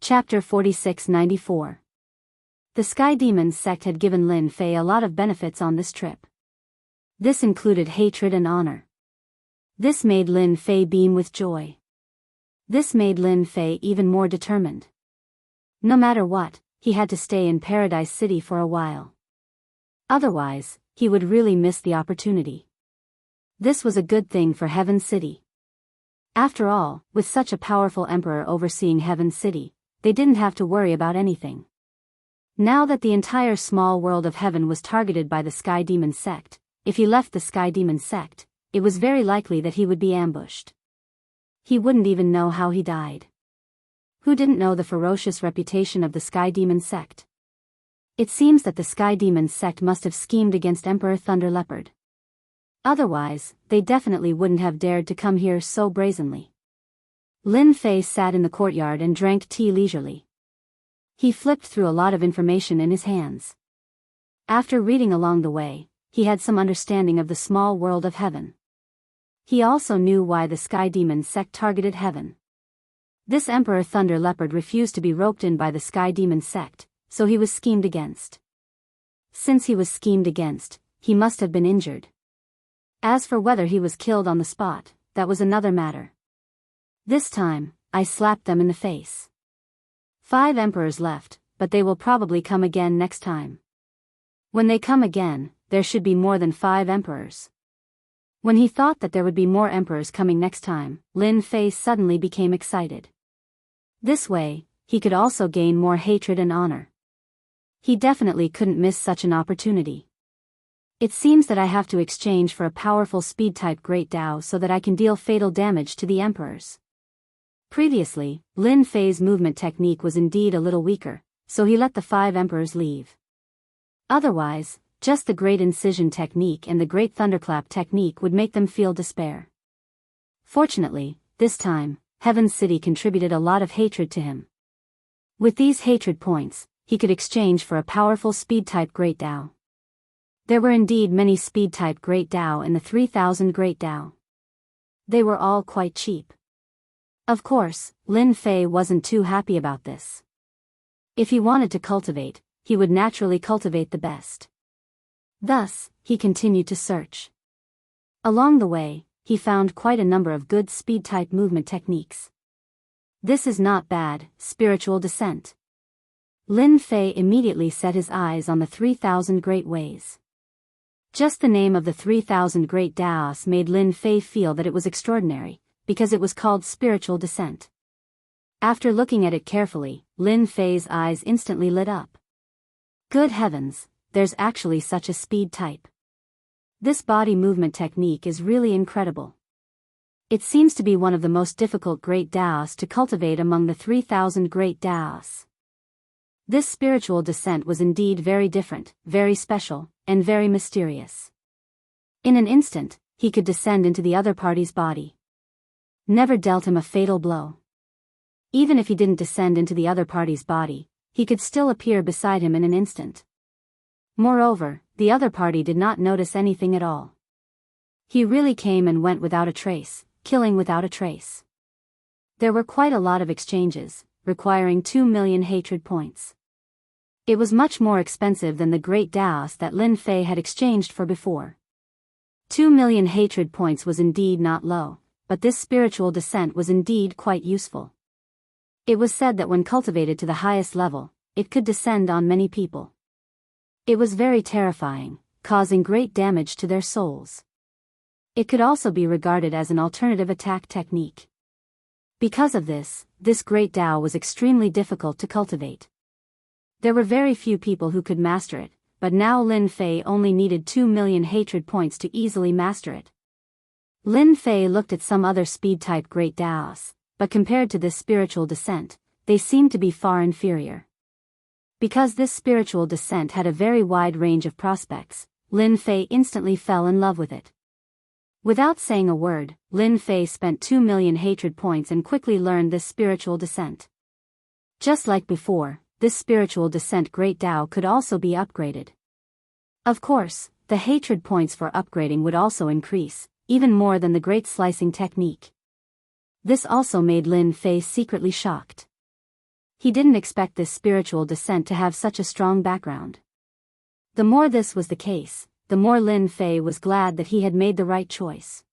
Chapter 4694. The Sky Demons sect had given Lin Fei a lot of benefits on this trip. This included hatred and honor. This made Lin Fei beam with joy. This made Lin Fei even more determined. No matter what, he had to stay in Paradise City for a while. Otherwise, he would really miss the opportunity. This was a good thing for Heaven City. After all, with such a powerful emperor overseeing Heaven City, they didn't have to worry about anything. Now that the entire small world of heaven was targeted by the Sky Demon sect, if he left the Sky Demon sect, it was very likely that he would be ambushed. He wouldn't even know how he died. Who didn't know the ferocious reputation of the Sky Demon sect? It seems that the Sky Demon sect must have schemed against Emperor Thunder Leopard. Otherwise, they definitely wouldn't have dared to come here so brazenly. Lin Fei sat in the courtyard and drank tea leisurely. He flipped through a lot of information in his hands. After reading along the way, he had some understanding of the small world of heaven. He also knew why the Sky Demon sect targeted heaven. This Emperor Thunder Leopard refused to be roped in by the Sky Demon sect, so he was schemed against. Since he was schemed against, he must have been injured. As for whether he was killed on the spot, that was another matter. This time, I slapped them in the face. 5 emperors left, but they will probably come again next time. When they come again, there should be more than 5 emperors. When he thought that there would be more emperors coming next time, Lin Fei suddenly became excited. This way, he could also gain more hatred and honor. He definitely couldn't miss such an opportunity. It seems that I have to exchange for a powerful speed-type Great Dao so that I can deal fatal damage to the emperors. Previously, Lin Fei's movement technique was indeed a little weaker, so he let the 5 emperors leave. Otherwise, just the Great Incision technique and the Great Thunderclap technique would make them feel despair. Fortunately, this time, Heaven City contributed a lot of hatred to him. With these hatred points, he could exchange for a powerful speed-type Great Dao. There were indeed many speed-type Great Dao in the 3000 Great Dao. They were all quite cheap. Of course, Lin Fei wasn't too happy about this. If he wanted to cultivate, he would naturally cultivate the best. Thus, he continued to search. Along the way, he found quite a number of good speed-type movement techniques. This is not bad, spiritual descent. Lin Fei immediately set his eyes on the 3000 Great Ways. Just the name of the 3000 Great Daos made Lin Fei feel that it was extraordinary, because it was called spiritual descent. After looking at it carefully, Lin Fei's eyes instantly lit up. Good heavens, there's actually such a speed type. This body movement technique is really incredible. It seems to be one of the most difficult Great Daos to cultivate among the 3000 Great Daos. This spiritual descent was indeed very different, very special, and very mysterious. In an instant, he could descend into the other party's body. Never dealt him a fatal blow. Even if he didn't descend into the other party's body, he could still appear beside him in an instant. Moreover, the other party did not notice anything at all. He really came and went without a trace, killing without a trace. There were quite a lot of exchanges, requiring 2 million hatred points. It was much more expensive than the Great Daos that Lin Fei had exchanged for before. 2 million hatred points was indeed not low, but this spiritual descent was indeed quite useful. It was said that when cultivated to the highest level, it could descend on many people. It was very terrifying, causing great damage to their souls. It could also be regarded as an alternative attack technique. Because of this Great Dao was extremely difficult to cultivate. There were very few people who could master it, but now Lin Fei only needed 2 million hatred points to easily master it. Lin Fei looked at some other speed-type Great Daos, but compared to this spiritual descent, they seemed to be far inferior. Because this spiritual descent had a very wide range of prospects, Lin Fei instantly fell in love with it. Without saying a word, Lin Fei spent 2 million hatred points and quickly learned this spiritual descent. Just like before, this spiritual descent Great Dao could also be upgraded. Of course, the hatred points for upgrading would also increase, even more than the Great Slicing technique. This also made Lin Fei secretly shocked. He didn't expect this spiritual descent to have such a strong background. The more this was the case, the more Lin Fei was glad that he had made the right choice.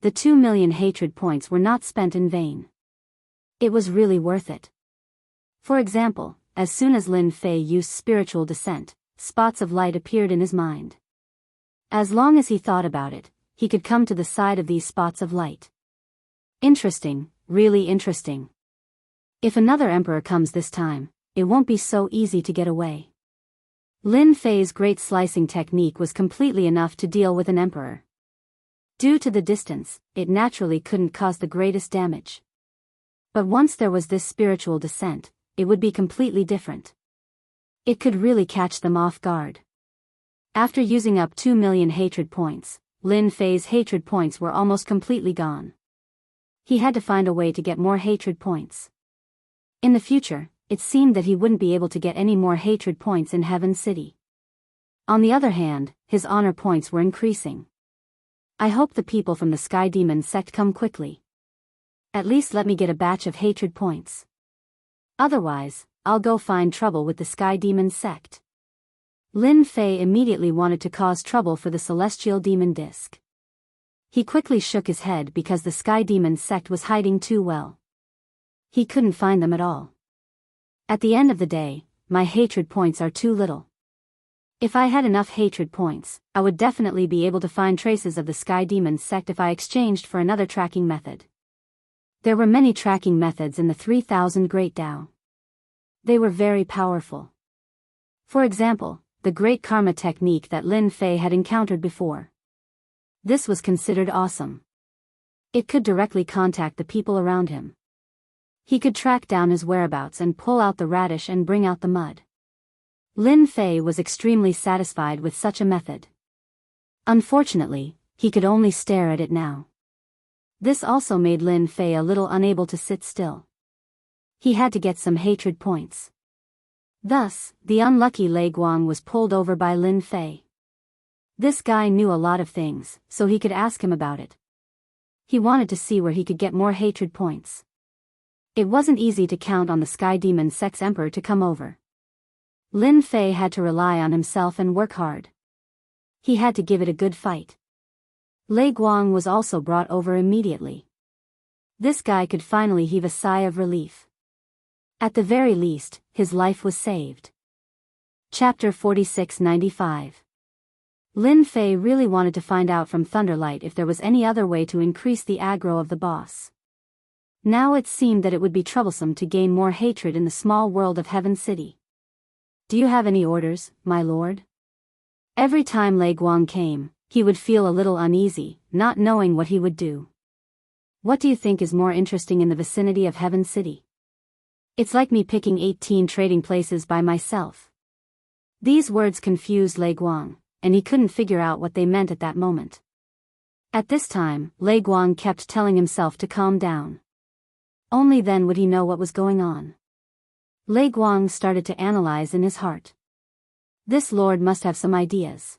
The 2 million hatred points were not spent in vain. It was really worth it. For example, as soon as Lin Fei used spiritual descent, spots of light appeared in his mind. As long as he thought about it, he could come to the side of these spots of light. Interesting, really interesting. If another emperor comes this time, it won't be so easy to get away. Lin Fei's great slicing technique was completely enough to deal with an emperor. Due to the distance, it naturally couldn't cause the greatest damage. But once there was this spiritual descent, it would be completely different. It could really catch them off guard. After using up 2 million hatred points, Lin Fei's hatred points were almost completely gone. He had to find a way to get more hatred points. In the future, it seemed that he wouldn't be able to get any more hatred points in Heaven City. On the other hand, his honor points were increasing. I hope the people from the Sky Demon sect come quickly. At least let me get a batch of hatred points. Otherwise, I'll go find trouble with the Sky Demon sect. Lin Fei immediately wanted to cause trouble for the Celestial Demon Disc. He quickly shook his head because the Sky Demon sect was hiding too well. He couldn't find them at all. At the end of the day, my hatred points are too little. If I had enough hatred points, I would definitely be able to find traces of the Sky Demon sect if I exchanged for another tracking method. There were many tracking methods in the 3000 Great Tao. They were very powerful. For example, the Great Karma technique that Lin Fei had encountered before. This was considered awesome. It could directly contact the people around him. He could track down his whereabouts and pull out the radish and bring out the mud. Lin Fei was extremely satisfied with such a method. Unfortunately, he could only stare at it now. This also made Lin Fei a little unable to sit still. He had to get some hatred points. Thus, the unlucky Lei Guang was pulled over by Lin Fei. This guy knew a lot of things, so he could ask him about it. He wanted to see where he could get more hatred points. It wasn't easy to count on the Sky Demon Sect's emperor to come over. Lin Fei had to rely on himself and work hard. He had to give it a good fight. Lei Guang was also brought over immediately. This guy could finally heave a sigh of relief. At the very least, his life was saved. Chapter 4695. Lin Fei really wanted to find out from Thunderlight if there was any other way to increase the aggro of the boss. Now it seemed that it would be troublesome to gain more hatred in the small world of Heaven City. Do you have any orders, my lord? Every time Lei Guang came, he would feel a little uneasy, not knowing what he would do. What do you think is more interesting in the vicinity of Heaven City? It's like me picking 18 trading places by myself. These words confused Lei Guang, and he couldn't figure out what they meant at that moment. At this time, Lei Guang kept telling himself to calm down. Only then would he know what was going on. Lei Guang started to analyze in his heart. This lord must have some ideas.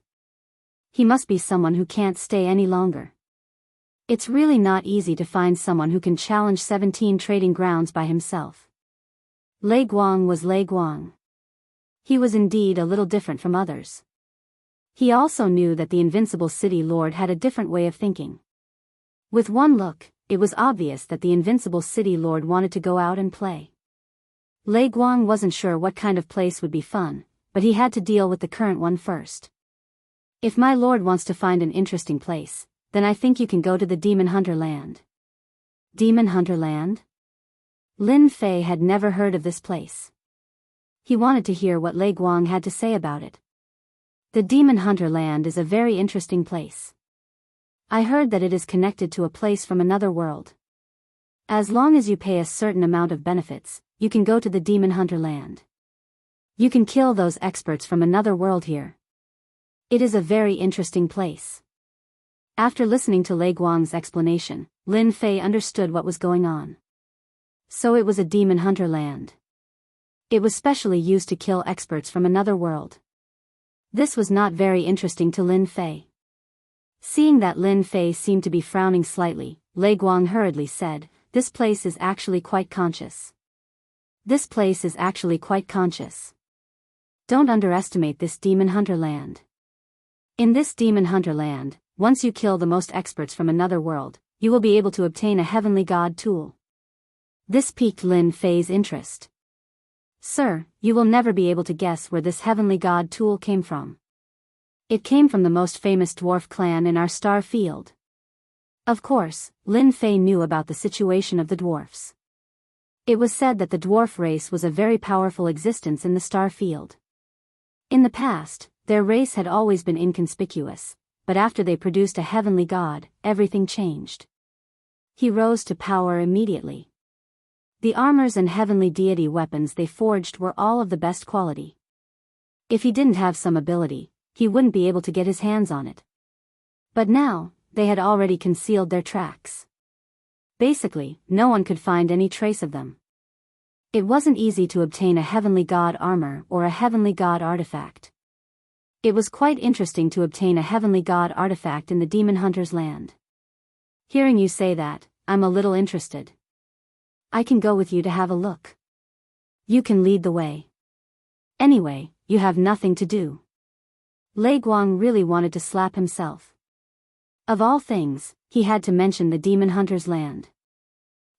He must be someone who can't stay any longer. It's really not easy to find someone who can challenge 17 trading grounds by himself. Lei Guang was Lei Guang. He was indeed a little different from others. He also knew that the Invincible City Lord had a different way of thinking. With one look, it was obvious that the Invincible City Lord wanted to go out and play. Lei Guang wasn't sure what kind of place would be fun, but he had to deal with the current one first. If my lord wants to find an interesting place, then I think you can go to the Demon Hunter Land. Demon Hunter Land? Lin Fei had never heard of this place. He wanted to hear what Lei Guang had to say about it. The Demon Hunter Land is a very interesting place. I heard that it is connected to a place from another world. As long as you pay a certain amount of benefits, you can go to the Demon Hunter Land. You can kill those experts from another world here. It is a very interesting place. After listening to Lei Guang's explanation, Lin Fei understood what was going on. So it was a Demon Hunter Land. It was specially used to kill experts from another world. This was not very interesting to Lin Fei. Seeing that Lin Fei seemed to be frowning slightly, Lei Guang hurriedly said, "This place is actually quite conscious. This place is actually quite conscious. Don't underestimate this demon hunter land. In this demon hunter land, once you kill the most experts from another world, you will be able to obtain a heavenly god tool. This piqued Lin Fei's interest. Sir, you will never be able to guess where this heavenly god tool came from. It came from the most famous dwarf clan in our star field. Of course, Lin Fei knew about the situation of the dwarfs. It was said that the dwarf race was a very powerful existence in the star field. In the past, their race had always been inconspicuous, but after they produced a heavenly god, everything changed. He rose to power immediately. The armors and heavenly deity weapons they forged were all of the best quality. If he didn't have some ability, he wouldn't be able to get his hands on it. But now, they had already concealed their tracks. Basically, no one could find any trace of them. It wasn't easy to obtain a heavenly god armor or a heavenly god artifact. It was quite interesting to obtain a heavenly god artifact in the demon hunter's land. Hearing you say that, I'm a little interested. I can go with you to have a look. You can lead the way. Anyway, you have nothing to do. Lei Guang really wanted to slap himself. Of all things, he had to mention the demon hunter's land.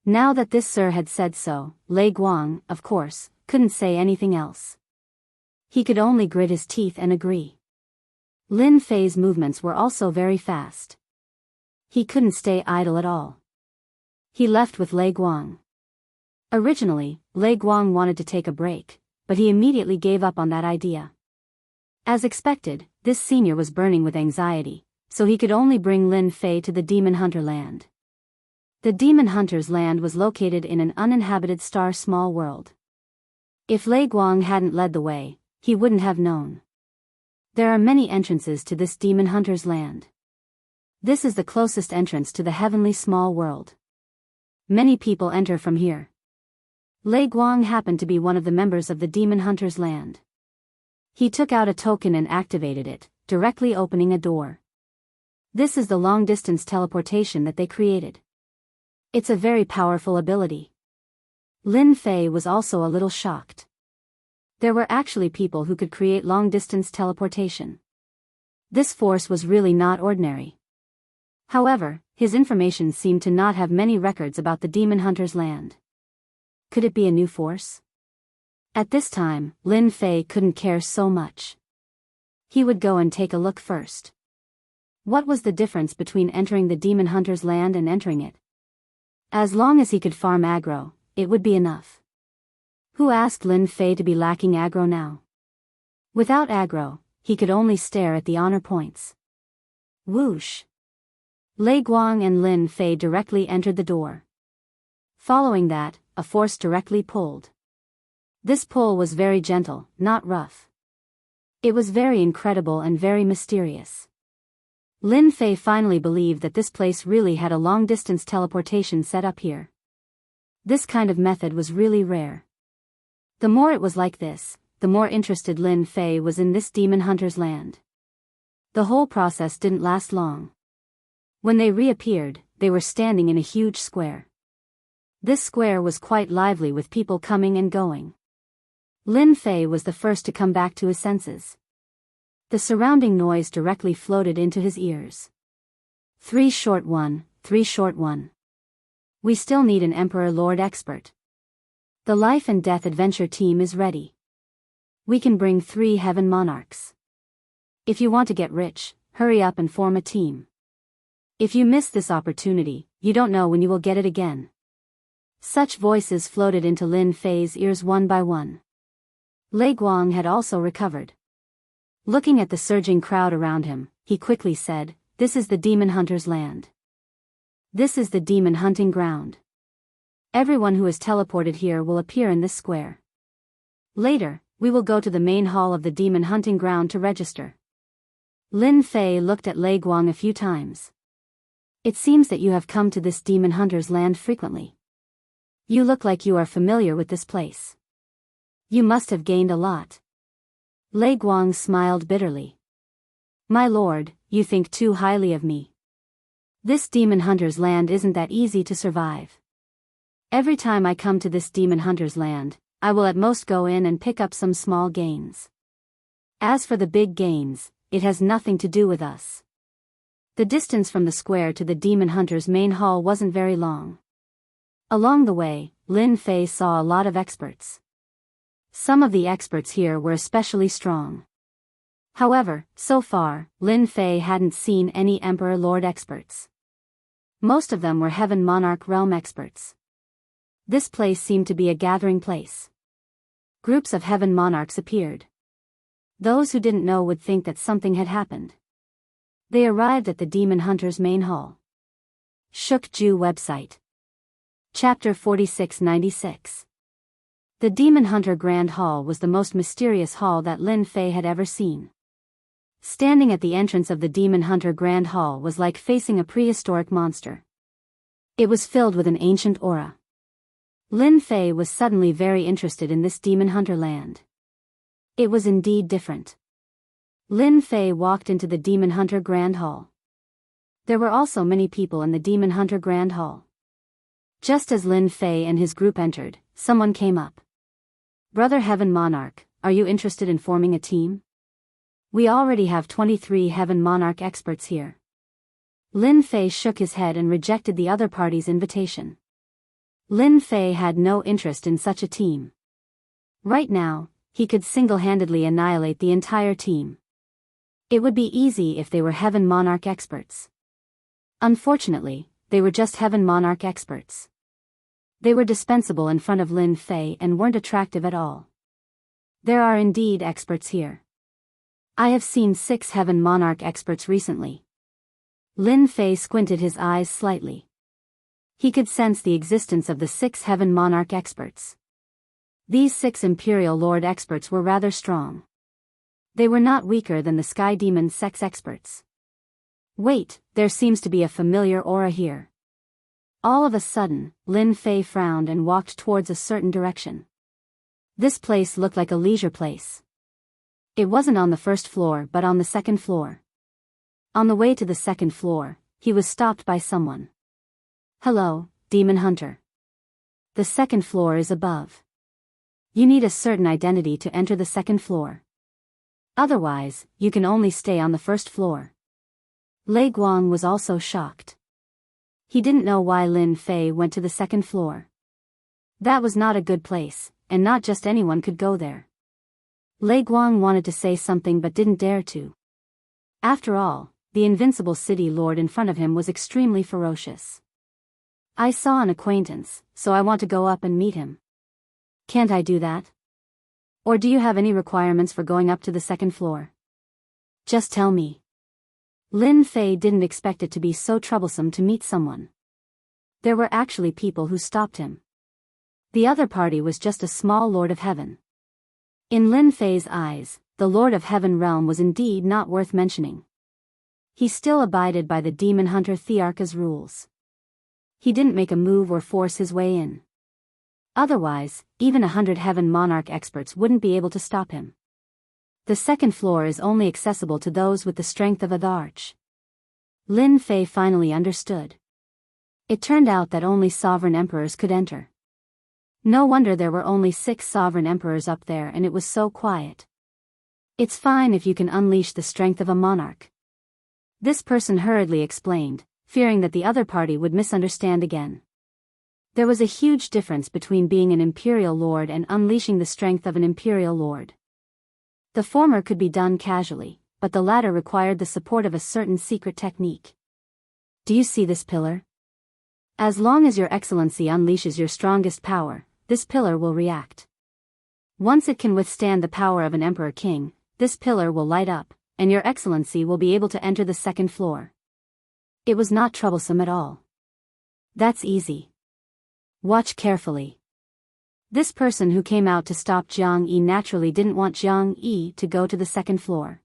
Now that this sir had said so, Lei Guang, of course, couldn't say anything else. He could only grit his teeth and agree. Lin Fei's movements were also very fast. He couldn't stay idle at all. He left with Lei Guang. Originally, Lei Guang wanted to take a break, but he immediately gave up on that idea. As expected, this senior was burning with anxiety, so he could only bring Lin Fei to the demon hunter land. The demon hunter's land was located in an uninhabited star small world. If Lei Guang hadn't led the way, he wouldn't have known. There are many entrances to this demon hunter's land. This is the closest entrance to the heavenly small world. Many people enter from here. Lei Guang happened to be one of the members of the demon hunter's land. He took out a token and activated it, directly opening a door. This is the long-distance teleportation that they created. It's a very powerful ability. Lin Fei was also a little shocked. There were actually people who could create long-distance teleportation. This force was really not ordinary. However, his information seemed to not have many records about the demon hunter's land. Could it be a new force? At this time, Lin Fei couldn't care so much. He would go and take a look first. What was the difference between entering the demon hunter's land and entering it? As long as he could farm aggro, it would be enough. Who asked Lin Fei to be lacking aggro now? Without aggro, he could only stare at the honor points. Whoosh! Lei Guang and Lin Fei directly entered the door. Following that, a force directly pulled. This pull was very gentle, not rough. It was very incredible and very mysterious. Lin Fei finally believed that this place really had a long-distance teleportation set up here. This kind of method was really rare. The more it was like this, the more interested Lin Fei was in this demon hunter's land. The whole process didn't last long. When they reappeared, they were standing in a huge square. This square was quite lively with people coming and going. Lin Fei was the first to come back to his senses. The surrounding noise directly floated into his ears. 3 short 1, 3 short 1. We still need an Emperor Lord expert. The Life and Death Adventure team is ready. We can bring 3 Heaven Monarchs. If you want to get rich, hurry up and form a team. If you miss this opportunity, you don't know when you will get it again. Such voices floated into Lin Fei's ears one by one. Lei Guang had also recovered. Looking at the surging crowd around him, he quickly said, "This is the demon hunter's land. This is the demon hunting ground. Everyone who is teleported here will appear in this square. Later, we will go to the main hall of the demon hunting ground to register." Lin Fei looked at Lei Guang a few times. It seems that you have come to this demon hunter's land frequently. You look like you are familiar with this place. You must have gained a lot. Lei Guang smiled bitterly. My lord, you think too highly of me. This demon hunter's land isn't that easy to survive. Every time I come to this demon hunter's land, I will at most go in and pick up some small gains. As for the big gains, it has nothing to do with us. The distance from the square to the demon hunter's main hall wasn't very long. Along the way, Lin Fei saw a lot of experts. Some of the experts here were especially strong. However, so far, Lin Fei hadn't seen any Emperor Lord experts. Most of them were Heaven Monarch Realm experts. This place seemed to be a gathering place. Groups of Heaven Monarchs appeared. Those who didn't know would think that something had happened. They arrived at the Demon Hunter's main hall. Shukju website. Chapter 4696. The Demon Hunter Grand Hall was the most mysterious hall that Lin Fei had ever seen. Standing at the entrance of the Demon Hunter Grand Hall was like facing a prehistoric monster. It was filled with an ancient aura. Lin Fei was suddenly very interested in this Demon Hunter land. It was indeed different. Lin Fei walked into the Demon Hunter Grand Hall. There were also many people in the Demon Hunter Grand Hall. Just as Lin Fei and his group entered, someone came up. Brother Heaven Monarch, are you interested in forming a team? We already have 23 Heaven Monarch experts here. Lin Fei shook his head and rejected the other party's invitation. Lin Fei had no interest in such a team. Right now, he could single-handedly annihilate the entire team. It would be easy if they were Heaven Monarch experts. Unfortunately, they were just Heaven Monarch experts. They were dispensable in front of Lin Fei and weren't attractive at all. There are indeed experts here. I have seen 6 Heaven Monarch experts recently. Lin Fei squinted his eyes slightly. He could sense the existence of the 6 Heaven Monarch experts. These 6 Imperial Lord experts were rather strong. They were not weaker than the Sky Demon Sex experts. Wait, there seems to be a familiar aura here. All of a sudden, Lin Fei frowned and walked towards a certain direction. This place looked like a leisure place. It wasn't on the first floor but on the second floor. On the way to the second floor, he was stopped by someone. Hello, Demon Hunter. The second floor is above. You need a certain identity to enter the second floor. Otherwise, you can only stay on the first floor. Lei Guang was also shocked. He didn't know why Lin Fei went to the second floor. That was not a good place, and not just anyone could go there. Lei Guang wanted to say something but didn't dare to. After all, the invincible city lord in front of him was extremely ferocious. I saw an acquaintance, so I want to go up and meet him. Can't I do that? Or do you have any requirements for going up to the second floor? Just tell me. Lin Fei didn't expect it to be so troublesome to meet someone. There were actually people who stopped him. The other party was just a small Lord of Heaven. In Lin Fei's eyes, the Lord of Heaven realm was indeed not worth mentioning. He still abided by the Demon Hunter Thearcha's rules. He didn't make a move or force his way in. Otherwise, even 100 Heaven Monarch experts wouldn't be able to stop him. The second floor is only accessible to those with the strength of a arch. Lin Fei finally understood. It turned out that only sovereign emperors could enter. No wonder there were only 6 sovereign emperors up there and it was so quiet. It's fine if you can unleash the strength of a monarch. This person hurriedly explained, fearing that the other party would misunderstand again. There was a huge difference between being an Imperial Lord and unleashing the strength of an Imperial Lord. The former could be done casually, but the latter required the support of a certain secret technique. Do you see this pillar? As long as Your Excellency unleashes your strongest power, this pillar will react. Once it can withstand the power of an Emperor King, this pillar will light up, and Your Excellency will be able to enter the second floor. It was not troublesome at all. That's easy. Watch carefully. This person who came out to stop Jiang Yi naturally didn't want Jiang Yi to go to the second floor.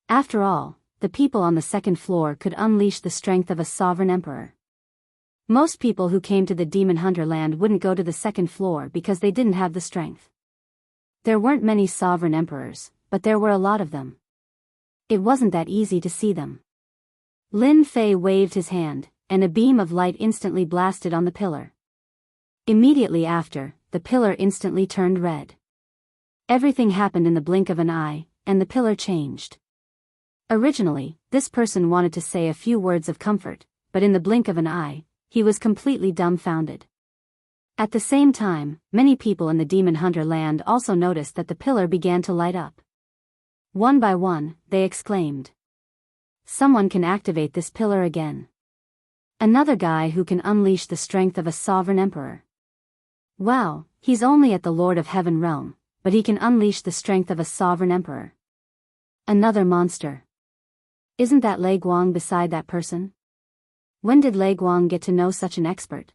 After all, the people on the second floor could unleash the strength of a sovereign emperor. Most people who came to the Demon Hunter land wouldn't go to the second floor because they didn't have the strength. There weren't many sovereign emperors, but there were a lot of them. It wasn't that easy to see them. Lin Fei waved his hand, and a beam of light instantly blasted on the pillar. Immediately after, the pillar instantly turned red. Everything happened in the blink of an eye, and the pillar changed. Originally, this person wanted to say a few words of comfort, but in the blink of an eye, he was completely dumbfounded. At the same time, many people in the demon hunter land also noticed that the pillar began to light up. One by one, they exclaimed, "Someone can activate this pillar again. Another guy who can unleash the strength of a sovereign emperor. Wow, he's only at the Lord of Heaven realm, but he can unleash the strength of a sovereign emperor. Another monster. Isn't that Lei Guang beside that person? When did Lei Guang get to know such an expert?"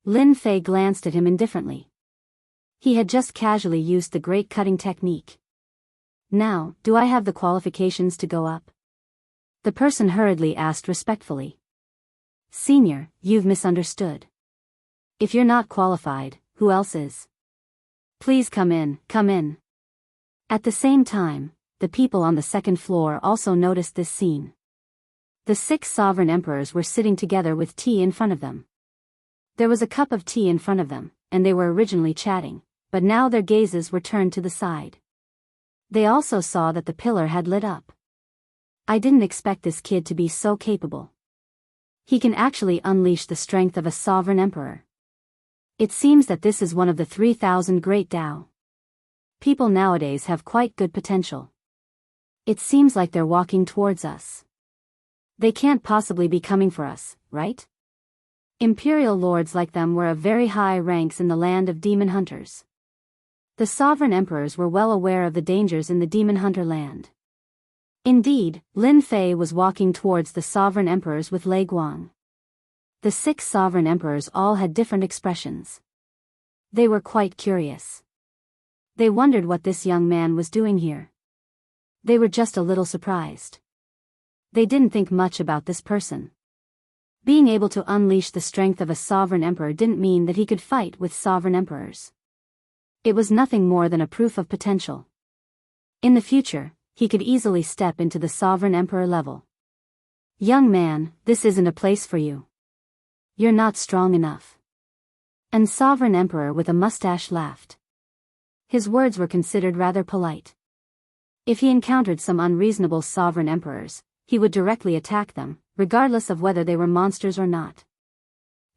Lin Fei glanced at him indifferently. He had just casually used the great cutting technique. "Now, do I have the qualifications to go up?" The person hurriedly asked respectfully. "Senior, you've misunderstood. If you're not qualified, who else is? Please come in, come in." At the same time, the people on the second floor also noticed this scene. The 6 sovereign emperors were sitting together with tea in front of them. There was a cup of tea in front of them, and they were originally chatting, but now their gazes were turned to the side. They also saw that the pillar had lit up. "I didn't expect this kid to be so capable. He can actually unleash the strength of a sovereign emperor. It seems that this is one of the 3,000 great Tao. People nowadays have quite good potential. It seems like they're walking towards us. They can't possibly be coming for us, right?" Imperial lords like them were of very high ranks in the land of demon hunters. The sovereign emperors were well aware of the dangers in the demon hunter land. Indeed, Lin Fei was walking towards the sovereign emperors with Lei Guang. The 6 sovereign emperors all had different expressions. They were quite curious. They wondered what this young man was doing here. They were just a little surprised. They didn't think much about this person. Being able to unleash the strength of a sovereign emperor didn't mean that he could fight with sovereign emperors. It was nothing more than a proof of potential. In the future, he could easily step into the sovereign emperor level. "Young man, this isn't a place for you. You're not strong enough." And sovereign emperor with a mustache laughed. His words were considered rather polite. If he encountered some unreasonable sovereign emperors, he would directly attack them, regardless of whether they were monsters or not.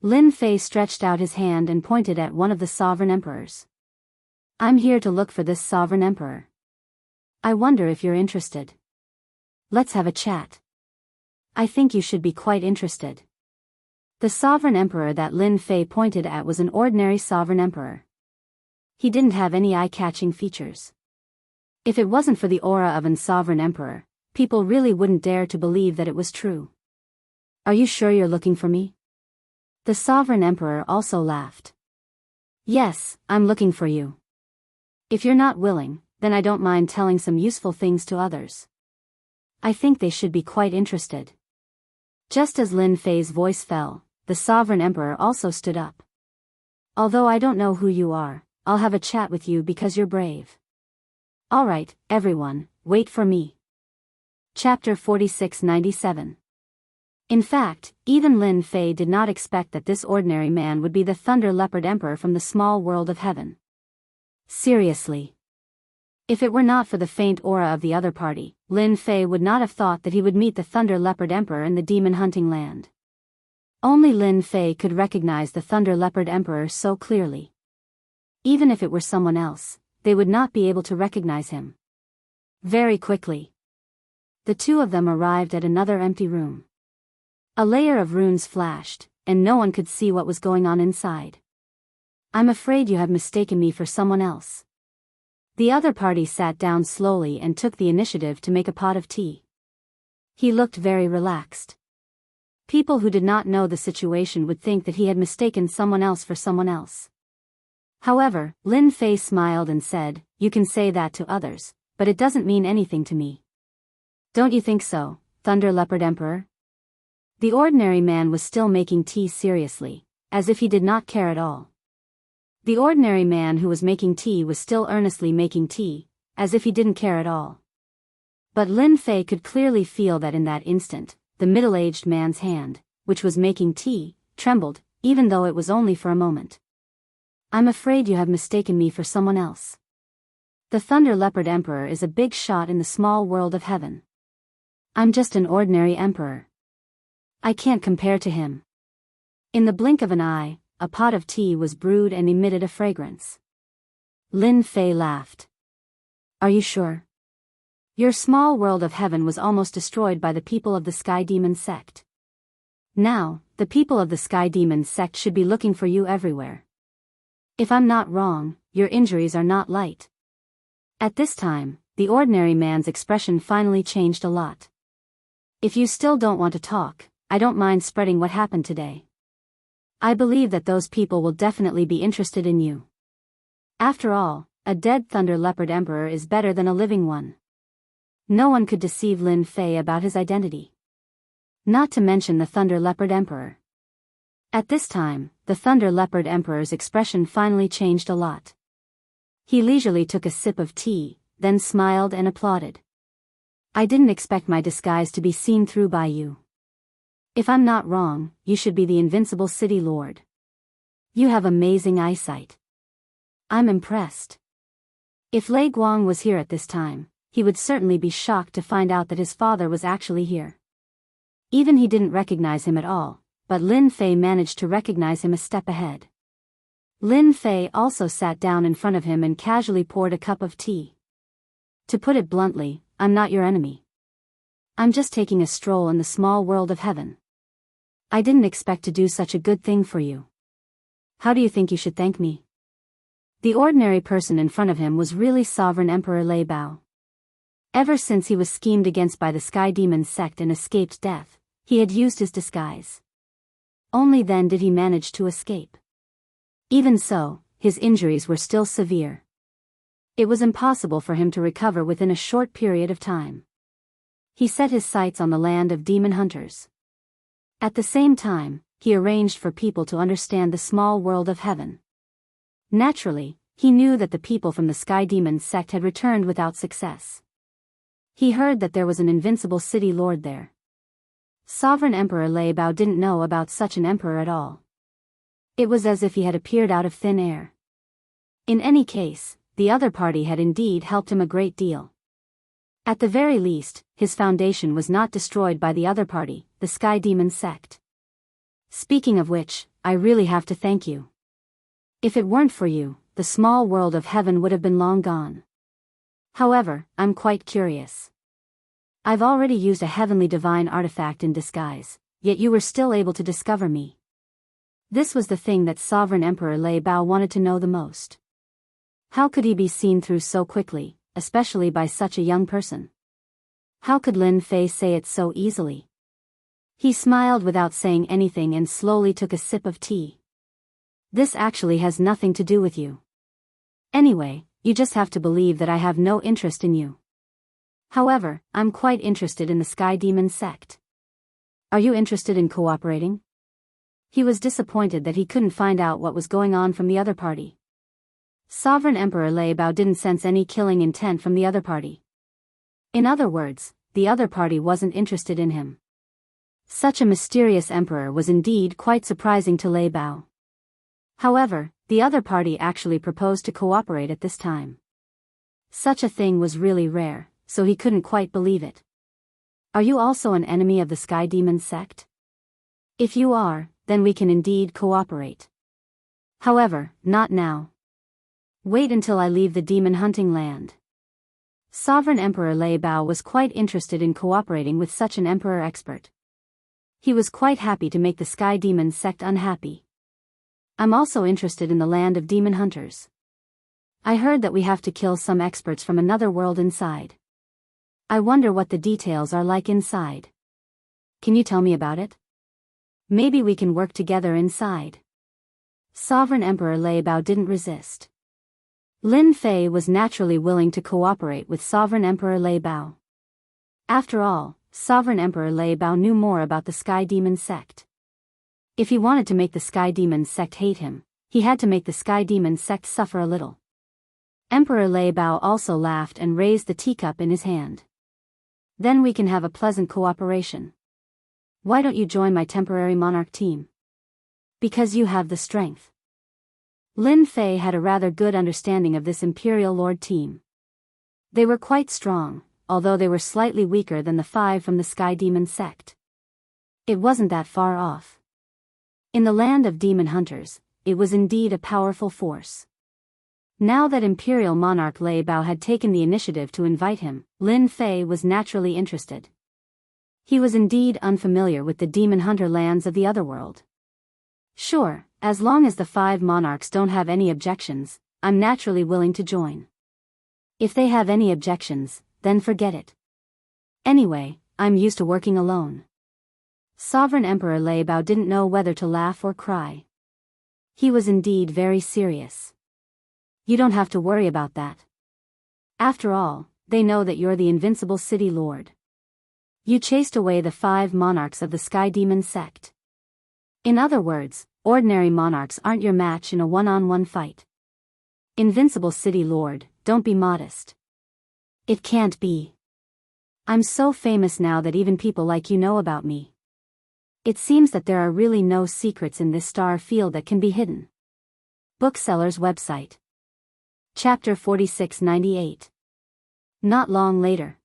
Lin Fei stretched out his hand and pointed at one of the sovereign emperors. "I'm here to look for this sovereign emperor. I wonder if you're interested. Let's have a chat. I think you should be quite interested." The sovereign emperor that Lin Fei pointed at was an ordinary sovereign emperor. He didn't have any eye-catching features. If it wasn't for the aura of an sovereign emperor, people really wouldn't dare to believe that it was true. "Are you sure you're looking for me?" The sovereign emperor also laughed. "Yes, I'm looking for you. If you're not willing, then I don't mind telling some useful things to others. I think they should be quite interested." Just as Lin Fei's voice fell, the sovereign emperor also stood up. "Although I don't know who you are, I'll have a chat with you because you're brave. All right, everyone, wait for me." Chapter 4697. In fact, even Lin Fei did not expect that this ordinary man would be the Thunder Leopard Emperor from the small world of heaven. Seriously. If it were not for the faint aura of the other party, Lin Fei would not have thought that he would meet the Thunder Leopard Emperor in the demon hunting land. Only Lin Fei could recognize the Thunder Leopard Emperor so clearly. Even if it were someone else, they would not be able to recognize him. Very quickly, the two of them arrived at another empty room. A layer of runes flashed, and no one could see what was going on inside. "I'm afraid you have mistaken me for someone else." The other party sat down slowly and took the initiative to make a pot of tea. He looked very relaxed. People who did not know the situation would think that he had mistaken someone else for someone else. However, Lin Fei smiled and said, "You can say that to others, but it doesn't mean anything to me. Don't you think so, Thunder Leopard Emperor?" The ordinary man was still making tea seriously, as if he did not care at all. The ordinary man who was making tea was still earnestly making tea, as if he didn't care at all. But Lin Fei could clearly feel that in that instant, the middle-aged man's hand, which was making tea, trembled, even though it was only for a moment. I'm afraid you have mistaken me for someone else. The Thunder Leopard Emperor is a big shot in the small world of heaven. I'm just an ordinary emperor. I can't compare to him. In the blink of an eye, a pot of tea was brewed and emitted a fragrance. Lin Fei laughed. Are you sure? Your small world of heaven was almost destroyed by the people of the Sky Demon sect. Now, the people of the Sky Demon sect should be looking for you everywhere. If I'm not wrong, your injuries are not light. At this time, the ordinary man's expression finally changed a lot. If you still don't want to talk, I don't mind spreading what happened today. I believe that those people will definitely be interested in you. After all, a dead Thunder Leopard Emperor is better than a living one. No one could deceive Lin Fei about his identity. Not to mention the Thunder Leopard Emperor. At this time, the Thunder Leopard Emperor's expression finally changed a lot. He leisurely took a sip of tea, then smiled and applauded. I didn't expect my disguise to be seen through by you. If I'm not wrong, you should be the Invincible City Lord. You have amazing eyesight. I'm impressed. If Lei Guang was here at this time, he would certainly be shocked to find out that his father was actually here. Even he didn't recognize him at all, but Lin Fei managed to recognize him a step ahead. Lin Fei also sat down in front of him and casually poured a cup of tea. To put it bluntly, I'm not your enemy. I'm just taking a stroll in the small world of heaven. I didn't expect to do such a good thing for you. How do you think you should thank me? The ordinary person in front of him was really Sovereign Emperor Lei Bao. Ever since he was schemed against by the Sky Demon sect and escaped death, he had used his disguise. Only then did he manage to escape. Even so, his injuries were still severe. It was impossible for him to recover within a short period of time. He set his sights on the land of demon hunters. At the same time, he arranged for people to understand the small world of heaven. Naturally, he knew that the people from the Sky Demon sect had returned without success. He heard that there was an invincible city lord there. Sovereign Emperor Lei Bao didn't know about such an emperor at all. It was as if he had appeared out of thin air. In any case, the other party had indeed helped him a great deal. At the very least, his foundation was not destroyed by the other party, the Sky Demon sect. Speaking of which, I really have to thank you. If it weren't for you, the small world of heaven would have been long gone. However, I'm quite curious. I've already used a heavenly divine artifact in disguise, yet you were still able to discover me. This was the thing that Sovereign Emperor Lei Bao wanted to know the most. How could he be seen through so quickly, especially by such a young person? How could Lin Fei say it so easily? He smiled without saying anything and slowly took a sip of tea. This actually has nothing to do with you. Anyway, you just have to believe that I have no interest in you. However, I'm quite interested in the Sky Demon sect. Are you interested in cooperating? He was disappointed that he couldn't find out what was going on from the other party. Sovereign Emperor Lei Bao didn't sense any killing intent from the other party. In other words, the other party wasn't interested in him. Such a mysterious emperor was indeed quite surprising to Lei Bao. However, the other party actually proposed to cooperate at this time. Such a thing was really rare, so he couldn't quite believe it. Are you also an enemy of the Sky Demon sect? If you are, then we can indeed cooperate. However, not now. Wait until I leave the demon hunting land. Sovereign Emperor Lei Bao was quite interested in cooperating with such an emperor expert. He was quite happy to make the Sky Demon sect unhappy. I'm also interested in the land of demon hunters. I heard that we have to kill some experts from another world inside. I wonder what the details are like inside. Can you tell me about it? Maybe we can work together inside. Sovereign Emperor Lei Bao didn't resist. Lin Fei was naturally willing to cooperate with Sovereign Emperor Lei Bao. After all, Sovereign Emperor Lei Bao knew more about the Sky Demon sect. If he wanted to make the Sky Demon sect hate him, he had to make the Sky Demon sect suffer a little. Emperor Lei Bao also laughed and raised the teacup in his hand. Then we can have a pleasant cooperation. Why don't you join my temporary monarch team? Because you have the strength. Lin Fei had a rather good understanding of this Imperial Lord team. They were quite strong, although they were slightly weaker than the 5 from the Sky Demon sect. It wasn't that far off. In the land of demon hunters, it was indeed a powerful force. Now that Imperial Monarch Lei Bao had taken the initiative to invite him, Lin Fei was naturally interested. He was indeed unfamiliar with the demon hunter lands of the otherworld. Sure, as long as the 5 monarchs don't have any objections, I'm naturally willing to join. If they have any objections, then forget it. Anyway, I'm used to working alone. Sovereign Emperor Lei Bao didn't know whether to laugh or cry. He was indeed very serious. You don't have to worry about that. After all, they know that you're the invincible city lord. You chased away the 5 monarchs of the Sky Demon sect. In other words, ordinary monarchs aren't your match in a one-on-one fight. Invincible city lord, don't be modest. It can't be. I'm so famous now that even people like you know about me. It seems that there are really no secrets in this star field that can be hidden. Bookseller's website. Chapter 4698. Not long later.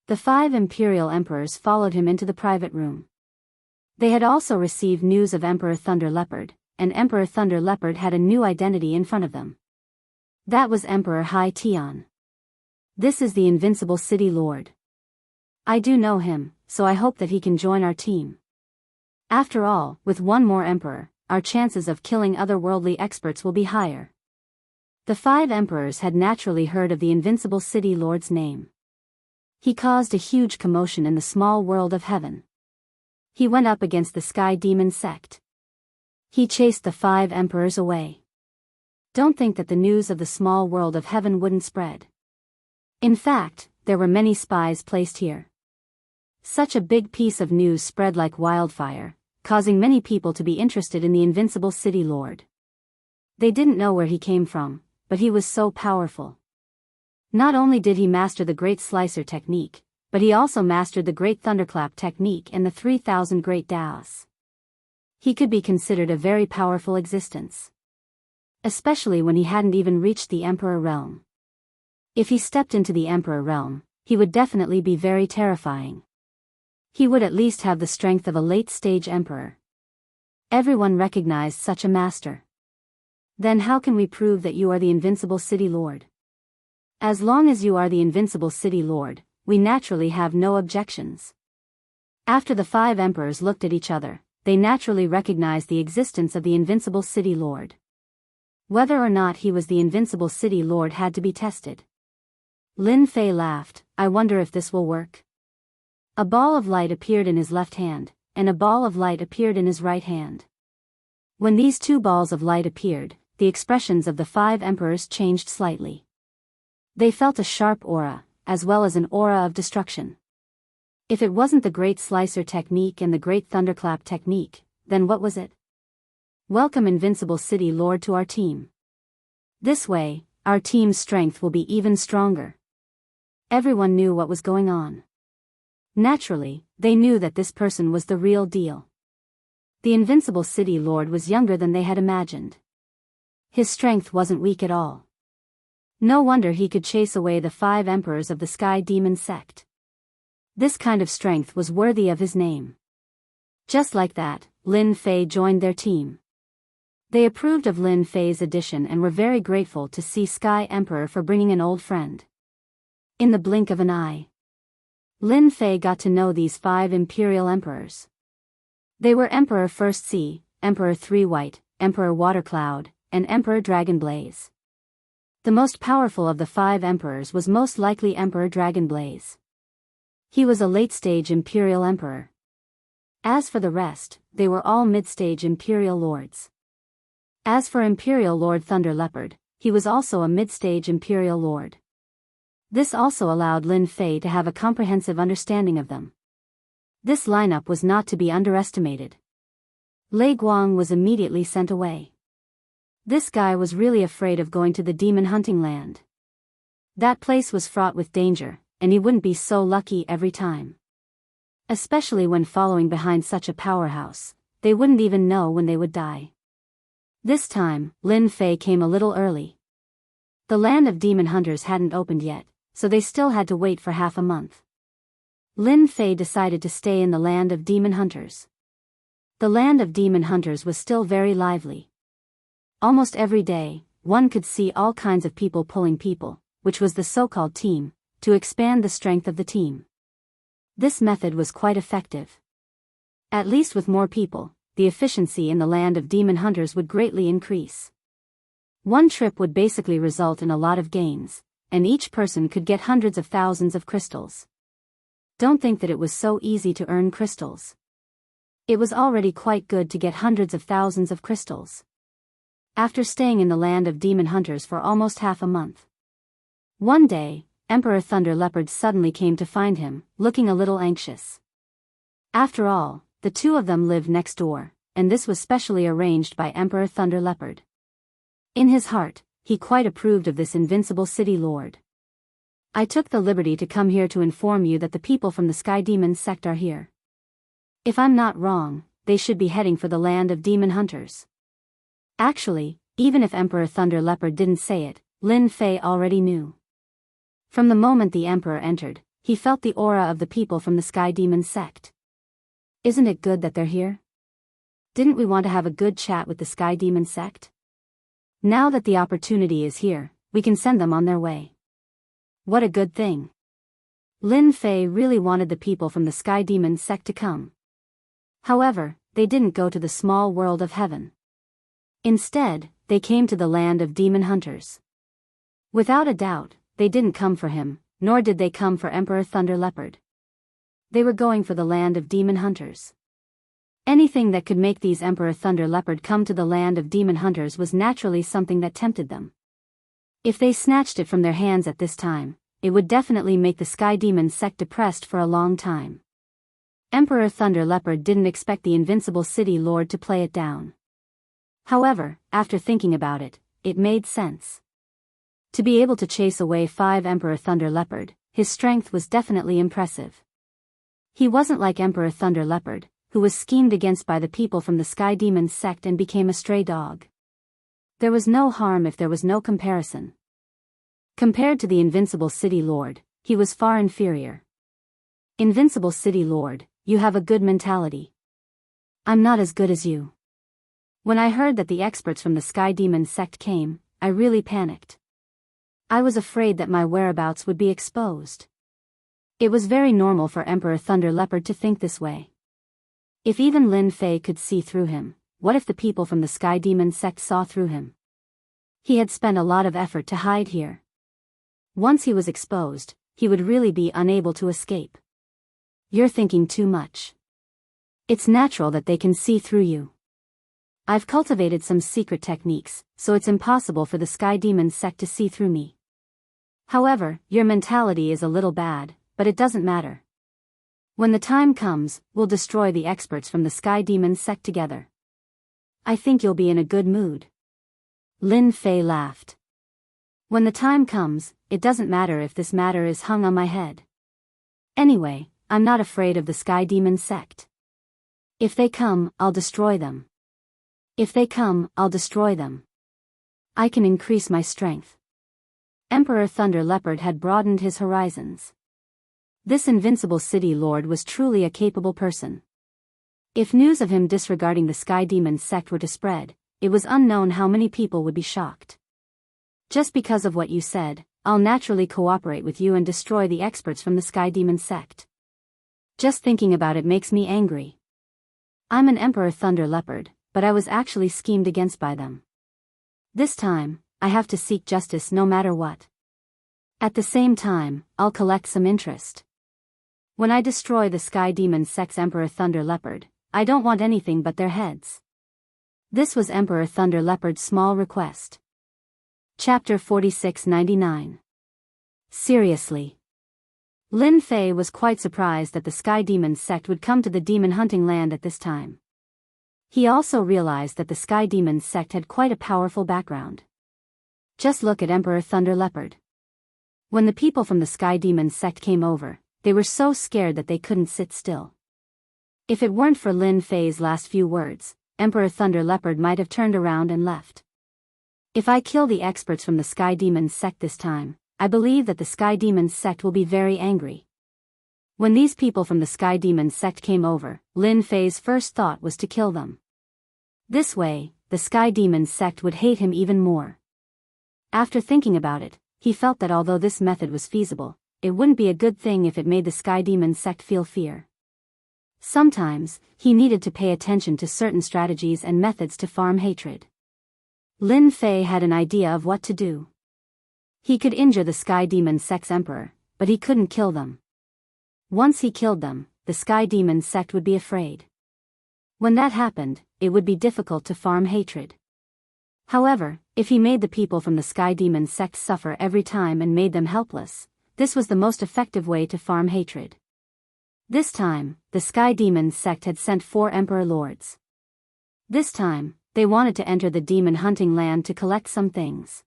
The 5 imperial emperors followed him into the private room. They had also received news of Emperor Thunder Leopard, and Emperor Thunder Leopard had a new identity in front of them. That was Emperor Hai Tian. This is the invincible city lord. I do know him, so I hope that he can join our team. After all, with one more emperor, our chances of killing otherworldly experts will be higher. The 5 emperors had naturally heard of the invincible city lord's name. He caused a huge commotion in the small world of heaven. He went up against the Sky Demon sect. He chased the 5 emperors away. Don't think that the news of the small world of heaven wouldn't spread. In fact, there were many spies placed here. Such a big piece of news spread like wildfire, causing many people to be interested in the invincible city lord. They didn't know where he came from, but he was so powerful. Not only did he master the Great Slicer technique, but he also mastered the Great Thunderclap technique and the 3,000 Great Daos. He could be considered a very powerful existence. Especially when he hadn't even reached the Emperor realm. If he stepped into the Emperor realm, he would definitely be very terrifying. He would at least have the strength of a late-stage emperor. Everyone recognized such a master. Then how can we prove that you are the invincible city lord? As long as you are the invincible city lord, we naturally have no objections. After the 5 emperors looked at each other, they naturally recognized the existence of the invincible city lord. Whether or not he was the invincible city lord had to be tested. Lin Fei laughed, I wonder if this will work. A ball of light appeared in his left hand, and a ball of light appeared in his right hand. When these 2 balls of light appeared, the expressions of the 5 emperors changed slightly. They felt a sharp aura, as well as an aura of destruction. If it wasn't the Great Slicer technique and the Great Thunderclap technique, then what was it? Welcome Invincible City Lord to our team. This way, our team's strength will be even stronger. Everyone knew what was going on. Naturally, they knew that this person was the real deal. The Invincible City Lord was younger than they had imagined. His strength wasn't weak at all. No wonder he could chase away the 5 emperors of the Sky Demon sect. This kind of strength was worthy of his name. Just like that, Lin Fei joined their team. They approved of Lin Fei's addition and were very grateful to see Sky Emperor for bringing an old friend. In the blink of an eye, Lin Fei got to know these 5 imperial emperors. They were Emperor First Sea, Emperor 3 White, Emperor Watercloud, and Emperor Dragonblaze. The most powerful of the 5 emperors was most likely Emperor Dragonblaze. He was a late-stage imperial emperor. As for the rest, they were all mid-stage imperial lords. As for Imperial Lord Thunder Leopard, he was also a mid-stage imperial lord. This also allowed Lin Fei to have a comprehensive understanding of them. This lineup was not to be underestimated. Lei Guang was immediately sent away. This guy was really afraid of going to the demon hunting land. That place was fraught with danger, and he wouldn't be so lucky every time. Especially when following behind such a powerhouse, they wouldn't even know when they would die. This time, Lin Fei came a little early. The land of demon hunters hadn't opened yet, so they still had to wait for half a month. Lin Fei decided to stay in the land of demon hunters. The land of demon hunters was still very lively. Almost every day, one could see all kinds of people pulling people, which was the so-called team, to expand the strength of the team. This method was quite effective. At least with more people, the efficiency in the land of demon hunters would greatly increase. One trip would basically result in a lot of gains, and each person could get hundreds of thousands of crystals. Don't think that it was so easy to earn crystals. It was already quite good to get hundreds of thousands of crystals. After staying in the land of demon hunters for almost half a month. One day, Emperor Thunder Leopard suddenly came to find him, looking a little anxious. After all, the two of them lived next door, and this was specially arranged by Emperor Thunder Leopard. In his heart, he quite approved of this invincible city lord. I took the liberty to come here to inform you that the people from the Sky Demon sect are here. If I'm not wrong, they should be heading for the land of demon hunters. Actually, even if Emperor Thunder Leopard didn't say it, Lin Fei already knew. From the moment the Emperor entered, he felt the aura of the people from the Sky Demon sect. Isn't it good that they're here? Didn't we want to have a good chat with the Sky Demon sect? Now that the opportunity is here, we can send them on their way. What a good thing. Lin Fei really wanted the people from the Sky Demon sect to come. However, they didn't go to the small world of heaven. Instead, they came to the land of demon hunters. Without a doubt, they didn't come for him, nor did they come for Emperor Thunder Leopard. They were going for the land of demon hunters. Anything that could make these Emperor Thunder Leopard come to the land of demon hunters was naturally something that tempted them. If they snatched it from their hands at this time, it would definitely make the Sky Demon sect depressed for a long time. Emperor Thunder Leopard didn't expect the invincible city lord to play it down. However, after thinking about it, it made sense. To be able to chase away 5 Emperor Thunder Leopard, his strength was definitely impressive. He wasn't like Emperor Thunder Leopard, who was schemed against by the people from the Sky Demon sect and became a stray dog. There was no harm if there was no comparison. Compared to the Invincible City Lord, he was far inferior. Invincible City Lord, you have a good mentality. I'm not as good as you. When I heard that the experts from the Sky Demon sect came, I really panicked. I was afraid that my whereabouts would be exposed. It was very normal for Emperor Thunder Leopard to think this way. If even Lin Fei could see through him, what if the people from the Sky Demon sect saw through him? He had spent a lot of effort to hide here. Once he was exposed, he would really be unable to escape. You're thinking too much. It's natural that they can see through you. I've cultivated some secret techniques, so it's impossible for the Sky Demon sect to see through me. However, your mentality is a little bad, but it doesn't matter. When the time comes, we'll destroy the experts from the Sky Demon sect together. I think you'll be in a good mood. Lin Fei laughed. When the time comes, it doesn't matter if this matter is hung on my head. Anyway, I'm not afraid of the Sky Demon sect. If they come, I'll destroy them. If they come, I'll destroy them. I can increase my strength. Emperor Thunder Leopard had broadened his horizons. This invincible city lord was truly a capable person. If news of him disregarding the Sky Demon sect were to spread, it was unknown how many people would be shocked. Just because of what you said, I'll naturally cooperate with you and destroy the experts from the Sky Demon sect. Just thinking about it makes me angry. I'm an Emperor Thunder Leopard, but I was actually schemed against by them. This time, I have to seek justice no matter what. At the same time, I'll collect some interest. When I destroy the Sky Demon sect's Emperor Thunder Leopard, I don't want anything but their heads. This was Emperor Thunder Leopard's small request. Chapter 4699. Seriously. Lin Fei was quite surprised that the Sky Demon sect would come to the demon hunting land at this time. He also realized that the Sky Demon sect had quite a powerful background. Just look at Emperor Thunder Leopard. When the people from the Sky Demon sect came over, they were so scared that they couldn't sit still. If it weren't for Lin Fei's last few words, Emperor Thunder Leopard might have turned around and left. If I kill the experts from the Sky Demons sect this time, I believe that the Sky Demons sect will be very angry. When these people from the Sky Demons sect came over, Lin Fei's first thought was to kill them. This way, the Sky Demons sect would hate him even more. After thinking about it, he felt that although this method was feasible, it wouldn't be a good thing if it made the Sky Demons sect feel fear. Sometimes, he needed to pay attention to certain strategies and methods to farm hatred. Lin Fei had an idea of what to do. He could injure the Sky Demons sect's emperor, but he couldn't kill them. Once he killed them, the Sky Demons sect would be afraid. When that happened, it would be difficult to farm hatred. However, if he made the people from the Sky Demons sect suffer every time and made them helpless, this was the most effective way to farm hatred. This time, the Sky Demons sect had sent 4 Emperor Lords. This time, they wanted to enter the demon hunting land to collect some things.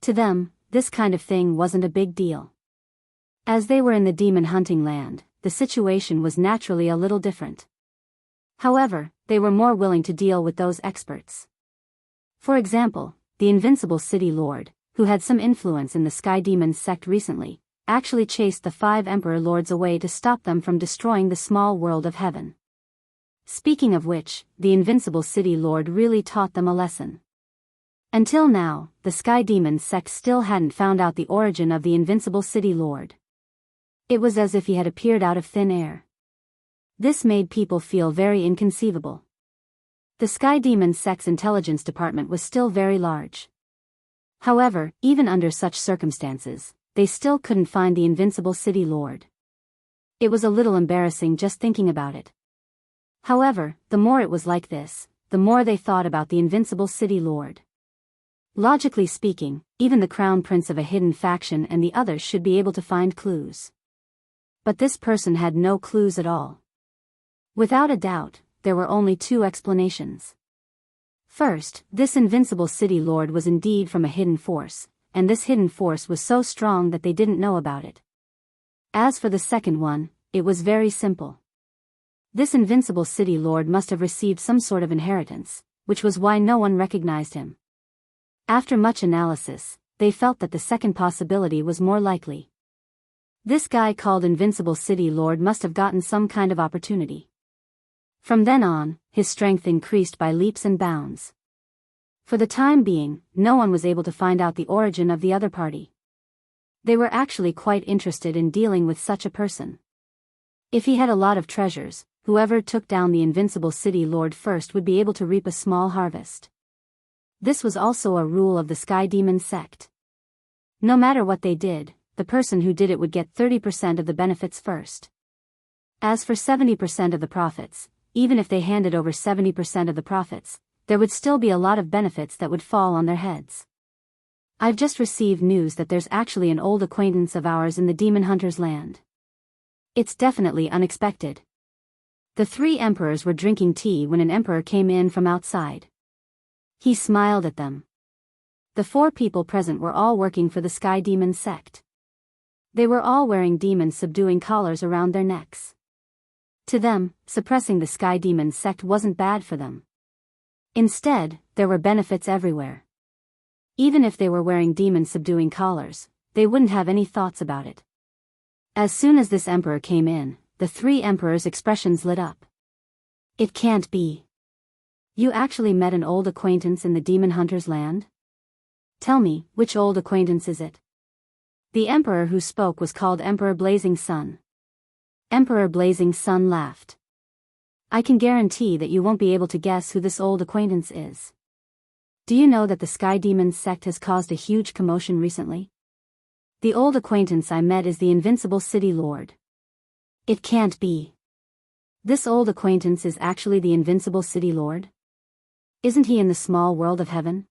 To them, this kind of thing wasn't a big deal. As they were in the demon hunting land, the situation was naturally a little different. However, they were more willing to deal with those experts. For example, the Invincible City Lord, who had some influence in the Sky Demons sect recently, actually chased the 5 Emperor Lords away to stop them from destroying the small world of heaven. Speaking of which, the Invincible City Lord really taught them a lesson. Until now, the Sky Demons sect still hadn't found out the origin of the Invincible City Lord. It was as if he had appeared out of thin air. This made people feel very inconceivable. The Sky Demons sect's intelligence department was still very large. However, even under such circumstances, they still couldn't find the Invincible City Lord. It was a little embarrassing just thinking about it. However, the more it was like this, the more they thought about the Invincible City Lord. Logically speaking, even the Crown Prince of a hidden faction and the others should be able to find clues. But this person had no clues at all. Without a doubt, there were only 2 explanations. First, this Invincible City Lord was indeed from a hidden force, and this hidden force was so strong that they didn't know about it. As for the second one, it was very simple. This Invincible City Lord must have received some sort of inheritance, which was why no one recognized him. After much analysis, they felt that the second possibility was more likely. This guy called Invincible City Lord must have gotten some kind of opportunity. From then on, his strength increased by leaps and bounds. For the time being, no one was able to find out the origin of the other party. They were actually quite interested in dealing with such a person. If he had a lot of treasures, whoever took down the Invincible City Lord first would be able to reap a small harvest. This was also a rule of the Sky Demons sect. No matter what they did, the person who did it would get 30% of the benefits first. As for 70% of the profits, even if they handed over 70% of the profits, there would still be a lot of benefits that would fall on their heads. I've just received news that there's actually an old acquaintance of ours in the Demon Hunter's land. It's definitely unexpected. The 3 emperors were drinking tea when an emperor came in from outside. He smiled at them. The 4 people present were all working for the Sky Demons sect. They were all wearing demon-subduing collars around their necks. To them, suppressing the Sky Demons sect wasn't bad for them. Instead, there were benefits everywhere. Even if they were wearing demon-subduing collars, they wouldn't have any thoughts about it. As soon as this emperor came in, the 3 emperors' expressions lit up. It can't be. You actually met an old acquaintance in the Demon Hunter's land? Tell me, which old acquaintance is it? The emperor who spoke was called Emperor Blazing Sun. Emperor Blazing Sun laughed. I can guarantee that you won't be able to guess who this old acquaintance is. Do you know that the Sky Demons sect has caused a huge commotion recently? The old acquaintance I met is the Invincible City Lord. It can't be. This old acquaintance is actually the Invincible City Lord? Isn't he in the small world of heaven?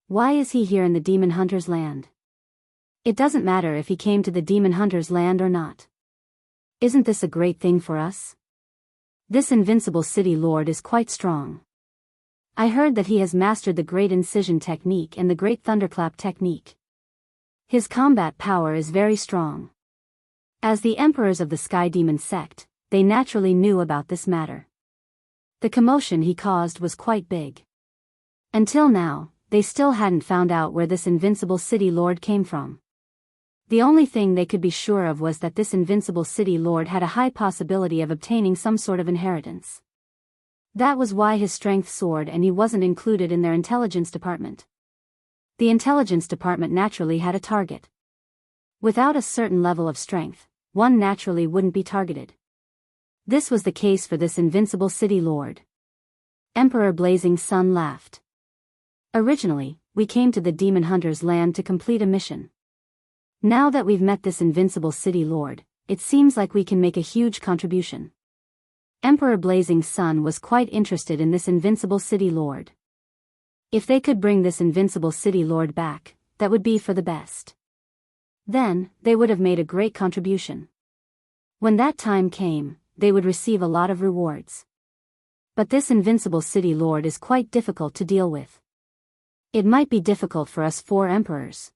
Why is he here in the Demon Hunter's land? It doesn't matter if he came to the Demon Hunter's land or not. Isn't this a great thing for us? This Invincible City Lord is quite strong. I heard that he has mastered the Great Incision technique and the Great Thunderclap technique. His combat power is very strong. As the emperors of the Sky Demon sect, they naturally knew about this matter. The commotion he caused was quite big. Until now, they still hadn't found out where this invincible city lord came from. The only thing they could be sure of was that this invincible city lord had a high possibility of obtaining some sort of inheritance. That was why his strength soared, and he wasn't included in their intelligence department. The intelligence department naturally had a target. Without a certain level of strength, one naturally wouldn't be targeted. This was the case for this invincible city lord. Emperor Blazing Sun laughed. Originally, we came to the demon hunter's land to complete a mission. Now that we've met this invincible city lord, it seems like we can make a huge contribution. Emperor Blazing Sun was quite interested in this invincible city lord. If they could bring this invincible city lord back, that would be for the best. Then, they would have made a great contribution. When that time came, they would receive a lot of rewards. But this invincible city lord is quite difficult to deal with. It might be difficult for us 4 emperors.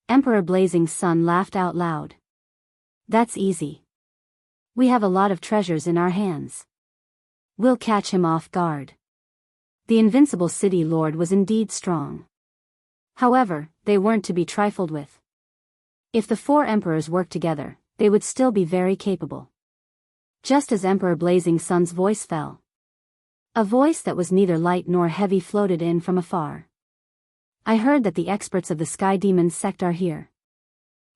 Emperor Blazing Sun laughed out loud. That's easy. We have a lot of treasures in our hands. We'll catch him off guard. The invincible city lord was indeed strong. However, they weren't to be trifled with. If the 4 emperors worked together, they would still be very capable. Just as Emperor Blazing Sun's voice fell. A voice that was neither light nor heavy floated in from afar. I heard that the experts of the Sky Demon sect are here.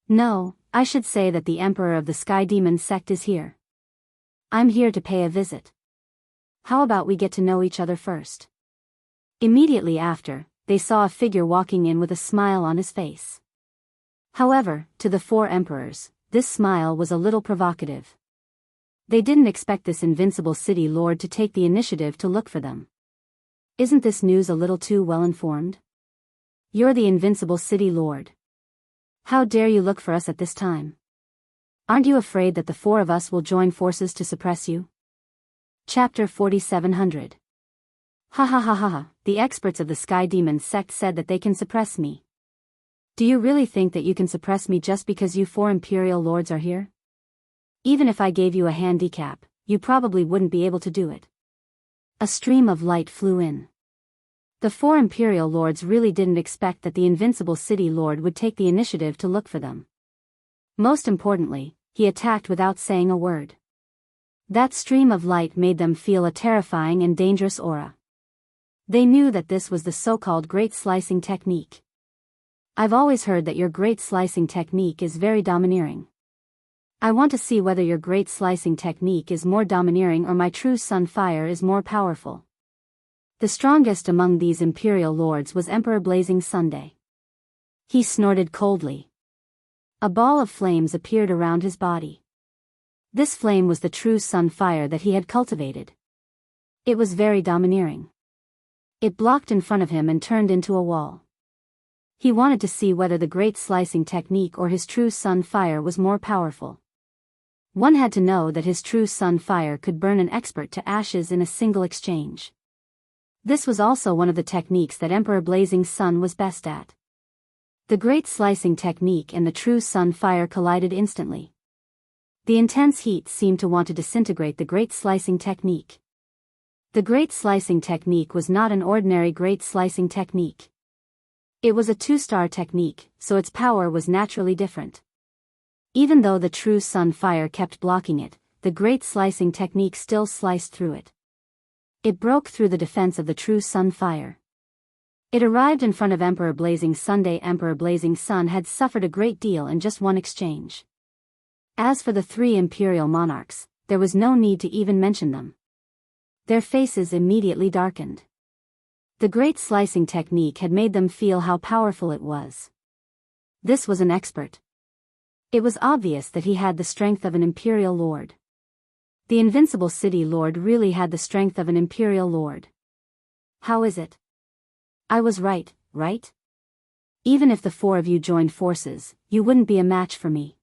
No, I should say that the Emperor of the Sky Demon sect is here. I'm here to pay a visit. How about we get to know each other first? Immediately after, they saw a figure walking in with a smile on his face. However, to the 4 emperors, this smile was a little provocative. They didn't expect this invincible city lord to take the initiative to look for them. Isn't this news a little too well informed? You're the invincible city lord. How dare you look for us at this time? Aren't you afraid that the 4 of us will join forces to suppress you? Chapter 4700. Ha ha ha ha ha, the experts of the Sky Demon sect said that they can suppress me. Do you really think that you can suppress me just because you 4 imperial lords are here? Even if I gave you a handicap, you probably wouldn't be able to do it. A stream of light flew in. The 4 imperial lords really didn't expect that the invincible city lord would take the initiative to look for them. Most importantly, he attacked without saying a word. That stream of light made them feel a terrifying and dangerous aura. They knew that this was the so-called great slicing technique. I've always heard that your great slicing technique is very domineering. I want to see whether your great slicing technique is more domineering or my true sun fire is more powerful. The strongest among these imperial lords was Emperor Blazing Sunday. He snorted coldly. A ball of flames appeared around his body. This flame was the true sun fire that he had cultivated. It was very domineering. It blocked in front of him and turned into a wall. He wanted to see whether the great slicing technique or his true sun fire was more powerful. One had to know that his true sun fire could burn an expert to ashes in a single exchange. This was also one of the techniques that Emperor Blazing Sun was best at. The great slicing technique and the true sun fire collided instantly. The intense heat seemed to want to disintegrate the great slicing technique. The great slicing technique was not an ordinary great slicing technique. It was a 2-star technique, so its power was naturally different. Even though the true sun fire kept blocking it, the great slicing technique still sliced through it. It broke through the defense of the true sun fire. It arrived in front of Emperor Blazing Sunday. Emperor Blazing Sun had suffered a great deal in just one exchange. As for the 3 imperial monarchs, there was no need to even mention them. Their faces immediately darkened. The great slicing technique had made them feel how powerful it was. This was an expert. It was obvious that he had the strength of an imperial lord. The invincible city lord really had the strength of an imperial lord. How is it? I was right, right? Even if the 4 of you joined forces, you wouldn't be a match for me.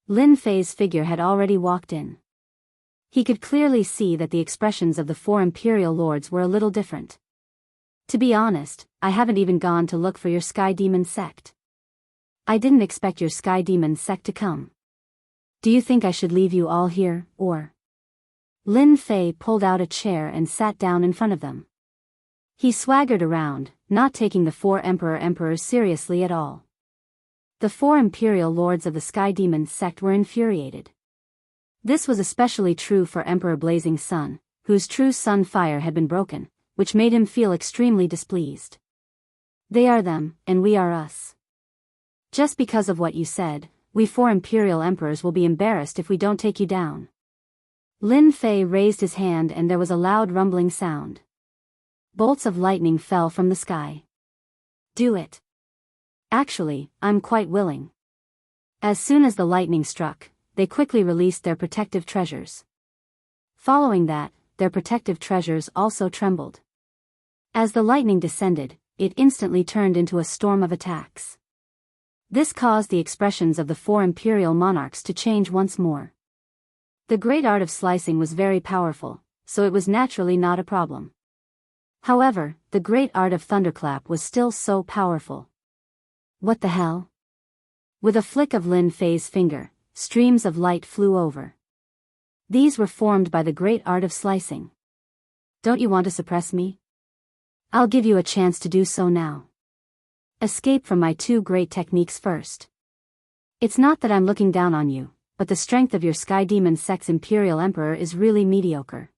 Lin Fei's figure had already walked in. He could clearly see that the expressions of the 4 imperial lords were a little different. To be honest, I haven't even gone to look for your Sky Demon sect. I didn't expect your Sky Demon sect to come. Do you think I should leave you all here, or? Lin Fei pulled out a chair and sat down in front of them. He swaggered around, not taking the four emperors seriously at all. The four imperial lords of the Sky Demon sect were infuriated. This was especially true for Emperor Blazing Sun, whose true sun fire had been broken, which made him feel extremely displeased. They are them, and we are us. Just because of what you said, we four imperial emperors will be embarrassed if we don't take you down. Lin Fei raised his hand and there was a loud rumbling sound. Bolts of lightning fell from the sky. Do it. Actually, I'm quite willing. As soon as the lightning struck, they quickly released their protective treasures. Following that, their protective treasures also trembled. As the lightning descended, it instantly turned into a storm of attacks. This caused the expressions of the four imperial monarchs to change once more. The great art of slicing was very powerful, so it was naturally not a problem. However, the great art of thunderclap was still so powerful. What the hell? With a flick of Lin Fei's finger, streams of light flew over. These were formed by the great art of slicing. Don't you want to suppress me? I'll give you a chance to do so now. Escape from my two great techniques first. It's not that I'm looking down on you, but the strength of your Sky Demon Sect's Imperial Emperor is really mediocre.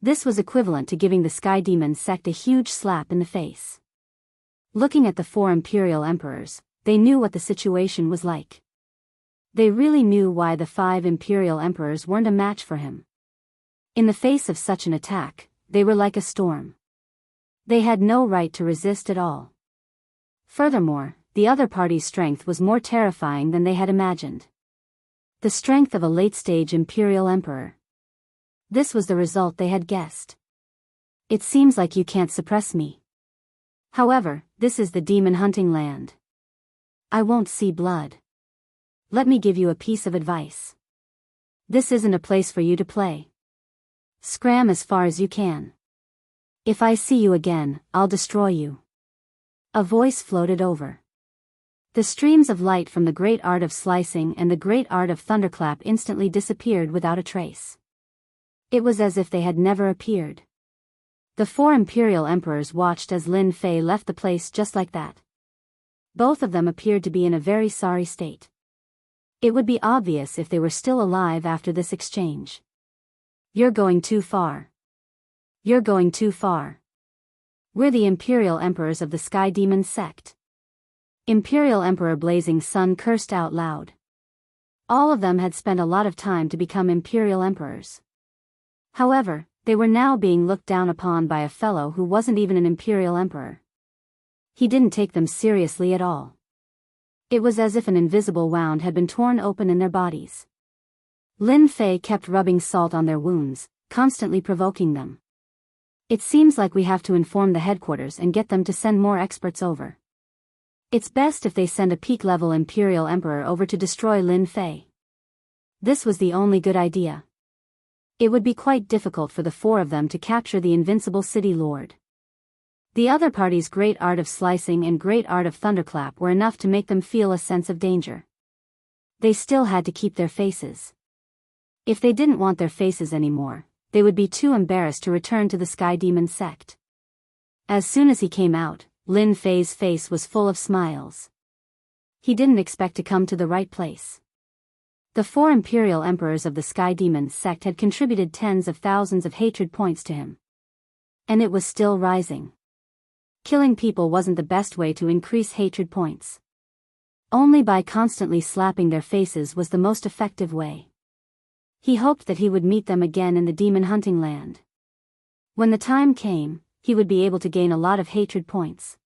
This was equivalent to giving the Sky Demon Sect a huge slap in the face. Looking at the four Imperial Emperors, they knew what the situation was like. They really knew why the five Imperial Emperors weren't a match for him. In the face of such an attack, they were like a storm. They had no right to resist at all. Furthermore, the other party's strength was more terrifying than they had imagined. The strength of a late-stage Imperial Emperor. This was the result they had guessed. It seems like you can't suppress me. However, this is the demon hunting land. I won't see blood. Let me give you a piece of advice. This isn't a place for you to play. Scram as far as you can. If I see you again, I'll destroy you. A voice floated over. The streams of light from the great art of slicing and the great art of thunderclap instantly disappeared without a trace. It was as if they had never appeared. The four Imperial Emperors watched as Lin Fei left the place just like that. Both of them appeared to be in a very sorry state. It would be obvious if they were still alive after this exchange. You're going too far. You're going too far. We're the Imperial Emperors of the Sky Demon Sect. Imperial Emperor Blazing Sun cursed out loud. All of them had spent a lot of time to become Imperial Emperors. However, they were now being looked down upon by a fellow who wasn't even an Imperial Emperor. He didn't take them seriously at all. It was as if an invisible wound had been torn open in their bodies. Lin Fei kept rubbing salt on their wounds, constantly provoking them. It seems like we have to inform the headquarters and get them to send more experts over. It's best if they send a peak-level Imperial Emperor over to destroy Lin Fei. This was the only good idea. It would be quite difficult for the four of them to capture the invincible city lord. The other party's great art of slicing and great art of thunderclap were enough to make them feel a sense of danger. They still had to keep their faces. If they didn't want their faces anymore, they would be too embarrassed to return to the Sky Demon Sect. As soon as he came out, Lin Fei's face was full of smiles. He didn't expect to come to the right place. The four Imperial Emperors of the Sky Demon Sect had contributed tens of thousands of hatred points to him. And it was still rising. Killing people wasn't the best way to increase hatred points. Only by constantly slapping their faces was the most effective way. He hoped that he would meet them again in the demon hunting land. When the time came, he would be able to gain a lot of hatred points.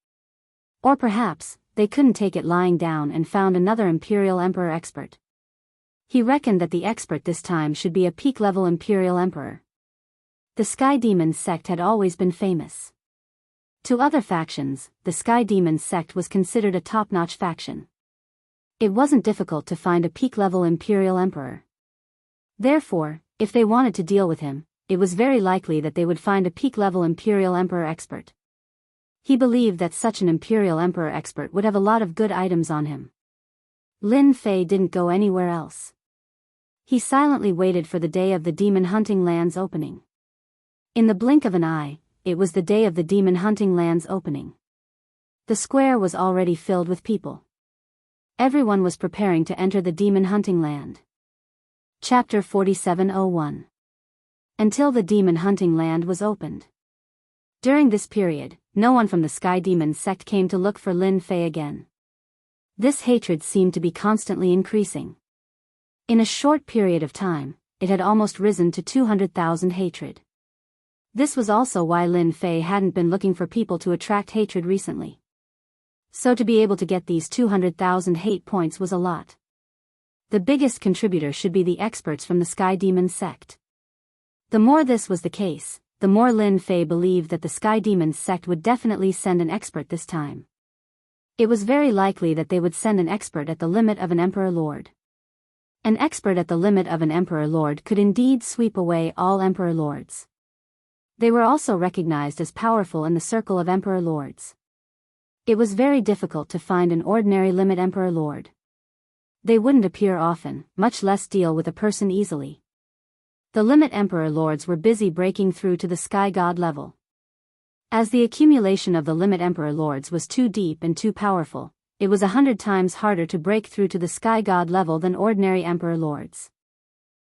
Or perhaps, they couldn't take it lying down and found another Imperial Emperor expert. He reckoned that the expert this time should be a peak-level Imperial Emperor. The Sky Demon Sect had always been famous. To other factions, the Sky Demon Sect was considered a top-notch faction. It wasn't difficult to find a peak-level Imperial Emperor. Therefore, if they wanted to deal with him, it was very likely that they would find a peak-level Imperial Emperor expert. He believed that such an Imperial Emperor expert would have a lot of good items on him. Lin Fei didn't go anywhere else. He silently waited for the day of the demon hunting land's opening. In the blink of an eye, it was the day of the demon hunting land's opening. The square was already filled with people. Everyone was preparing to enter the demon hunting land. Chapter 47:01. Until the demon hunting land was opened. During this period, no one from the Sky Demon sect came to look for Lin Fei again. This hatred seemed to be constantly increasing. In a short period of time, it had almost risen to 200,000 hatred. This was also why Lin Fei hadn't been looking for people to attract hatred recently. So to be able to get these 200,000 hate points was a lot. The biggest contributor should be the experts from the Sky Demon sect. The more this was the case, the more Lin Fei believed that the Sky Demon sect would definitely send an expert this time. It was very likely that they would send an expert at the limit of an Emperor Lord. An expert at the limit of an Emperor Lord could indeed sweep away all Emperor Lords. They were also recognized as powerful in the circle of Emperor Lords. It was very difficult to find an ordinary limit Emperor Lord. They wouldn't appear often, much less deal with a person easily. The limit Emperor Lords were busy breaking through to the Sky God level. As the accumulation of the limit Emperor Lords was too deep and too powerful, it was 100 times harder to break through to the Sky God level than ordinary Emperor Lords.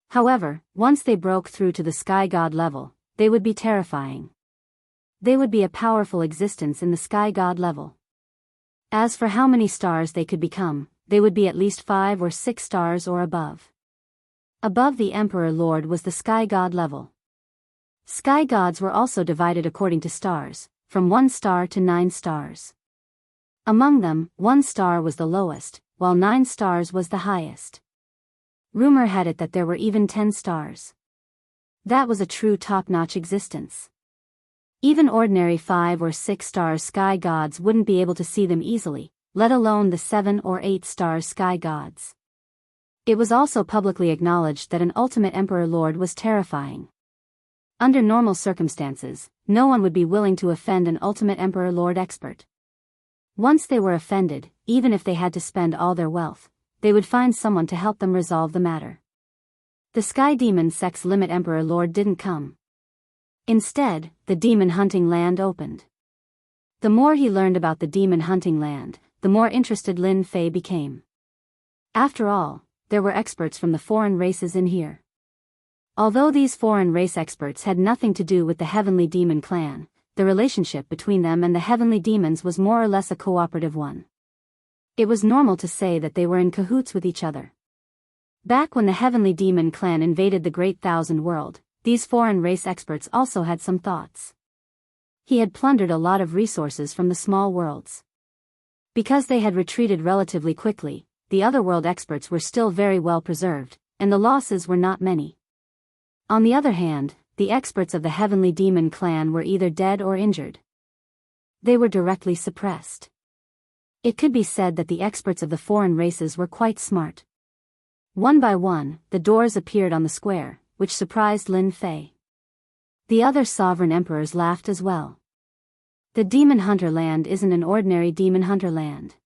However, once they broke through to the Sky God level, they would be terrifying. They would be a powerful existence in the Sky God level. As for how many stars they could become, they would be at least 5 or 6 stars or above. Above the Emperor Lord was the Sky God level. Sky Gods were also divided according to stars, from 1 star to 9 stars. Among them, 1 star was the lowest, while 9 stars was the highest. Rumor had it that there were even 10 stars. That was a true top-notch existence. Even ordinary 5 or 6 star Sky Gods wouldn't be able to see them easily, let alone the 7 or 8 star Sky Gods. It was also publicly acknowledged that an ultimate Emperor Lord was terrifying. Under normal circumstances, no one would be willing to offend an ultimate Emperor Lord expert. Once they were offended, even if they had to spend all their wealth, they would find someone to help them resolve the matter. The Sky Demon sect's limit Emperor Lord didn't come. Instead, the demon hunting land opened. The more he learned about the demon hunting land, the more interested Lin Fei became. After all, there were experts from the foreign races in here. Although these foreign race experts had nothing to do with the Heavenly Demon clan, the relationship between them and the Heavenly Demons was more or less a cooperative one. It was normal to say that they were in cahoots with each other. Back when the Heavenly Demon clan invaded the Great Thousand World, these foreign race experts also had some thoughts. He had plundered a lot of resources from the small worlds. Because they had retreated relatively quickly, the other world experts were still very well preserved, and the losses were not many. On the other hand, the experts of the Heavenly Demon clan were either dead or injured. They were directly suppressed. It could be said that the experts of the foreign races were quite smart. One by one, the doors appeared on the square, which surprised Lin Fei. The other sovereign emperors laughed as well. The Demon Hunter land isn't an ordinary Demon Hunter land.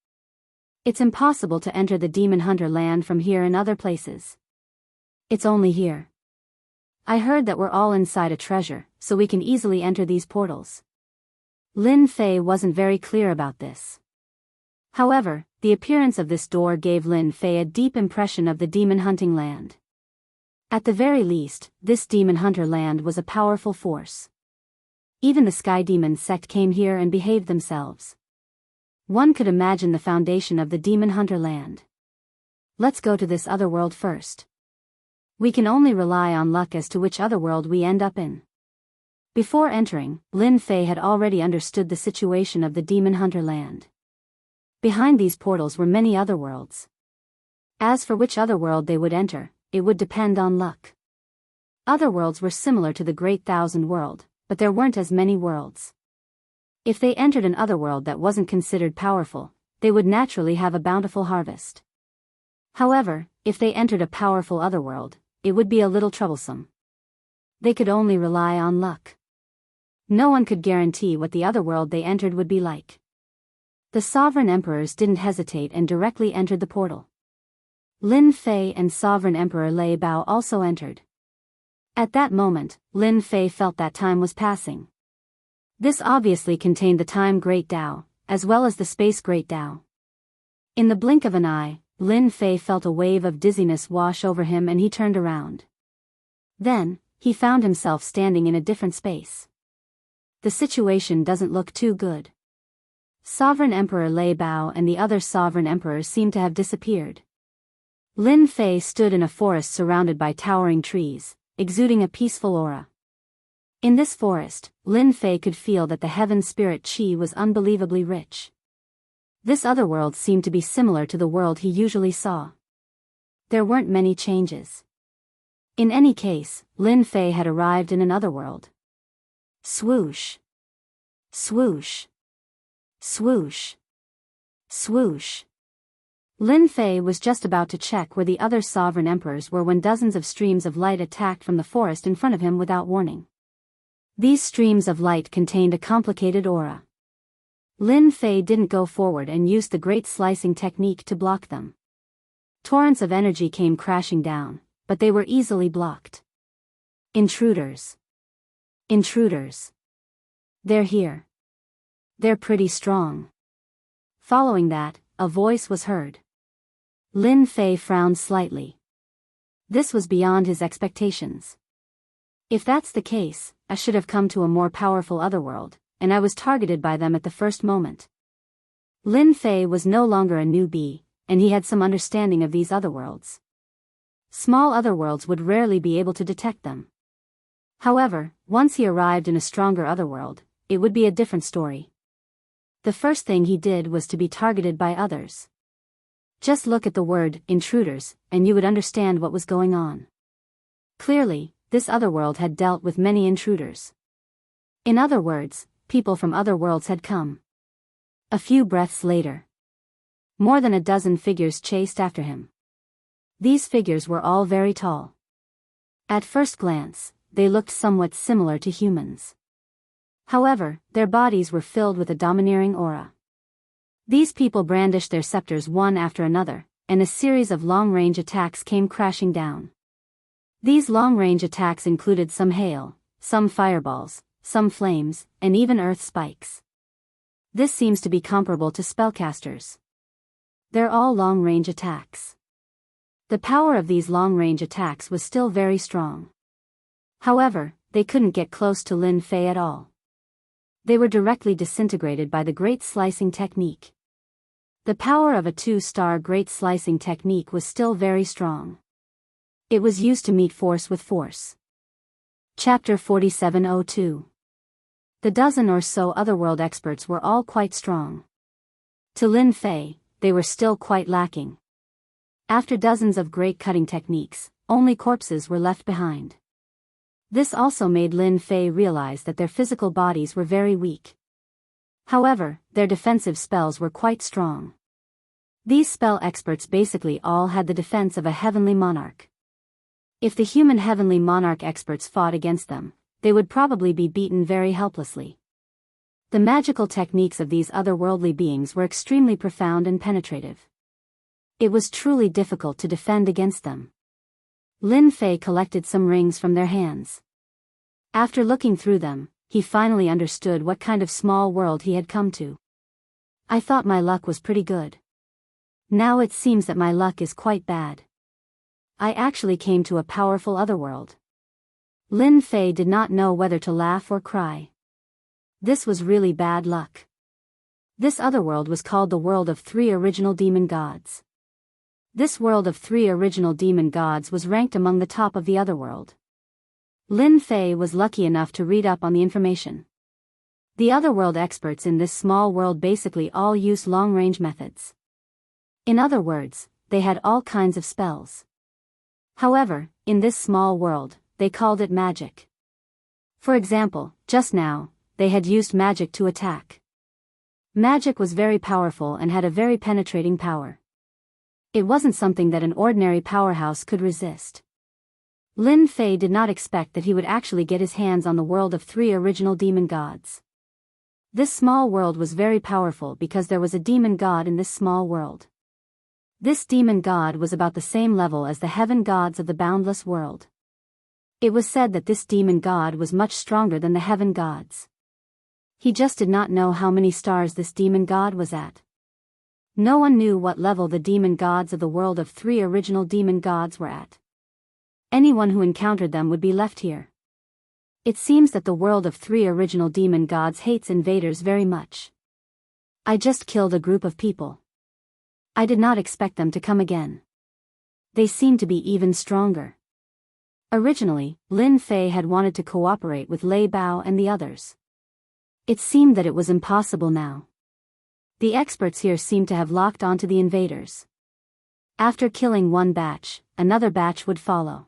It's impossible to enter the Demon Hunter land from here and other places. It's only here. I heard that we're all inside a treasure, so we can easily enter these portals. Lin Fei wasn't very clear about this. However, the appearance of this door gave Lin Fei a deep impression of the demon hunting land. At the very least, this demon hunter land was a powerful force. Even the Sky Demon sect came here and behaved themselves. One could imagine the foundation of the demon hunter land. Let's go to this other world first. We can only rely on luck as to which other world we end up in. Before entering, Lin Fei had already understood the situation of the demon hunter land. Behind these portals were many other worlds. As for which other world they would enter, it would depend on luck. Other worlds were similar to the Great Thousand World, but there weren't as many worlds. If they entered an other world that wasn't considered powerful, they would naturally have a bountiful harvest. However, if they entered a powerful other world, it would be a little troublesome. They could only rely on luck. No one could guarantee what the other world they entered would be like. The sovereign emperors didn't hesitate and directly entered the portal. Lin Fei and Sovereign Emperor Lei Bao also entered. At that moment, Lin Fei felt that time was passing. This obviously contained the Time Great Tao, as well as the Space Great Tao. In the blink of an eye, Lin Fei felt a wave of dizziness wash over him and he turned around. Then, he found himself standing in a different space. The situation doesn't look too good. Sovereign Emperor Lei Bao and the other sovereign emperors seem to have disappeared. Lin Fei stood in a forest surrounded by towering trees, exuding a peaceful aura. In this forest, Lin Fei could feel that the heaven spirit qi was unbelievably rich. This other world seemed to be similar to the world he usually saw. There weren't many changes. In any case, Lin Fei had arrived in another world. Swoosh. Swoosh. Swoosh. Swoosh. Lin Fei was just about to check where the other sovereign emperors were when dozens of streams of light attacked from the forest in front of him without warning. These streams of light contained a complicated aura. Lin Fei didn't go forward and used the great slicing technique to block them. Torrents of energy came crashing down, but they were easily blocked. Intruders. Intruders. They're here. They're pretty strong. Following that, a voice was heard. Lin Fei frowned slightly. This was beyond his expectations. If that's the case, I should have come to a more powerful otherworld, and I was targeted by them at the first moment. Lin Fei was no longer a newbie, and he had some understanding of these otherworlds. Small otherworlds would rarely be able to detect them. However, once he arrived in a stronger otherworld, it would be a different story. The first thing he did was to be targeted by others. Just look at the word, intruders, and you would understand what was going on. Clearly, this otherworld had dealt with many intruders. In other words, people from other worlds had come. A few breaths later, more than a dozen figures chased after him. These figures were all very tall. At first glance, they looked somewhat similar to humans. However, their bodies were filled with a domineering aura. These people brandished their scepters one after another, and a series of long-range attacks came crashing down. These long-range attacks included some hail, some fireballs, some flames, and even earth spikes. This seems to be comparable to spellcasters. They're all long-range attacks. The power of these long-range attacks was still very strong. However, they couldn't get close to Lin Fei at all. They were directly disintegrated by the Great Slicing Technique. The power of a 2-star Great Slicing Technique was still very strong. It was used to meet force with force. Chapter 4702. The dozen or so otherworld experts were all quite strong. To Lin Fei, they were still quite lacking. After dozens of great cutting techniques, only corpses were left behind. This also made Lin Fei realize that their physical bodies were very weak. However, their defensive spells were quite strong. These spell experts basically all had the defense of a heavenly monarch. If the human heavenly monarch experts fought against them, they would probably be beaten very helplessly. The magical techniques of these otherworldly beings were extremely profound and penetrative. It was truly difficult to defend against them. Lin Fei collected some rings from their hands. After looking through them, he finally understood what kind of small world he had come to. I thought my luck was pretty good. Now it seems that my luck is quite bad. I actually came to a powerful otherworld. Lin Fei did not know whether to laugh or cry. This was really bad luck. This otherworld was called the world of 3 original demon gods. This world of 3 original demon gods was ranked among the top of the otherworld. Lin Fei was lucky enough to read up on the information. The otherworld experts in this small world basically all used long-range methods. In other words, they had all kinds of spells. However, in this small world, they called it magic. For example, just now, they had used magic to attack. Magic was very powerful and had a very penetrating power. It wasn't something that an ordinary powerhouse could resist. Lin Fei did not expect that he would actually get his hands on the world of 3 original demon gods. This small world was very powerful because there was a demon god in this small world. This demon god was about the same level as the heaven gods of the boundless world. It was said that this demon god was much stronger than the heaven gods. He just did not know how many stars this demon god was at. No one knew what level the demon gods of the world of 3 original demon gods were at. Anyone who encountered them would be left here. It seems that the world of 3 original demon gods hates invaders very much. I just killed a group of people. I did not expect them to come again. They seem to be even stronger. Originally, Lin Fei had wanted to cooperate with Lei Bao and the others. It seemed that it was impossible now. The experts here seemed to have locked onto the invaders. After killing one batch, another batch would follow.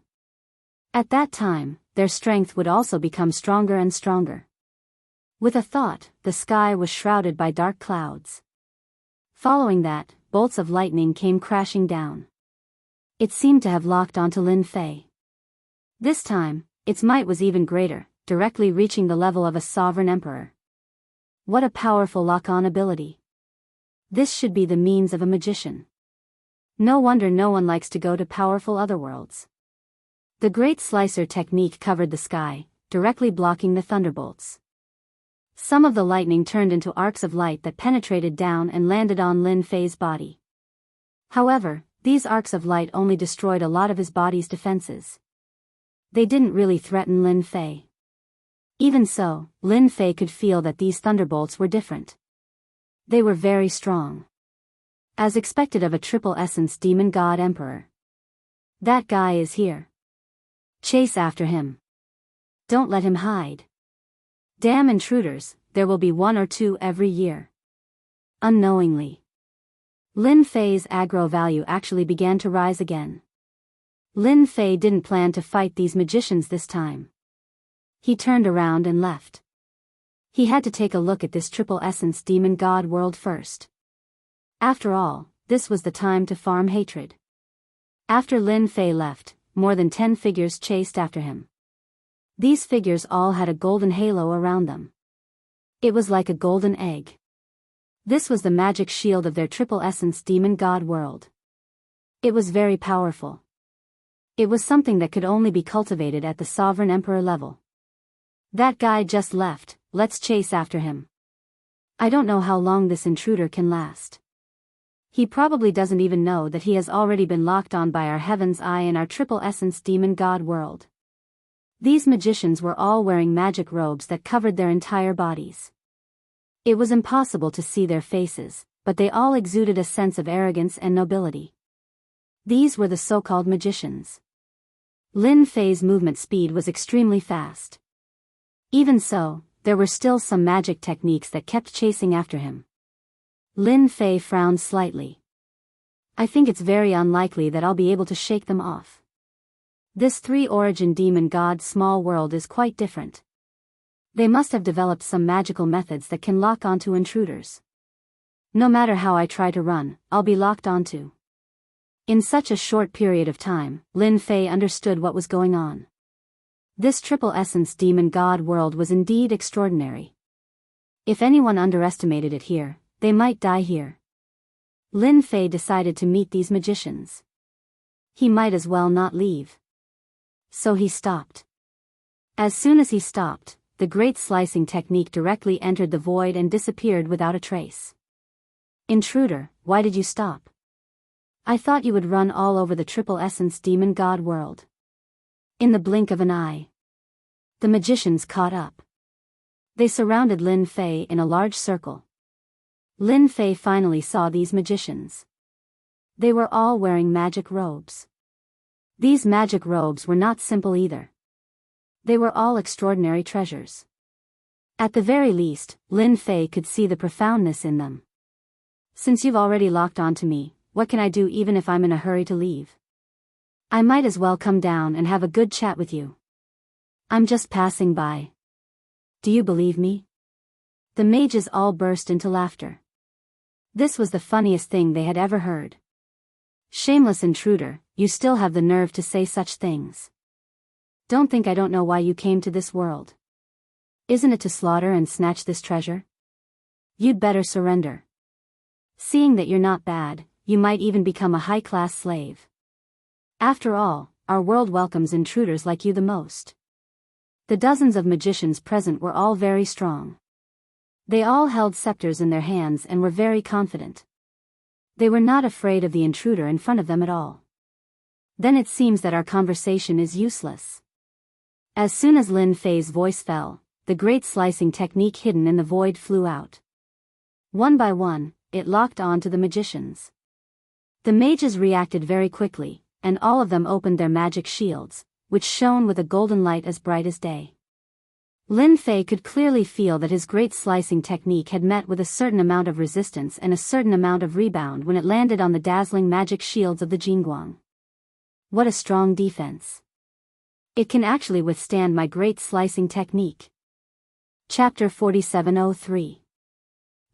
At that time, their strength would also become stronger and stronger. With a thought, the sky was shrouded by dark clouds. Following that, bolts of lightning came crashing down. It seemed to have locked onto Lin Fei. This time, its might was even greater, directly reaching the level of a sovereign emperor. What a powerful lock-on ability. This should be the means of a magician. No wonder no one likes to go to powerful otherworlds. The Great Slicer technique covered the sky, directly blocking the thunderbolts. Some of the lightning turned into arcs of light that penetrated down and landed on Lin Fei's body. However, these arcs of light only destroyed a lot of his body's defenses. They didn't really threaten Lin Fei. Even so, Lin Fei could feel that these thunderbolts were different. They were very strong. As expected of a triple essence demon god emperor. That guy is here. Chase after him. Don't let him hide. Damn intruders, there will be 1 or 2 every year. Unknowingly, Lin Fei's aggro value actually began to rise again. Lin Fei didn't plan to fight these magicians this time. He turned around and left. He had to take a look at this triple essence demon god world first. After all, this was the time to farm hatred. After Lin Fei left, more than 10 figures chased after him. These figures all had a golden halo around them. It was like a golden egg. This was the magic shield of their triple essence demon god world. It was very powerful. It was something that could only be cultivated at the sovereign emperor level. That guy just left, let's chase after him. I don't know how long this intruder can last. He probably doesn't even know that he has already been locked on by our Heaven's Eye in our triple essence demon god world. These magicians were all wearing magic robes that covered their entire bodies. It was impossible to see their faces, but they all exuded a sense of arrogance and nobility. These were the so-called magicians. Lin Fei's movement speed was extremely fast. Even so, there were still some magic techniques that kept chasing after him. Lin Fei frowned slightly. I think it's very unlikely that I'll be able to shake them off. This 3-origin demon god small world is quite different. They must have developed some magical methods that can lock onto intruders. No matter how I try to run, I'll be locked onto. In such a short period of time, Lin Fei understood what was going on. This triple essence demon god world was indeed extraordinary. If anyone underestimated it here, they might die here. Lin Fei decided to meet these magicians. He might as well not leave. So he stopped. As soon as he stopped, the great slicing technique directly entered the void and disappeared without a trace. Intruder, why did you stop? I thought you would run all over the triple essence demon god world. In the blink of an eye, the magicians caught up. They surrounded Lin Fei in a large circle. Lin Fei finally saw these magicians. They were all wearing magic robes. These magic robes were not simple either. They were all extraordinary treasures. At the very least, Lin Fei could see the profoundness in them. Since you've already locked onto me, what can I do even if I'm in a hurry to leave? I might as well come down and have a good chat with you. I'm just passing by. Do you believe me? The mages all burst into laughter. This was the funniest thing they had ever heard. Shameless intruder, you still have the nerve to say such things. Don't think I don't know why you came to this world. Isn't it to slaughter and snatch this treasure? You'd better surrender. Seeing that you're not bad, you might even become a high-class slave. After all, our world welcomes intruders like you the most. The dozens of magicians present were all very strong. They all held scepters in their hands and were very confident. They were not afraid of the intruder in front of them at all. Then it seems that our conversation is useless. As soon as Lin Fei's voice fell, the great slicing technique hidden in the void flew out. One by one, it locked on to the magicians. The mages reacted very quickly, and all of them opened their magic shields, which shone with a golden light as bright as day. Lin Fei could clearly feel that his great slicing technique had met with a certain amount of resistance and a certain amount of rebound when it landed on the dazzling magic shields of the Jianghu. What a strong defense. It can actually withstand my great slicing technique. Chapter 4703.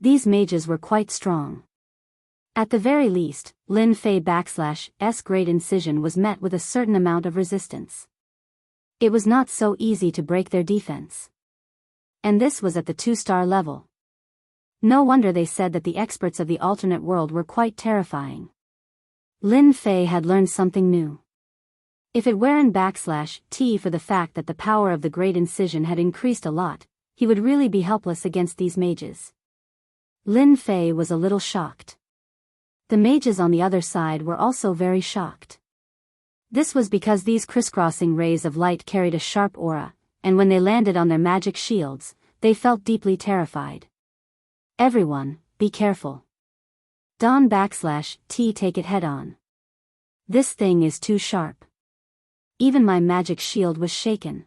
These mages were quite strong. At the very least, Lin Fei*'s great incision was met with a certain amount of resistance. It was not so easy to break their defense. And this was at the 2-star level. No wonder they said that the experts of the alternate world were quite terrifying. Lin Fei had learned something new. If it weren't /T for the fact that the power of the great incision had increased a lot, he would really be helpless against these mages. Lin Fei was a little shocked. The mages on the other side were also very shocked. This was because these crisscrossing rays of light carried a sharp aura, and when they landed on their magic shields, they felt deeply terrified. Everyone, be careful. Don't take it head on. This thing is too sharp. Even my magic shield was shaken.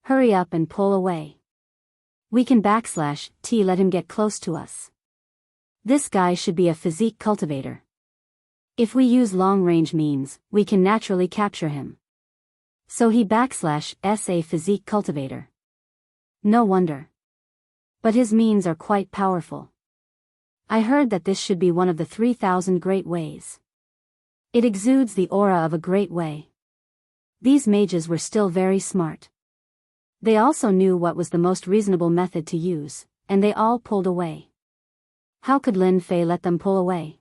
Hurry up and pull away. We can let him get close to us. This guy should be a physique cultivator. If we use long-range means, we can naturally capture him. So he a physique cultivator. No wonder. But his means are quite powerful. I heard that this should be one of the 3,000 great ways. It exudes the aura of a great way. These mages were still very smart. They also knew what was the most reasonable method to use, and they all pulled away. How could Lin Fei let them pull away?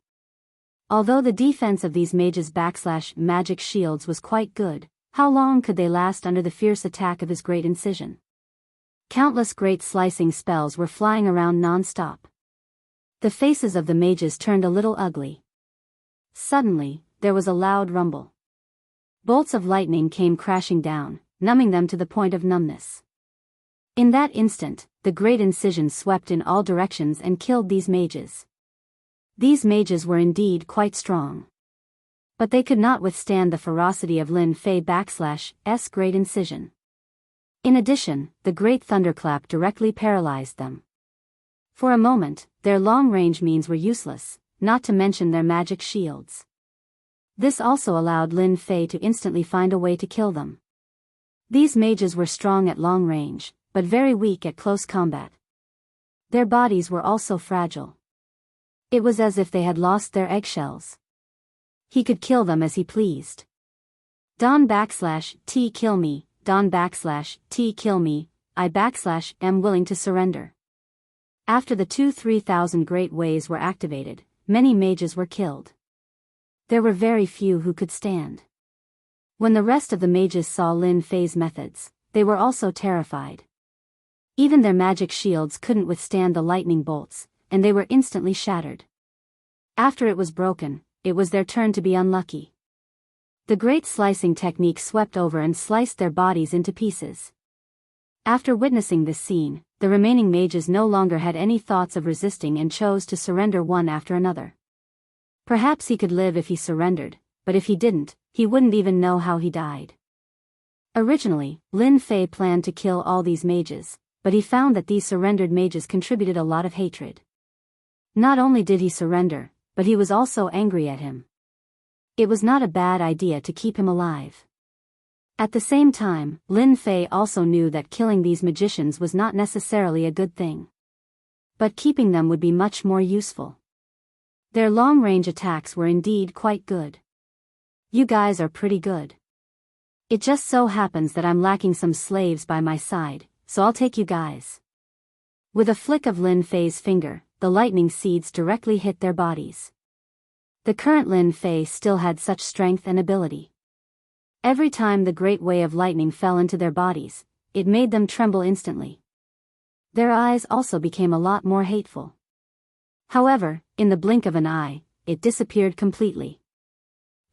Although the defense of these mages' magic shields was quite good, how long could they last under the fierce attack of his great incision? Countless great slicing spells were flying around non-stop. The faces of the mages turned a little ugly. Suddenly, there was a loud rumble. Bolts of lightning came crashing down, numbing them to the point of numbness. In that instant, the great incision swept in all directions and killed these mages. These mages were indeed quite strong. But they could not withstand the ferocity of Lin Fei*s great incision. In addition, the great thunderclap directly paralyzed them. For a moment, their long-range means were useless, not to mention their magic shields. This also allowed Lin Fei to instantly find a way to kill them. These mages were strong at long range, but very weak at close combat. Their bodies were also fragile. It was as if they had lost their eggshells. He could kill them as he pleased. Don*T kill me, Don*T kill me, I am willing to surrender. After the 3,000 great ways were activated, many mages were killed. There were very few who could stand. When the rest of the mages saw Lin Fei's methods, they were also terrified. Even their magic shields couldn't withstand the lightning bolts, and they were instantly shattered. After it was broken, it was their turn to be unlucky. The great slicing technique swept over and sliced their bodies into pieces. After witnessing this scene, the remaining mages no longer had any thoughts of resisting and chose to surrender one after another. Perhaps he could live if he surrendered, but if he didn't, he wouldn't even know how he died. Originally, Lin Fei planned to kill all these mages, but he found that these surrendered mages contributed a lot of hatred. Not only did he surrender, but he was also angry at him. It was not a bad idea to keep him alive. At the same time, Lin Fei also knew that killing these magicians was not necessarily a good thing. But keeping them would be much more useful. Their long-range attacks were indeed quite good. You guys are pretty good. It just so happens that I'm lacking some slaves by my side, so I'll take you guys. With a flick of Lin Fei's finger, the lightning seeds directly hit their bodies. The current Lin Fei still had such strength and ability. Every time the great way of lightning fell into their bodies, it made them tremble instantly. Their eyes also became a lot more hateful. However, in the blink of an eye, it disappeared completely.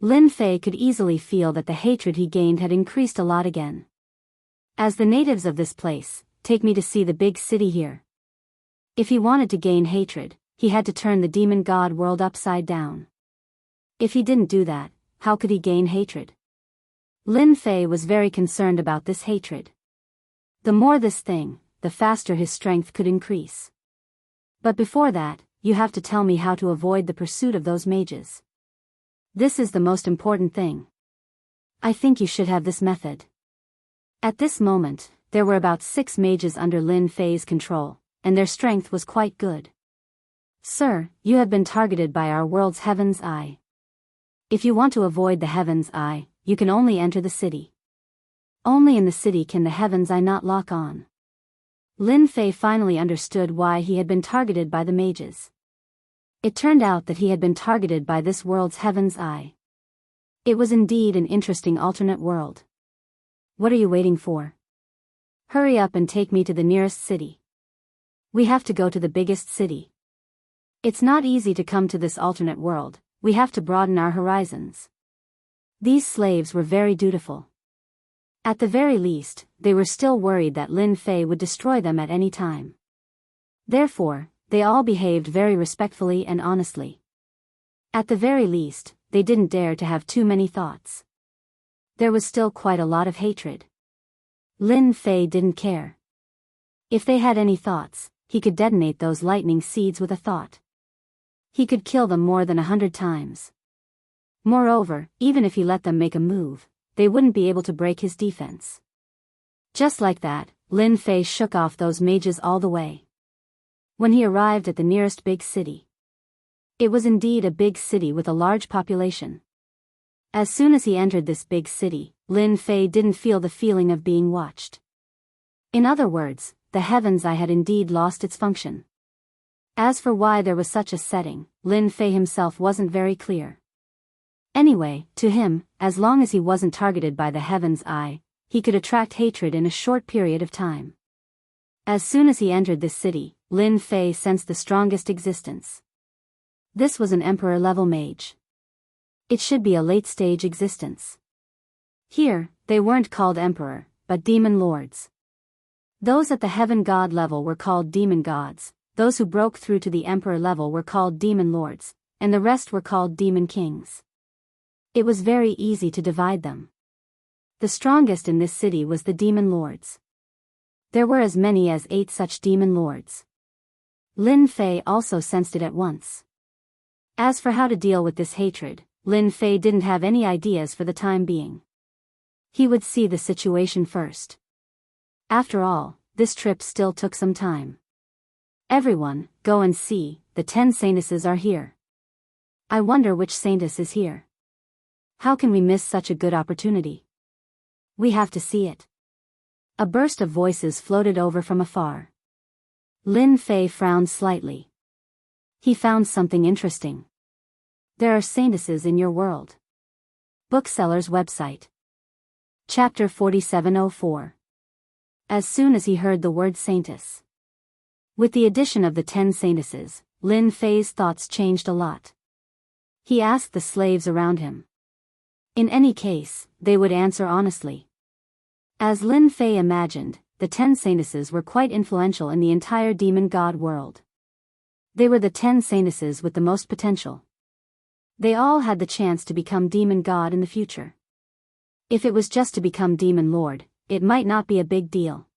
Lin Fei could easily feel that the hatred he gained had increased a lot again. As the natives of this place, take me to see the big city here. If he wanted to gain hatred, he had to turn the demon god world upside down. If he didn't do that, how could he gain hatred? Lin Fei was very concerned about this hatred. The more this thing, the faster his strength could increase. But before that, you have to tell me how to avoid the pursuit of those mages. This is the most important thing. I think you should have this method. At this moment, there were about 6 mages under Lin Fei's control, and their strength was quite good. Sir, you have been targeted by our world's Heaven's Eye. If you want to avoid the Heaven's Eye, you can only enter the city. Only in the city can the Heaven's Eye not lock on. Lin Fei finally understood why he had been targeted by the mages. It turned out that he had been targeted by this world's Heaven's Eye. It was indeed an interesting alternate world. What are you waiting for? Hurry up and take me to the nearest city. We have to go to the biggest city. It's not easy to come to this alternate world, we have to broaden our horizons. These slaves were very dutiful. At the very least, they were still worried that Lin Fei would destroy them at any time. Therefore, they all behaved very respectfully and honestly. At the very least, they didn't dare to have too many thoughts. There was still quite a lot of hatred. Lin Fei didn't care. If they had any thoughts, he could detonate those lightning seeds with a thought. He could kill them more than 100 times. Moreover, even if he let them make a move, they wouldn't be able to break his defense. Just like that, Lin Fei shook off those mages all the way. When he arrived at the nearest big city. It was indeed a big city with a large population. As soon as he entered this big city, Lin Fei didn't feel the feeling of being watched. In other words, the Heaven's Eye had indeed lost its function. As for why there was such a setting, Lin Fei himself wasn't very clear. Anyway, to him, as long as he wasn't targeted by the Heaven's Eye, he could attract hatred in a short period of time. As soon as he entered this city, Lin Fei sensed the strongest existence. This was an emperor-level mage. It should be a late-stage existence. Here, they weren't called emperor, but demon lords. Those at the heaven god level were called demon gods, those who broke through to the emperor level were called demon lords, and the rest were called demon kings. It was very easy to divide them. The strongest in this city was the demon lords. There were as many as 8 such demon lords. Lin Fei also sensed it at once. As for how to deal with this hatred, Lin Fei didn't have any ideas for the time being. He would see the situation first. After all, this trip still took some time. Everyone, go and see, the 10 saintesses are here. I wonder which saintess is here. How can we miss such a good opportunity? We have to see it. A burst of voices floated over from afar. Lin Fei frowned slightly. He found something interesting. There are saintesses in your world. Bookseller's website. Chapter 4704. As soon as he heard the word saintess. With the addition of the 10 saintesses, Lin Fei's thoughts changed a lot. He asked the slaves around him. In any case, they would answer honestly. As Lin Fei imagined, the 10 saintesses were quite influential in the entire demon god world. They were the 10 saintesses with the most potential. They all had the chance to become demon god in the future. If it was just to become demon lord, it might not be a big deal.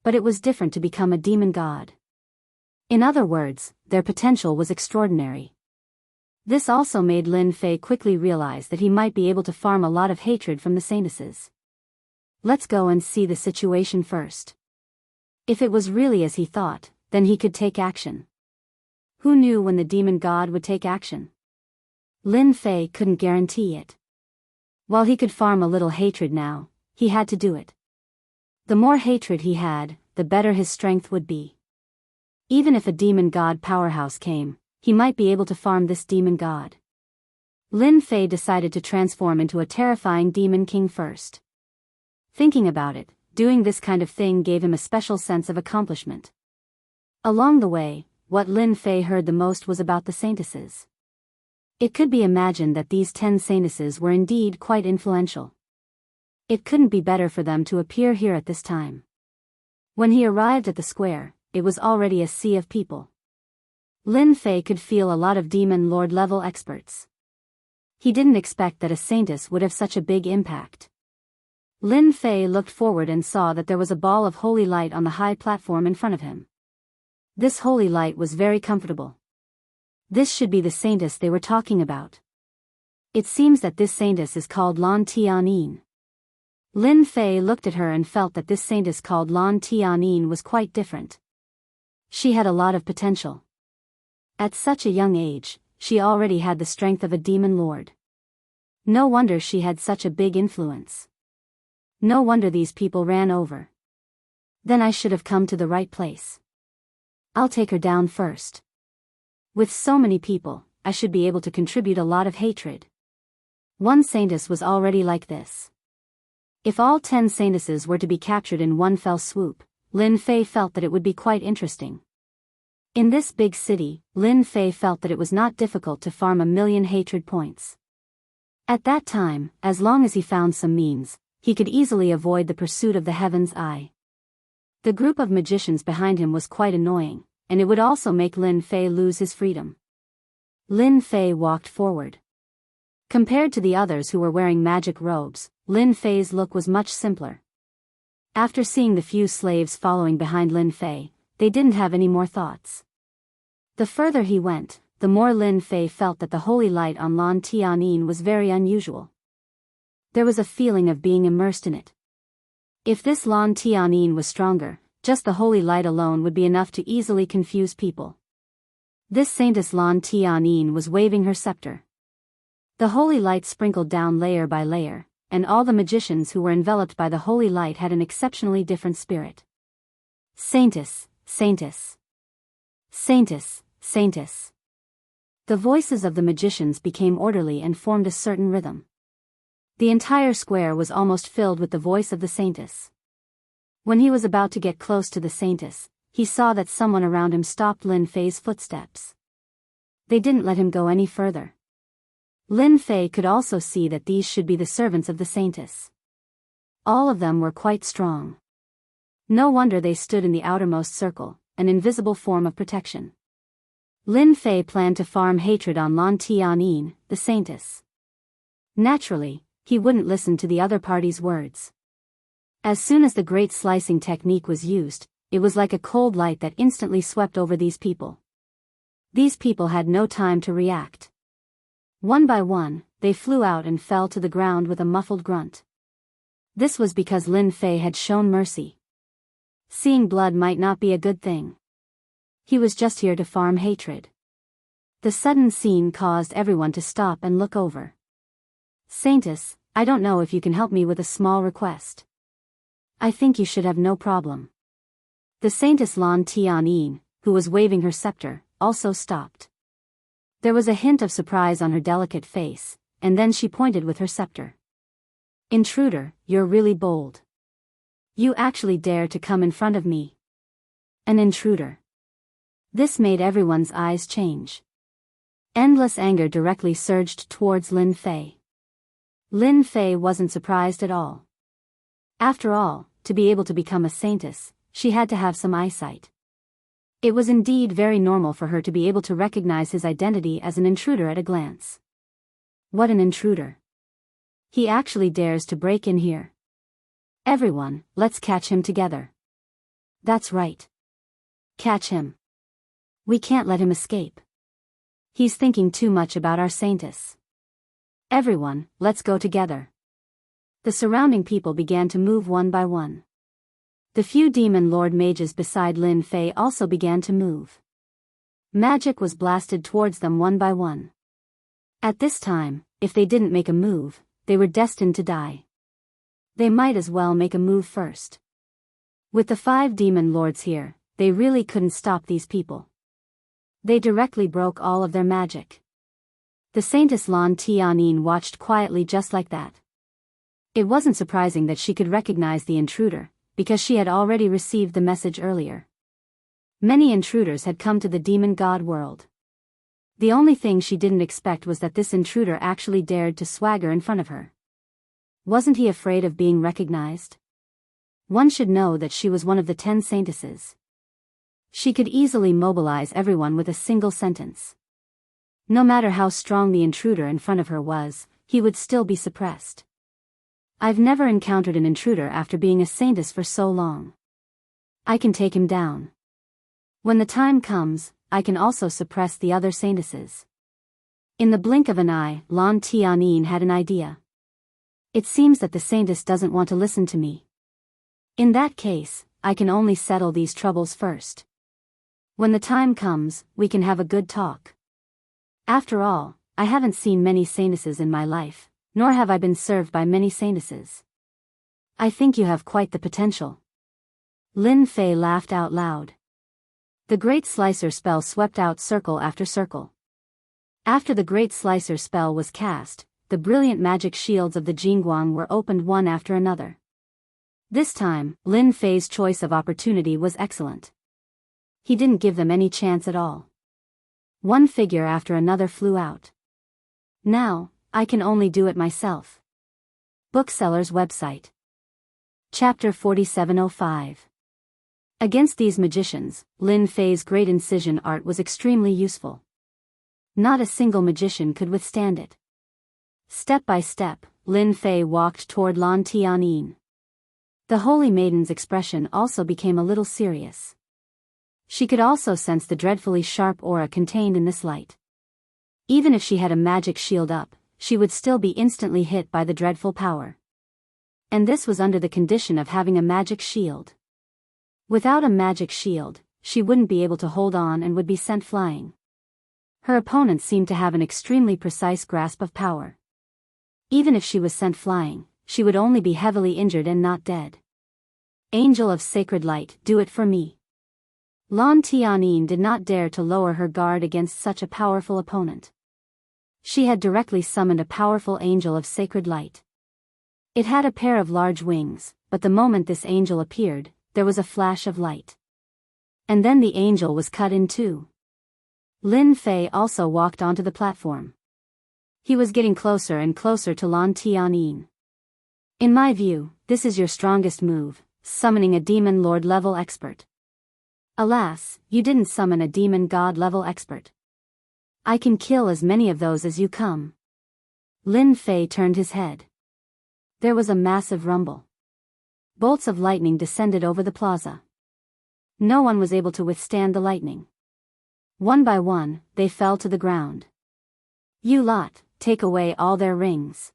But it was different to become a demon god. In other words, their potential was extraordinary. This also made Lin Fei quickly realize that he might be able to farm a lot of hatred from the saintesses. Let's go and see the situation first. If it was really as he thought, then he could take action. Who knew when the demon god would take action? Lin Fei couldn't guarantee it. While he could farm a little hatred now, he had to do it. The more hatred he had, the better his strength would be. Even if a demon god powerhouse came, he might be able to farm this demon god. Lin Fei decided to transform into a terrifying demon king first. Thinking about it, doing this kind of thing gave him a special sense of accomplishment. Along the way, what Lin Fei heard the most was about the saintesses. It could be imagined that these 10 saintesses were indeed quite influential. It couldn't be better for them to appear here at this time. When he arrived at the square, it was already a sea of people. Lin Fei could feel a lot of demon lord level experts. He didn't expect that a saintess would have such a big impact. Lin Fei looked forward and saw that there was a ball of holy light on the high platform in front of him. This holy light was very comfortable. This should be the saintess they were talking about. It seems that this saintess is called Lan Tianin. Lin Fei looked at her and felt that this saintess called Lan Tianin was quite different. She had a lot of potential. At such a young age, she already had the strength of a demon lord. No wonder she had such a big influence. No wonder these people ran over. Then I should have come to the right place. I'll take her down first. With so many people, I should be able to contribute a lot of hatred. One saintess was already like this. If all 10 saintesses were to be captured in one fell swoop, Lin Fei felt that it would be quite interesting. In this big city, Lin Fei felt that it was not difficult to farm 1,000,000 hatred points. At that time, as long as he found some means, he could easily avoid the pursuit of the Heaven's Eye. The group of magicians behind him was quite annoying, and it would also make Lin Fei lose his freedom. Lin Fei walked forward. Compared to the others who were wearing magic robes, Lin Fei's look was much simpler. After seeing the few slaves following behind Lin Fei, they didn't have any more thoughts. The further he went, the more Lin Fei felt that the holy light on Lan Tianin was very unusual. There was a feeling of being immersed in it. If this Lan Tianin was stronger, just the holy light alone would be enough to easily confuse people. This saintess Lan Tianin was waving her scepter. The holy light sprinkled down layer by layer, and all the magicians who were enveloped by the holy light had an exceptionally different spirit. Saintess, saintess. Saintess, saintess. The voices of the magicians became orderly and formed a certain rhythm. The entire square was almost filled with the voice of the saintess. When he was about to get close to the saintess, he saw that someone around him stopped Lin Fei's footsteps. They didn't let him go any further. Lin Fei could also see that these should be the servants of the saintess. All of them were quite strong. No wonder they stood in the outermost circle, an invisible form of protection. Lin Fei planned to farm hatred on Lan Tianin, the saintess. Naturally, he wouldn't listen to the other party's words. As soon as the great slicing technique was used, it was like a cold light that instantly swept over these people. These people had no time to react. One by one, they flew out and fell to the ground with a muffled grunt. This was because Lin Fei had shown mercy. Seeing blood might not be a good thing. He was just here to farm hatred. The sudden scene caused everyone to stop and look over. Saintess, I don't know if you can help me with a small request. I think you should have no problem. The saintess Lan Tianin, who was waving her scepter, also stopped. There was a hint of surprise on her delicate face, and then she pointed with her scepter. Intruder, you're really bold. You actually dare to come in front of me. An intruder. This made everyone's eyes change. Endless anger directly surged towards Lin Fei. Lin Fei wasn't surprised at all. After all, to be able to become a saintess, she had to have some eyesight. It was indeed very normal for her to be able to recognize his identity as an intruder at a glance. What an intruder. He actually dares to break in here. Everyone, let's catch him together. That's right. Catch him. We can't let him escape. He's thinking too much about our saintess. Everyone, let's go together. The surrounding people began to move one by one. The few demon lord mages beside Lin Fei also began to move. Magic was blasted towards them one by one. At this time, if they didn't make a move, they were destined to die. They might as well make a move first. With the 5 demon lords here, they really couldn't stop these people. They directly broke all of their magic. The Saintess Lan Tianin watched quietly just like that. It wasn't surprising that she could recognize the intruder, because she had already received the message earlier. Many intruders had come to the demon god world. The only thing she didn't expect was that this intruder actually dared to swagger in front of her. Wasn't he afraid of being recognized? One should know that she was one of the 10 saintesses. She could easily mobilize everyone with a single sentence. No matter how strong the intruder in front of her was, he would still be suppressed. I've never encountered an intruder after being a saintess for so long. I can take him down. When the time comes, I can also suppress the other saintesses. In the blink of an eye, Lan Tianin had an idea. It seems that the saintess doesn't want to listen to me. In that case, I can only settle these troubles first. When the time comes, we can have a good talk. After all, I haven't seen many saintesses in my life, nor have I been served by many saintesses. I think you have quite the potential. Lin Fei laughed out loud. The Great Slicer spell swept out circle after circle. After the Great Slicer spell was cast, the brilliant magic shields of the Jingguang were opened one after another. This time, Lin Fei's choice of opportunity was excellent. He didn't give them any chance at all. One figure after another flew out. Now, I can only do it myself. Bookseller's website. Chapter 4705. Against these magicians, Lin Fei's great incision art was extremely useful. Not a single magician could withstand it. Step by step, Lin Fei walked toward Lan Tianin. The holy maiden's expression also became a little serious. She could also sense the dreadfully sharp aura contained in this light. Even if she had a magic shield up, she would still be instantly hit by the dreadful power. And this was under the condition of having a magic shield. Without a magic shield, she wouldn't be able to hold on and would be sent flying. Her opponent seemed to have an extremely precise grasp of power. Even if she was sent flying, she would only be heavily injured and not dead. Angel of Sacred Light, do it for me. Lan Tianin did not dare to lower her guard against such a powerful opponent. She had directly summoned a powerful angel of sacred light. It had a pair of large wings, but the moment this angel appeared, there was a flash of light. And then the angel was cut in two. Lin Fei also walked onto the platform. He was getting closer and closer to Lan Tianin. In my view, this is your strongest move, summoning a demon lord level expert. Alas, you didn't summon a demon god level expert. I can kill as many of those as you come. Lin Fei turned his head. There was a massive rumble. Bolts of lightning descended over the plaza. No one was able to withstand the lightning. One by one, they fell to the ground. You lot, take away all their rings.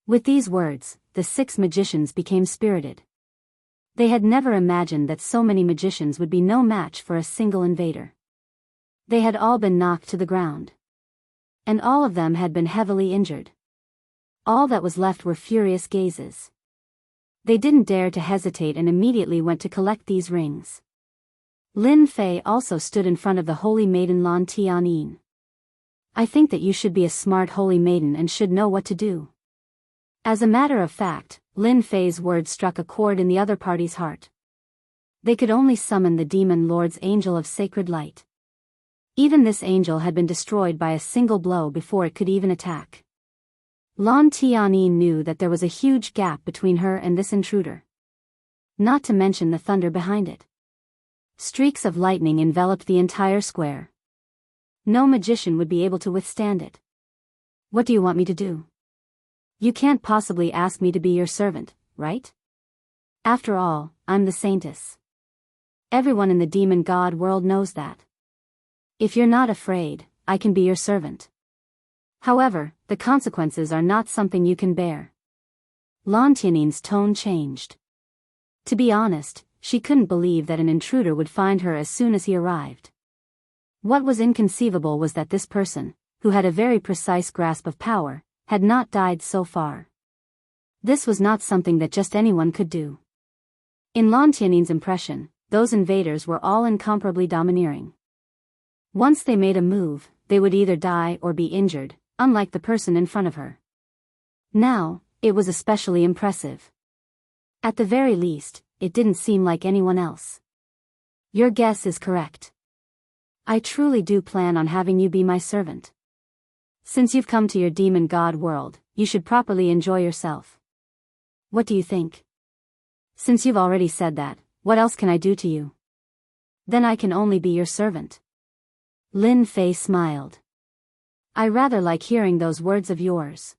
With these words, the 6 magicians became spirited. They had never imagined that so many magicians would be no match for a single invader. They had all been knocked to the ground. And all of them had been heavily injured. All that was left were furious gazes. They didn't dare to hesitate and immediately went to collect these rings. Lin Fei also stood in front of the holy maiden Lan Tianin. I think that you should be a smart holy maiden and should know what to do. As a matter of fact, Lin Fei's words struck a chord in the other party's heart. They could only summon the demon lord's angel of sacred light. Even this angel had been destroyed by a single blow before it could even attack. Lan Tianin knew that there was a huge gap between her and this intruder. Not to mention the thunder behind it. Streaks of lightning enveloped the entire square. No magician would be able to withstand it. What do you want me to do? You can't possibly ask me to be your servant, right? After all, I'm the saintess. Everyone in the demon god world knows that. If you're not afraid, I can be your servant. However, the consequences are not something you can bear. Lan Tianin's tone changed. To be honest, she couldn't believe that an intruder would find her as soon as he arrived. What was inconceivable was that this person, who had a very precise grasp of power, had not died so far. This was not something that just anyone could do. In Lan Tianin's impression, those invaders were all incomparably domineering. Once they made a move, they would either die or be injured, unlike the person in front of her. Now, it was especially impressive. At the very least, it didn't seem like anyone else. Your guess is correct. I truly do plan on having you be my servant. Since you've come to your demon god world, you should properly enjoy yourself. What do you think? Since you've already said that, what else can I do to you? Then I can only be your servant. Lin Fei smiled. I rather like hearing those words of yours.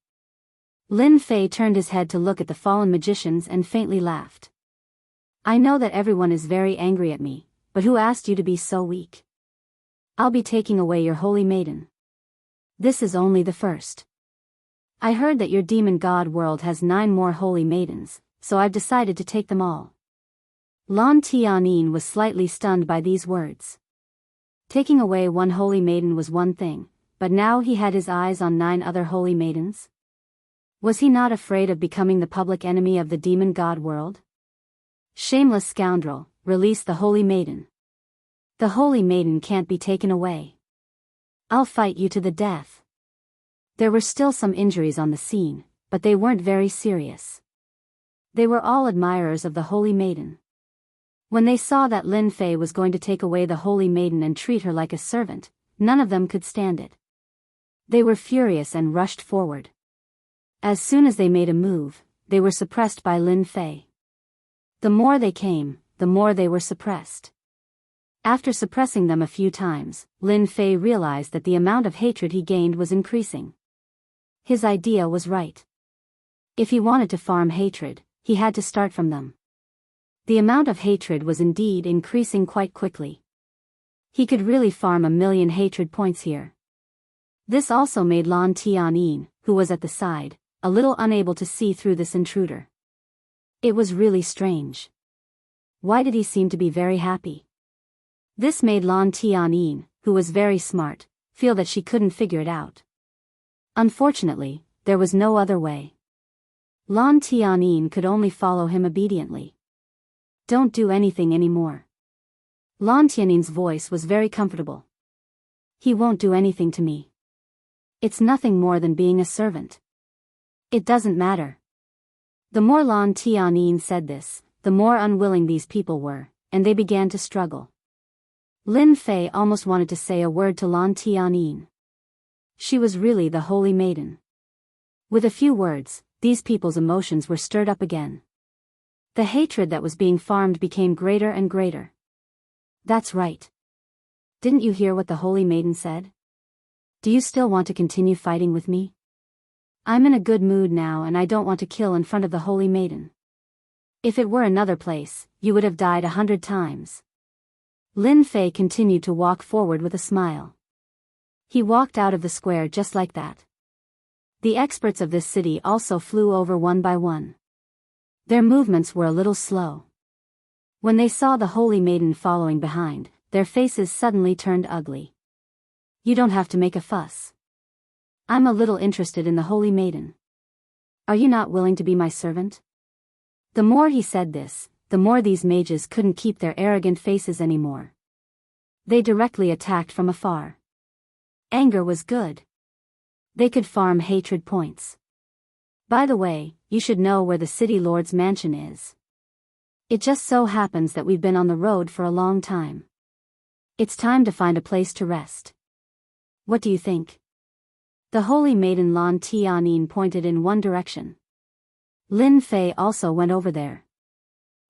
Lin Fei turned his head to look at the fallen magicians and faintly laughed. I know that everyone is very angry at me, but who asked you to be so weak? I'll be taking away your holy maiden. This is only the first. I heard that your demon god world has 9 more holy maidens, so I've decided to take them all. Lan Tianyin was slightly stunned by these words. Taking away 1 holy maiden was one thing, but now he had his eyes on 9 other holy maidens? Was he not afraid of becoming the public enemy of the demon god world? Shameless scoundrel, release the holy maiden. The holy maiden can't be taken away. I'll fight you to the death. There were still some injuries on the scene, but they weren't very serious. They were all admirers of the holy maiden. When they saw that Lin Fei was going to take away the holy maiden and treat her like a servant, none of them could stand it. They were furious and rushed forward. As soon as they made a move, they were suppressed by Lin Fei. The more they came, the more they were suppressed. After suppressing them a few times, Lin Fei realized that the amount of hatred he gained was increasing. His idea was right. If he wanted to farm hatred, he had to start from them. The amount of hatred was indeed increasing quite quickly. He could really farm 1,000,000 hatred points here. This also made Lan Tianyin, who was at the side, a little unable to see through this intruder. It was really strange. Why did he seem to be very happy? This made Lan Tianyin, who was very smart, feel that she couldn't figure it out. Unfortunately, there was no other way. Lan Tianyin could only follow him obediently. Don't do anything anymore. Lan Tianyin's voice was very comfortable. He won't do anything to me. It's nothing more than being a servant. It doesn't matter. The more Lan Tianyin said this, the more unwilling these people were, and they began to struggle. Lin Fei almost wanted to say a word to Lan Tianyin. She was really the holy maiden. With a few words, these people's emotions were stirred up again. The hatred that was being farmed became greater and greater. That's right. Didn't you hear what the holy maiden said? Do you still want to continue fighting with me? I'm in a good mood now and I don't want to kill in front of the holy maiden. If it were another place, you would have died 100 times. Lin Fei continued to walk forward with a smile. He walked out of the square just like that. The experts of this city also flew over one by one. Their movements were a little slow. When they saw the holy maiden following behind, their faces suddenly turned ugly. You don't have to make a fuss. I'm a little interested in the holy maiden. Are you not willing to be my servant? The more he said this, the more these mages couldn't keep their arrogant faces anymore. They directly attacked from afar. Anger was good. They could farm hatred points. By the way, you should know where the city lord's mansion is. It just so happens that we've been on the road for a long time. It's time to find a place to rest. What do you think? The holy maiden Lan Tianyin pointed in one direction. Lin Fei also went over there.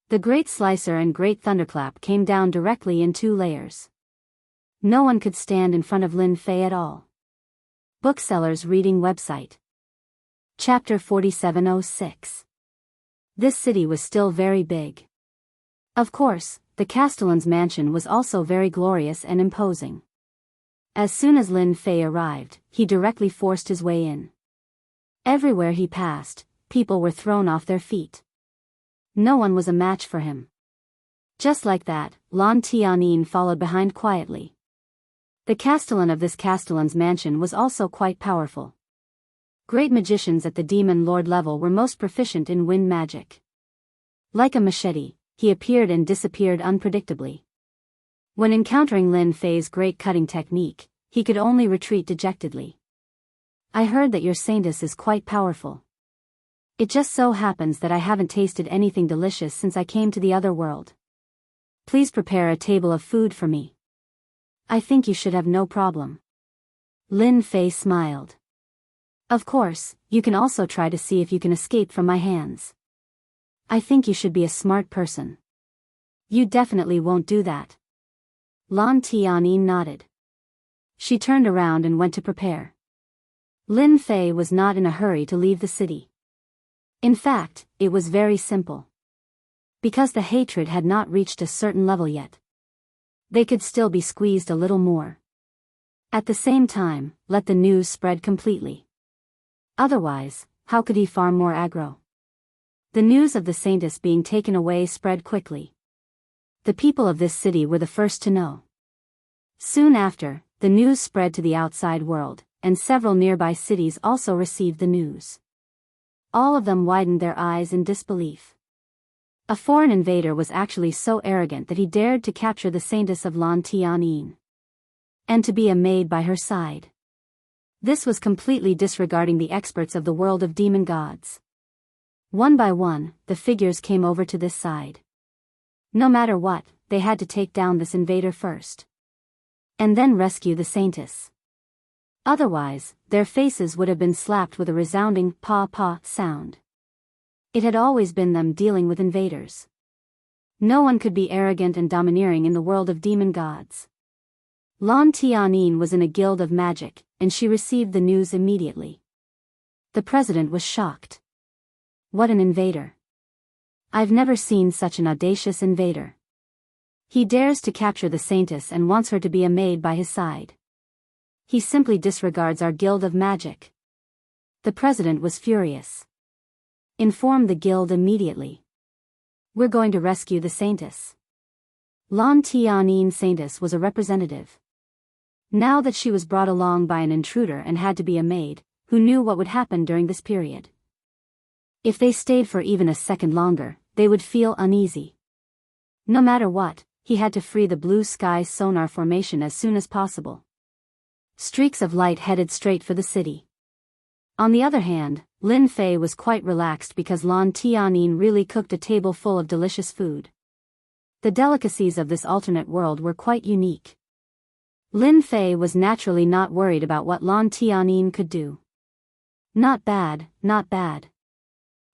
The Great Slicer and Great Thunderclap came down directly in 2 layers. No one could stand in front of Lin Fei at all. Booksellers Reading Website. Chapter 4706. This city was still very big. Of course, the Castellan's mansion was also very glorious and imposing. As soon as Lin Fei arrived, he directly forced his way in. Everywhere he passed, people were thrown off their feet. No one was a match for him. Just like that, Lan Tianyin followed behind quietly. The Castellan of this Castellan's mansion was also quite powerful. Great magicians at the demon lord level were most proficient in wind magic. Like a machete, he appeared and disappeared unpredictably. When encountering Lin Fei's great cutting technique, he could only retreat dejectedly. I heard that your saintess is quite powerful. It just so happens that I haven't tasted anything delicious since I came to the other world. Please prepare a table of food for me. I think you should have no problem. Lin Fei smiled. Of course, you can also try to see if you can escape from my hands. I think you should be a smart person. You definitely won't do that. Lan Tianyin nodded. She turned around and went to prepare. Lin Fei was not in a hurry to leave the city. In fact, it was very simple. Because the hatred had not reached a certain level yet. They could still be squeezed a little more. At the same time, let the news spread completely. Otherwise, how could he farm more aggro? The news of the saintess being taken away spread quickly. The people of this city were the first to know. Soon after, the news spread to the outside world, and several nearby cities also received the news. All of them widened their eyes in disbelief. A foreign invader was actually so arrogant that he dared to capture the saintess of Lan Tianyin. And to be a maid by her side. This was completely disregarding the experts of the world of demon gods. One by one, the figures came over to this side. No matter what, they had to take down this invader first. And then rescue the saintess. Otherwise, their faces would have been slapped with a resounding pa-pa sound. It had always been them dealing with invaders. No one could be arrogant and domineering in the world of demon gods. Lan Tianyin was in a guild of magic, and she received the news immediately. The president was shocked. What an invader. I've never seen such an audacious invader. He dares to capture the saintess and wants her to be a maid by his side. He simply disregards our guild of magic. The president was furious. Inform the guild immediately. We're going to rescue the saintess. Lan Tianyin saintess was a representative. Now that she was brought along by an intruder and had to be a maid, who knew what would happen during this period? If they stayed for even a second longer, they would feel uneasy. No matter what, he had to free the blue sky sonar formation as soon as possible. Streaks of light headed straight for the city. On the other hand, Lin Fei was quite relaxed because Lan Tianyin really cooked a table full of delicious food. The delicacies of this alternate world were quite unique. Lin Fei was naturally not worried about what Lan Tianyin could do. Not bad, not bad.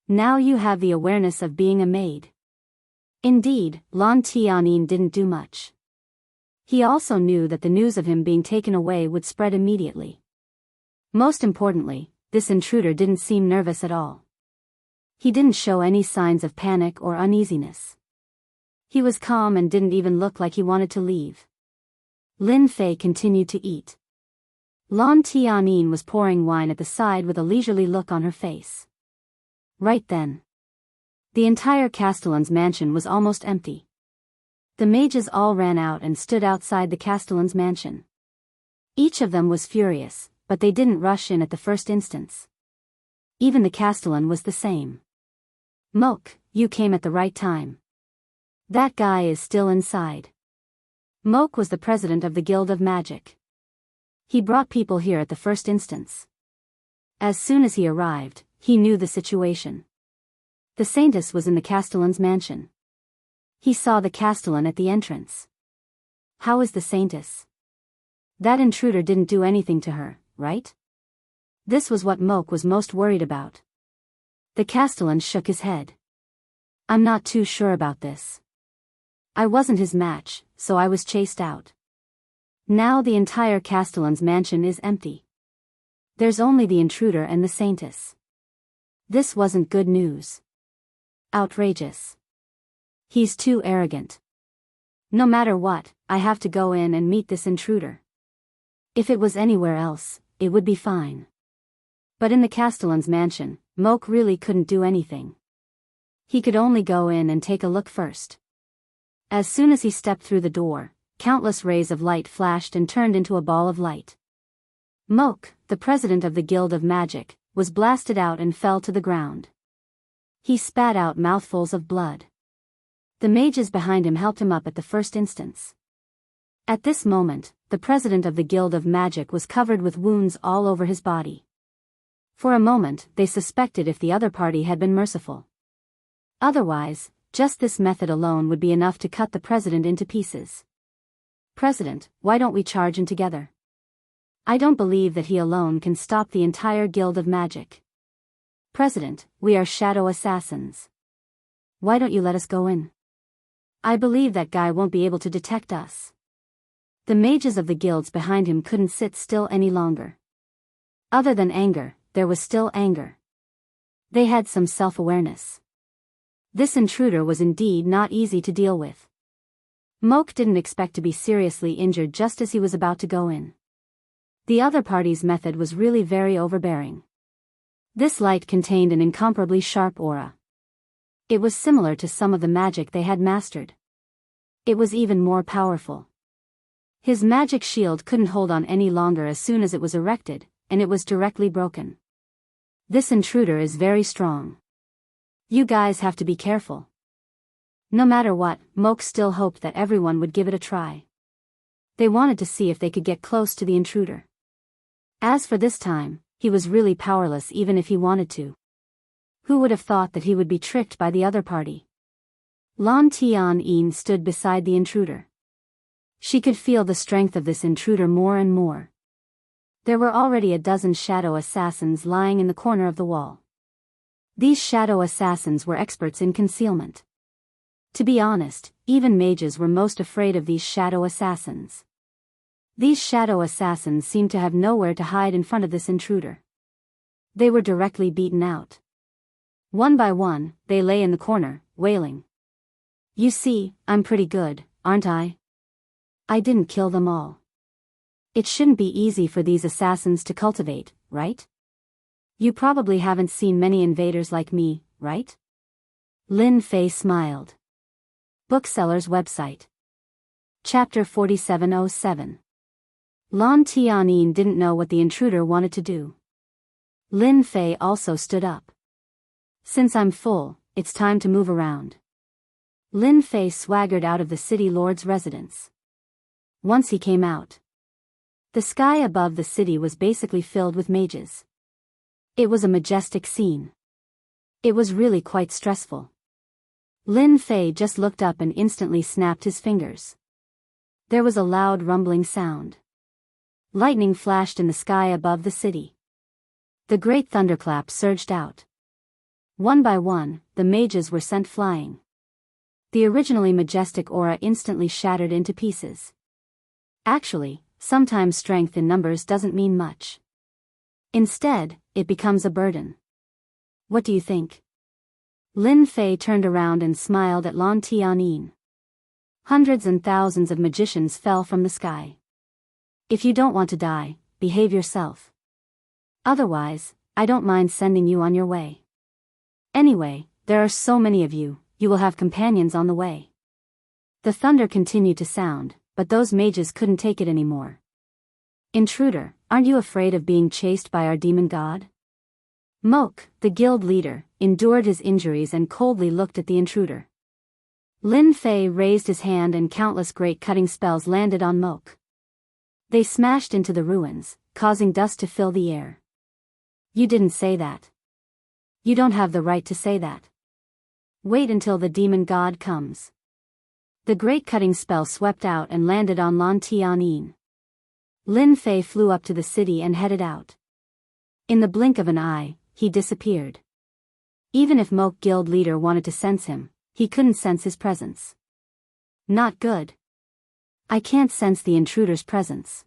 Now you have the awareness of being a maid. Indeed, Lan Tianyin didn't do much. He also knew that the news of him being taken away would spread immediately. Most importantly, this intruder didn't seem nervous at all. He didn't show any signs of panic or uneasiness. He was calm and didn't even look like he wanted to leave. Lin Fei continued to eat. Lan Tianyin was pouring wine at the side with a leisurely look on her face. Right then. The entire castellan's mansion was almost empty. The mages all ran out and stood outside the castellan's mansion. Each of them was furious, but they didn't rush in at the first instance. Even the castellan was the same. Moke, you came at the right time. That guy is still inside. Moke was the president of the Guild of Magic. He brought people here at the first instance. As soon as he arrived, he knew the situation. The saintess was in the castellan's mansion. He saw the castellan at the entrance. How is the saintess? That intruder didn't do anything to her, right? This was what Moke was most worried about. The castellan shook his head. I'm not too sure about this. I wasn't his match, so I was chased out. Now the entire castellan's mansion is empty. There's only the intruder and the saintess. This wasn't good news. Outrageous. He's too arrogant. No matter what, I have to go in and meet this intruder. If it was anywhere else, it would be fine. But in the castellan's mansion, Moke really couldn't do anything. He could only go in and take a look first. As soon as he stepped through the door, countless rays of light flashed and turned into a ball of light. Moke, the president of the Guild of Magic, was blasted out and fell to the ground. He spat out mouthfuls of blood. The mages behind him helped him up at the first instance. At this moment, the president of the Guild of Magic was covered with wounds all over his body. For a moment, they suspected if the other party had been merciful. Otherwise, just this method alone would be enough to cut the president into pieces. President, why don't we charge in together? I don't believe that he alone can stop the entire guild of magic. President, we are shadow assassins. Why don't you let us go in? I believe that guy won't be able to detect us. The mages of the guilds behind him couldn't sit still any longer. Other than anger, there was still anger. They had some self-awareness. This intruder was indeed not easy to deal with. Moke didn't expect to be seriously injured just as he was about to go in. The other party's method was really very overbearing. This light contained an incomparably sharp aura. It was similar to some of the magic they had mastered. It was even more powerful. His magic shield couldn't hold on any longer as soon as it was erected, and it was directly broken. This intruder is very strong. You guys have to be careful. No matter what, Moke still hoped that everyone would give it a try. They wanted to see if they could get close to the intruder. As for this time, he was really powerless even if he wanted to. Who would have thought that he would be tricked by the other party? Lan Tian stood beside the intruder. She could feel the strength of this intruder more and more. There were already a dozen shadow assassins lying in the corner of the wall. These shadow assassins were experts in concealment. To be honest, even mages were most afraid of these shadow assassins. These shadow assassins seemed to have nowhere to hide in front of this intruder. They were directly beaten out. One by one, they lay in the corner, wailing. You see, I'm pretty good, aren't I? I didn't kill them all. It shouldn't be easy for these assassins to cultivate, right? You probably haven't seen many invaders like me, right? Lin Fei smiled. Bookseller's website. Chapter 4707. Lan Tianyin didn't know what the intruder wanted to do. Lin Fei also stood up. Since I'm full, it's time to move around. Lin Fei swaggered out of the city lord's residence. Once he came out, the sky above the city was basically filled with mages. It was a majestic scene. It was really quite stressful. Lin Fei just looked up and instantly snapped his fingers. There was a loud rumbling sound. Lightning flashed in the sky above the city. The great thunderclap surged out. One by one, the mages were sent flying. The originally majestic aura instantly shattered into pieces. Actually, sometimes strength in numbers doesn't mean much. Instead, it becomes a burden. What do you think? Lin Fei turned around and smiled at Lan Tianyin. Hundreds and thousands of magicians fell from the sky. If you don't want to die, behave yourself. Otherwise, I don't mind sending you on your way. Anyway, there are so many of you, you will have companions on the way. The thunder continued to sound, but those mages couldn't take it anymore. Intruder, aren't you afraid of being chased by our demon god? Moke, the guild leader, endured his injuries and coldly looked at the intruder. Lin Fei raised his hand and countless great cutting spells landed on Moke. They smashed into the ruins, causing dust to fill the air. You didn't say that. You don't have the right to say that. Wait until the demon god comes. The great cutting spell swept out and landed on Lan Tianyin. Lin Fei flew up to the city and headed out. In the blink of an eye, he disappeared. Even if Moke guild leader wanted to sense him, he couldn't sense his presence. Not good. I can't sense the intruder's presence.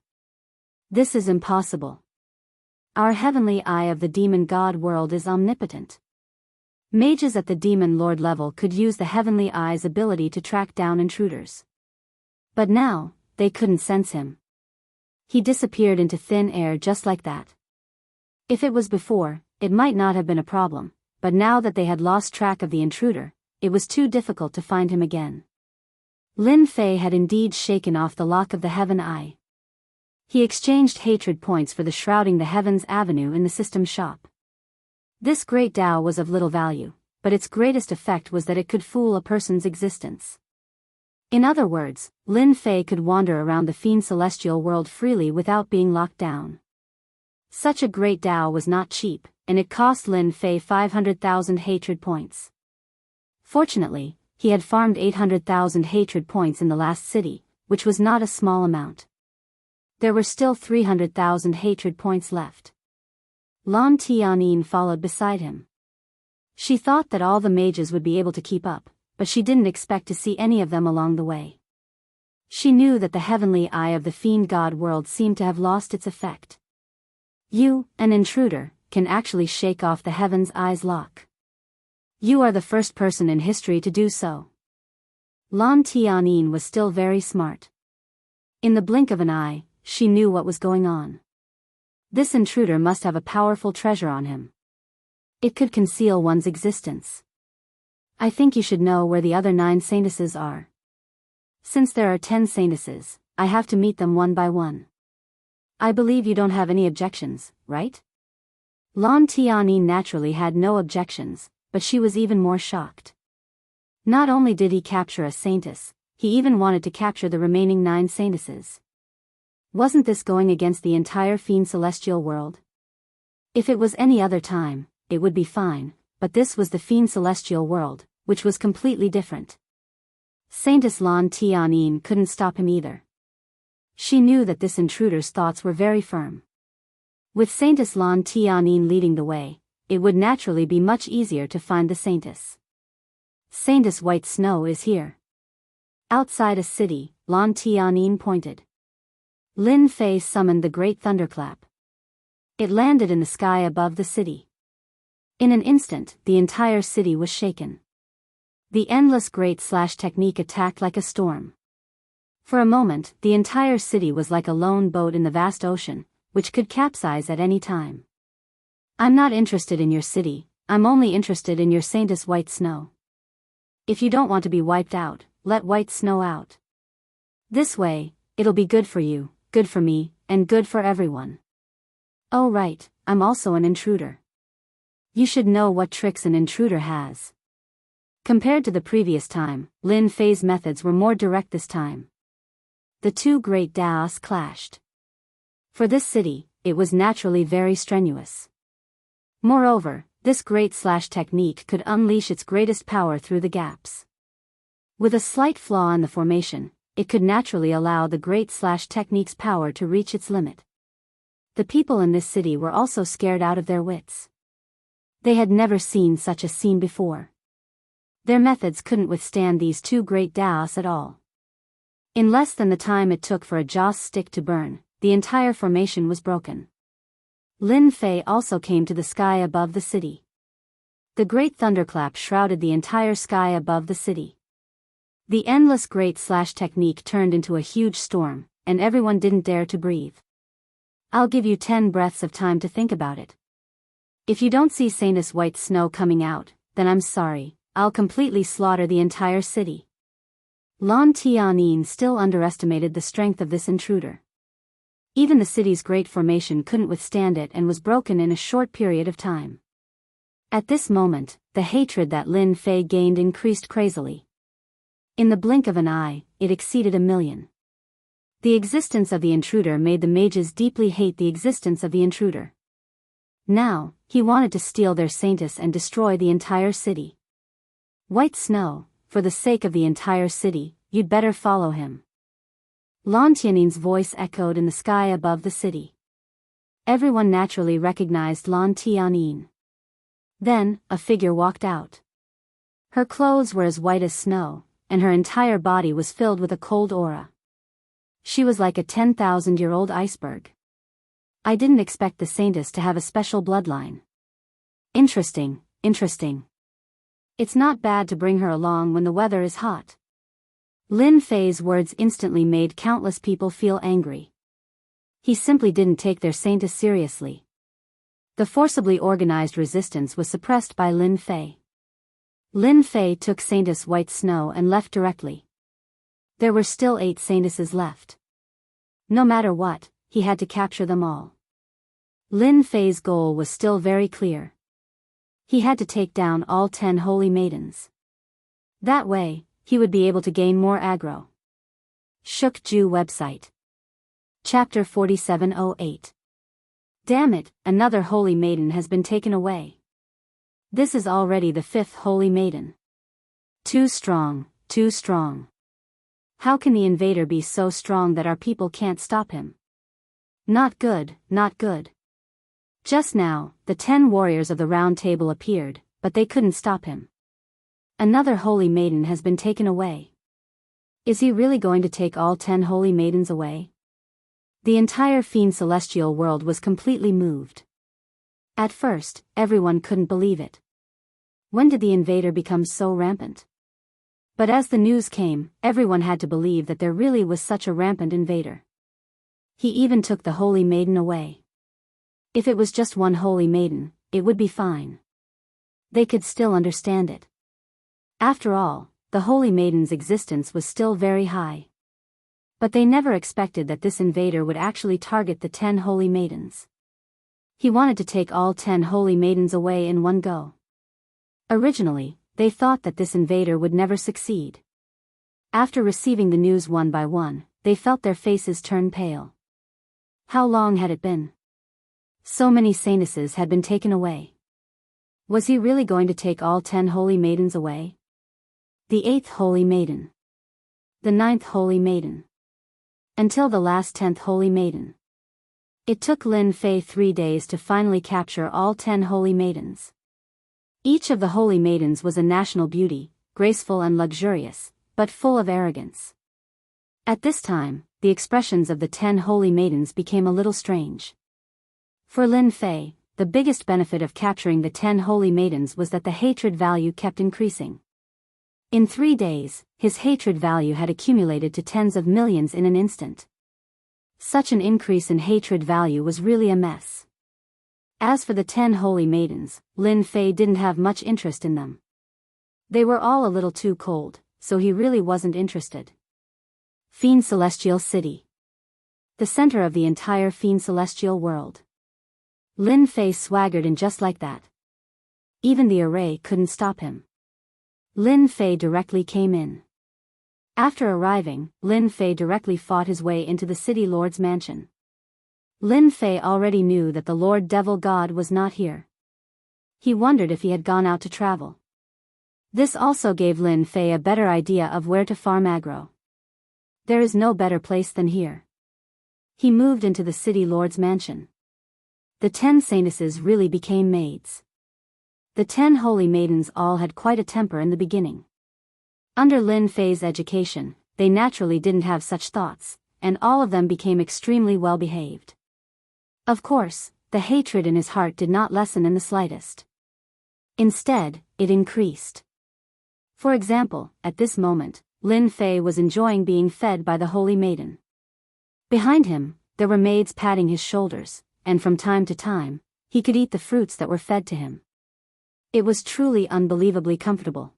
This is impossible. Our heavenly eye of the demon god world is omnipotent. Mages at the demon lord level could use the heavenly eye's ability to track down intruders. But now, they couldn't sense him. He disappeared into thin air just like that. If it was before, it might not have been a problem, but now that they had lost track of the intruder, it was too difficult to find him again. Lin Fei had indeed shaken off the lock of the heaven eye. He exchanged hatred points for the shrouding the heavens avenue in the system shop. This great Tao was of little value, but its greatest effect was that it could fool a person's existence. In other words, Lin Fei could wander around the fiend celestial world freely without being locked down. Such a great Tao was not cheap, and it cost Lin Fei 500,000 hatred points. Fortunately, he had farmed 800,000 hatred points in the last city, which was not a small amount. There were still 300,000 hatred points left. Lan Tianyin followed beside him. She thought that all the mages would be able to keep up, but she didn't expect to see any of them along the way. She knew that the heavenly eye of the fiend god world seemed to have lost its effect. You, an intruder, can actually shake off the heaven's eye's lock. You are the first person in history to do so. Lan Tianyin was still very smart. In the blink of an eye, she knew what was going on. This intruder must have a powerful treasure on him. It could conceal one's existence. I think you should know where the other 9 saintesses are. Since there are 10 saintesses, I have to meet them one by one. I believe you don't have any objections, right? Lan Tianyin naturally had no objections, but she was even more shocked. Not only did he capture a saintess, he even wanted to capture the remaining 9 saintesses. Wasn't this going against the entire fiend celestial world? If it was any other time, it would be fine, but this was the fiend celestial world, which was completely different. Saintess Lan Tianyin couldn't stop him either. She knew that this intruder's thoughts were very firm. With Saintess Lan Tianyin leading the way, it would naturally be much easier to find the saintess. Saintess White Snow is here. Outside a city, Lan Tianyin pointed. Lin Fei summoned the great thunderclap. It landed in the sky above the city. In an instant, the entire city was shaken. The endless great slash technique attacked like a storm. For a moment, the entire city was like a lone boat in the vast ocean, which could capsize at any time. I'm not interested in your city, I'm only interested in your Saintess White Snow. If you don't want to be wiped out, let White Snow out. This way, it'll be good for you, good for me, and good for everyone. Oh right, I'm also an intruder. You should know what tricks an intruder has. Compared to the previous time, Lin Fei's methods were more direct this time. The 2 great Daos clashed. For this city, it was naturally very strenuous. Moreover, this great slash technique could unleash its greatest power through the gaps. With a slight flaw in the formation, it could naturally allow the great slash technique's power to reach its limit. The people in this city were also scared out of their wits. They had never seen such a scene before. Their methods couldn't withstand these 2 great Daos at all. In less than the time it took for a joss stick to burn, the entire formation was broken. Lin Fei also came to the sky above the city. The great thunderclap shrouded the entire sky above the city. The endless great slash technique turned into a huge storm, and everyone didn't dare to breathe. I'll give you 10 breaths of time to think about it. If you don't see Saintess White Snow coming out, then I'm sorry, I'll completely slaughter the entire city. Lan Tianyin still underestimated the strength of this intruder. Even the city's great formation couldn't withstand it and was broken in a short period of time. At this moment, the hatred that Lin Fei gained increased crazily. In the blink of an eye, it exceeded 1,000,000. The existence of the intruder made the mages deeply hate the existence of the intruder. Now, he wanted to steal their saintess and destroy the entire city. White Snow, for the sake of the entire city, you'd better follow him. Lan Tianyin's voice echoed in the sky above the city. Everyone naturally recognized Lan Tianyin. Then, a figure walked out. Her clothes were as white as snow, and her entire body was filled with a cold aura. She was like a 10,000-year-old iceberg. I didn't expect the saintess to have a special bloodline. Interesting, interesting. It's not bad to bring her along when the weather is hot. Lin Fei's words instantly made countless people feel angry. He simply didn't take their saintess seriously. The forcibly organized resistance was suppressed by Lin Fei. Lin Fei took Saintess White Snow and left directly. There were still 8 saintesses left. No matter what, he had to capture them all. Lin Fei's goal was still very clear. He had to take down all 10 holy maidens. That way, he would be able to gain more aggro. Shukju website. Chapter 4708. Damn it, another holy maiden has been taken away. This is already the 5th holy maiden. Too strong, too strong. How can the invader be so strong that our people can't stop him? Not good, not good. Just now, the 10 warriors of the Round Table appeared, but they couldn't stop him. Another holy maiden has been taken away. Is he really going to take all 10 holy maidens away? The entire fiend celestial world was completely moved. At first, everyone couldn't believe it. When did the invader become so rampant? But as the news came, everyone had to believe that there really was such a rampant invader. He even took the holy maiden away. If it was just one holy maiden, it would be fine. They could still understand it. After all, the holy maiden's existence was still very high. But they never expected that this invader would actually target the 10 holy maidens. He wanted to take all 10 holy maidens away in one go. Originally, they thought that this invader would never succeed. After receiving the news one by one, they felt their faces turn pale. How long had it been? So many saintesses had been taken away. Was he really going to take all 10 holy maidens away? The 8th holy maiden. The 9th holy maiden. Until the last 10th holy maiden. It took Lin Fei 3 days to finally capture all 10 holy maidens. Each of the holy maidens was a national beauty, graceful and luxurious, but full of arrogance. At this time, the expressions of the 10 holy maidens became a little strange. For Lin Fei, the biggest benefit of capturing the 10 holy maidens was that the hatred value kept increasing. In 3 days, his hatred value had accumulated to tens of millions in an instant. Such an increase in hatred value was really a mess. As for the 10 holy maidens, Lin Fei didn't have much interest in them. They were all a little too cold, so he really wasn't interested. Fiend Celestial City. The center of the entire Fiend Celestial world. Lin Fei swaggered in just like that. Even the array couldn't stop him. Lin Fei directly came in. After arriving, Lin Fei directly fought his way into the city lord's mansion. Lin Fei already knew that the Lord Devil God was not here. He wondered if he had gone out to travel. This also gave Lin Fei a better idea of where to farm aggro. There is no better place than here. He moved into the city lord's mansion. The 10 saintesses really became maids. The 10 holy maidens all had quite a temper in the beginning. Under Lin Fei's education, they naturally didn't have such thoughts, and all of them became extremely well behaved. Of course, the hatred in his heart did not lessen in the slightest. Instead, it increased. For example, at this moment, Lin Fei was enjoying being fed by the holy maiden. Behind him, there were maids patting his shoulders, and from time to time, he could eat the fruits that were fed to him. It was truly unbelievably comfortable.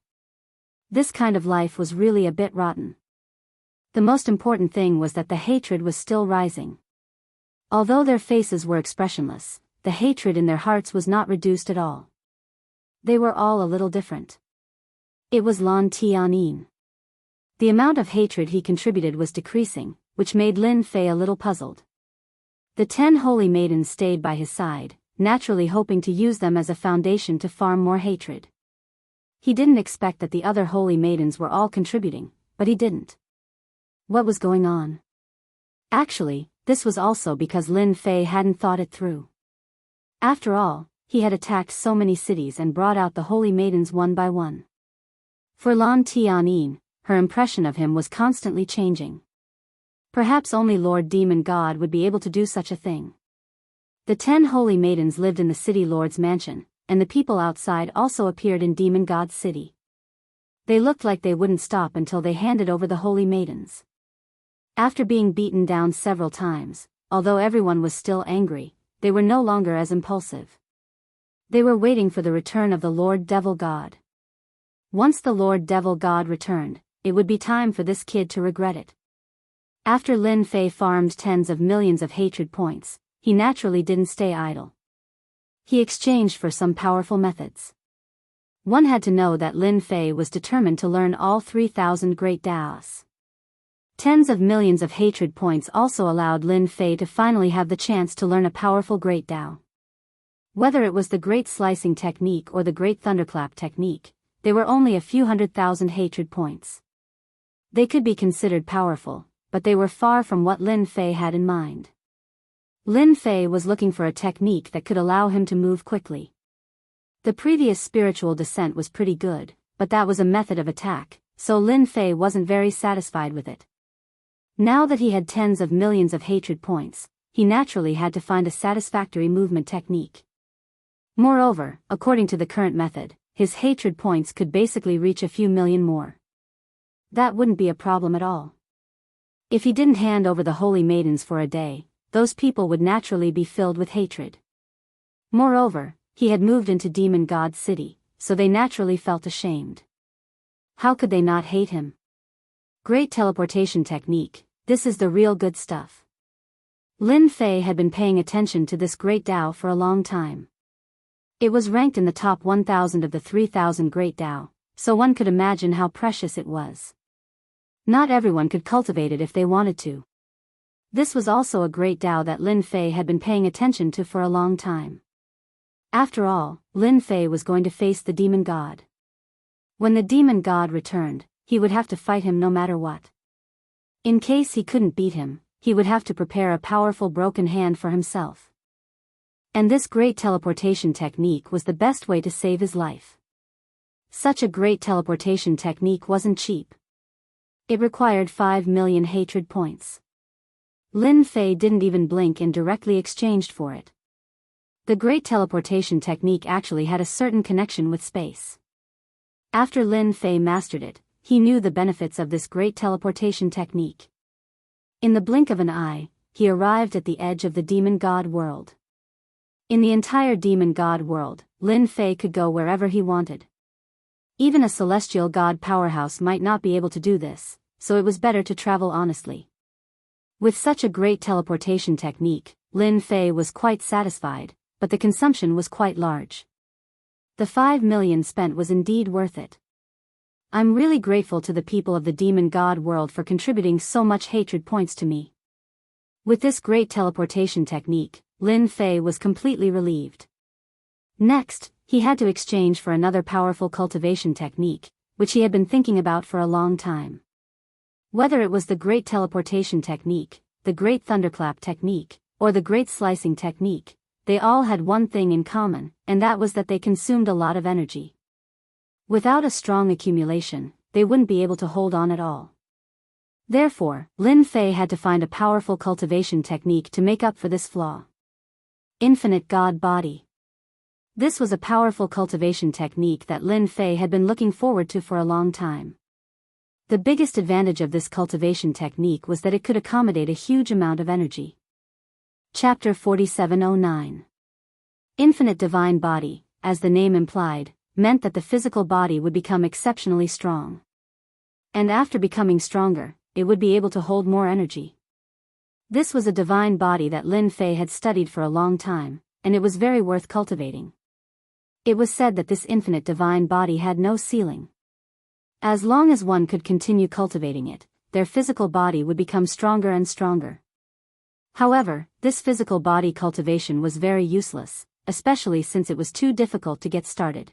This kind of life was really a bit rotten. The most important thing was that the hatred was still rising. Although their faces were expressionless, the hatred in their hearts was not reduced at all. They were all a little different. It was Lan Tianin. The amount of hatred he contributed was decreasing, which made Lin Fei a little puzzled. The 10 holy maidens stayed by his side, naturally hoping to use them as a foundation to farm more hatred. He didn't expect that the other holy maidens were all contributing, but he didn't. What was going on? Actually, this was also because Lin Fei hadn't thought it through. After all, he had attacked so many cities and brought out the holy maidens one by one. For Lan Tianin, her impression of him was constantly changing. Perhaps only Lord Demon God would be able to do such a thing. The 10 holy maidens lived in the city lord's mansion, and the people outside also appeared in Demon God's city. They looked like they wouldn't stop until they handed over the holy maidens. After being beaten down several times, although everyone was still angry, they were no longer as impulsive. They were waiting for the return of the Lord Devil God. Once the Lord Devil God returned, it would be time for this kid to regret it. After Lin Fei farmed tens of millions of hatred points, he naturally didn't stay idle. He exchanged for some powerful methods. One had to know that Lin Fei was determined to learn all 3,000 great Daos. Tens of millions of hatred points also allowed Lin Fei to finally have the chance to learn a powerful Great Tao. Whether it was the Great Slicing Technique or the Great Thunderclap Technique, they were only a few 100,000 hatred points. They could be considered powerful, but they were far from what Lin Fei had in mind. Lin Fei was looking for a technique that could allow him to move quickly. The previous spiritual descent was pretty good, but that was a method of attack, so Lin Fei wasn't very satisfied with it. Now that he had tens of millions of hatred points, he naturally had to find a satisfactory movement technique. Moreover, according to the current method, his hatred points could basically reach a few million more. That wouldn't be a problem at all. If he didn't hand over the holy maidens for a day, those people would naturally be filled with hatred. Moreover, he had moved into Demon God City, so they naturally felt ashamed. How could they not hate him? Great teleportation technique, this is the real good stuff. Lin Fei had been paying attention to this Great Tao for a long time. It was ranked in the top 1,000 of the 3,000 Great Tao, so one could imagine how precious it was. Not everyone could cultivate it if they wanted to. This was also a Great Tao that Lin Fei had been paying attention to for a long time. After all, Lin Fei was going to face the demon god. When the demon god returned, he would have to fight him no matter what. In case he couldn't beat him, he would have to prepare a powerful broken hand for himself. And this great teleportation technique was the best way to save his life. Such a great teleportation technique wasn't cheap. It required 5 million hatred points. Lin Fei didn't even blink and directly exchanged for it. The great teleportation technique actually had a certain connection with space. After Lin Fei mastered it, he knew the benefits of this great teleportation technique. In the blink of an eye, he arrived at the edge of the demon god world. In the entire demon god world, Lin Fei could go wherever he wanted. Even a celestial god powerhouse might not be able to do this, so it was better to travel honestly. With such a great teleportation technique, Lin Fei was quite satisfied, but the consumption was quite large. The 5 million spent was indeed worth it. I'm really grateful to the people of the demon god world for contributing so much hatred points to me. With this great teleportation technique, Lin Fei was completely relieved. Next, he had to exchange for another powerful cultivation technique, which he had been thinking about for a long time. Whether it was the great teleportation technique, the great thunderclap technique, or the great slicing technique, they all had one thing in common, and that was that they consumed a lot of energy. Without a strong accumulation, they wouldn't be able to hold on at all. Therefore, Lin Fei had to find a powerful cultivation technique to make up for this flaw. Infinite God Body. This was a powerful cultivation technique that Lin Fei had been looking forward to for a long time. The biggest advantage of this cultivation technique was that it could accommodate a huge amount of energy. Chapter 4709. Infinite Divine Body, as the name implied, meant that the physical body would become exceptionally strong. And after becoming stronger, it would be able to hold more energy. This was a divine body that Lin Fei had studied for a long time, and it was very worth cultivating. It was said that this infinite divine body had no ceiling. As long as one could continue cultivating it, their physical body would become stronger and stronger. However, this physical body cultivation was very useless, especially since it was too difficult to get started.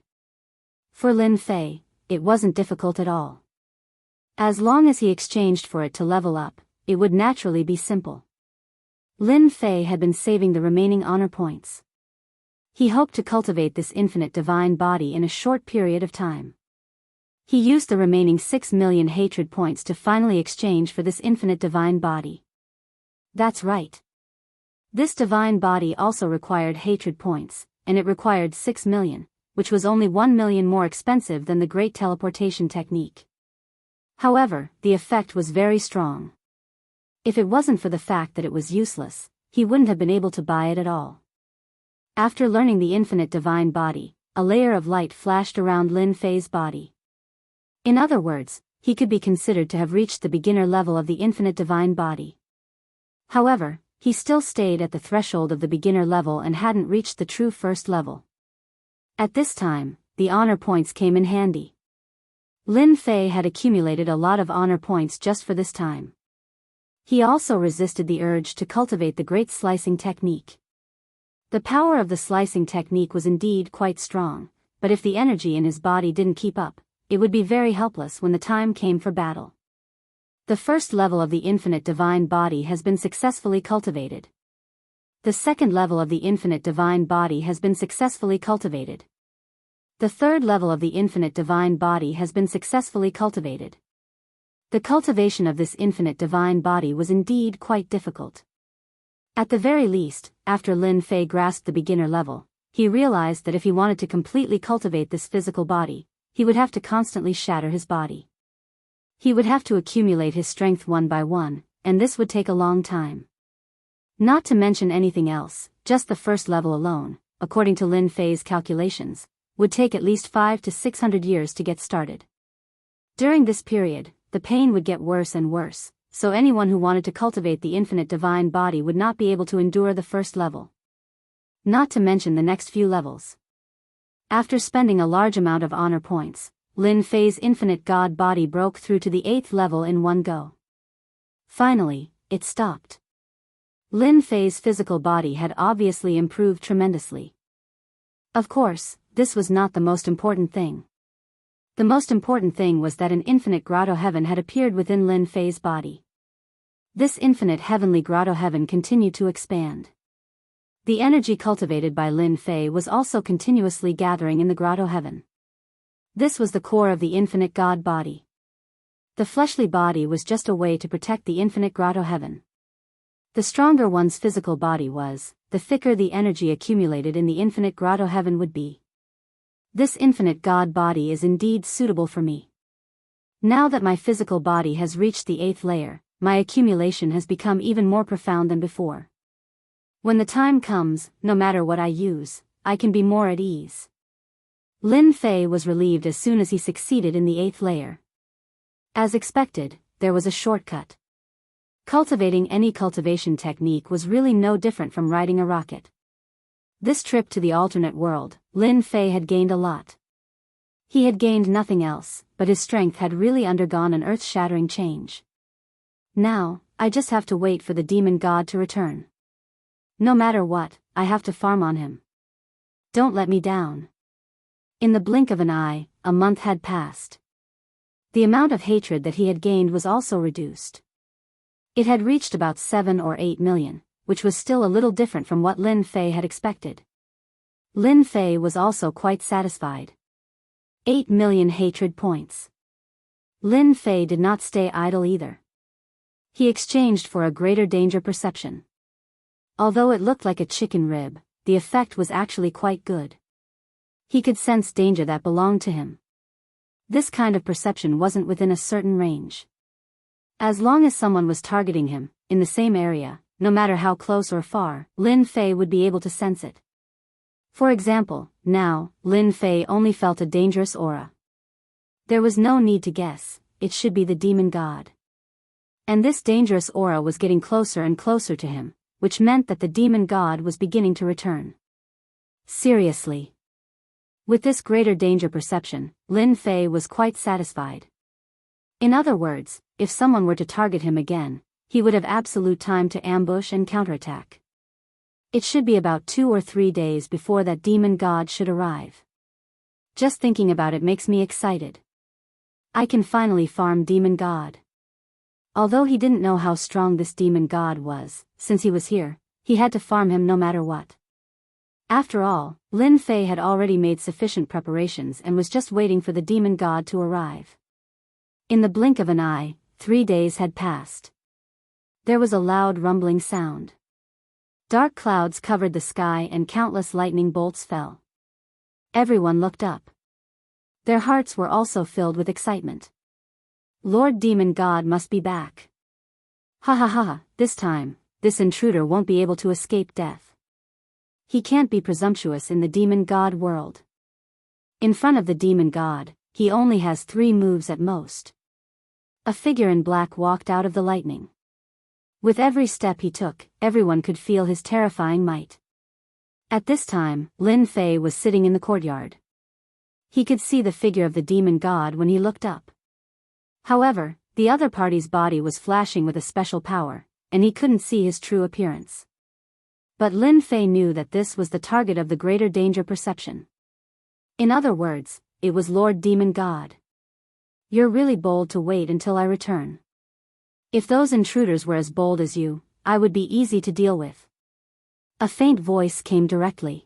For Lin Fei, it wasn't difficult at all. As long as he exchanged for it to level up, it would naturally be simple. Lin Fei had been saving the remaining honor points. He hoped to cultivate this infinite divine body in a short period of time. He used the remaining 6 million hatred points to finally exchange for this infinite divine body. That's right. This divine body also required hatred points, and it required 6 million, which was only 1 million more expensive than the great teleportation technique. However, the effect was very strong. If it wasn't for the fact that it was useless, he wouldn't have been able to buy it at all. After learning the infinite divine body, a layer of light flashed around Lin Fei's body. In other words, he could be considered to have reached the beginner level of the infinite divine body. However, he still stayed at the threshold of the beginner level and hadn't reached the true first level. At this time, the honor points came in handy. Lin Fei had accumulated a lot of honor points just for this time. He also resisted the urge to cultivate the great slicing technique. The power of the slicing technique was indeed quite strong, but if the energy in his body didn't keep up, it would be very helpless when the time came for battle. The first level of the infinite divine body has been successfully cultivated. The second level of the infinite divine body has been successfully cultivated. The third level of the infinite divine body has been successfully cultivated. The cultivation of this infinite divine body was indeed quite difficult. At the very least, after Lin Fei grasped the beginner level, he realized that if he wanted to completely cultivate this physical body, he would have to constantly shatter his body. He would have to accumulate his strength one by one, and this would take a long time. Not to mention anything else, just the first level alone, according to Lin Fei's calculations, would take at least 500 to 600 years to get started. During this period, the pain would get worse and worse, so anyone who wanted to cultivate the infinite divine body would not be able to endure the first level. Not to mention the next few levels. After spending a large amount of honor points, Lin Fei's infinite god body broke through to the 8th level in one go. Finally, it stopped. Lin Fei's physical body had obviously improved tremendously. Of course, this was not the most important thing. The most important thing was that an infinite grotto heaven had appeared within Lin Fei's body. This infinite heavenly grotto heaven continued to expand. The energy cultivated by Lin Fei was also continuously gathering in the grotto heaven. This was the core of the infinite god body. The fleshly body was just a way to protect the infinite grotto heaven. The stronger one's physical body was, the thicker the energy accumulated in the infinite grotto heaven would be. This infinite god body is indeed suitable for me. Now that my physical body has reached the 8th layer, my accumulation has become even more profound than before. When the time comes, no matter what I use, I can be more at ease. Lin Fei was relieved as soon as he succeeded in the 8th layer. As expected, there was a shortcut. Cultivating any cultivation technique was really no different from riding a rocket. This trip to the alternate world, Lin Fei had gained a lot. He had gained nothing else, but his strength had really undergone an earth-shattering change. Now, I just have to wait for the demon god to return. No matter what, I have to farm on him. Don't let me down. In the blink of an eye, a month had passed. The amount of hatred that he had gained was also reduced. It had reached about 7 or 8 million. Which was still a little different from what Lin Fei had expected. Lin Fei was also quite satisfied. 8 million hatred points. Lin Fei did not stay idle either. He exchanged for a greater danger perception. Although it looked like a chicken rib, the effect was actually quite good. He could sense danger that belonged to him. This kind of perception wasn't within a certain range. As long as someone was targeting him, in the same area, no matter how close or far, Lin Fei would be able to sense it. For example, now, Lin Fei only felt a dangerous aura. There was no need to guess, it should be the demon god. And this dangerous aura was getting closer and closer to him, which meant that the demon god was beginning to return. Seriously. With this greater danger perception, Lin Fei was quite satisfied. In other words, if someone were to target him again, he would have absolute time to ambush and counterattack. It should be about 2 or 3 days before that demon god should arrive. Just thinking about it makes me excited. I can finally farm demon god. Although he didn't know how strong this demon god was, since he was here, he had to farm him no matter what. After all, Lin Fei had already made sufficient preparations and was just waiting for the demon god to arrive. In the blink of an eye, 3 days had passed. There was a loud rumbling sound. Dark clouds covered the sky and countless lightning bolts fell. Everyone looked up. Their hearts were also filled with excitement. Lord Demon God must be back. Ha ha ha, this time, this intruder won't be able to escape death. He can't be presumptuous in the Demon God world. In front of the Demon God, he only has 3 moves at most. A figure in black walked out of the lightning. With every step he took, everyone could feel his terrifying might. At this time, Lin Fei was sitting in the courtyard. He could see the figure of the demon god when he looked up. However, The other party's body was flashing with a special power, and he couldn't see his true appearance. But Lin Fei knew that this was the target of the greater danger perception. In other words, it was Lord Demon God. You're really bold to wait until I return. If those intruders were as bold as you, I would be easy to deal with. A faint voice came directly.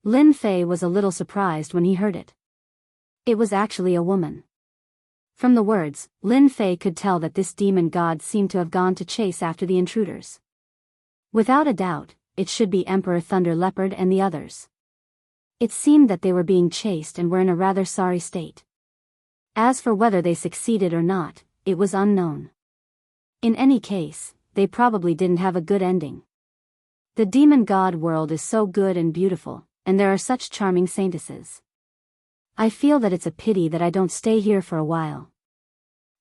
Lin Fei was a little surprised when he heard it. It was actually a woman. From the words, Lin Fei could tell that this demon god seemed to have gone to chase after the intruders. Without a doubt, it should be Emperor Thunder Leopard and the others. It seemed that they were being chased and were in a rather sorry state. As for whether they succeeded or not, it was unknown. In any case, they probably didn't have a good ending. The demon god world is so good and beautiful, and there are such charming saintesses. I feel that it's a pity that I don't stay here for a while.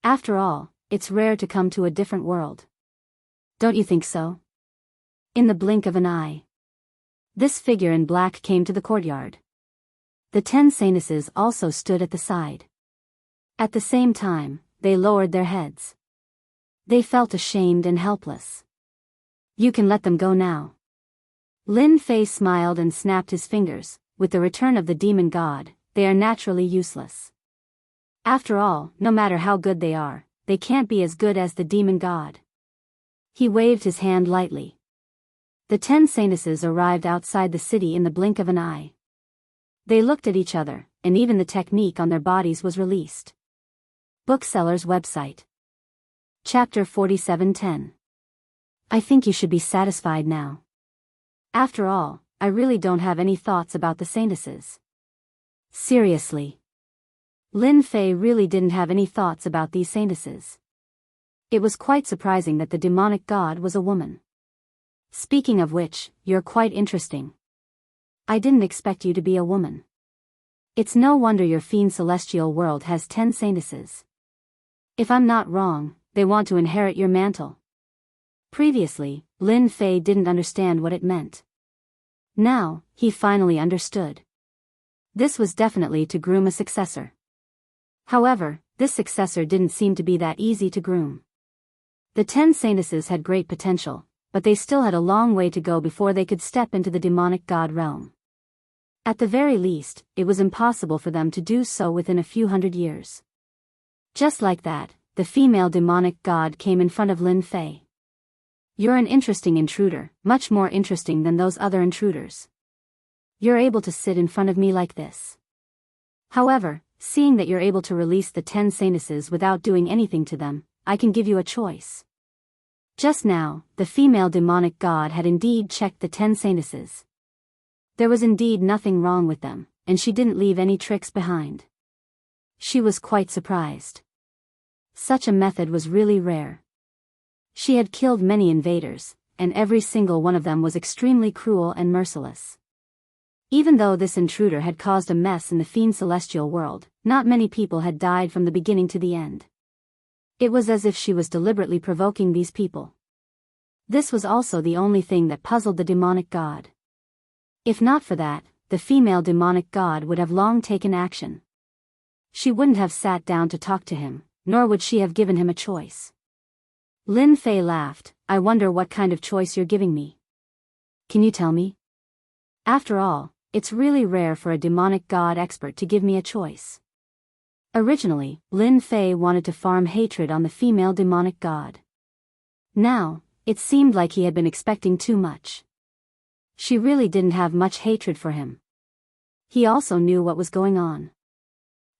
After all, it's rare to come to a different world. Don't you think so? In the blink of an eye, this figure in black came to the courtyard. The 10 saintesses also stood at the side. At the same time, they lowered their heads. They felt ashamed and helpless. You can let them go now. Lin Fei smiled and snapped his fingers. With the return of the demon god, they are naturally useless. After all, no matter how good they can't be as good as the demon god. He waved his hand lightly. The 10 saintesses arrived outside the city in the blink of an eye. They looked at each other, and even the technique on their bodies was released. Bookseller's website. Chapter 47:10. I think you should be satisfied now. After all, I really don't have any thoughts about the saintesses. Seriously. Lin Fei really didn't have any thoughts about these saintesses. It was quite surprising that the demonic god was a woman. Speaking of which, you're quite interesting. I didn't expect you to be a woman. It's no wonder your fiend celestial world has 10 saintesses. If I'm not wrong, they want to inherit your mantle. Previously, Lin Fei didn't understand what it meant. Now, he finally understood. This was definitely to groom a successor. However, this successor didn't seem to be that easy to groom. The 10 saintesses had great potential, but they still had a long way to go before they could step into the demonic god realm. At the very least, it was impossible for them to do so within a few hundred years. Just like that, the female demonic god came in front of Lin Fei. You're an interesting intruder, much more interesting than those other intruders. You're able to sit in front of me like this. However, seeing that you're able to release the 10 saintesses without doing anything to them, I can give you a choice. Just now, the female demonic god had indeed checked the 10 saintesses. There was indeed nothing wrong with them, and she didn't leave any tricks behind. She was quite surprised. Such a method was really rare. She had killed many invaders, and every single one of them was extremely cruel and merciless. Even though this intruder had caused a mess in the fiend celestial world, not many people had died from the beginning to the end. It was as if she was deliberately provoking these people. This was also the only thing that puzzled the demonic god. If not for that, the female demonic god would have long taken action. She wouldn't have sat down to talk to him, nor would she have given him a choice. Lin Fei laughed. I wonder what kind of choice you're giving me. Can you tell me? After all, it's really rare for a demonic god expert to give me a choice. Originally, Lin Fei wanted to farm hatred on the female demonic god. Now, it seemed like he had been expecting too much. She really didn't have much hatred for him. He also knew what was going on.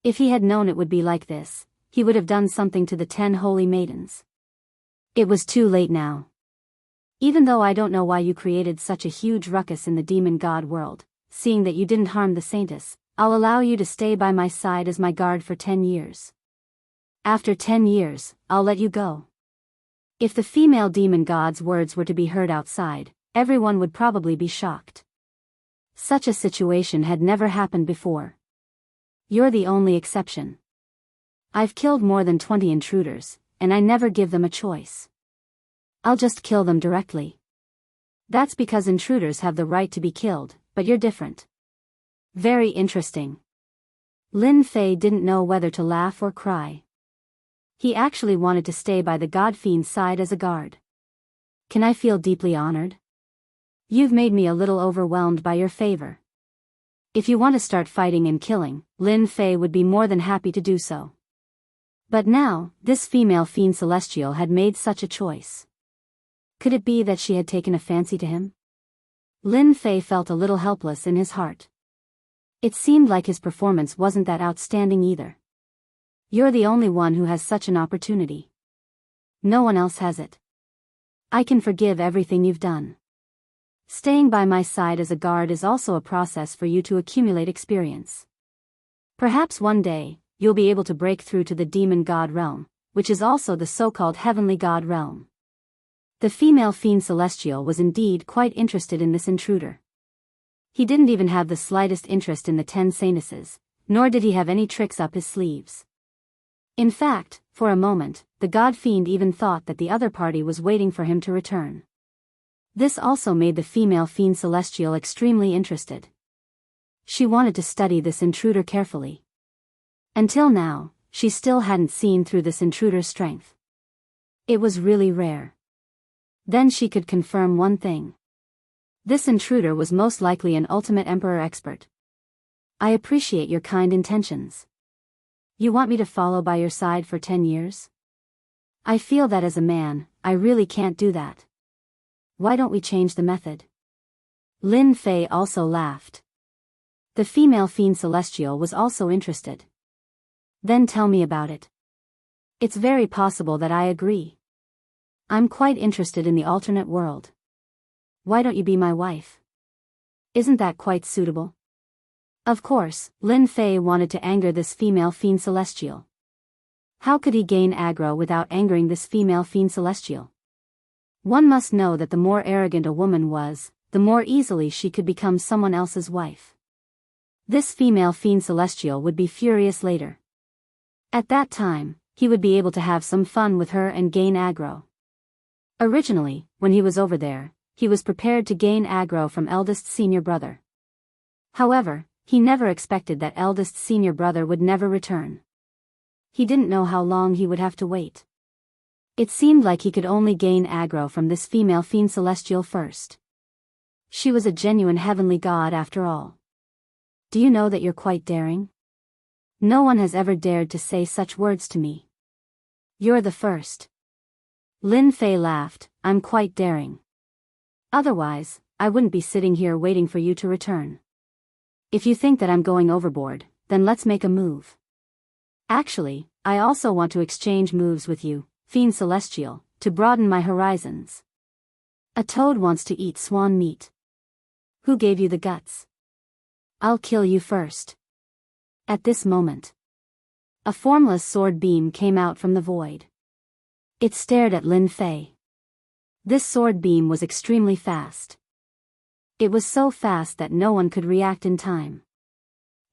If he had known it would be like this, he would have done something to the 10 holy maidens. It was too late now. Even though I don't know why you created such a huge ruckus in the demon god world, seeing that you didn't harm the saintess, I'll allow you to stay by my side as my guard for 10 years. After 10 years, I'll let you go. If the female demon god's words were to be heard outside, everyone would probably be shocked. Such a situation had never happened before. You're the only exception. I've killed more than 20 intruders, and I never give them a choice. I'll just kill them directly. That's because intruders have the right to be killed, but you're different. Very interesting. Lin Fei didn't know whether to laugh or cry. He actually wanted to stay by the god fiend's side as a guard. Can I feel deeply honored? You've made me a little overwhelmed by your favor. If you want to start fighting and killing, Lin Fei would be more than happy to do so. But now, this female fiend celestial had made such a choice. Could it be that she had taken a fancy to him? Lin Fei felt a little helpless in his heart. It seemed like his performance wasn't that outstanding either. You're the only one who has such an opportunity. No one else has it. I can forgive everything you've done. Staying by my side as a guard is also a process for you to accumulate experience. Perhaps one day, you'll be able to break through to the demon god realm, which is also the so-called heavenly god realm. The female fiend celestial was indeed quite interested in this intruder. He didn't even have the slightest interest in the 10 saintesses, nor did he have any tricks up his sleeves. In fact, for a moment, the god fiend even thought that the other party was waiting for him to return. This also made the female fiend celestial extremely interested. She wanted to study this intruder carefully. Until now, she still hadn't seen through this intruder's strength. It was really rare. Then she could confirm one thing. This intruder was most likely an ultimate emperor expert. I appreciate your kind intentions. You want me to follow by your side for 10 years? I feel that as a man, I really can't do that. Why don't we change the method? Lin Fei also laughed. The female fiend celestial was also interested. Then tell me about it. It's very possible that I agree. I'm quite interested in the alternate world. Why don't you be my wife? Isn't that quite suitable? Of course, Lin Fei wanted to anger this female fiend celestial. How could he gain aggro without angering this female fiend celestial? One must know that the more arrogant a woman was, the more easily she could become someone else's wife. This female fiend celestial would be furious later. At that time, he would be able to have some fun with her and gain aggro. Originally, when he was over there, he was prepared to gain aggro from eldest senior brother. However, he never expected that eldest senior brother would never return. He didn't know how long he would have to wait. It seemed like he could only gain aggro from this female fiend celestial first. She was a genuine heavenly god after all. Do you know that you're quite daring? No one has ever dared to say such words to me. You're the first. Lin Fei laughed. I'm quite daring. Otherwise, I wouldn't be sitting here waiting for you to return. If you think that I'm going overboard, then let's make a move. Actually, I also want to exchange moves with you, Fiend Celestial, to broaden my horizons. A toad wants to eat swan meat. Who gave you the guts? I'll kill you first. At this moment, a formless sword beam came out from the void. It stared at Lin Fei. This sword beam was extremely fast. It was so fast that no one could react in time.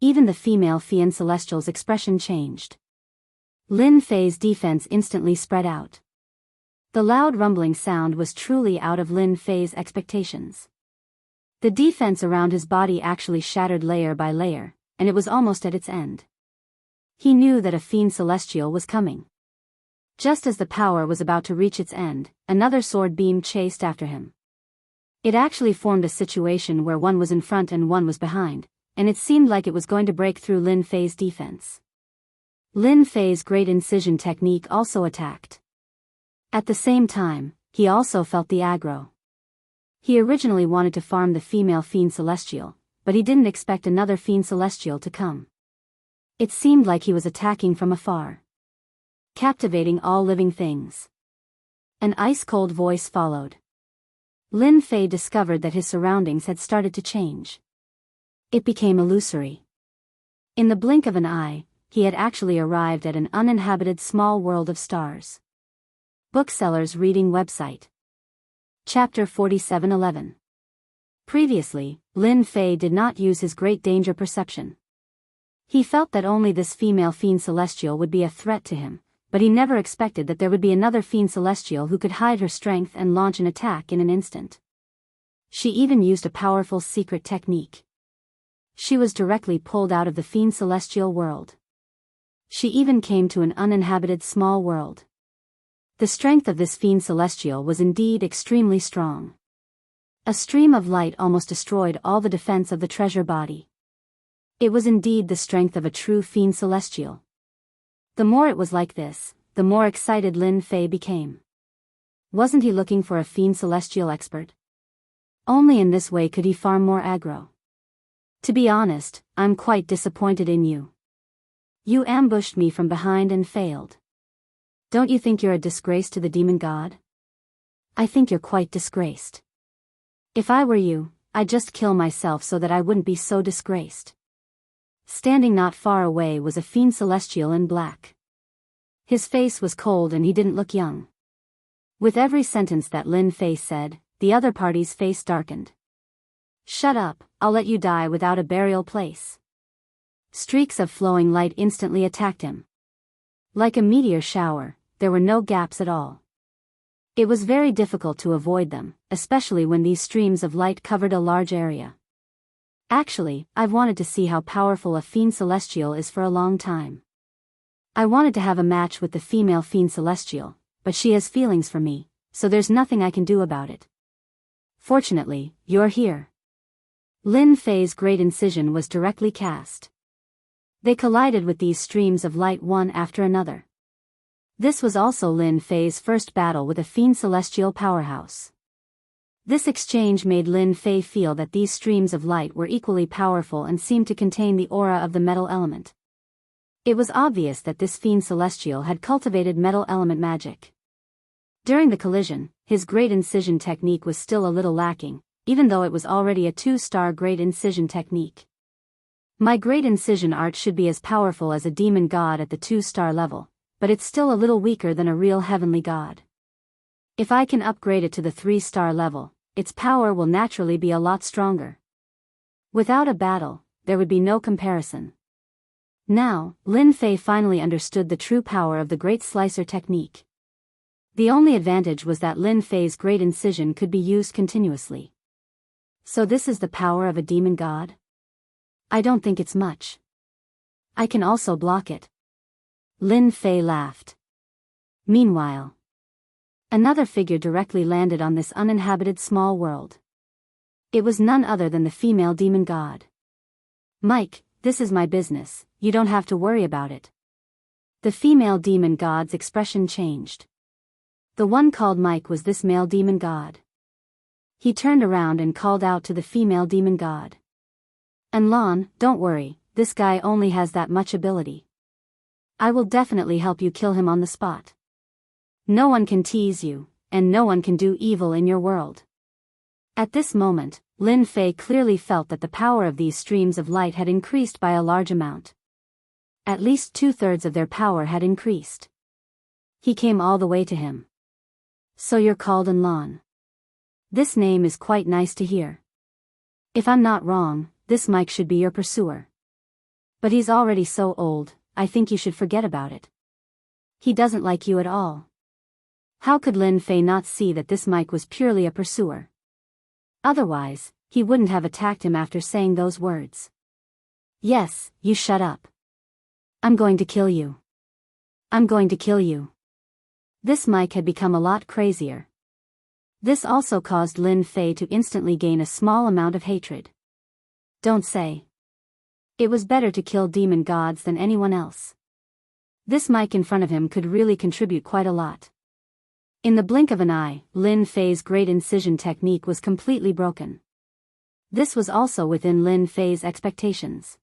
Even the female Fiend Celestial's expression changed. Lin Fei's defense instantly spread out. The loud rumbling sound was truly out of Lin Fei's expectations. The defense around his body actually shattered layer by layer, and it was almost at its end. He knew that a Fiend Celestial was coming. Just as the power was about to reach its end, another sword beam chased after him. It actually formed a situation where one was in front and one was behind, and it seemed like it was going to break through Lin Fei's defense. Lin Fei's great incision technique also attacked. At the same time, he also felt the aggro. He originally wanted to farm the female Fiend Celestial, but he didn't expect another Fiend Celestial to come. It seemed like he was attacking from afar, captivating all living things. An ice-cold voice followed. Lin Fei discovered that his surroundings had started to change. It became illusory. In the blink of an eye, he had actually arrived at an uninhabited small world of stars. Bookseller's reading website. Chapter 47:11. Previously, Lin Fei did not use his great danger perception. He felt that only this female Fiend Celestial would be a threat to him, but he never expected that there would be another Fiend Celestial who could hide her strength and launch an attack in an instant. She even used a powerful secret technique. She was directly pulled out of the Fiend Celestial world. She even came to an uninhabited small world. The strength of this fiend celestial was indeed extremely strong. A stream of light almost destroyed all the defense of the treasure body. It was indeed the strength of a true fiend celestial. The more it was like this, the more excited Lin Fei became. Wasn't he looking for a fiend celestial expert? Only in this way could he farm more aggro. To be honest, I'm quite disappointed in you. You ambushed me from behind and failed. Don't you think you're a disgrace to the demon god? I think you're quite disgraced. If I were you, I'd just kill myself so that I wouldn't be so disgraced. Standing not far away was a fiend celestial in black. His face was cold and he didn't look young. With every sentence that Lin Fei said, the other party's face darkened. Shut up, I'll let you die without a burial place. Streaks of flowing light instantly attacked him. Like a meteor shower, there were no gaps at all. It was very difficult to avoid them, especially when these streams of light covered a large area. Actually, I've wanted to see how powerful a fiend celestial is for a long time. I wanted to have a match with the female fiend celestial, but she has feelings for me, so there's nothing I can do about it. Fortunately, you're here. Lin Fei's great incision was directly cast. They collided with these streams of light one after another. This was also Lin Fei's first battle with a fiend celestial powerhouse. This exchange made Lin Fei feel that these streams of light were equally powerful and seemed to contain the aura of the metal element. It was obvious that this fiend celestial had cultivated metal element magic. During the collision, his great incision technique was still a little lacking, even though it was already a 2-star great incision technique. My great incision art should be as powerful as a demon god at the 2-star level, but it's still a little weaker than a real heavenly god. If I can upgrade it to the 3-star level, its power will naturally be a lot stronger. Without a battle, there would be no comparison. Now, Lin Fei finally understood the true power of the Great Slicer technique. The only advantage was that Lin Fei's great incision could be used continuously. So this is the power of a demon god? I don't think it's much. I can also block it. Lin Fei laughed. Meanwhile, another figure directly landed on this uninhabited small world. It was none other than the female demon god. Mike, this is my business, you don't have to worry about it. The female demon god's expression changed. The one called Mike was this male demon god. He turned around and called out to the female demon god. And Lon, don't worry, this guy only has that much ability. I will definitely help you kill him on the spot. No one can tease you, and no one can do evil in your world. At this moment, Lin Fei clearly felt that the power of these streams of light had increased by a large amount. At least 2/3 of their power had increased. He came all the way to him. So you're called Lon. This name is quite nice to hear. If I'm not wrong, this Mike should be your pursuer. But he's already so old, I think you should forget about it. He doesn't like you at all. How could Lin Fei not see that this Mike was purely a pursuer? Otherwise, he wouldn't have attacked him after saying those words. Yes, you shut up. I'm going to kill you. I'm going to kill you. This Mike had become a lot crazier. This also caused Lin Fei to instantly gain a small amount of hatred. Don't say. It was better to kill demon gods than anyone else. This Mike in front of him could really contribute quite a lot. In the blink of an eye, Lin Fei's great incision technique was completely broken. This was also within Lin Fei's expectations.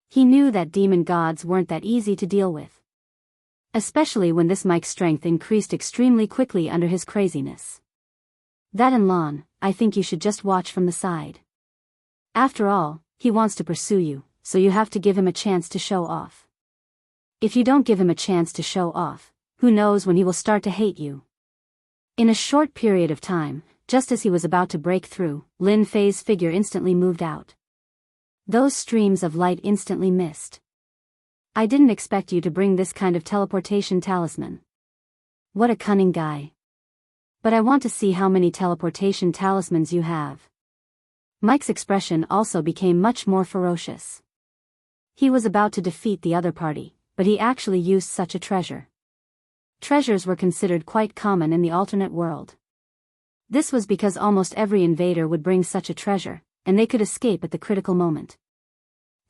He knew that demon gods weren't that easy to deal with. Especially when this Mike's strength increased extremely quickly under his craziness. That and Lon, I think you should just watch from the side. After all, he wants to pursue you, so you have to give him a chance to show off. If you don't give him a chance to show off, who knows when he will start to hate you. In a short period of time, just as he was about to break through, Lin Fei's figure instantly moved out. Those streams of light instantly missed. I didn't expect you to bring this kind of teleportation talisman. What a cunning guy. But I want to see how many teleportation talismans you have. Mike's expression also became much more ferocious. He was about to defeat the other party, but he actually used such a treasure. Treasures were considered quite common in the alternate world. This was because almost every invader would bring such a treasure, and they could escape at the critical moment.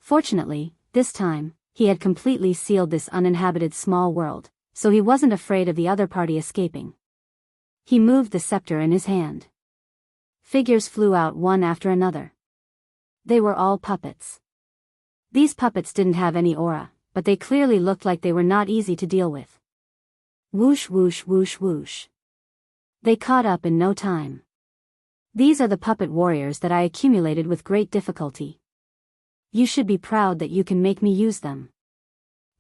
Fortunately, this time, he had completely sealed this uninhabited small world, so he wasn't afraid of the other party escaping. He moved the scepter in his hand. Figures flew out one after another. They were all puppets. These puppets didn't have any aura, but they clearly looked like they were not easy to deal with. Whoosh whoosh whoosh whoosh. They caught up in no time. These are the puppet warriors that I accumulated with great difficulty. You should be proud that you can make me use them.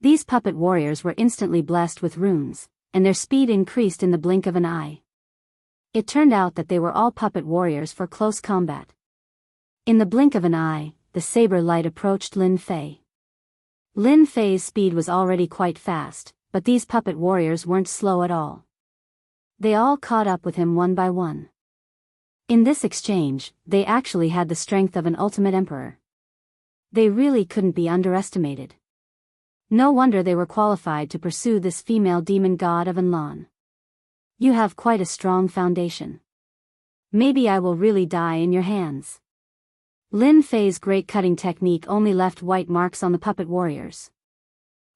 These puppet warriors were instantly blessed with runes, and their speed increased in the blink of an eye. It turned out that they were all puppet warriors for close combat. In the blink of an eye, the saber light approached Lin Fei. Lin Fei's speed was already quite fast, but these puppet warriors weren't slow at all. They all caught up with him one by one. In this exchange, they actually had the strength of an ultimate emperor. They really couldn't be underestimated. No wonder they were qualified to pursue this female demon god of Enlon. You have quite a strong foundation. Maybe I will really die in your hands. Lin Fei's great cutting technique only left white marks on the puppet warriors.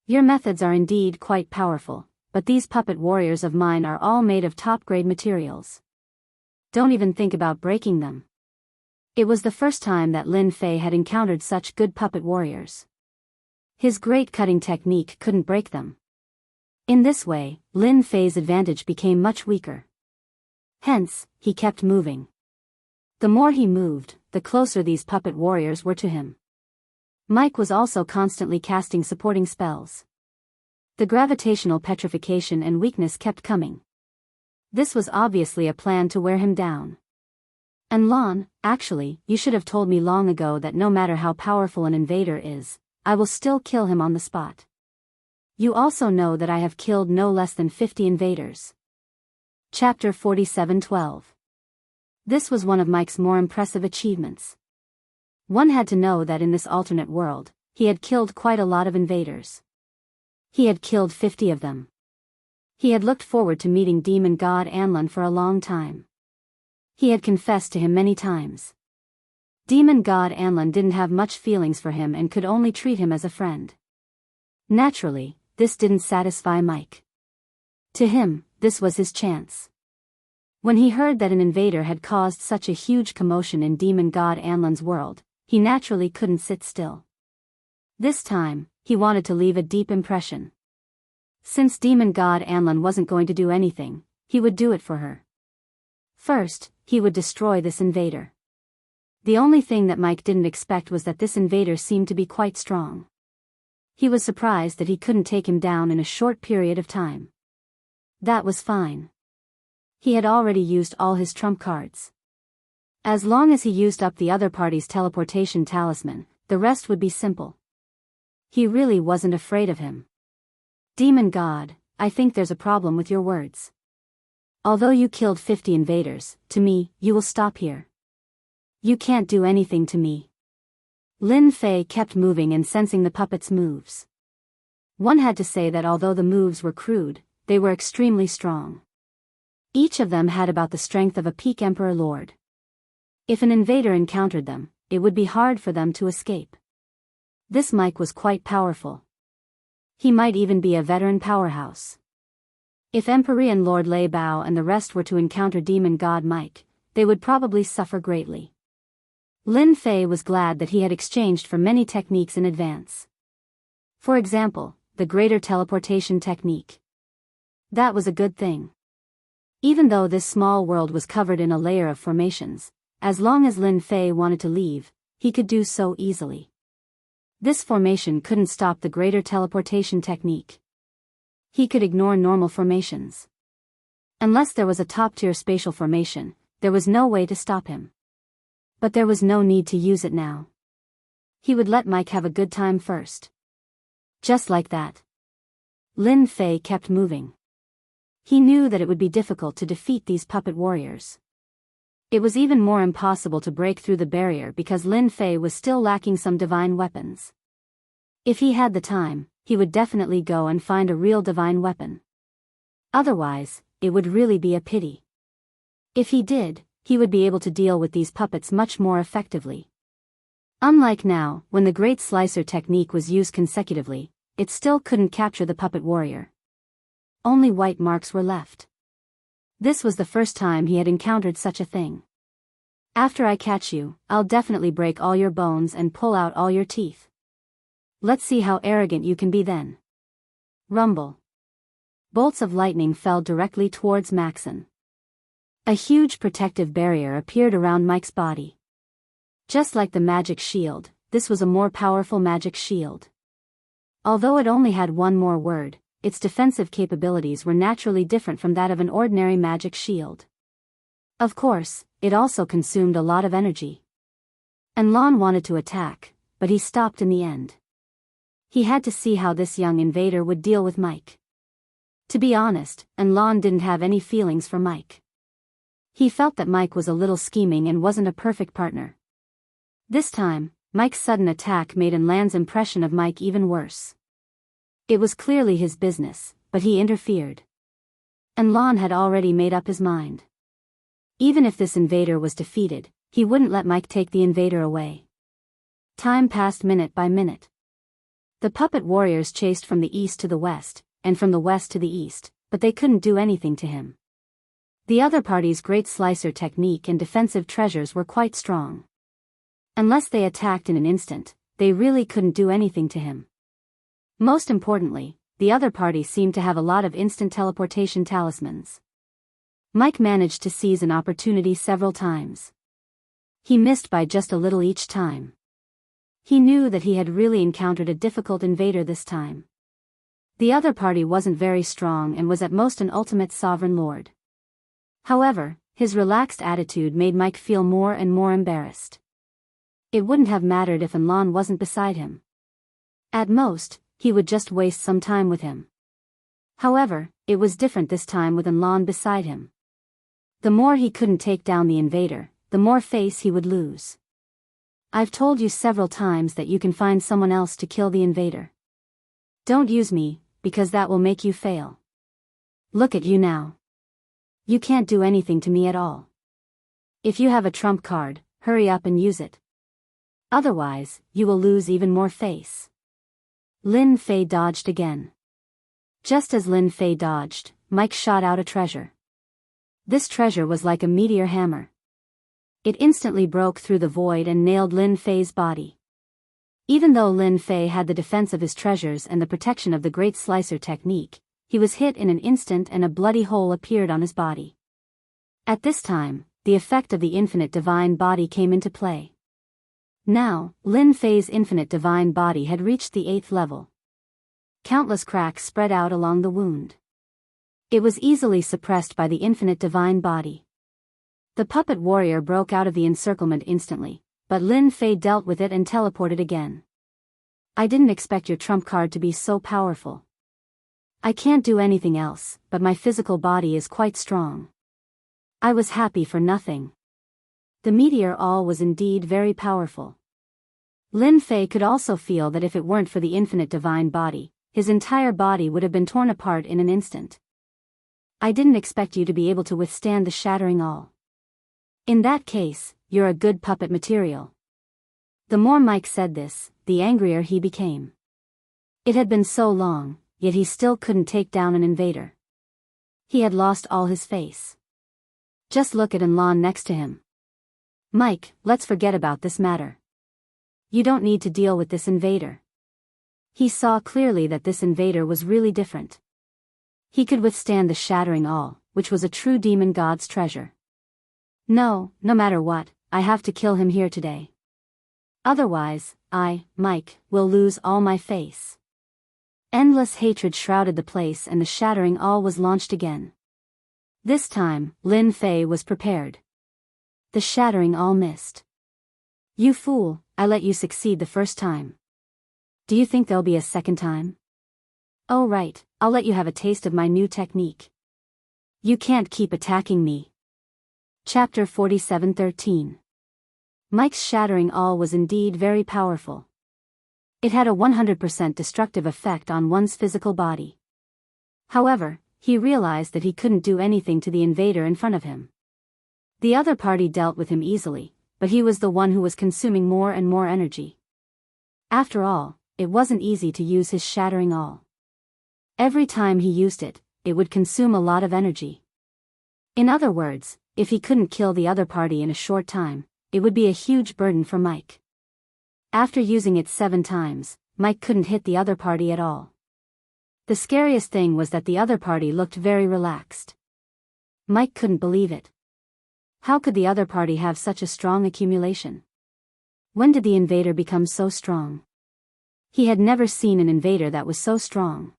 Your methods are indeed quite powerful, but these puppet warriors of mine are all made of top-grade materials. Don't even think about breaking them. It was the first time that Lin Fei had encountered such good puppet warriors. His great cutting technique couldn't break them. In this way, Lin Fei's advantage became much weaker. Hence, he kept moving. The more he moved, the closer these puppet warriors were to him. Mike was also constantly casting supporting spells. The gravitational petrification and weakness kept coming. This was obviously a plan to wear him down. And Lon, actually, you should have told me long ago that no matter how powerful an invader is, I will still kill him on the spot. You also know that I have killed no less than 50 invaders. Chapter 47:12. This was one of Mike's more impressive achievements. One had to know that in this alternate world, he had killed quite a lot of invaders. He had killed 50 of them. He had looked forward to meeting demon god Anlin for a long time. He had confessed to him many times. Demon god Anlin didn't have much feelings for him and could only treat him as a friend. Naturally, this didn't satisfy Mike. To him, this was his chance. When he heard that an invader had caused such a huge commotion in demon god Anlin's world, he naturally couldn't sit still. This time, he wanted to leave a deep impression. Since demon god Anlin wasn't going to do anything, he would do it for her. First, he would destroy this invader. The only thing that Mike didn't expect was that this invader seemed to be quite strong. He was surprised that he couldn't take him down in a short period of time. That was fine. He had already used all his trump cards. As long as he used up the other party's teleportation talisman, the rest would be simple. He really wasn't afraid of him. Demon God, I think there's a problem with your words. Although you killed 50 invaders, to me, you will stop here. You can't do anything to me. Lin Fei kept moving and sensing the puppet's moves. One had to say that although the moves were crude, they were extremely strong. Each of them had about the strength of a peak emperor lord. If an invader encountered them, it would be hard for them to escape. This Mike was quite powerful. He might even be a veteran powerhouse. If Empyrean Lord Lei Bao and the rest were to encounter Demon God Mike, they would probably suffer greatly. Lin Fei was glad that he had exchanged for many techniques in advance. For example, the greater teleportation technique. That was a good thing. Even though this small world was covered in a layer of formations, as long as Lin Fei wanted to leave, he could do so easily. This formation couldn't stop the greater teleportation technique. He could ignore normal formations. Unless there was a top-tier spatial formation, there was no way to stop him. But there was no need to use it now. He would let Mike have a good time first. Just like that. Lin Fei kept moving. He knew that it would be difficult to defeat these puppet warriors. It was even more impossible to break through the barrier because Lin Fei was still lacking some divine weapons. If he had the time, he would definitely go and find a real divine weapon. Otherwise, it would really be a pity. If he did, he would be able to deal with these puppets much more effectively. Unlike now, when the Great Slicer technique was used consecutively, it still couldn't capture the puppet warrior. Only white marks were left. This was the first time he had encountered such a thing. After I catch you, I'll definitely break all your bones and pull out all your teeth. Let's see how arrogant you can be then. Rumble. Bolts of lightning fell directly towards Maxon. A huge protective barrier appeared around Mike's body. Just like the magic shield, this was a more powerful magic shield. Although it only had one more word, its defensive capabilities were naturally different from that of an ordinary magic shield. Of course, it also consumed a lot of energy. And Lon wanted to attack, but he stopped in the end. He had to see how this young invader would deal with Mike. To be honest, Lon didn't have any feelings for Mike. He felt that Mike was a little scheming and wasn't a perfect partner. This time, Mike's sudden attack made Lan's impression of Mike even worse. It was clearly his business, but he interfered. And Lon had already made up his mind. Even if this invader was defeated, he wouldn't let Mike take the invader away. Time passed minute by minute. The puppet warriors chased from the east to the west, and from the west to the east, but they couldn't do anything to him. The other party's Great Slicer technique and defensive treasures were quite strong. Unless they attacked in an instant, they really couldn't do anything to him. Most importantly, the other party seemed to have a lot of instant teleportation talismans. Mike managed to seize an opportunity several times. He missed by just a little each time. He knew that he had really encountered a difficult invader this time. The other party wasn't very strong and was at most an ultimate sovereign lord. However, his relaxed attitude made Mike feel more and more embarrassed. It wouldn't have mattered if Lon wasn't beside him. At most, he would just waste some time with him. However, it was different this time with Lon beside him. The more he couldn't take down the invader, the more face he would lose. I've told you several times that you can find someone else to kill the invader. Don't use me, because that will make you fail. Look at you now. You can't do anything to me at all. If you have a trump card, hurry up and use it. Otherwise, you will lose even more face. Lin Fei dodged again. Just as Lin Fei dodged, Mike shot out a treasure. This treasure was like a meteor hammer. It instantly broke through the void and nailed Lin Fei's body. Even though Lin Fei had the defense of his treasures and the protection of the Great Slicer technique, he was hit in an instant and a bloody hole appeared on his body. At this time, the effect of the infinite divine body came into play. Now, Lin Fei's infinite divine body had reached the 8th level. Countless cracks spread out along the wound. It was easily suppressed by the infinite divine body. The puppet warrior broke out of the encirclement instantly, but Lin Fei dealt with it and teleported again. I didn't expect your trump card to be so powerful. I can't do anything else, but my physical body is quite strong. I was happy for nothing. The meteor all was indeed very powerful. Lin Fei could also feel that if it weren't for the infinite divine body, his entire body would have been torn apart in an instant. I didn't expect you to be able to withstand the shattering all. In that case, you're a good puppet material. The more Mike said this, the angrier he became. It had been so long, yet he still couldn't take down an invader. He had lost all his face. Just look at Lon next to him. Mike, let's forget about this matter. You don't need to deal with this invader. He saw clearly that this invader was really different. He could withstand the shattering all, which was a true demon god's treasure. No matter what, I have to kill him here today. Otherwise, I, Mike, will lose all my face. Endless hatred shrouded the place and the shattering all was launched again. This time, Lin Fei was prepared. The shattering all missed. You fool, I let you succeed the first time. Do you think there'll be a second time? Oh right, I'll let you have a taste of my new technique. You can't keep attacking me. Chapter 47:13. Mike's shattering all was indeed very powerful. It had a 100% destructive effect on one's physical body. However, he realized that he couldn't do anything to the invader in front of him. The other party dealt with him easily, but he was the one who was consuming more and more energy. After all, it wasn't easy to use his shattering all. Every time he used it, it would consume a lot of energy. In other words, if he couldn't kill the other party in a short time, it would be a huge burden for Mike. After using it 7 times, Mike couldn't hit the other party at all. The scariest thing was that the other party looked very relaxed. Mike couldn't believe it. How could the other party have such a strong accumulation? When did the invader become so strong? He had never seen an invader that was so strong.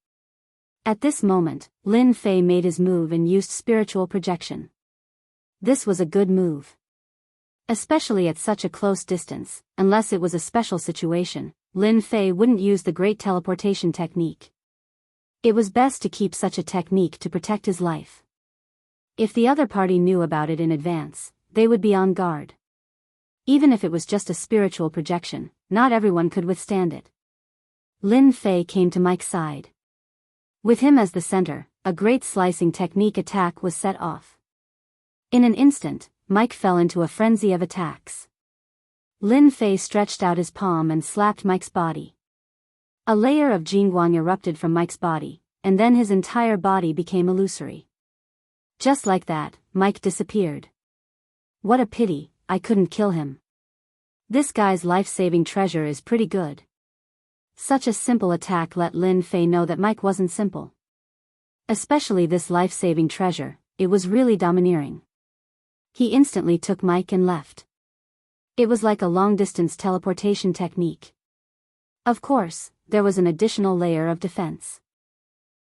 At this moment, Lin Fei made his move and used spiritual projection. This was a good move. Especially at such a close distance, unless it was a special situation, Lin Fei wouldn't use the great teleportation technique. It was best to keep such a technique to protect his life. If the other party knew about it in advance, they would be on guard. Even if it was just a spiritual projection, not everyone could withstand it. Lin Fei came to Mike's side. With him as the center, a great slicing technique attack was set off. In an instant, Mike fell into a frenzy of attacks. Lin Fei stretched out his palm and slapped Mike's body. A layer of Jianghu erupted from Mike's body, and then his entire body became illusory. Just like that, Mike disappeared. What a pity, I couldn't kill him. This guy's life-saving treasure is pretty good. Such a simple attack let Lin Fei know that Mike wasn't simple. Especially this life-saving treasure, it was really domineering. He instantly took Mike and left. It was like a long-distance teleportation technique. Of course, there was an additional layer of defense.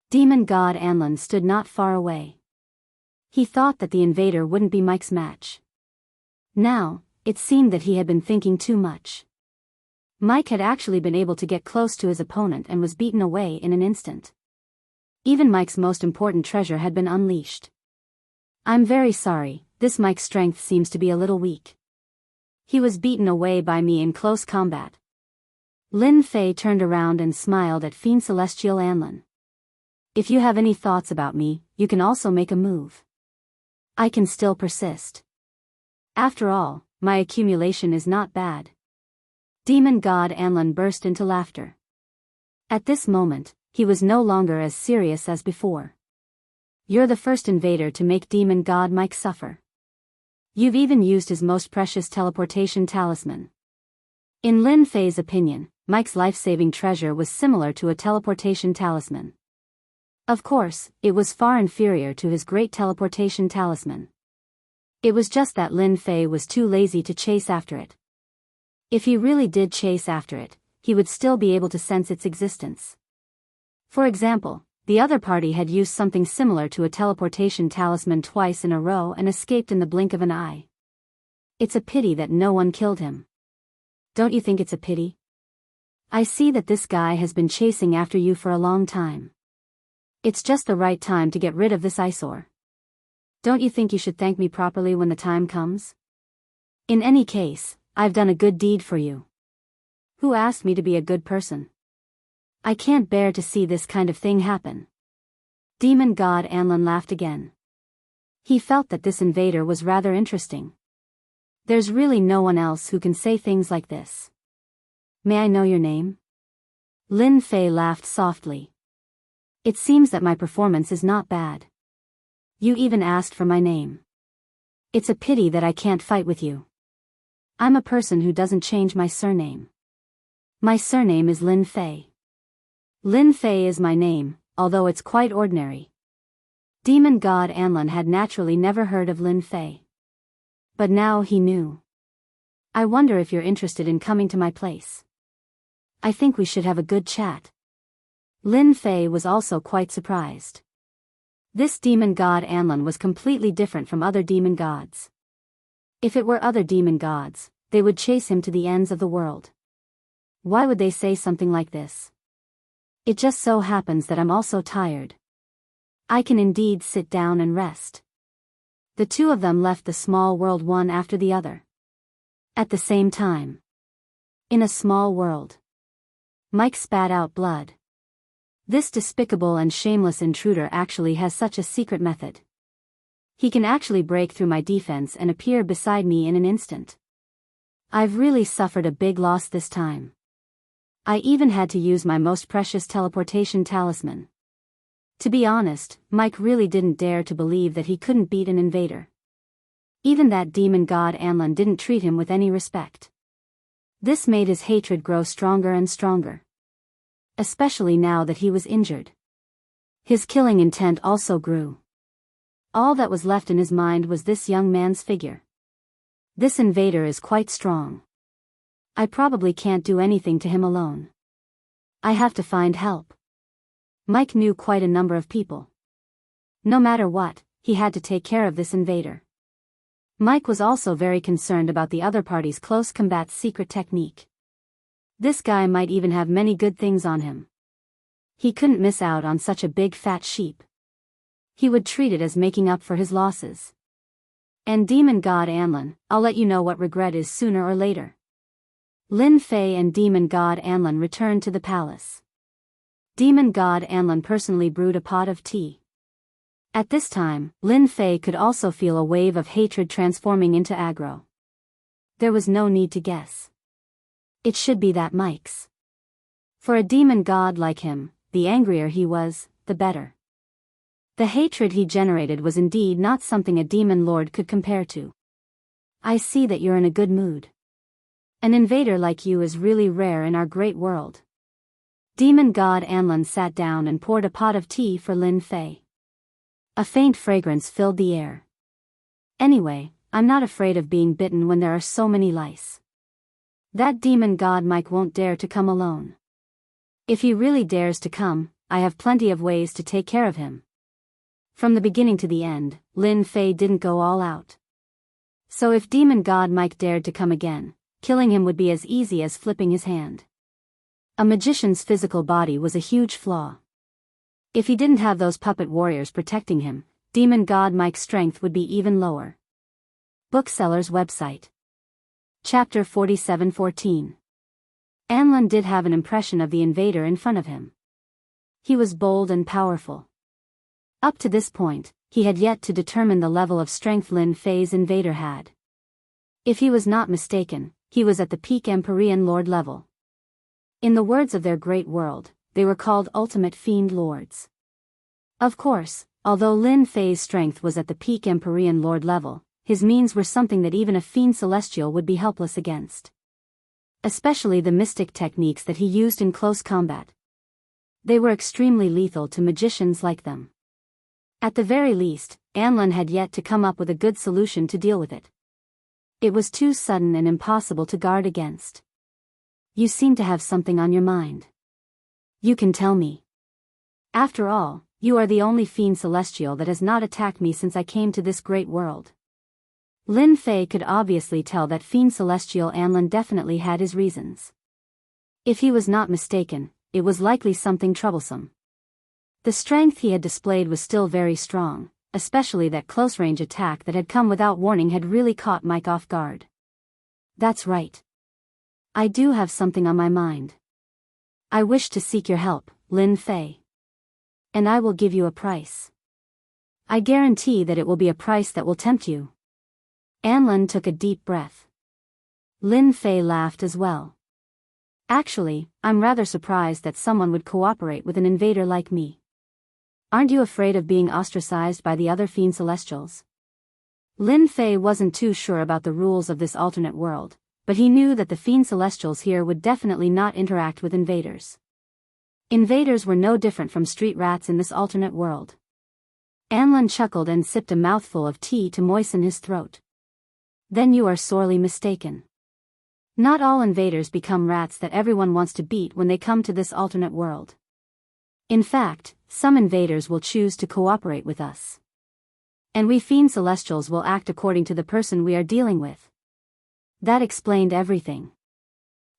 Demon God Anlin stood not far away. He thought that the invader wouldn't be Mike's match. Now, it seemed that he had been thinking too much. Mike had actually been able to get close to his opponent and was beaten away in an instant. Even Mike's most important treasure had been unleashed. I'm very sorry, this Mike's strength seems to be a little weak. He was beaten away by me in close combat. Lin Fei turned around and smiled at Fiend Celestial Anlin. If you have any thoughts about me, you can also make a move. I can still persist. After all, my accumulation is not bad. Demon God Anlin burst into laughter. At this moment, he was no longer as serious as before. You're the first invader to make Demon God Mike suffer. You've even used his most precious teleportation talisman. In Lin Fei's opinion, Mike's life-saving treasure was similar to a teleportation talisman. Of course, it was far inferior to his great teleportation talisman. It was just that Lin Fei was too lazy to chase after it. If he really did chase after it, he would still be able to sense its existence. For example, the other party had used something similar to a teleportation talisman twice in a row and escaped in the blink of an eye. It's a pity that no one killed him. Don't you think it's a pity? I see that this guy has been chasing after you for a long time. It's just the right time to get rid of this eyesore. Don't you think you should thank me properly when the time comes? In any case, I've done a good deed for you. Who asked me to be a good person? I can't bear to see this kind of thing happen. Demon God Anlin laughed again. He felt that this invader was rather interesting. There's really no one else who can say things like this. May I know your name? Lin Fei laughed softly. It seems that my performance is not bad. You even asked for my name. It's a pity that I can't fight with you. I'm a person who doesn't change my surname. My surname is Lin Fei. Lin Fei is my name, although it's quite ordinary. Demon God Anlin had naturally never heard of Lin Fei. But now he knew. I wonder if you're interested in coming to my place. I think we should have a good chat. Lin Fei was also quite surprised. This demon god Anlin was completely different from other demon gods. If it were other demon gods, they would chase him to the ends of the world. Why would they say something like this? It just so happens that I'm also tired. I can indeed sit down and rest. The two of them left the small world one after the other. At the same time. In a small world. Mike spat out blood. This despicable and shameless intruder actually has such a secret method. He can actually break through my defense and appear beside me in an instant. I've really suffered a big loss this time. I even had to use my most precious teleportation talisman. To be honest, Mike really didn't dare to believe that he couldn't beat an invader. Even that demon god Anlin didn't treat him with any respect. This made his hatred grow stronger and stronger. Especially now that he was injured. His killing intent also grew. All that was left in his mind was this young man's figure. This invader is quite strong. I probably can't do anything to him alone. I have to find help. Mike knew quite a number of people. No matter what, he had to take care of this invader. Mike was also very concerned about the other party's close combat secret technique. This guy might even have many good things on him. He couldn't miss out on such a big fat sheep. He would treat it as making up for his losses. And demon god Anlin, I'll let you know what regret is sooner or later. Lin Fei and demon god Anlin returned to the palace. Demon god Anlin personally brewed a pot of tea. At this time, Lin Fei could also feel a wave of hatred transforming into aggro. There was no need to guess. It should be that Mike's. For a demon god like him, the angrier he was, the better. The hatred he generated was indeed not something a demon lord could compare to. I see that you're in a good mood. An invader like you is really rare in our great world. Demon god Anlin sat down and poured a pot of tea for Lin Fei. A faint fragrance filled the air. Anyway, I'm not afraid of being bitten when there are so many lice. That demon god Mike won't dare to come alone. If he really dares to come, I have plenty of ways to take care of him. From the beginning to the end, Lin Fei didn't go all out. So if demon god Mike dared to come again, killing him would be as easy as flipping his hand. A magician's physical body was a huge flaw. If he didn't have those puppet warriors protecting him, demon god Mike's strength would be even lower. Bookseller's website. Chapter 47:14. Anlin did have an impression of the invader in front of him. He was bold and powerful. Up to this point, he had yet to determine the level of strength Lin Fei's invader had. If he was not mistaken, he was at the peak Empyrean Lord level. In the words of their great world, they were called ultimate fiend lords. Of course, although Lin Fei's strength was at the peak Empyrean Lord level, his means were something that even a fiend celestial would be helpless against. Especially the mystic techniques that he used in close combat. They were extremely lethal to magicians like them. At the very least, Anlin had yet to come up with a good solution to deal with it. It was too sudden and impossible to guard against. You seem to have something on your mind. You can tell me. After all, you are the only fiend celestial that has not attacked me since I came to this great world. Lin Fei could obviously tell that fiend celestial Anlin definitely had his reasons. If he was not mistaken, it was likely something troublesome. The strength he had displayed was still very strong, especially that close-range attack that had come without warning had really caught Mike off guard. That's right. I do have something on my mind. I wish to seek your help, Lin Fei. And I will give you a price. I guarantee that it will be a price that will tempt you. Anlin took a deep breath. Lin Fei laughed as well. Actually, I'm rather surprised that someone would cooperate with an invader like me. Aren't you afraid of being ostracized by the other fiend celestials? Lin Fei wasn't too sure about the rules of this alternate world, but he knew that the fiend celestials here would definitely not interact with invaders. Invaders were no different from street rats in this alternate world. Anlin chuckled and sipped a mouthful of tea to moisten his throat. Then you are sorely mistaken. Not all invaders become rats that everyone wants to beat when they come to this alternate world. In fact, some invaders will choose to cooperate with us. And we fiend celestials will act according to the person we are dealing with. That explained everything.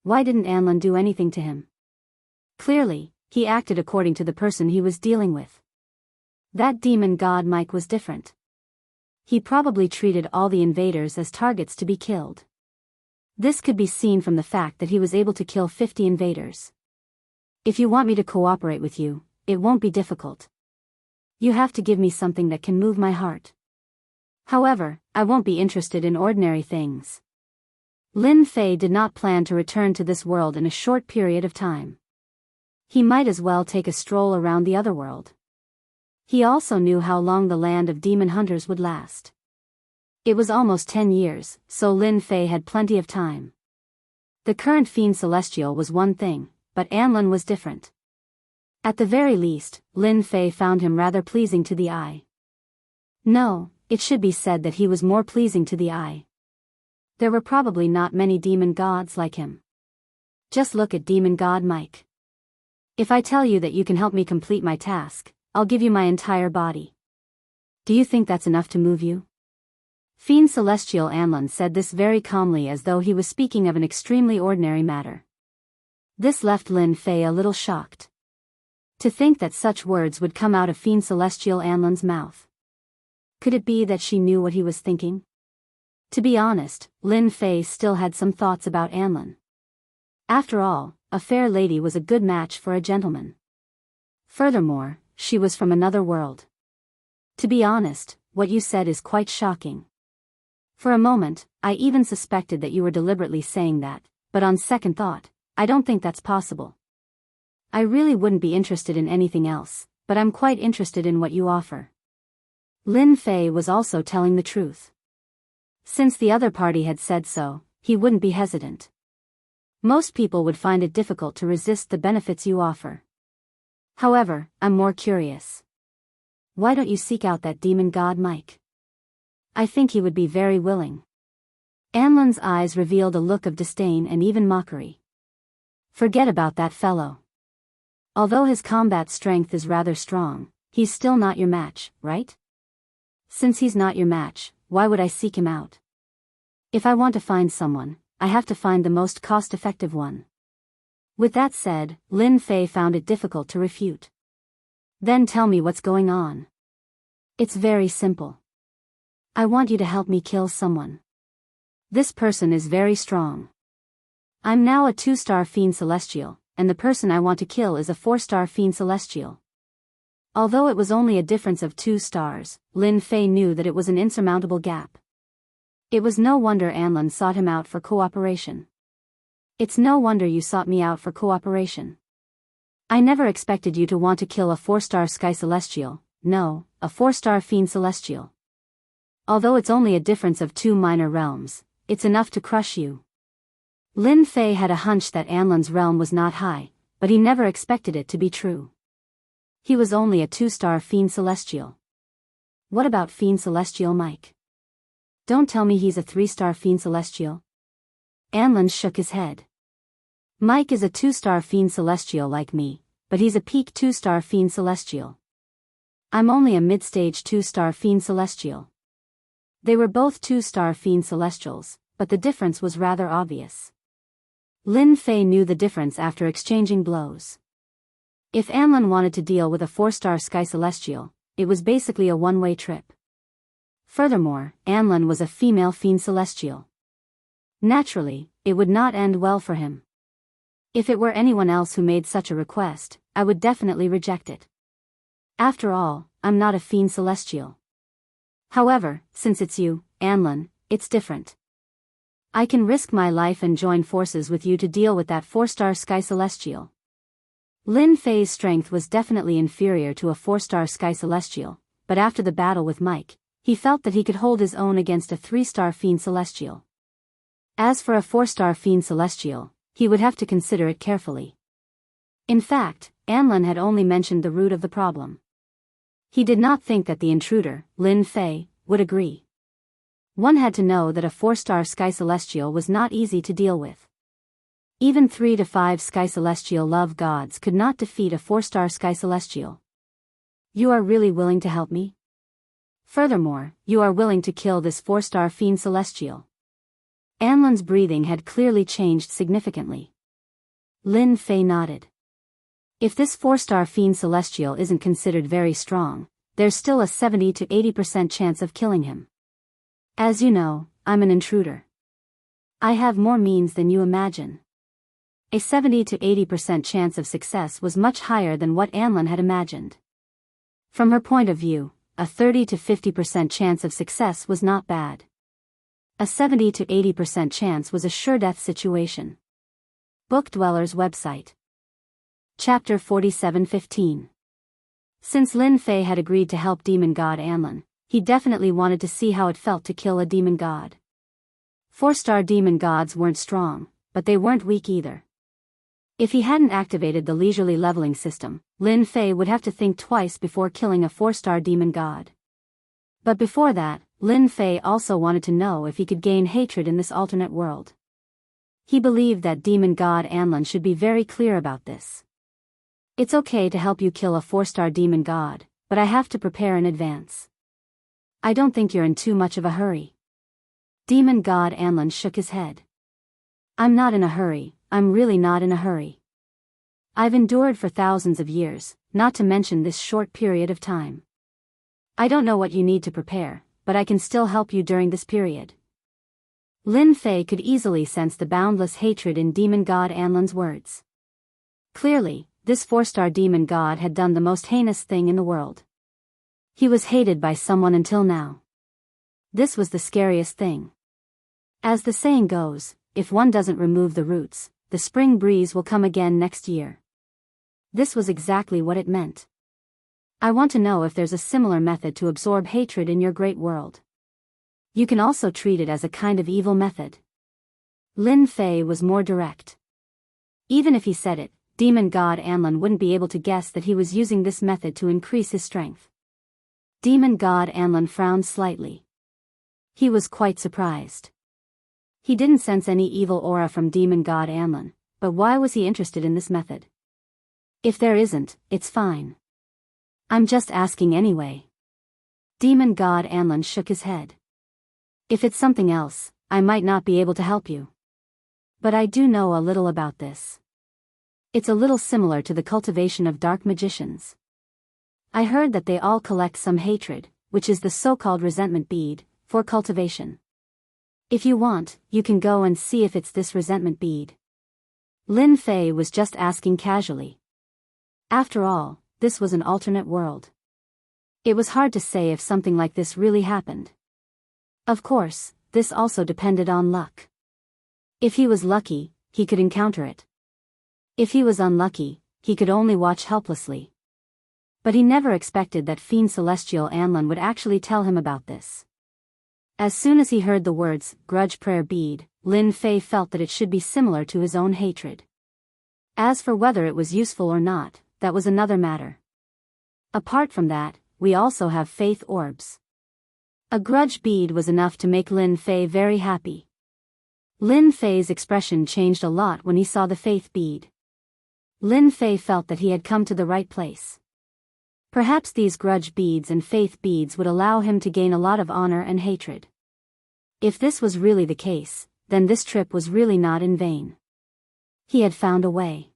Why didn't Anlin do anything to him? Clearly, he acted according to the person he was dealing with. That demon god Mike was different. He probably treated all the invaders as targets to be killed. This could be seen from the fact that he was able to kill 50 invaders. If you want me to cooperate with you, it won't be difficult. You have to give me something that can move my heart. However, I won't be interested in ordinary things. Lin Fei did not plan to return to this world in a short period of time. He might as well take a stroll around the other world. He also knew how long the land of demon hunters would last. It was almost 10 years, so Lin Fei had plenty of time. The current Fiend Celestial was one thing, but Anlin was different. At the very least, Lin Fei found him rather pleasing to the eye. No, it should be said that he was more pleasing to the eye. There were probably not many demon gods like him. Just look at demon god Mike. If I tell you that you can help me complete my task, I'll give you my entire body. Do you think that's enough to move you? Fiend Celestial Anlin said this very calmly as though he was speaking of an extremely ordinary matter. This left Lin Fei a little shocked. To think that such words would come out of Fiend Celestial Anlin's mouth. Could it be that she knew what he was thinking? To be honest, Lin Fei still had some thoughts about Anlin. After all, a fair lady was a good match for a gentleman. Furthermore, she was from another world. To be honest, what you said is quite shocking. For a moment, I even suspected that you were deliberately saying that, but on second thought, I don't think that's possible. I really wouldn't be interested in anything else, but I'm quite interested in what you offer. Lin Fei was also telling the truth. Since the other party had said so, he wouldn't be hesitant. Most people would find it difficult to resist the benefits you offer. However, I'm more curious. Why don't you seek out that demon god Mike? I think he would be very willing. Anlin's eyes revealed a look of disdain and even mockery. Forget about that fellow. Although his combat strength is rather strong, he's still not your match, right? Since he's not your match, why would I seek him out? If I want to find someone, I have to find the most cost-effective one. With that said, Lin Fei found it difficult to refute. Then tell me what's going on. It's very simple. I want you to help me kill someone. This person is very strong. I'm now a 2-star Fiend Celestial, and the person I want to kill is a 4-star Fiend Celestial. Although it was only a difference of 2 stars, Lin Fei knew that it was an insurmountable gap. It was no wonder Anlin sought him out for cooperation. It's no wonder you sought me out for cooperation. I never expected you to want to kill a 4-star Sky Celestial, no, a 4-star Fiend Celestial. Although it's only a difference of 2 minor realms, it's enough to crush you. Lin Fei had a hunch that Anlin's realm was not high, but he never expected it to be true. He was only a 2-star Fiend Celestial. What about Fiend Celestial Mike? Don't tell me he's a 3-star Fiend Celestial. Anlin shook his head. Mike is a 2-star Fiend Celestial like me, but he's a peak 2-star Fiend Celestial. I'm only a mid-stage 2-star Fiend Celestial. They were both 2-star Fiend Celestials, but the difference was rather obvious. Lin Fei knew the difference after exchanging blows. If Anlin wanted to deal with a 4-star Sky Celestial, it was basically a one-way trip. Furthermore, Anlin was a female Fiend Celestial. Naturally, it would not end well for him. If it were anyone else who made such a request, I would definitely reject it. After all, I'm not a Fiend Celestial. However, since it's you, Anlin, it's different. I can risk my life and join forces with you to deal with that 4-star Sky Celestial. Lin Fei's strength was definitely inferior to a 4-star Sky Celestial, but after the battle with Mike, he felt that he could hold his own against a 3-star Fiend Celestial. As for a 4-star Fiend Celestial, he would have to consider it carefully. In fact, Anlin had only mentioned the root of the problem. He did not think that the intruder, Lin Fei, would agree. One had to know that a 4-star Sky Celestial was not easy to deal with. Even 3 to 5 Sky Celestial love gods could not defeat a 4-star Sky Celestial. You are really willing to help me? Furthermore, you are willing to kill this 4-star Fiend Celestial. Anlin's breathing had clearly changed significantly. Lin Fei nodded. If this 4-star Fiend Celestial isn't considered very strong, there's still a 70 to 80% chance of killing him. As you know, I'm an intruder. I have more means than you imagine. A 70 to 80% chance of success was much higher than what Anlin had imagined. From her point of view, a 30 to 50% chance of success was not bad. A 70 to 80% chance was a sure-death situation. Book Dweller's website. Chapter 47:15. Since Lin Fei had agreed to help demon god Anlin, he definitely wanted to see how it felt to kill a demon god. 4-star demon gods weren't strong, but they weren't weak either. If he hadn't activated the leisurely leveling system, Lin Fei would have to think twice before killing a 4-star demon god. But before that, Lin Fei also wanted to know if he could gain hatred in this alternate world. He believed that demon god Anlin should be very clear about this. It's okay to help you kill a 4-star demon god, but I have to prepare in advance. I don't think you're in too much of a hurry. Demon god Anlin shook his head. I'm not in a hurry, I'm really not in a hurry. I've endured for thousands of years, not to mention this short period of time. I don't know what you need to prepare, but I can still help you during this period. Lin Fei could easily sense the boundless hatred in demon god Anlin's words. Clearly, this 4-star demon god had done the most heinous thing in the world. He was hated by someone until now. This was the scariest thing. As the saying goes, if one doesn't remove the roots, the spring breeze will come again next year. This was exactly what it meant. I want to know if there's a similar method to absorb hatred in your great world. You can also treat it as a kind of evil method. Lin Fei was more direct. Even if he said it, demon god Anlin wouldn't be able to guess that he was using this method to increase his strength. Demon god Anlin frowned slightly. He was quite surprised. He didn't sense any evil aura from demon god Anlin, but why was he interested in this method? If there isn't, it's fine. I'm just asking anyway. Demon god Anlin shook his head. If it's something else, I might not be able to help you. But I do know a little about this. It's a little similar to the cultivation of dark magicians. I heard that they all collect some hatred, which is the so-called resentment bead, for cultivation. If you want, you can go and see if it's this resentment bead. Lin Fei was just asking casually. After all, this was an alternate world. It was hard to say if something like this really happened. Of course, this also depended on luck. If he was lucky, he could encounter it. If he was unlucky, he could only watch helplessly. But he never expected that fiend celestial Anlin would actually tell him about this. As soon as he heard the words, grudge prayer bead, Lin Fei felt that it should be similar to his own hatred. As for whether it was useful or not, that was another matter. Apart from that, we also have faith orbs. A grudge bead was enough to make Lin Fei very happy. Lin Fei's expression changed a lot when he saw the faith bead. Lin Fei felt that he had come to the right place. Perhaps these grudge beads and faith beads would allow him to gain a lot of honor and hatred. If this was really the case, then this trip was really not in vain. He had found a way.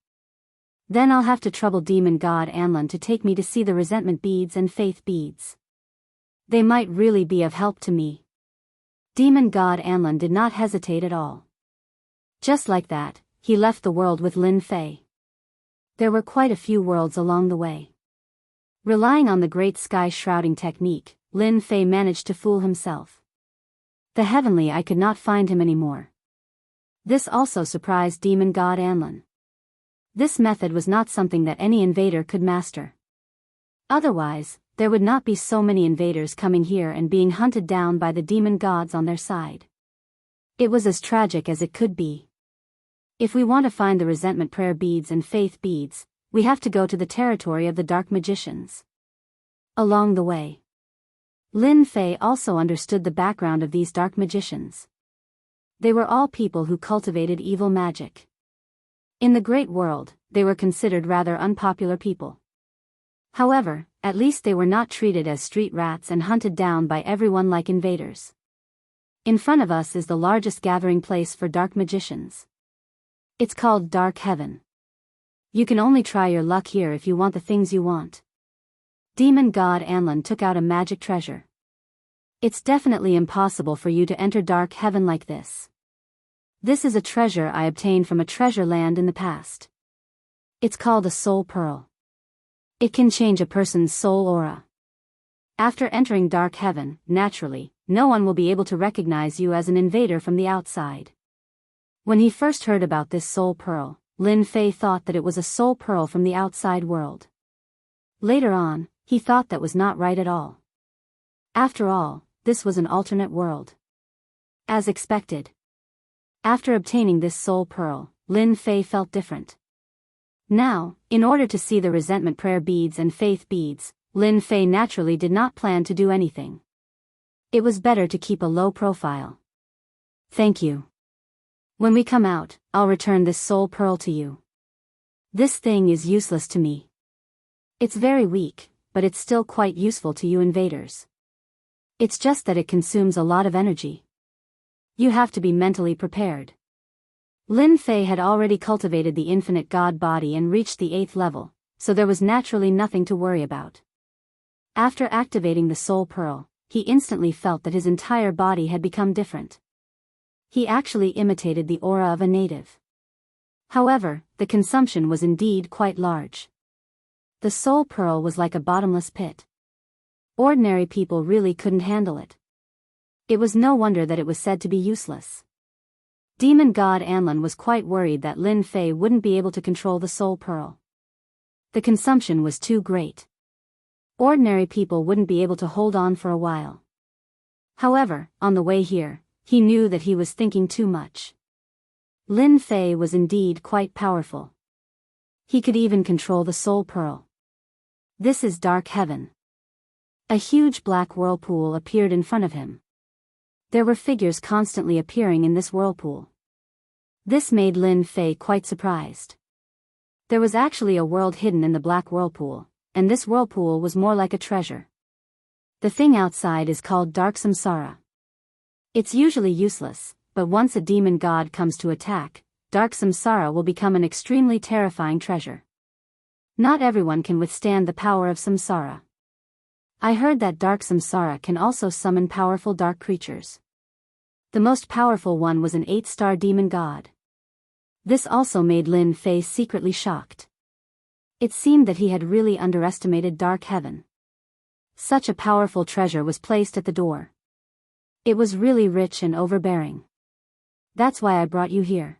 Then I'll have to trouble demon god Anlin to take me to see the resentment beads and faith beads. They might really be of help to me. Demon god Anlin did not hesitate at all. Just like that, he left the world with Lin Fei. There were quite a few worlds along the way. Relying on the great sky shrouding technique, Lin Fei managed to fool himself. The heavenly I could not find him anymore. This also surprised demon god Anlin. This method was not something that any invader could master. Otherwise, there would not be so many invaders coming here and being hunted down by the demon gods on their side. It was as tragic as it could be. If we want to find the resentment prayer beads and faith beads, we have to go to the territory of the dark magicians. Along the way, Lin Fei also understood the background of these dark magicians. They were all people who cultivated evil magic. In the great world, they were considered rather unpopular people. However, at least they were not treated as street rats and hunted down by everyone like invaders. In front of us is the largest gathering place for dark magicians. It's called Dark Heaven. You can only try your luck here if you want the things you want. Demon god Anlin took out a magic treasure. It's definitely impossible for you to enter Dark Heaven like this. This is a treasure I obtained from a treasure land in the past. It's called a soul pearl. It can change a person's soul aura. After entering Dark Heaven, naturally, no one will be able to recognize you as an invader from the outside. When he first heard about this soul pearl, Lin Fei thought that it was a soul pearl from the outside world. Later on, he thought that was not right at all. After all, this was an alternate world. As expected. After obtaining this soul pearl, Lin Fei felt different. Now, in order to see the resentment prayer beads and faith beads, Lin Fei naturally did not plan to do anything. It was better to keep a low profile. Thank you. When we come out, I'll return this soul pearl to you. This thing is useless to me. It's very weak, but it's still quite useful to you invaders. It's just that it consumes a lot of energy. You have to be mentally prepared. Lin Fei had already cultivated the infinite god body and reached the 8th level, so there was naturally nothing to worry about. After activating the soul pearl, he instantly felt that his entire body had become different. He actually imitated the aura of a native. However, the consumption was indeed quite large. The soul pearl was like a bottomless pit. Ordinary people really couldn't handle it. It was no wonder that it was said to be useless. Demon god Anlin was quite worried that Lin Fei wouldn't be able to control the soul pearl. The consumption was too great. Ordinary people wouldn't be able to hold on for a while. However, on the way here, he knew that he was thinking too much. Lin Fei was indeed quite powerful. He could even control the soul pearl. This is Dark Heaven. A huge black whirlpool appeared in front of him. There were figures constantly appearing in this whirlpool. This made Lin Fei quite surprised. There was actually a world hidden in the black whirlpool, and this whirlpool was more like a treasure. The thing outside is called Dark Samsara. It's usually useless, but once a demon god comes to attack, Dark Samsara will become an extremely terrifying treasure. Not everyone can withstand the power of Samsara. I heard that Dark Samsara can also summon powerful dark creatures. The most powerful one was an 8-star demon god. This also made Lin Fei secretly shocked. It seemed that he had really underestimated Dark Heaven. Such a powerful treasure was placed at the door. It was really rich and overbearing. That's why I brought you here.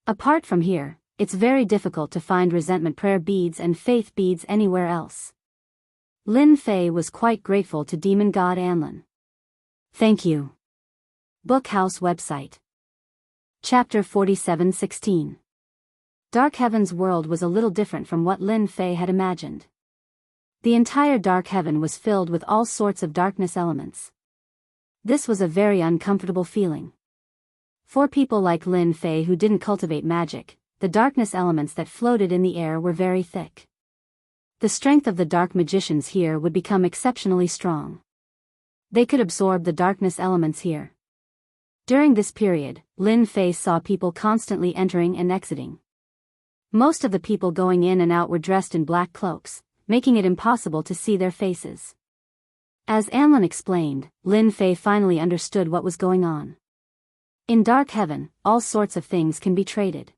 Apart from here, it's very difficult to find resentment prayer beads and faith beads anywhere else. Lin Fei was quite grateful to demon god Anlin. Thank you. Bookhouse website. Chapter 47:16. Dark Heaven's world was a little different from what Lin Fei had imagined. The entire Dark Heaven was filled with all sorts of darkness elements. This was a very uncomfortable feeling. For people like Lin Fei who didn't cultivate magic, the darkness elements that floated in the air were very thick. The strength of the dark magicians here would become exceptionally strong. They could absorb the darkness elements here. During this period, Lin Fei saw people constantly entering and exiting. Most of the people going in and out were dressed in black cloaks, making it impossible to see their faces. As Anlin explained, Lin Fei finally understood what was going on. In Dark Heaven, all sorts of things can be traded.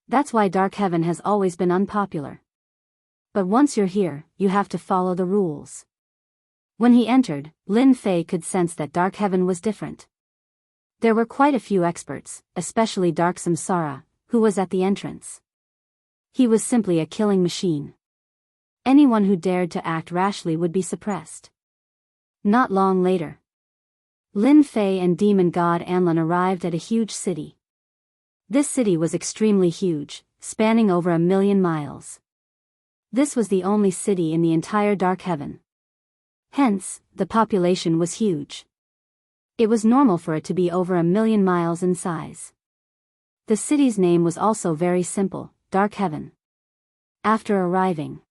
That's why Dark Heaven has always been unpopular. But once you're here, you have to follow the rules. When he entered, Lin Fei could sense that Dark Heaven was different. There were quite a few experts, especially Dark Samsara, who was at the entrance. He was simply a killing machine. Anyone who dared to act rashly would be suppressed. Not long later, Lin Fei and demon god Anlin arrived at a huge city. This city was extremely huge, spanning over 1,000,000 miles. This was the only city in the entire Dark Heaven. Hence, the population was huge. It was normal for it to be over 1,000,000 miles in size. The city's name was also very simple, Dark Heaven. After arriving,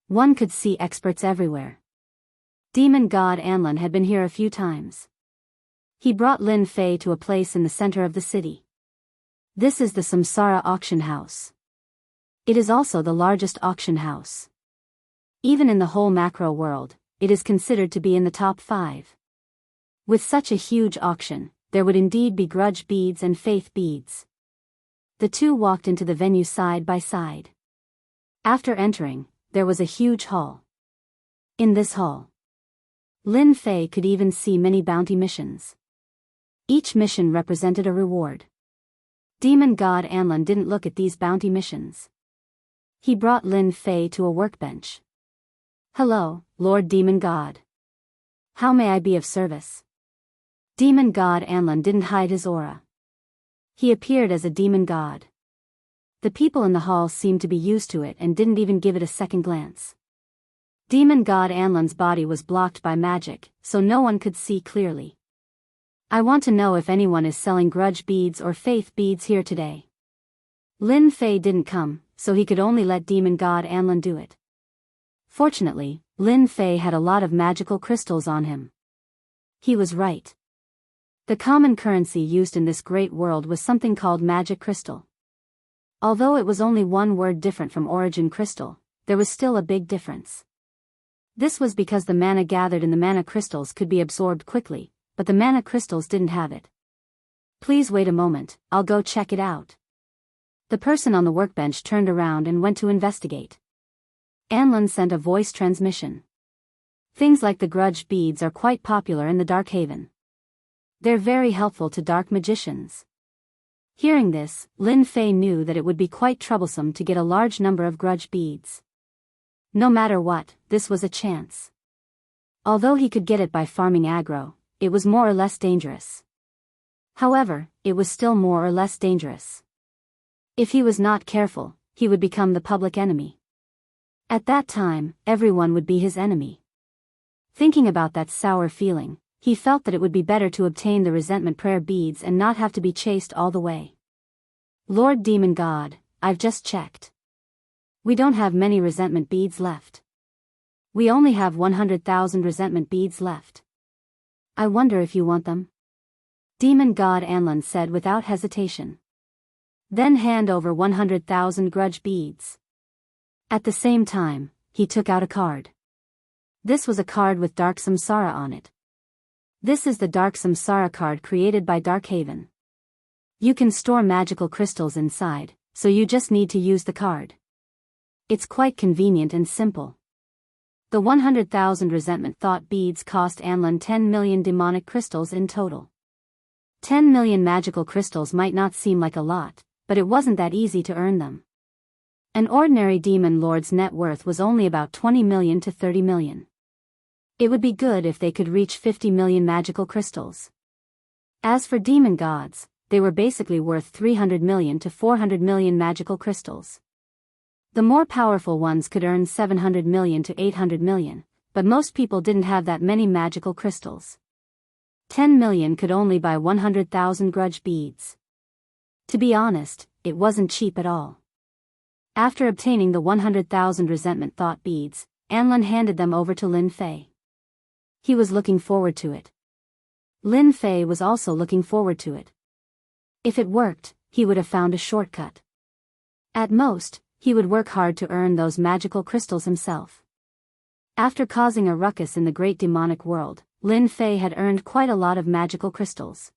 one could see experts everywhere. Demon god Anlin had been here a few times. He brought Lin Fei to a place in the center of the city. This is the Samsara auction house. It is also the largest auction house. Even in the whole macro world, it is considered to be in the top 5. With such a huge auction, there would indeed be grudge beads and faith beads. The two walked into the venue side by side. After entering, there was a huge hall. In this hall, Lin Fei could even see many bounty missions. Each mission represented a reward. Demon God Anlin didn't look at these bounty missions. He brought Lin Fei to a workbench. "Hello, Lord Demon God. How may I be of service?" Demon God Anlin didn't hide his aura. He appeared as a demon god. The people in the hall seemed to be used to it and didn't even give it a second glance. Demon God Anlin's body was blocked by magic, so no one could see clearly. "I want to know if anyone is selling grudge beads or faith beads here today." Lin Fei didn't come, so he could only let Demon God Anlin do it. Fortunately, Lin Fei had a lot of magical crystals on him. He was right. The common currency used in this great world was something called magic crystal. Although it was only one word different from origin crystal, there was still a big difference. This was because the mana gathered in the mana crystals could be absorbed quickly, but the mana crystals didn't have it. "Please wait a moment, I'll go check it out." The person on the workbench turned around and went to investigate. Anlin sent a voice transmission. Things like the grudge beads are quite popular in the Dark Haven. They're very helpful to dark magicians. Hearing this, Lin Fei knew that it would be quite troublesome to get a large number of grudge beads. No matter what, this was a chance. Although he could get it by farming aggro, it was more or less dangerous. However, it was still more or less dangerous. If he was not careful, he would become the public enemy. At that time, everyone would be his enemy. Thinking about that sour feeling, he felt that it would be better to obtain the resentment prayer beads and not have to be chased all the way. "Lord Demon God, I've just checked. We don't have many resentment beads left. We only have 100,000 resentment beads left. I wonder if you want them?" Demon God Anlin said without hesitation. "Then hand over 100,000 grudge beads." At the same time, he took out a card. This was a card with Dark Samsara on it. This is the Dark Samsara card created by Darkhaven. You can store magical crystals inside, so you just need to use the card. It's quite convenient and simple. The 100,000 resentment thought beads cost Anlin 10 million demonic crystals in total. 10 million magical crystals might not seem like a lot, but it wasn't that easy to earn them. An ordinary demon lord's net worth was only about 20 million to 30 million. It would be good if they could reach 50 million magical crystals. As for demon gods, they were basically worth 300 million to 400 million magical crystals. The more powerful ones could earn 700 million to 800 million, but most people didn't have that many magical crystals. 10 million could only buy 100,000 grudge beads. To be honest, it wasn't cheap at all. After obtaining the 100,000 resentment thought beads, Anlin handed them over to Lin Fei. He was looking forward to it. Lin Fei was also looking forward to it. If it worked, he would have found a shortcut. At most, he would work hard to earn those magical crystals himself. After causing a ruckus in the great demonic world, Lin Fei had earned quite a lot of magical crystals.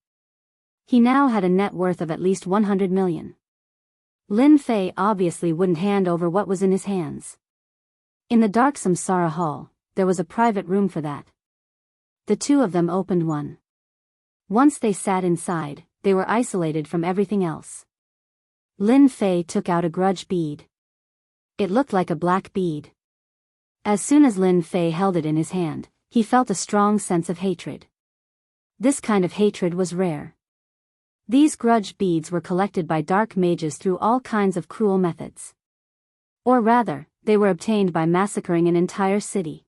He now had a net worth of at least 100 million. Lin Fei obviously wouldn't hand over what was in his hands. In the Dark Samsara Hall, there was a private room for that. The two of them opened one. Once they sat inside, they were isolated from everything else. Lin Fei took out a grudge bead. It looked like a black bead. As soon as Lin Fei held it in his hand, he felt a strong sense of hatred. This kind of hatred was rare. These grudge beads were collected by dark mages through all kinds of cruel methods. Or rather, they were obtained by massacring an entire city.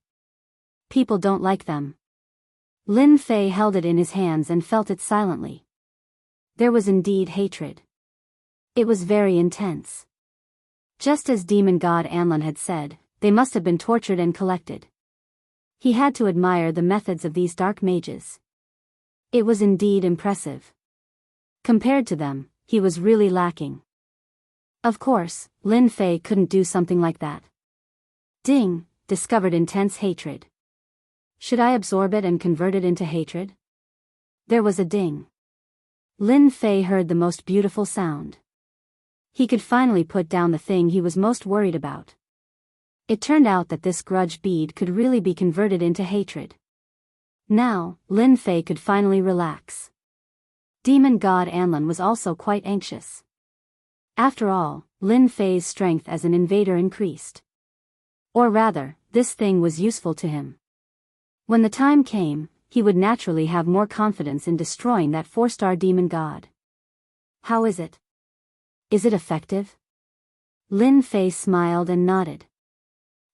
People don't like them. Lin Fei held it in his hands and felt it silently. There was indeed hatred. It was very intense. Just as demon god Anlin had said, they must have been tortured and collected. He had to admire the methods of these dark mages. It was indeed impressive. Compared to them, he was really lacking. Of course, Lin Fei couldn't do something like that. Ding, discovered intense hatred. Should I absorb it and convert it into hatred? There was a ding. Lin Fei heard the most beautiful sound. He could finally put down the thing he was most worried about. It turned out that this grudge bead could really be converted into hatred. Now, Lin Fei could finally relax. Demon God Anlin was also quite anxious. After all, Lin Fei's strength as an invader increased. Or rather, this thing was useful to him. When the time came, he would naturally have more confidence in destroying that 4-star demon god. How is it? Is it effective? Lin Fei smiled and nodded.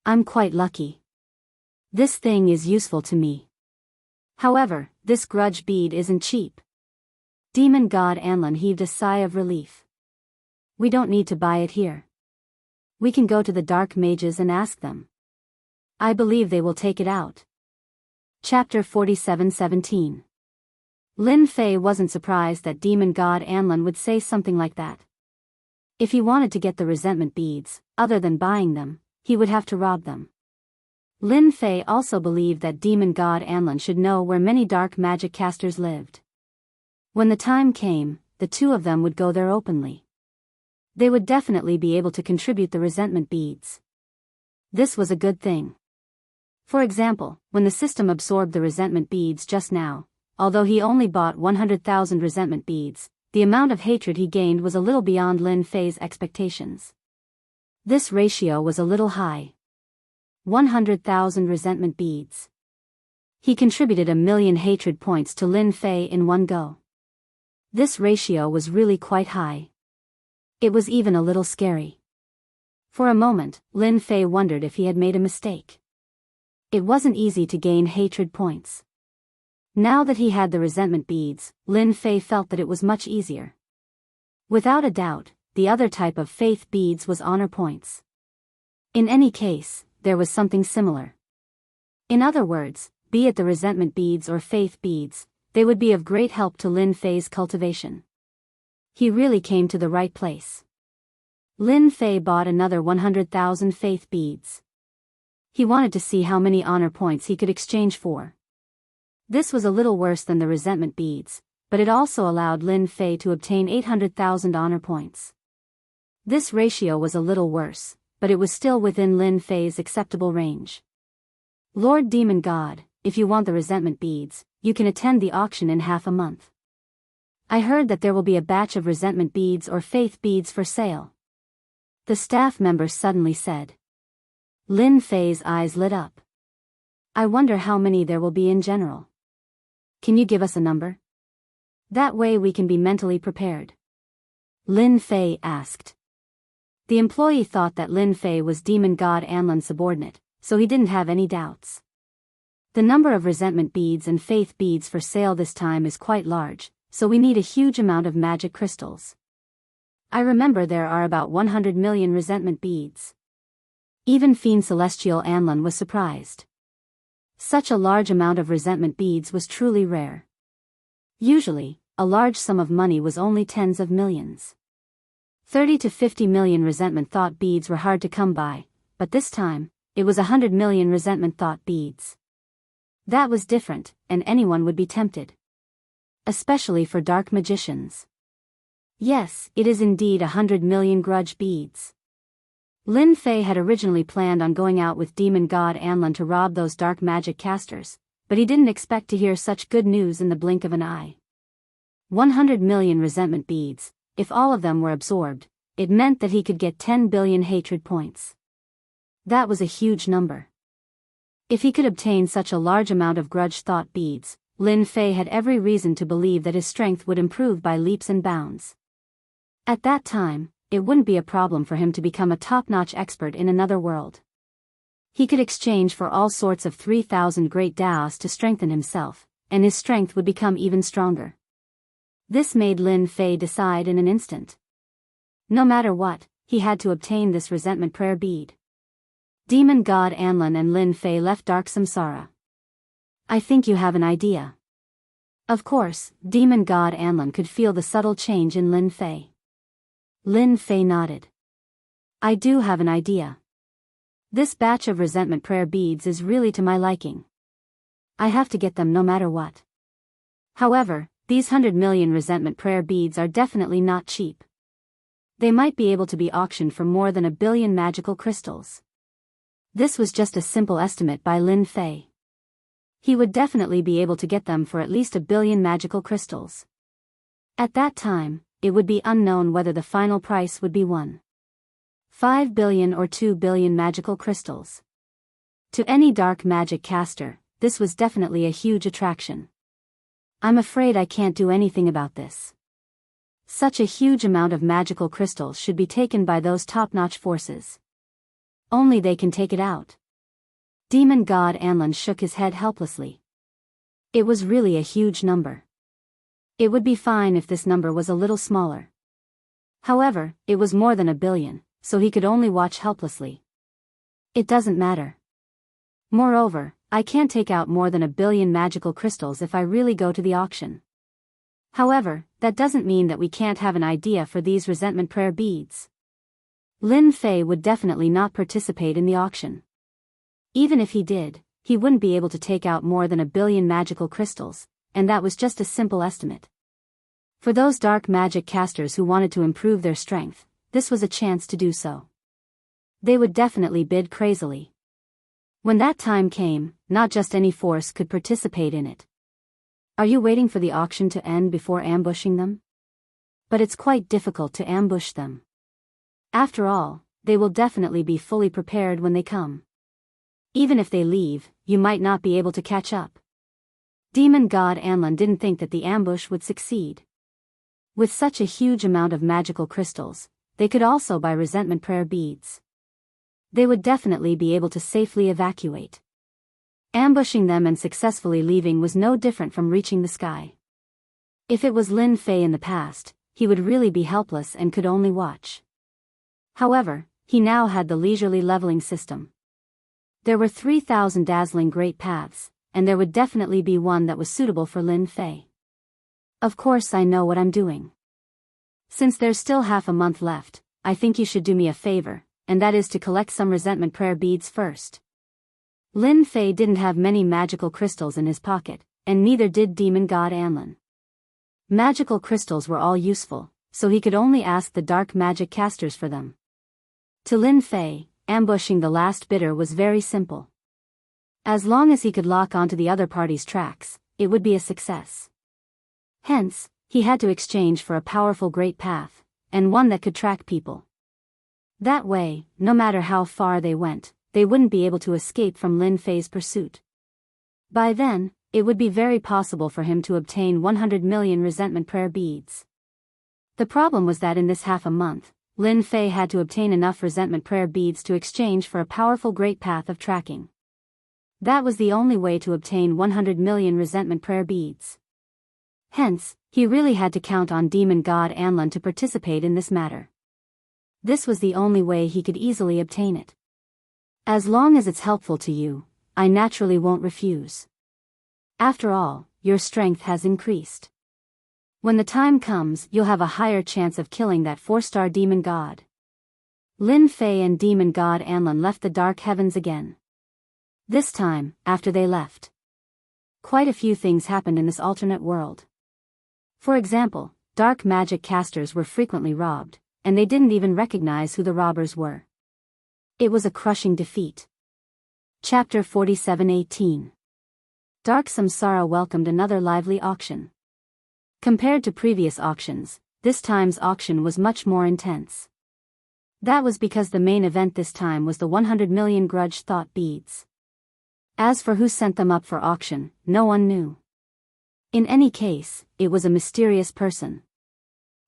I'm quite lucky. This thing is useful to me. However, this grudge bead isn't cheap. Demon God Anlin heaved a sigh of relief. We don't need to buy it here. We can go to the dark mages and ask them. I believe they will take it out. Chapter 47:17. Lin Fei wasn't surprised that Demon God Anlin would say something like that. If he wanted to get the resentment beads, other than buying them, he would have to rob them. Lin Fei also believed that Demon God Anlin should know where many dark magic casters lived. When the time came, the two of them would go there openly. They would definitely be able to contribute the resentment beads. This was a good thing. For example, when the system absorbed the resentment beads just now, although he only bought 100,000 resentment beads, the amount of hatred he gained was a little beyond Lin Fei's expectations. This ratio was a little high. 100,000 resentment beads. He contributed 1,000,000 hatred points to Lin Fei in one go. This ratio was really quite high. It was even a little scary. For a moment, Lin Fei wondered if he had made a mistake. It wasn't easy to gain hatred points. Now that he had the resentment beads, Lin Fei felt that it was much easier. Without a doubt, the other type of faith beads was honor points. In any case, there was something similar. In other words, be it the resentment beads or faith beads, they would be of great help to Lin Fei's cultivation. He really came to the right place. Lin Fei bought another 100,000 faith beads. He wanted to see how many honor points he could exchange for. This was a little worse than the resentment beads, but it also allowed Lin Fei to obtain 800,000 honor points. This ratio was a little worse, but it was still within Lin Fei's acceptable range. Lord Demon God, if you want the resentment beads, you can attend the auction in half a month. I heard that there will be a batch of resentment beads or faith beads for sale. The staff member suddenly said. Lin Fei's eyes lit up. I wonder how many there will be in general. Can you give us a number? That way we can be mentally prepared. Lin Fei asked. The employee thought that Lin Fei was Demon God Anlin's subordinate, so he didn't have any doubts. The number of resentment beads and faith beads for sale this time is quite large, so we need a huge amount of magic crystals. I remember there are about 100 million resentment beads. Even Fiend Celestial Anlin was surprised. Such a large amount of resentment beads was truly rare. Usually, a large sum of money was only tens of millions. 30 to 50 million resentment thought beads were hard to come by, but this time, it was 100 million resentment thought beads. That was different, and anyone would be tempted. Especially for dark magicians. Yes, it is indeed 100 million grudge beads. Lin Fei had originally planned on going out with Demon God Anlin to rob those dark magic casters, but he didn't expect to hear such good news in the blink of an eye. 100 million resentment beads, if all of them were absorbed, it meant that he could get 10 billion hatred points. That was a huge number. If he could obtain such a large amount of grudge thought beads, Lin Fei had every reason to believe that his strength would improve by leaps and bounds. At that time, it wouldn't be a problem for him to become a top-notch expert in another world. He could exchange for all sorts of 3,000 great Daos to strengthen himself, and his strength would become even stronger. This made Lin Fei decide in an instant. No matter what, he had to obtain this resentment prayer bead. Demon God Anlin and Lin Fei left Dark Samsara. I think you have an idea. Of course, Demon God Anlin could feel the subtle change in Lin Fei. Lin Fei nodded. I do have an idea. This batch of resentment prayer beads is really to my liking. I have to get them no matter what. However, these 100 million resentment prayer beads are definitely not cheap. They might be able to be auctioned for more than 1 billion magical crystals. This was just a simple estimate by Lin Fei. He would definitely be able to get them for at least 1 billion magical crystals. At that time, it would be unknown whether the final price would be 1.5 billion or 2 billion magical crystals. To any dark magic caster, this was definitely a huge attraction. I'm afraid I can't do anything about this. Such a huge amount of magical crystals should be taken by those top-notch forces. Only they can take it out. Demon God Anlin shook his head helplessly. It was really a huge number. It would be fine if this number was a little smaller. However, it was more than 1 billion, so he could only watch helplessly. It doesn't matter. Moreover, I can't take out more than 1 billion magical crystals if I really go to the auction. However, that doesn't mean that we can't have an idea for these resentment prayer beads. Lin Fei would definitely not participate in the auction. Even if he did, he wouldn't be able to take out more than 1 billion magical crystals, and that was just a simple estimate. For those dark magic casters who wanted to improve their strength, this was a chance to do so. They would definitely bid crazily. When that time came, not just any force could participate in it. Are you waiting for the auction to end before ambushing them? But it's quite difficult to ambush them. After all, they will definitely be fully prepared when they come. Even if they leave, you might not be able to catch up. Demon God Anlin didn't think that the ambush would succeed. With such a huge amount of magical crystals, they could also buy resentment prayer beads. They would definitely be able to safely evacuate. Ambushing them and successfully leaving was no different from reaching the sky. If it was Lin Fei in the past, he would really be helpless and could only watch. However, he now had the leisurely leveling system. There were 3,000 dazzling great paths, and there would definitely be one that was suitable for Lin Fei. Of course I know what I'm doing. Since there's still half a month left, I think you should do me a favor, and that is to collect some resentment prayer beads first. Lin Fei didn't have many magical crystals in his pocket, and neither did Demon God Anlin. Magical crystals were all useful, so he could only ask the dark magic casters for them. To Lin Fei, ambushing the last bidder was very simple. As long as he could lock onto the other party's tracks, it would be a success. Hence, he had to exchange for a powerful great path, and one that could track people. That way, no matter how far they went, they wouldn't be able to escape from Lin Fei's pursuit. By then, it would be very possible for him to obtain 100 million resentment prayer beads. The problem was that in this half a month, Lin Fei had to obtain enough resentment prayer beads to exchange for a powerful great path of tracking. That was the only way to obtain 100 million resentment prayer beads. Hence, he really had to count on Demon God Anlin to participate in this matter. This was the only way he could easily obtain it. As long as it's helpful to you, I naturally won't refuse. After all, your strength has increased. When the time comes, you'll have a higher chance of killing that 4-star demon god. Lin Fei and Demon God Anlin left the dark heavens again. This time, after they left, quite a few things happened in this alternate world. For example, dark magic casters were frequently robbed, and they didn't even recognize who the robbers were. It was a crushing defeat. Chapter 47:18. Dark Samsara welcomed another lively auction. Compared to previous auctions, this time's auction was much more intense. That was because the main event this time was the 100 million grudge thought beads. As for who sent them up for auction, no one knew. In any case, it was a mysterious person.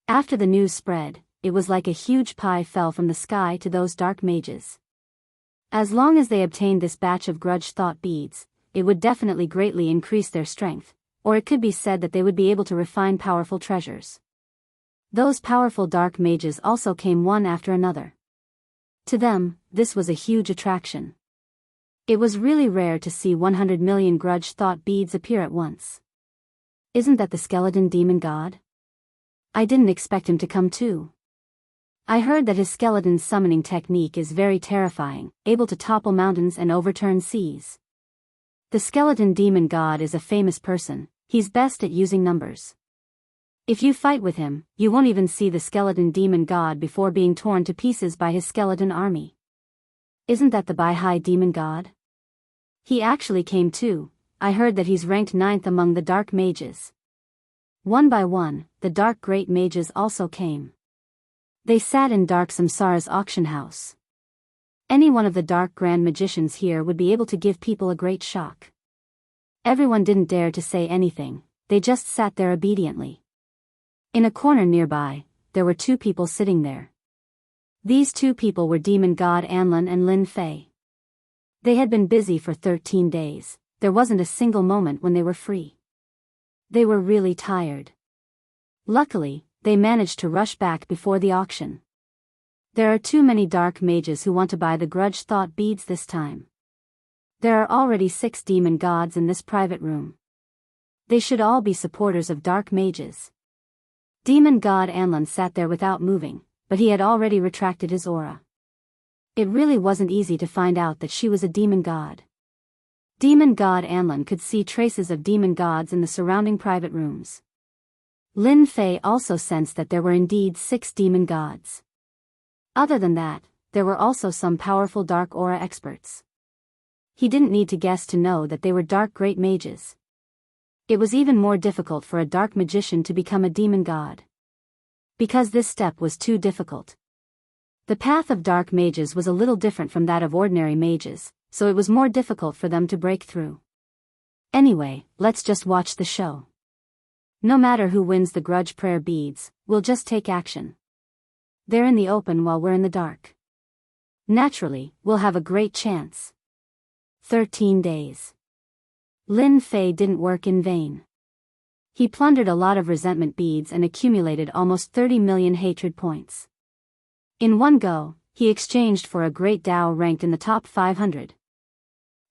After the news spread, it was like a huge pie fell from the sky to those dark mages. As long as they obtained this batch of grudge thought beads, it would definitely greatly increase their strength, or it could be said that they would be able to refine powerful treasures. Those powerful dark mages also came one after another. To them, this was a huge attraction. It was really rare to see 100 million grudge thought beads appear at once. Isn't that the skeleton demon god? I didn't expect him to come too. I heard that his skeleton summoning technique is very terrifying, able to topple mountains and overturn seas. The skeleton demon god is a famous person, he's best at using numbers. If you fight with him, you won't even see the skeleton demon god before being torn to pieces by his skeleton army. Isn't that the Biyao demon god? He actually came too. I heard that he's ranked 9th among the dark mages. One by one, the dark great mages also came. They sat in Dark Samsara's auction house. Any one of the dark grand magicians here would be able to give people a great shock. Everyone didn't dare to say anything, they just sat there obediently. In a corner nearby, there were 2 people sitting there. These 2 people were demon god Anlin and Lin Fei. They had been busy for 13 days, there wasn't a single moment when they were free. They were really tired. Luckily, they managed to rush back before the auction. There are too many dark mages who want to buy the grudge thought beads this time. There are already 6 demon gods in this private room. They should all be supporters of dark mages. Demon god Anlin sat there without moving, but he had already retracted his aura. It really wasn't easy to find out that she was a demon god. Demon god Anlin could see traces of demon gods in the surrounding private rooms. Lin Fei also sensed that there were indeed 6 demon gods. Other than that, there were also some powerful dark aura experts. He didn't need to guess to know that they were dark great mages. It was even more difficult for a dark magician to become a demon god. Because this step was too difficult. The path of dark mages was a little different from that of ordinary mages, so it was more difficult for them to break through. Anyway, let's just watch the show. No matter who wins the grudge prayer beads, we'll just take action. They're in the open while we're in the dark. Naturally, we'll have a great chance. 13 days. Lin Fei didn't work in vain. He plundered a lot of resentment beads and accumulated almost 30 million hatred points. In one go, he exchanged for a great Dao ranked in the top 500.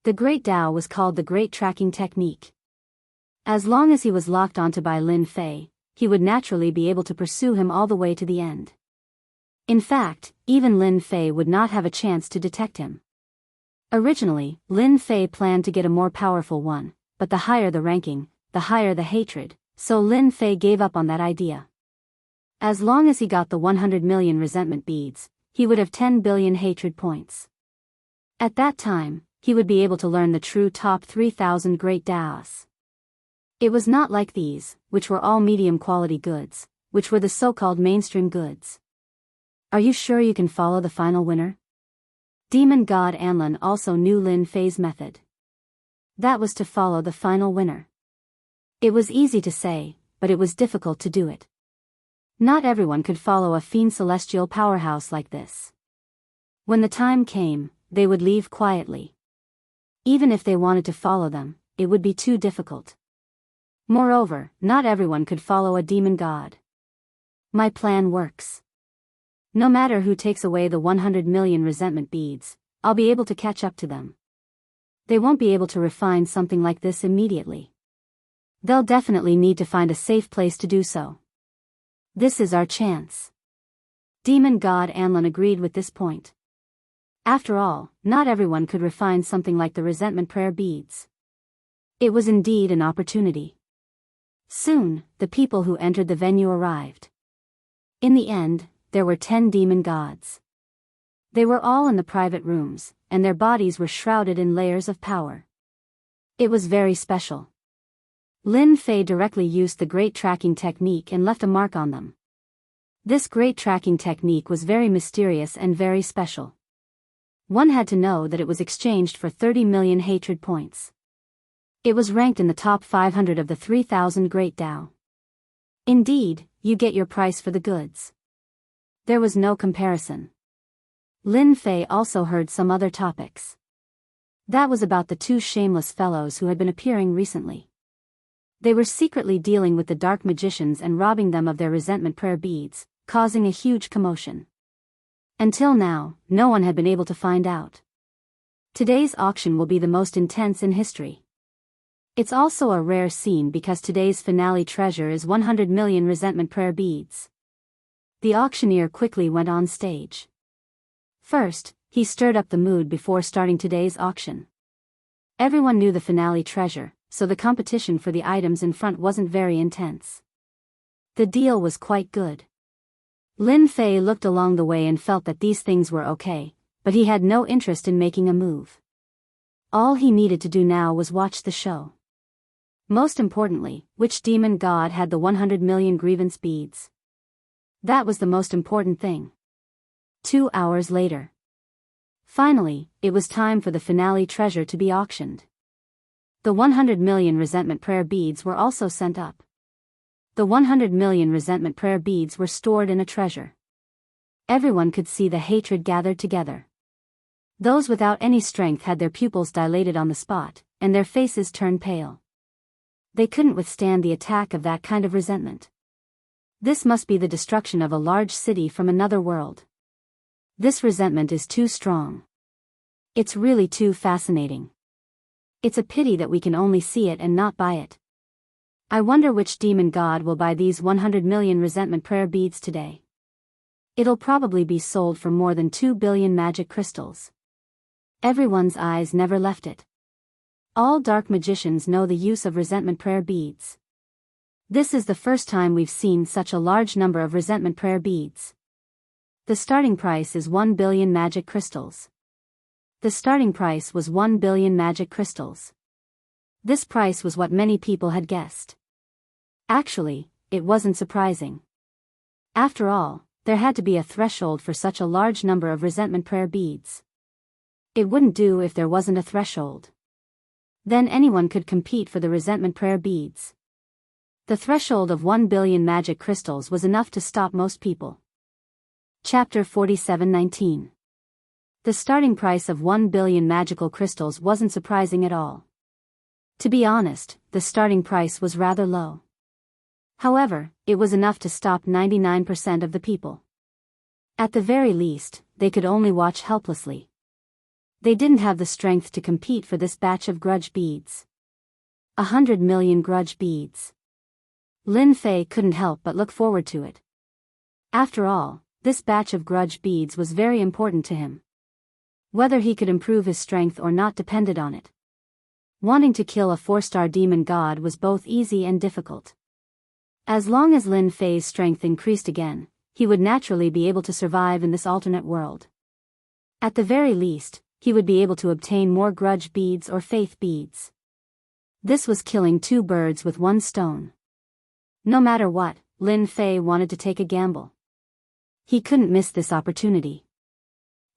The great Dao was called the Great Tracking Technique. As long as he was locked onto by Lin Fei, he would naturally be able to pursue him all the way to the end. In fact, even Lin Fei would not have a chance to detect him. Originally, Lin Fei planned to get a more powerful one, but the higher the ranking, the higher the hatred, so Lin Fei gave up on that idea. As long as he got the 100 million resentment beads, he would have 10 billion hatred points. At that time, he would be able to learn the true top 3,000 great Daos. It was not like these, which were all medium quality goods, which were the so-called mainstream goods. Are you sure you can follow the final winner? Demon god Anlin also knew Lin Fei's method. That was to follow the final winner. It was easy to say, but it was difficult to do it. Not everyone could follow a fiend celestial powerhouse like this. When the time came, they would leave quietly. Even if they wanted to follow them, it would be too difficult. Moreover, not everyone could follow a demon god. My plan works. No matter who takes away the 100 million resentment beads, I'll be able to catch up to them. They won't be able to refine something like this immediately. They'll definitely need to find a safe place to do so. This is our chance. Demon god Anlin agreed with this point. After all, not everyone could refine something like the resentment prayer beads. It was indeed an opportunity. Soon, the people who entered the venue arrived. In the end, there were 10 demon gods. They were all in the private rooms, and their bodies were shrouded in layers of power. It was very special. Lin Fei directly used the great tracking technique and left a mark on them. This great tracking technique was very mysterious and very special. One had to know that it was exchanged for 30 million hatred points. It was ranked in the top 500 of the 3,000 great Dao. Indeed, you get your price for the goods. There was no comparison. Lin Fei also heard some other topics. That was about the 2 shameless fellows who had been appearing recently. They were secretly dealing with the dark magicians and robbing them of their resentment prayer beads, causing a huge commotion. Until now, no one had been able to find out. Today's auction will be the most intense in history. It's also a rare scene because today's finale treasure is 100 million resentment prayer beads. The auctioneer quickly went on stage. First, he stirred up the mood before starting today's auction. Everyone knew the finale treasure, so the competition for the items in front wasn't very intense. The deal was quite good. Lin Fei looked along the way and felt that these things were okay, but he had no interest in making a move. All he needed to do now was watch the show. Most importantly, which demon god had the 100 million grievance beads? That was the most important thing. 2 hours later. Finally, it was time for the finale treasure to be auctioned. The 100 million resentment prayer beads were also sent up. The 100 million resentment prayer beads were stored in a treasure. Everyone could see the hatred gathered together. Those without any strength had their pupils dilated on the spot, and their faces turned pale. They couldn't withstand the attack of that kind of resentment. This must be the destruction of a large city from another world. This resentment is too strong. It's really too fascinating. It's a pity that we can only see it and not buy it. I wonder which demon god will buy these 100 million resentment prayer beads today. It'll probably be sold for more than 2 billion magic crystals. Everyone's eyes never left it. All dark magicians know the use of resentment prayer beads. This is the first time we've seen such a large number of resentment prayer beads. The starting price is 1 billion magic crystals. The starting price was 1 billion magic crystals. This price was what many people had guessed. Actually, it wasn't surprising. After all, there had to be a threshold for such a large number of resentment prayer beads. It wouldn't do if there wasn't a threshold. Then anyone could compete for the resentment prayer beads. The threshold of 1 billion magic crystals was enough to stop most people. Chapter 47:19. The starting price of 1 billion magical crystals wasn't surprising at all. To be honest, the starting price was rather low. However, it was enough to stop 99% of the people. At the very least, they could only watch helplessly. They didn't have the strength to compete for this batch of grudge beads. 100 million grudge beads. Lin Fei couldn't help but look forward to it. After all, this batch of grudge beads was very important to him. Whether he could improve his strength or not depended on it. Wanting to kill a 4-star demon god was both easy and difficult. As long as Lin Fei's strength increased again, he would naturally be able to survive in this alternate world. At the very least, he would be able to obtain more grudge beads or faith beads. This was killing 2 birds with 1 stone. No matter what, Lin Fei wanted to take a gamble. He couldn't miss this opportunity.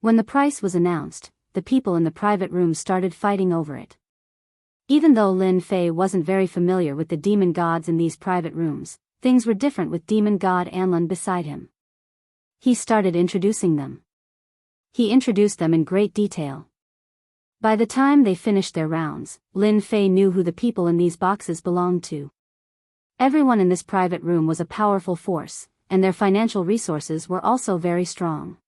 When the price was announced, the people in the private room started fighting over it. Even though Lin Fei wasn't very familiar with the demon gods in these private rooms, things were different with demon god Anlin beside him. He started introducing them. He introduced them in great detail. By the time they finished their rounds, Lin Fei knew who the people in these boxes belonged to. Everyone in this private room was a powerful force, and their financial resources were also very strong.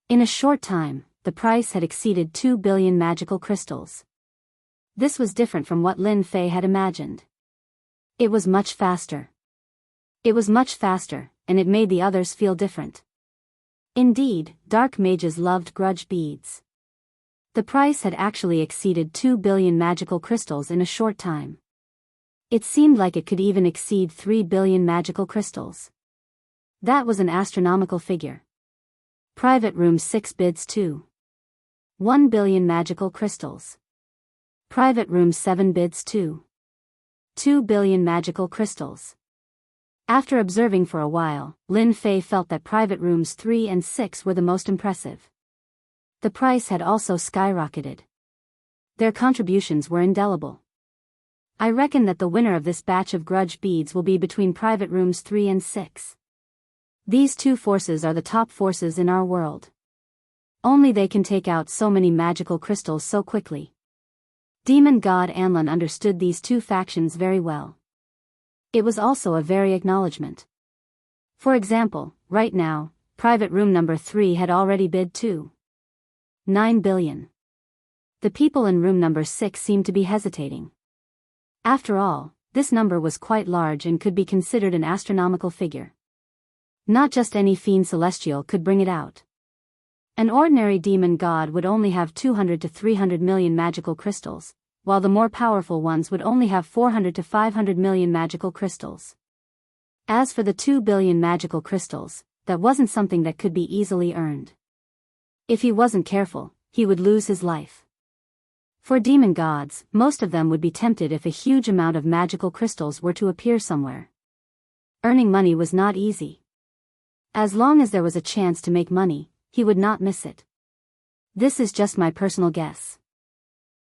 In a short time, the price had exceeded 2 billion magical crystals. This was different from what Lin Fei had imagined. It was much faster. It was much faster, and it made the others feel different. Indeed, dark mages loved grudge beads. The price had actually exceeded 2 billion magical crystals in a short time. It seemed like it could even exceed 3 billion magical crystals. That was an astronomical figure. Private Room 6 bids 1 billion magical crystals. Private Room 7 bids 2 billion magical crystals. After observing for a while, Lin Fei felt that private rooms 3 and 6 were the most impressive. The price had also skyrocketed. Their contributions were indelible. I reckon that the winner of this batch of grudge beads will be between private rooms 3 and 6. These 2 forces are the top forces in our world. Only they can take out so many magical crystals so quickly. Demon god Anlin understood these 2 factions very well. It was also a very acknowledgement. For example, right now, private room number 3 had already bid 9 billion. The people in room number 6 seemed to be hesitating. After all, this number was quite large and could be considered an astronomical figure. Not just any fiend celestial could bring it out. An ordinary demon god would only have 200 to 300 million magical crystals, while the more powerful ones would only have 400 to 500 million magical crystals. As for the 2 billion magical crystals, that wasn't something that could be easily earned. If he wasn't careful, he would lose his life. For demon gods, most of them would be tempted if a huge amount of magical crystals were to appear somewhere. Earning money was not easy. As long as there was a chance to make money, he would not miss it. This is just my personal guess.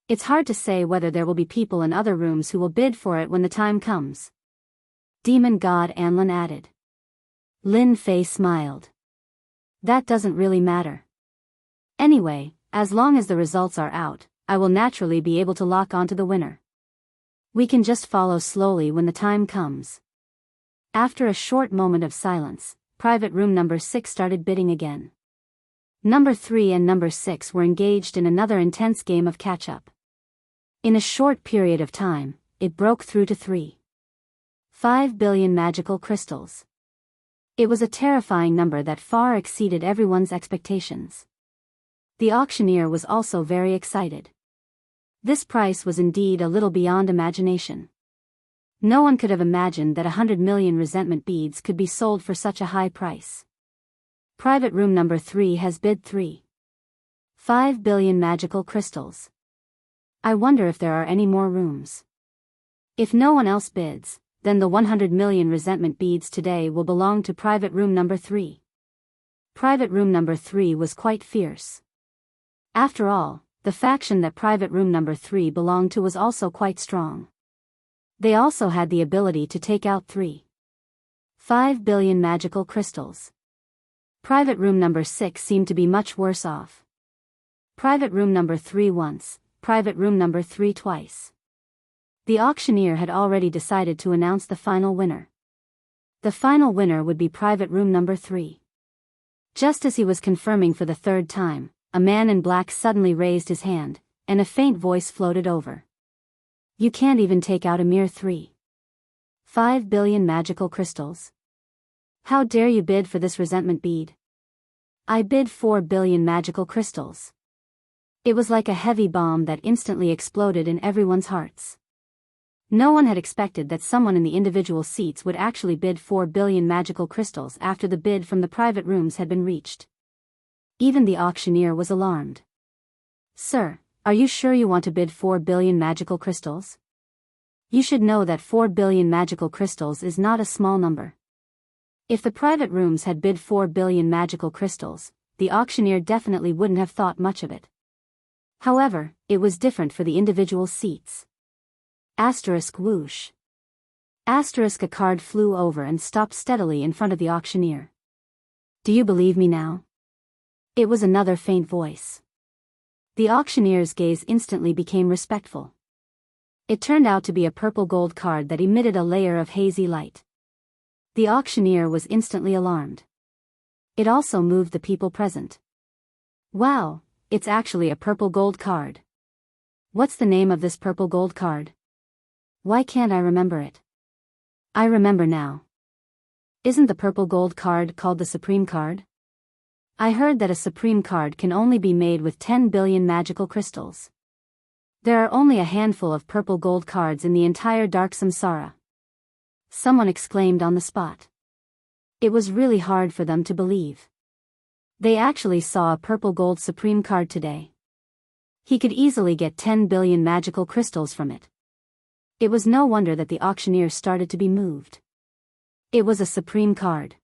It's hard to say whether there will be people in other rooms who will bid for it when the time comes. Demon god Anlin added. Lin Fei smiled. That doesn't really matter. Anyway, as long as the results are out, I will naturally be able to lock onto the winner. We can just follow slowly when the time comes. After a short moment of silence, private room number 6 started bidding again. Number 3 and number 6 were engaged in another intense game of catch-up. In a short period of time, it broke through to 3.5 billion magical crystals. It was a terrifying number that far exceeded everyone's expectations. The auctioneer was also very excited. This price was indeed a little beyond imagination. No one could have imagined that 100 million resentment beads could be sold for such a high price. Private room number 3 has bid 3.5 billion magical crystals. I wonder if there are any more rooms. If no one else bids, then the 100 million resentment beads today will belong to private room number 3. Private room number 3 was quite fierce. After all, the faction that private room number 3 belonged to was also quite strong. They also had the ability to take out 3.5 billion magical crystals. Private room number 6 seemed to be much worse off. Private room number 3 once, private room number 3 twice. The auctioneer had already decided to announce the final winner. The final winner would be private room number 3. Just as he was confirming for the third time, a man in black suddenly raised his hand, and a faint voice floated over. You can't even take out a mere 3.5 billion magical crystals. How dare you bid for this resentment bead? I bid 4 billion magical crystals. It was like a heavy bomb that instantly exploded in everyone's hearts. No one had expected that someone in the individual seats would actually bid 4 billion magical crystals after the bid from the private rooms had been reached. Even the auctioneer was alarmed. Sir, are you sure you want to bid 4 billion magical crystals? You should know that 4 billion magical crystals is not a small number. If the private rooms had bid 4 billion magical crystals, the auctioneer definitely wouldn't have thought much of it. However, it was different for the individual seats. Asterisk whoosh. Asterisk a card flew over and stopped steadily in front of the auctioneer. Do you believe me now? It was another faint voice. The auctioneer's gaze instantly became respectful. It turned out to be a purple gold card that emitted a layer of hazy light. The auctioneer was instantly alarmed. It also moved the people present. Wow, it's actually a purple gold card. What's the name of this purple gold card? Why can't I remember it? I remember now. Isn't the purple gold card called the Supreme Card? I heard that a Supreme Card can only be made with 10 billion magical crystals. There are only a handful of purple gold cards in the entire Dark Samsara. Someone exclaimed on the spot. It was really hard for them to believe. They actually saw a purple gold Supreme Card today. He could easily get 10 billion magical crystals from it. It was no wonder that the auctioneer started to be moved. It was a Supreme Card.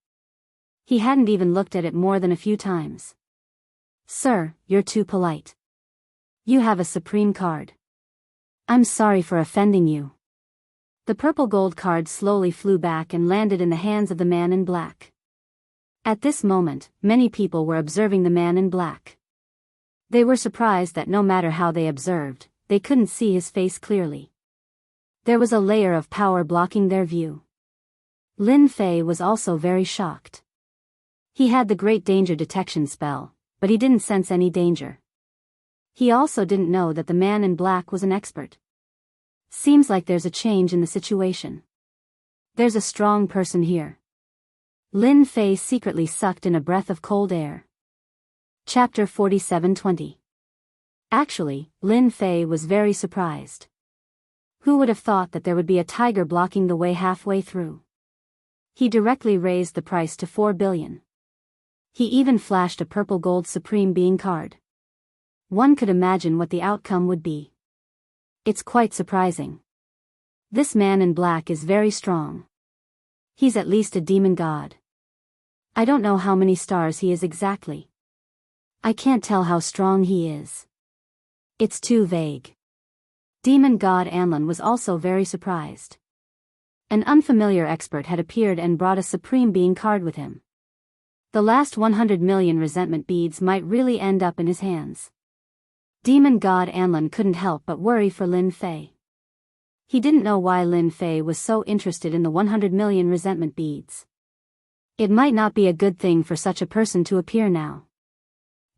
He hadn't even looked at it more than a few times. Sir, you're too polite. You have a Supreme Card. I'm sorry for offending you. The purple gold card slowly flew back and landed in the hands of the man in black. At this moment, many people were observing the man in black. They were surprised that no matter how they observed, they couldn't see his face clearly. There was a layer of power blocking their view. Lin Fei was also very shocked. He had the great danger detection spell, but he didn't sense any danger. He also didn't know that the man in black was an expert. Seems like there's a change in the situation. There's a strong person here. Lin Fei secretly sucked in a breath of cold air. Chapter 47:20. Actually, Lin Fei was very surprised. Who would have thought that there would be a tiger blocking the way halfway through? He directly raised the price to 4 billion. He even flashed a purple gold Supreme Being card. One could imagine what the outcome would be. It's quite surprising. This man in black is very strong. He's at least a demon god. I don't know how many stars he is exactly. I can't tell how strong he is. It's too vague. Demon god Anlin was also very surprised. An unfamiliar expert had appeared and brought a Supreme Being card with him. The last 100 million resentment beads might really end up in his hands. Demon god Anlin couldn't help but worry for Lin Fei. He didn't know why Lin Fei was so interested in the 100 million resentment beads. It might not be a good thing for such a person to appear now.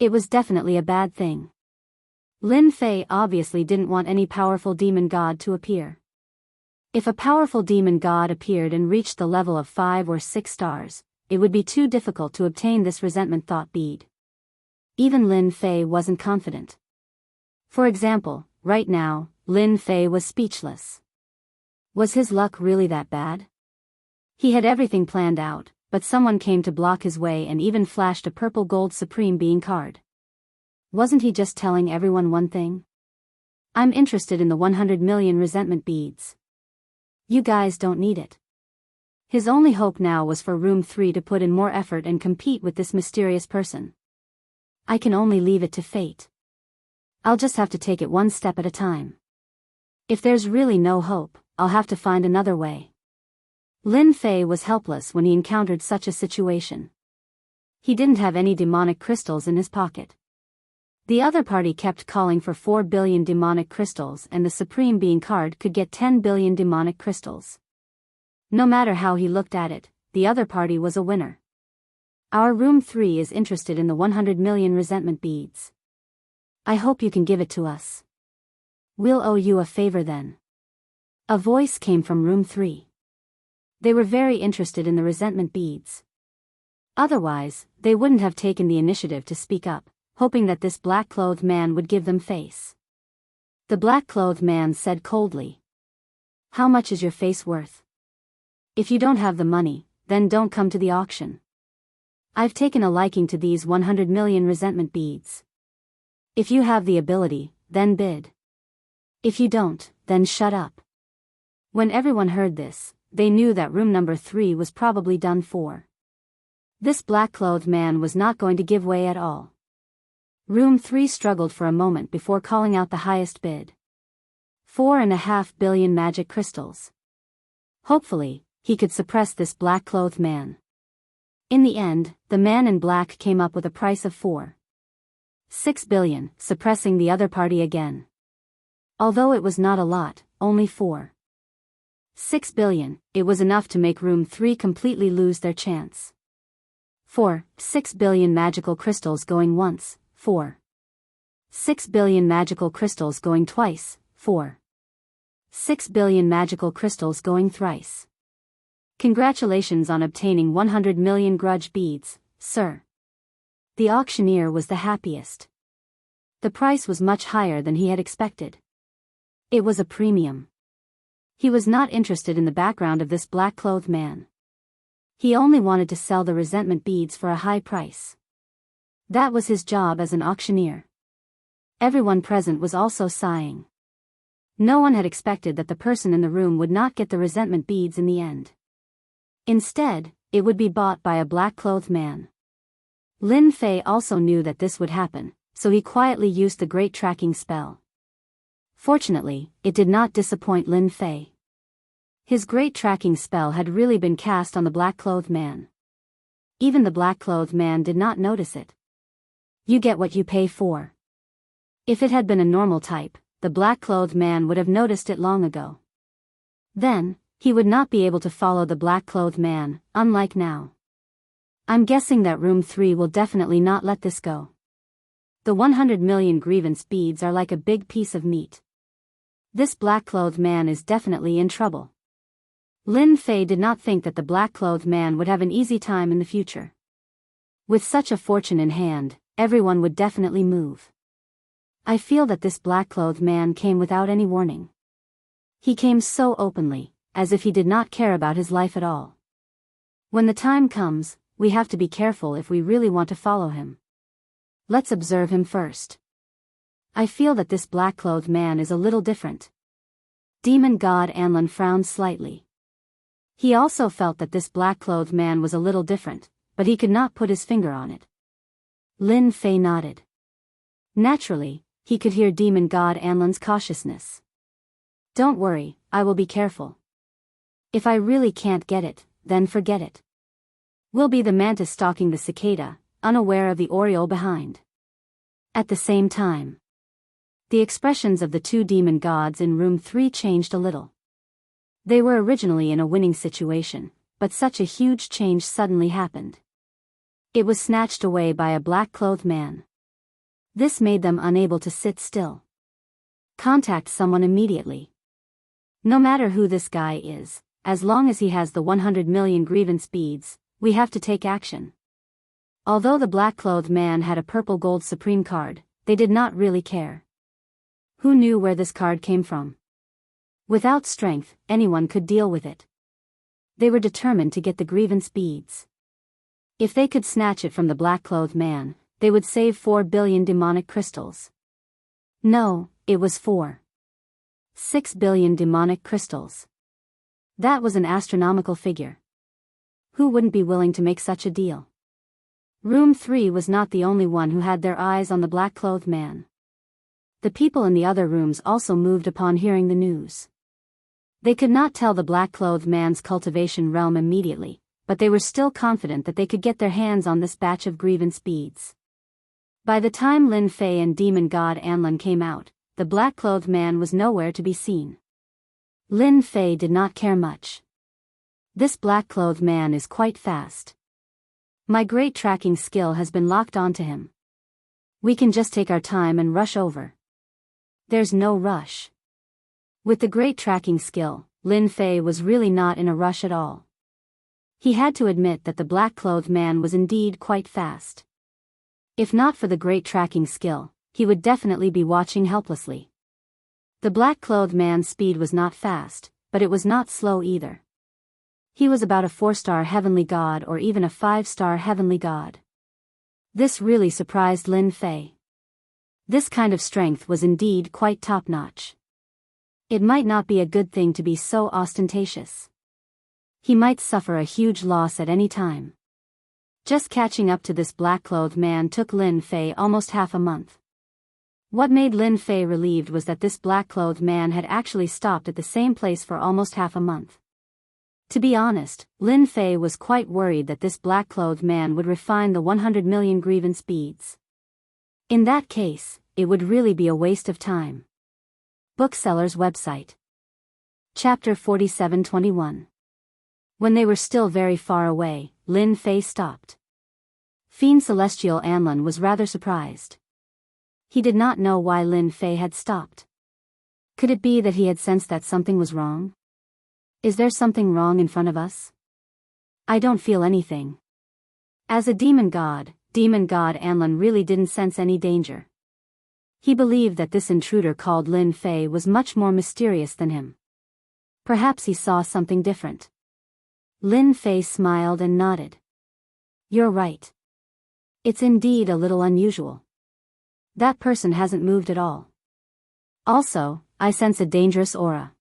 It was definitely a bad thing. Lin Fei obviously didn't want any powerful demon god to appear. If a powerful demon god appeared and reached the level of 5 or 6 stars, it would be too difficult to obtain this resentment thought bead. Even Lin Fei wasn't confident. For example, right now, Lin Fei was speechless. Was his luck really that bad? He had everything planned out, but someone came to block his way and even flashed a purple gold Supreme Being card. Wasn't he just telling everyone one thing? I'm interested in the 100 million resentment beads. You guys don't need it. His only hope now was for Room 3 to put in more effort and compete with this mysterious person. I can only leave it to fate. I'll just have to take it one step at a time. If there's really no hope, I'll have to find another way. Lin Fei was helpless when he encountered such a situation. He didn't have any demonic crystals in his pocket. The other party kept calling for 4 billion demonic crystals and the Supreme Being card could get 10 billion demonic crystals. No matter how he looked at it, the other party was a winner. Our Room 3 is interested in the 100 million resentment beads. I hope you can give it to us. We'll owe you a favor then. A voice came from Room 3. They were very interested in the resentment beads. Otherwise, they wouldn't have taken the initiative to speak up, hoping that this black-clothed man would give them face. The black-clothed man said coldly, "How much is your face worth? If you don't have the money, then don't come to the auction. I've taken a liking to these 100 million resentment beads. If you have the ability, then bid. If you don't, then shut up." When everyone heard this, they knew that room number 3 was probably done for. This black-clothed man was not going to give way at all. Room 3 struggled for a moment before calling out the highest bid. 4.5 billion magic crystals. Hopefully, he could suppress this black-clothed man. In the end, the man in black came up with a price of 4.6 billion, suppressing the other party again. Although it was not a lot, only 4.6 billion, it was enough to make Room 3 completely lose their chance. 4.6 billion magical crystals going once, 4.6 billion magical crystals going twice, 4.6 billion magical crystals going thrice. Congratulations on obtaining 100 million grudge beads, sir. The auctioneer was the happiest. The price was much higher than he had expected. It was a premium. He was not interested in the background of this black-clothed man. He only wanted to sell the resentment beads for a high price. That was his job as an auctioneer. Everyone present was also sighing. No one had expected that the person in the room would not get the resentment beads in the end. Instead, it would be bought by a black-clothed man. Lin Fei also knew that this would happen, so he quietly used the great tracking spell. Fortunately, it did not disappoint Lin Fei. His great tracking spell had really been cast on the black-clothed man. Even the black-clothed man did not notice it. You get what you pay for. If it had been a normal type, the black-clothed man would have noticed it long ago. Then, he would not be able to follow the black-clothed man, unlike now. I'm guessing that Room 3 will definitely not let this go. The 100 million grievance beads are like a big piece of meat. This black-clothed man is definitely in trouble. Lin Fei did not think that the black-clothed man would have an easy time in the future. With such a fortune in hand, everyone would definitely move. I feel that this black-clothed man came without any warning. He came so openly, as if he did not care about his life at all. When the time comes, we have to be careful if we really want to follow him. Let's observe him first. I feel that this black-clothed man is a little different. Demon God Anlin frowned slightly. He also felt that this black-clothed man was a little different, but he could not put his finger on it. Lin Fei nodded. Naturally, he could hear Demon God Anlin's cautiousness. Don't worry, I will be careful. If I really can't get it, then forget it. We'll be the mantis stalking the cicada, unaware of the oriole behind. At the same time, the expressions of the two demon gods in room 3 changed a little. They were originally in a winning situation, but such a huge change suddenly happened. It was snatched away by a black-clothed man. This made them unable to sit still. Contact someone immediately. No matter who this guy is, as long as he has the 100 million grievance beads, we have to take action. Although the black-clothed man had a purple gold supreme card, they did not really care. Who knew where this card came from? Without strength, anyone could deal with it. They were determined to get the grievance beads. If they could snatch it from the black-clothed man, they would save 4 billion demonic crystals. No, it was 6 billion demonic crystals. That was an astronomical figure. Who wouldn't be willing to make such a deal? Room 3 was not the only one who had their eyes on the black-clothed man. The people in the other rooms also moved upon hearing the news. They could not tell the black-clothed man's cultivation realm immediately, but they were still confident that they could get their hands on this batch of grievance beads. By the time Lin Fei and Demon God Anlin came out, the black-clothed man was nowhere to be seen. Lin Fei did not care much. This black-clothed man is quite fast. My great tracking skill has been locked onto him. We can just take our time and rush over. There's no rush. With the great tracking skill, Lin Fei was really not in a rush at all. He had to admit that the black-clothed man was indeed quite fast. If not for the great tracking skill, he would definitely be watching helplessly. The black-clothed man's speed was not fast, but it was not slow either. He was about a 4-star heavenly god or even a 5-star heavenly god. This really surprised Lin Fei. This kind of strength was indeed quite top-notch. It might not be a good thing to be so ostentatious. He might suffer a huge loss at any time. Just catching up to this black-clothed man took Lin Fei almost half a month. What made Lin Fei relieved was that this black-clothed man had actually stopped at the same place for almost half a month. To be honest, Lin Fei was quite worried that this black-clothed man would refine the 100 million grievance beads. In that case, it would really be a waste of time. Bookseller's website. Chapter 47:21. When they were still very far away, Lin Fei stopped. Fiend Celestial Anlin was rather surprised. He did not know why Lin Fei had stopped. Could it be that he had sensed that something was wrong? Is there something wrong in front of us? I don't feel anything. As a demon god Anlin really didn't sense any danger. He believed that this intruder called Lin Fei was much more mysterious than him. Perhaps he saw something different. Lin Fei smiled and nodded. You're right. It's indeed a little unusual. That person hasn't moved at all. Also, I sense a dangerous aura.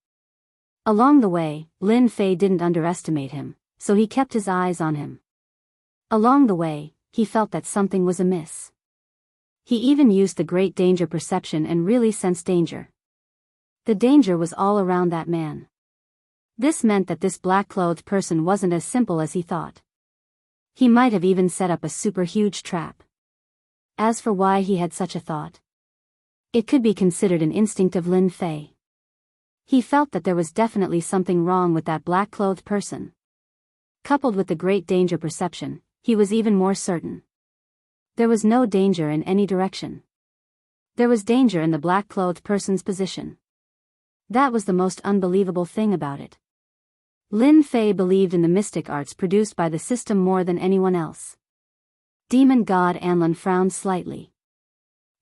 Along the way, Lin Fei didn't underestimate him, so he kept his eyes on him. Along the way, he felt that something was amiss. He even used the great danger perception and really sensed danger. The danger was all around that man. This meant that this black-clothed person wasn't as simple as he thought. He might have even set up a super huge trap. As for why he had such a thought, it could be considered an instinct of Lin Fei. He felt that there was definitely something wrong with that black-clothed person. Coupled with the great danger perception, he was even more certain. There was no danger in any direction. There was danger in the black-clothed person's position. That was the most unbelievable thing about it. Lin Fei believed in the mystic arts produced by the system more than anyone else. Demon God Anlin frowned slightly.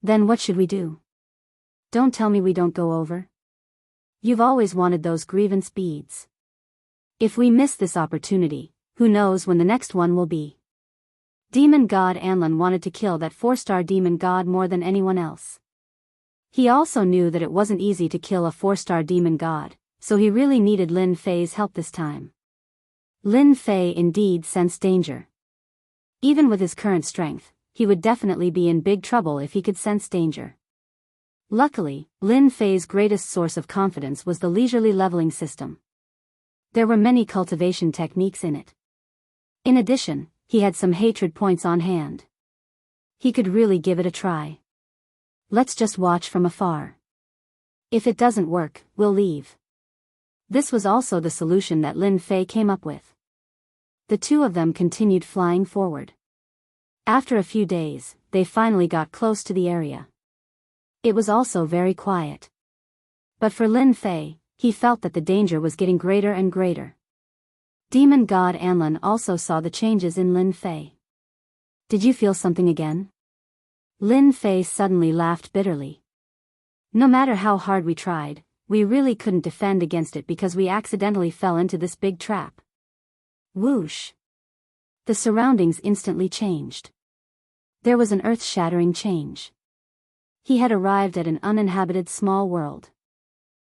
Then what should we do? Don't tell me we don't go over. You've always wanted those grievance beads. If we miss this opportunity, Who knows when the next one will be? Demon god Anlin wanted to kill that 4-star demon god more than anyone else. He also knew that it wasn't easy to kill a 4-star demon god, so he really needed Lin Fei's help this time. Lin Fei indeed sensed danger. Even with his current strength, he would definitely be in big trouble if he could sense danger. Luckily, Lin Fei's greatest source of confidence was the leisurely leveling system. There were many cultivation techniques in it. In addition, he had some hatred points on hand. He could really give it a try. Let's just watch from afar. If it doesn't work, we'll leave. This was also the solution that Lin Fei came up with. The two of them continued flying forward. After a few days, they finally got close to the area. It was also very quiet. But for Lin Fei, he felt that the danger was getting greater and greater. Demon god Anlin also saw the changes in Lin Fei. Did you feel something again? Lin Fei suddenly laughed bitterly. No matter how hard we tried, we really couldn't defend against it because we accidentally fell into this big trap. Whoosh! The surroundings instantly changed. There was an earth-shattering change. He had arrived at an uninhabited small world.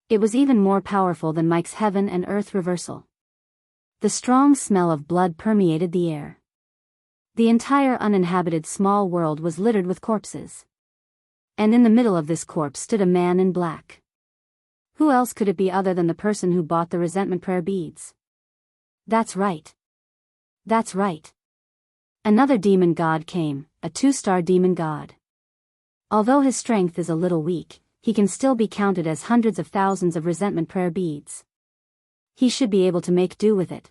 It was even more powerful than Mike's heaven and earth reversal. The strong smell of blood permeated the air. The entire uninhabited small world was littered with corpses. And in the middle of this corpse stood a man in black. Who else could it be other than the person who bought the resentment prayer beads? That's right. That's right. Another demon god came, a 2-star demon god. Although his strength is a little weak, he can still be counted as hundreds of thousands of resentment prayer beads. He should be able to make do with it.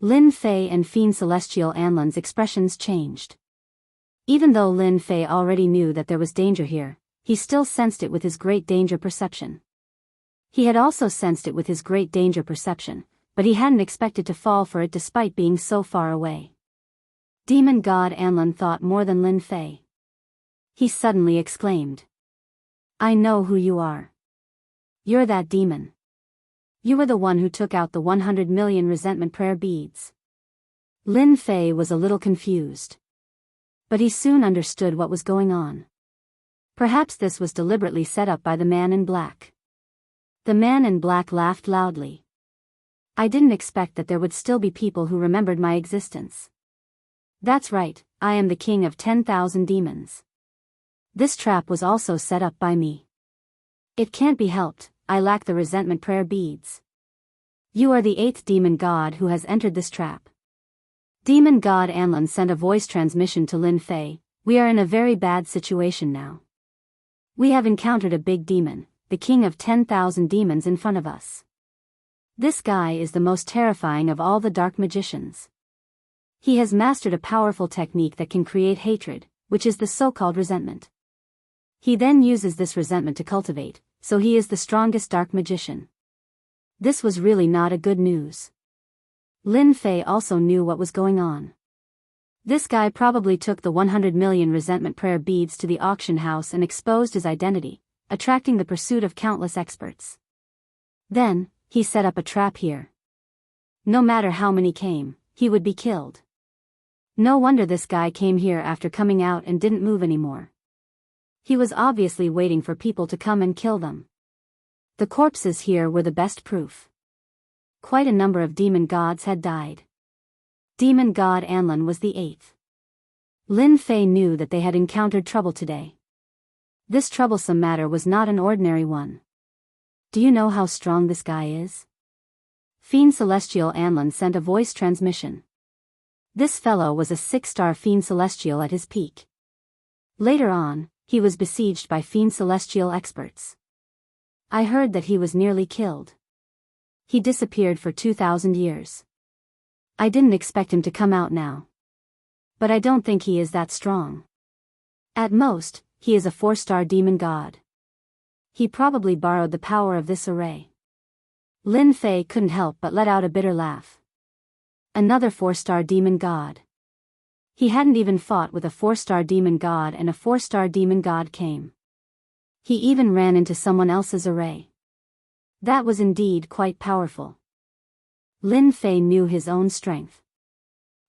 Lin Fei and Fiend Celestial Anlin's expressions changed. Even though Lin Fei already knew that there was danger here, he still sensed it with his great danger perception. He had also sensed it with his great danger perception, but he hadn't expected to fall for it despite being so far away. Demon god Anlin thought more than Lin Fei. He suddenly exclaimed. I know who you are. You're that demon. You were the one who took out the 100 million resentment prayer beads. Lin Fei was a little confused. But he soon understood what was going on. Perhaps this was deliberately set up by the man in black. The man in black laughed loudly. I didn't expect that there would still be people who remembered my existence. That's right, I am the king of 10,000 demons. This trap was also set up by me. It can't be helped, I lack the resentment prayer beads. You are the 8th demon god who has entered this trap. Demon god Anlin sent a voice transmission to Lin Fei. We are in a very bad situation now. We have encountered a big demon, the king of 10,000 demons in front of us. This guy is the most terrifying of all the dark magicians. He has mastered a powerful technique that can create hatred, which is the so-called resentment. He then uses this resentment to cultivate, so he is the strongest dark magician. This was really not a good news. Lin Fei also knew what was going on. This guy probably took the 100 million resentment prayer beads to the auction house and exposed his identity, attracting the pursuit of countless experts. Then, he set up a trap here. No matter how many came, he would be killed. No wonder this guy came here after coming out and didn't move anymore. He was obviously waiting for people to come and kill them. The corpses here were the best proof. Quite a number of demon gods had died. Demon god Anlin was the 8th. Lin Fei knew that they had encountered trouble today. This troublesome matter was not an ordinary one. Do you know how strong this guy is? Fiend Celestial Anlin sent a voice transmission. This fellow was a 6-star Fiend Celestial at his peak. Later on, he was besieged by Fiend Celestial experts. I heard that he was nearly killed. He disappeared for 2,000 years. I didn't expect him to come out now. But I don't think he is that strong. At most, he is a 4-star demon god. He probably borrowed the power of this array. Lin Fei couldn't help but let out a bitter laugh. Another 4-star demon god. He hadn't even fought with a 4-star demon god and a 4-star demon god came. He even ran into someone else's array. That was indeed quite powerful. Lin Fei knew his own strength.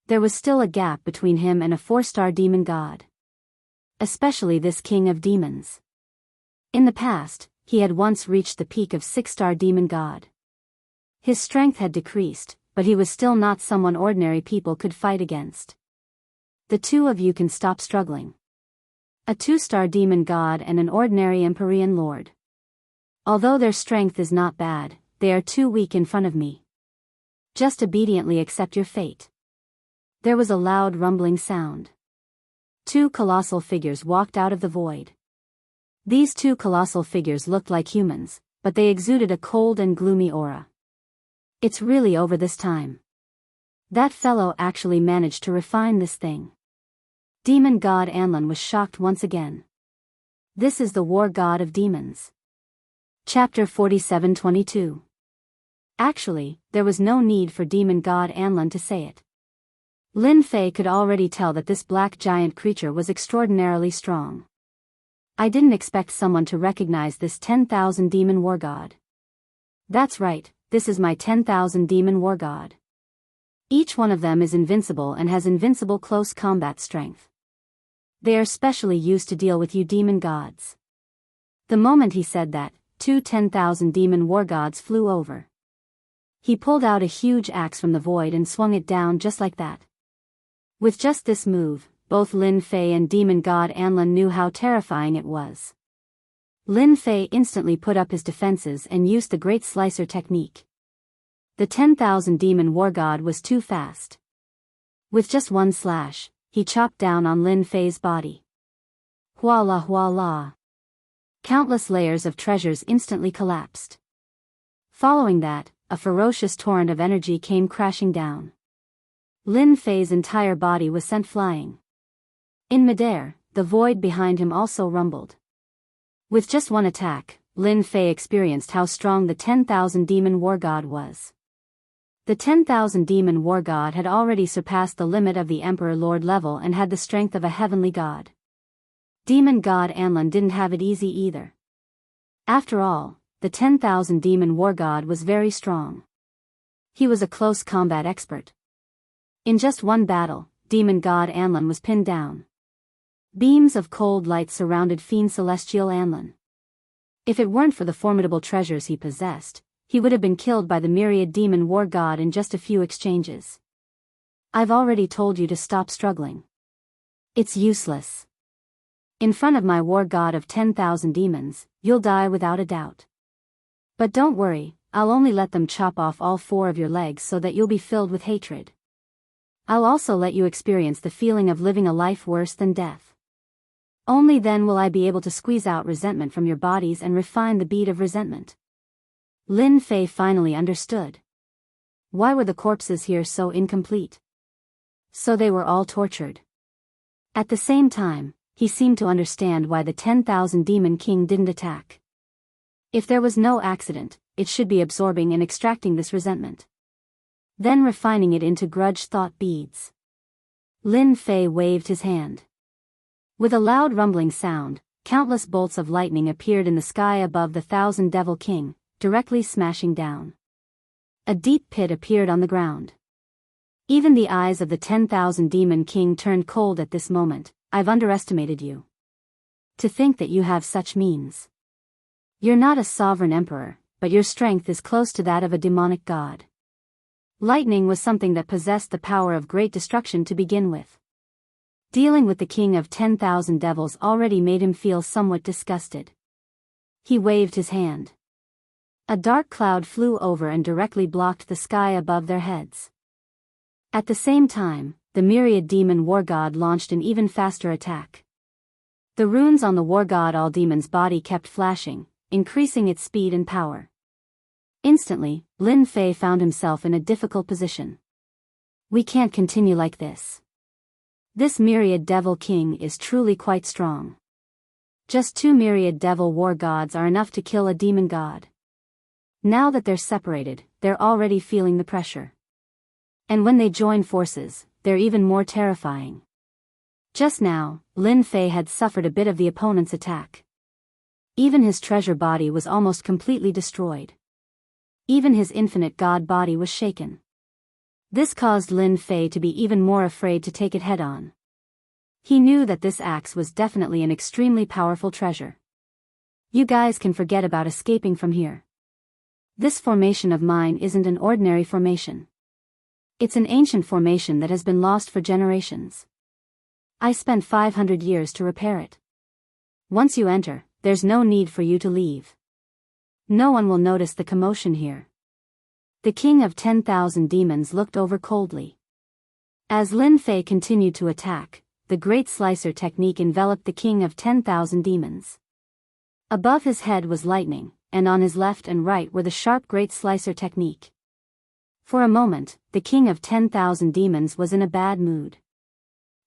there was still a gap between him and a 4-star demon god. Especially this king of demons. In the past, he had once reached the peak of 6-star demon god. His strength had decreased, but he was still not someone ordinary people could fight against. The two of you can stop struggling. A 2-star demon god and an ordinary Empyrean lord. Although their strength is not bad, they are too weak in front of me. Just obediently accept your fate. There was a loud rumbling sound. 2 colossal figures walked out of the void. These 2 colossal figures looked like humans, but they exuded a cold and gloomy aura. It's really over this time. That fellow actually managed to refine this thing. Demon god Anlin was shocked once again. This is the war god of demons. Chapter 47:22. Actually, there was no need for demon god Anlin to say it. Lin Fei could already tell that this black giant creature was extraordinarily strong. I didn't expect someone to recognize this 10,000 demon war god. That's right, this is my 10,000 demon war god. Each one of them is invincible and has invincible close combat strength. They are specially used to deal with you demon gods. The moment he said that, 2 10,000 demon war gods flew over. He pulled out a huge axe from the void and swung it down just like that. With just this move, both Lin Fei and demon god Anlin knew how terrifying it was. Lin Fei instantly put up his defenses and used the Great Slicer technique. The 10,000 demon war god was too fast. With just one slash, he chopped down on Lin Fei's body. Huala huala. Countless layers of treasures instantly collapsed. Following that, a ferocious torrent of energy came crashing down. Lin Fei's entire body was sent flying. In midair, the void behind him also rumbled. With just one attack, Lin Fei experienced how strong the 10,000 demon war god was. The 10,000 demon war god had already surpassed the limit of the Emperor Lord level and had the strength of a heavenly god. Demon god Anlin didn't have it easy either. After all, the 10,000 demon war god was very strong. He was a close combat expert. In just one battle, demon god Anlin was pinned down. Beams of cold light surrounded fiend celestial Anlin. If it weren't for the formidable treasures he possessed, he would have been killed by the myriad demon war god in just a few exchanges. I've already told you to stop struggling. It's useless. In front of my war god of 10,000 demons, you'll die without a doubt. But don't worry, I'll only let them chop off all 4 of your legs so that you'll be filled with hatred. I'll also let you experience the feeling of living a life worse than death. Only then will I be able to squeeze out resentment from your bodies and refine the bead of resentment. Lin Fei finally understood. Why were the corpses here so incomplete? So they were all tortured. At the same time, he seemed to understand why the 10,000 demon king didn't attack. If there was no accident, it should be absorbing and extracting this resentment. Then refining it into grudge thought beads. Lin Fei waved his hand. With a loud rumbling sound, countless bolts of lightning appeared in the sky above the 1,000 Devil King, directly smashing down. A deep pit appeared on the ground. Even the eyes of the 10,000 Demon King turned cold at this moment. I've underestimated you. To think that you have such means. You're not a sovereign emperor, but your strength is close to that of a demonic god. Lightning was something that possessed the power of great destruction to begin with. Dealing with the king of 10,000 devils already made him feel somewhat disgusted. He waved his hand. A dark cloud flew over and directly blocked the sky above their heads. At the same time, the myriad demon war god launched an even faster attack. The runes on the war god all demon's body kept flashing, increasing its speed and power. Instantly, Lin Fei found himself in a difficult position. We can't continue like this. This myriad devil king is truly quite strong. Just 2 myriad devil war gods are enough to kill a demon god. Now that they're separated, they're already feeling the pressure. And when they join forces, they're even more terrifying. Just now, Lin Fei had suffered a bit of the opponent's attack. Even his treasure body was almost completely destroyed. Even his infinite god body was shaken. This caused Lin Fei to be even more afraid to take it head-on. He knew that this axe was definitely an extremely powerful treasure. You guys can forget about escaping from here. This formation of mine isn't an ordinary formation. It's an ancient formation that has been lost for generations. I spent 500 years to repair it. Once you enter, there's no need for you to leave. No one will notice the commotion here. The king of 10,000 demons looked over coldly. As Lin Fei continued to attack, the great slicer technique enveloped the king of 10,000 demons. Above his head was lightning, and on his left and right were the sharp great slicer technique. For a moment, the king of 10,000 demons was in a bad mood.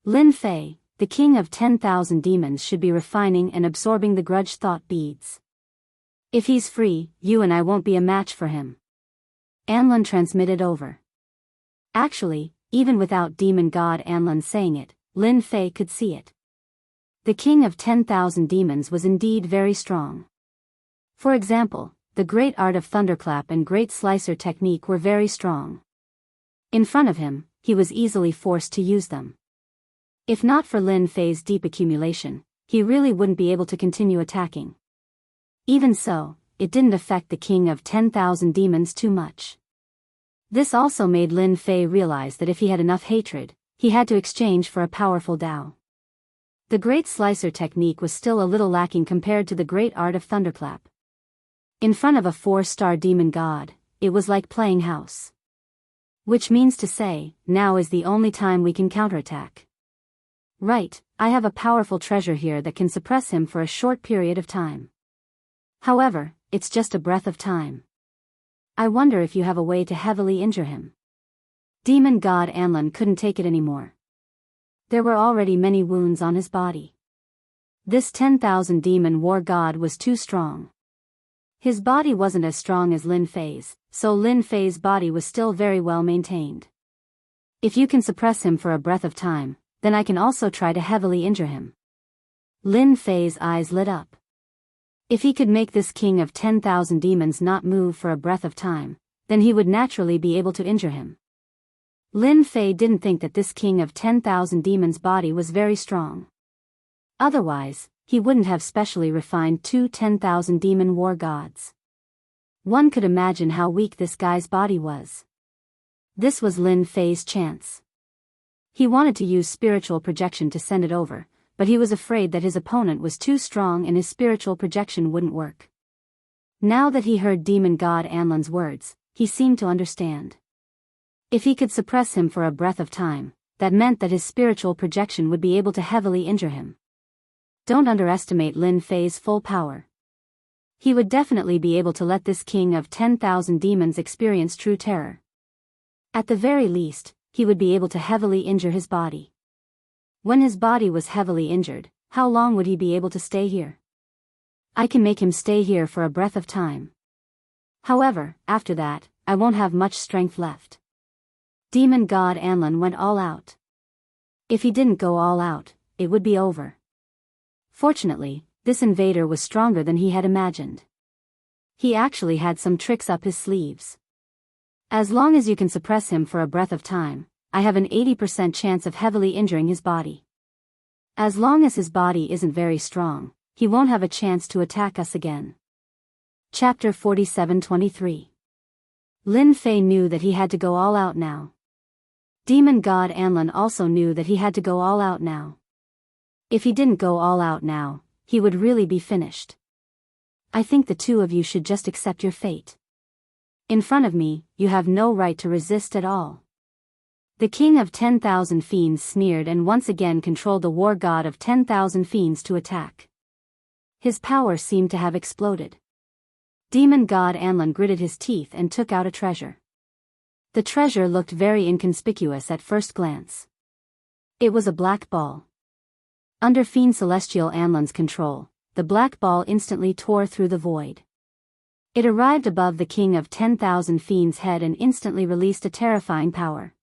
Lin Fei, the king of 10,000 demons, should be refining and absorbing the grudge thought beads. If he's free, you and I won't be a match for him. Anlin transmitted over. Actually, even without demon god Anlin saying it, Lin Fei could see it. The king of 10,000 demons was indeed very strong. For example, the great art of thunderclap and great slicer technique were very strong. In front of him, he was easily forced to use them. If not for Lin Fei's deep accumulation, he really wouldn't be able to continue attacking. Even so, it didn't affect the king of 10,000 demons too much. This also made Lin Fei realize that if he had enough hatred, he had to exchange for a powerful Tao. The great slicer technique was still a little lacking compared to the great art of thunderclap. In front of a 4-star demon god, it was like playing house. Which means to say, now is the only time we can counterattack. Right, I have a powerful treasure here that can suppress him for a short period of time. However, it's just a breath of time. I wonder if you have a way to heavily injure him. Demon god Anlin couldn't take it anymore. There were already many wounds on his body. This 10,000 demon war god was too strong. His body wasn't as strong as Lin Fei's, so Lin Fei's body was still very well maintained. If you can suppress him for a breath of time, then I can also try to heavily injure him. Lin Fei's eyes lit up. If he could make this king of 10,000 demons not move for a breath of time, then he would naturally be able to injure him. Lin Fei didn't think that this king of 10,000 demons' body was very strong. Otherwise, he wouldn't have specially refined two 10,000 demon war gods. One could imagine how weak this guy's body was. This was Lin Fei's chance. He wanted to use spiritual projection to send it over, but he was afraid that his opponent was too strong and his spiritual projection wouldn't work. Now that he heard demon god Anlin's words, he seemed to understand. If he could suppress him for a breath of time, that meant that his spiritual projection would be able to heavily injure him. Don't underestimate Lin Fei's full power. He would definitely be able to let this king of 10,000 demons experience true terror. At the very least, he would be able to heavily injure his body. When his body was heavily injured, how long would he be able to stay here? I can make him stay here for a breath of time. However, after that, I won't have much strength left. Demon god Anlin went all out. If he didn't go all out, it would be over. Fortunately, this invader was stronger than he had imagined. He actually had some tricks up his sleeves. As long as you can suppress him for a breath of time, I have an 80% chance of heavily injuring his body. As long as his body isn't very strong, he won't have a chance to attack us again. Chapter 47-23. Lin Fei knew that he had to go all out now. Demon god Anlin also knew that he had to go all out now. If he didn't go all out now, he would really be finished. I think the two of you should just accept your fate. In front of me, you have no right to resist at all. The king of 10,000 fiends sneered and once again controlled the war god of 10,000 fiends to attack. His power seemed to have exploded. Demon god Anlin gritted his teeth and took out a treasure. The treasure looked very inconspicuous at first glance. It was a black ball. Under Fiend Celestial Anlin's control, the black ball instantly tore through the void. It arrived above the king of 10,000 fiends' head and instantly released a terrifying power.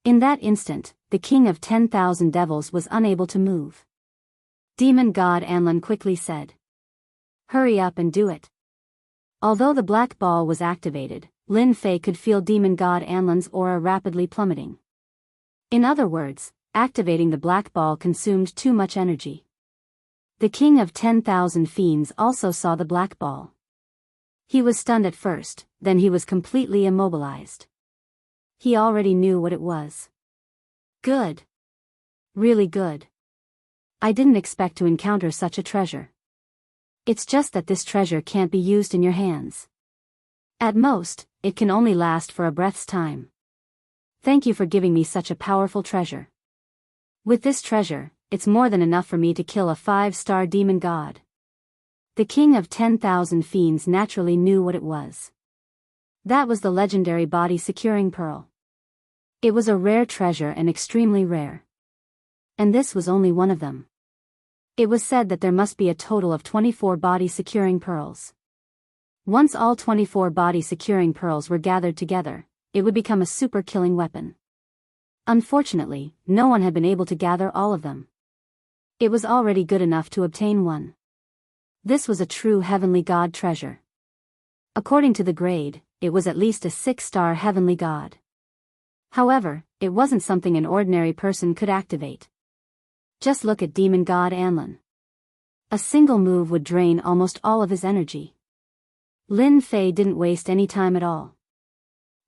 In that instant, the king of 10,000 devils was unable to move. Demon god Anlin quickly said, "Hurry up and do it." Although the black ball was activated, Lin Fei could feel Demon God Anlan's aura rapidly plummeting. In other words, activating the black ball consumed too much energy. The king of 10,000 fiends also saw the black ball. He was stunned at first, then he was completely immobilized. He already knew what it was. Good. Really good. I didn't expect to encounter such a treasure. It's just that this treasure can't be used in your hands. At most, it can only last for a breath's time. Thank you for giving me such a powerful treasure. With this treasure, it's more than enough for me to kill a 5-star demon god. The king of 10,000 fiends naturally knew what it was. That was the legendary body-securing pearl. It was a rare treasure and extremely rare. And this was only one of them. It was said that there must be a total of 24 body-securing pearls. Once all 24 body-securing pearls were gathered together, it would become a super-killing weapon. Unfortunately, no one had been able to gather all of them. It was already good enough to obtain one. This was a true heavenly god treasure. According to the grade, it was at least a 6-star heavenly god. However, it wasn't something an ordinary person could activate. Just look at Demon God Anlan. A single move would drain almost all of his energy. Lin Fei didn't waste any time at all.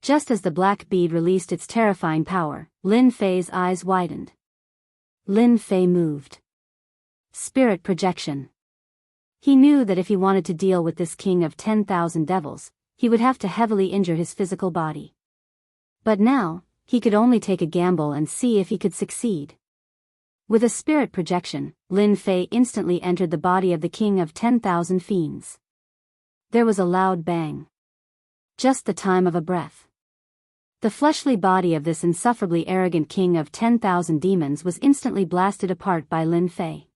Just as the black bead released its terrifying power, Lin Fei's eyes widened. Lin Fei moved. Spirit projection. He knew that if he wanted to deal with this king of 10,000 devils, he would have to heavily injure his physical body. But now, he could only take a gamble and see if he could succeed. With a spirit projection, Lin Fei instantly entered the body of the king of 10,000 fiends. There was a loud bang. Just the time of a breath. The fleshly body of this insufferably arrogant king of 10,000 demons was instantly blasted apart by Lin Fei.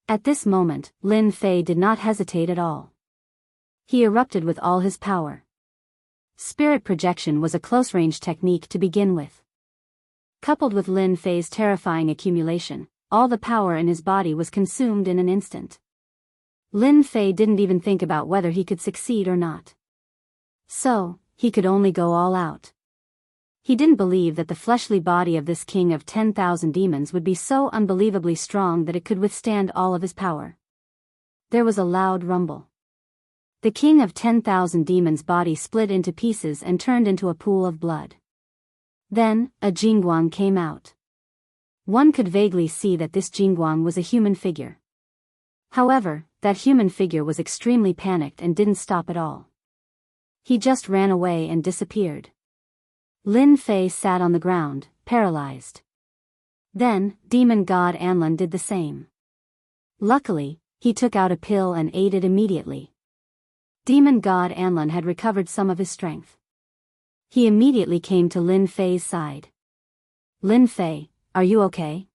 At this moment, Lin Fei did not hesitate at all. He erupted with all his power. Spirit projection was a close-range technique to begin with. Coupled with Lin Fei's terrifying accumulation, all the power in his body was consumed in an instant. Lin Fei didn't even think about whether he could succeed or not. So, he could only go all out. He didn't believe that the fleshly body of this king of 10,000 demons would be so unbelievably strong that it could withstand all of his power. There was a loud rumble. The king of 10,000 demons' body split into pieces and turned into a pool of blood. Then, a Jingguang came out. One could vaguely see that this Jingguang was a human figure. However, that human figure was extremely panicked and didn't stop at all. He just ran away and disappeared. Lin Fei sat on the ground, paralyzed. Then, Demon God Anlan did the same. Luckily, he took out a pill and ate it immediately. Demon God Anlan had recovered some of his strength. He immediately came to Lin Fei's side. Lin Fei, are you okay?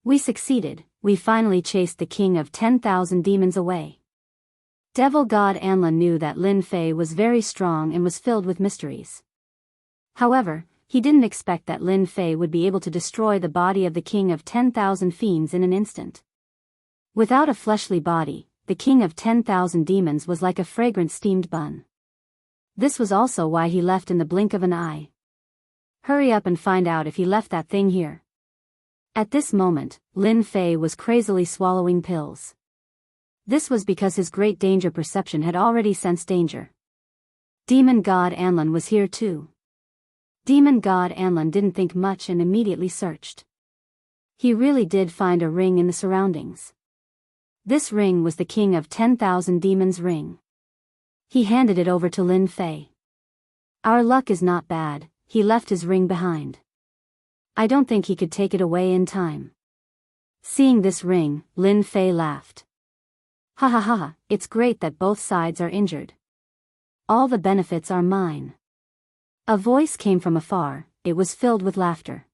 We succeeded, we finally chased the king of 10,000 demons away. Devil God Anlan knew that Lin Fei was very strong and was filled with mysteries. However, he didn't expect that Lin Fei would be able to destroy the body of the king of 10,000 fiends in an instant. Without a fleshly body, the king of 10,000 demons was like a fragrant steamed bun. This was also why he left in the blink of an eye. Hurry up and find out if he left that thing here. At this moment, Lin Fei was crazily swallowing pills. This was because his great danger perception had already sensed danger. Demon God Anlan was here too. Demon God Anlan didn't think much and immediately searched. He really did find a ring in the surroundings. This ring was the king of 10,000 demons' ring. He handed it over to Lin Fei. Our luck is not bad, he left his ring behind. I don't think he could take it away in time. Seeing this ring, Lin Fei laughed. Ha ha ha, it's great that both sides are injured. All the benefits are mine. A voice came from afar, it was filled with laughter.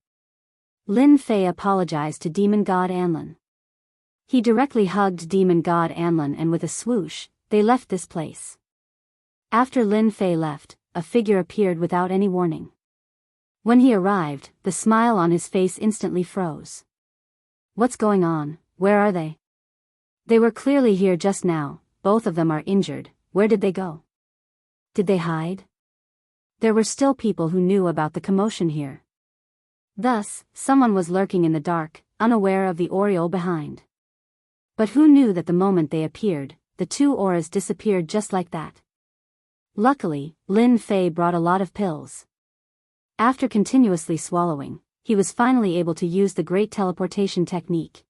Lin Fei apologized to Demon God Anlan. He directly hugged Demon God Anlan and with a swoosh, they left this place. After Lin Fei left, a figure appeared without any warning. When he arrived, the smile on his face instantly froze. What's going on? Where are they? They were clearly here just now, both of them are injured, where did they go? Did they hide? There were still people who knew about the commotion here. Thus, someone was lurking in the dark, unaware of the aureole behind. But who knew that the moment they appeared, the two auras disappeared just like that? Luckily, Lin Fei brought a lot of pills. After continuously swallowing, he was finally able to use the great teleportation technique.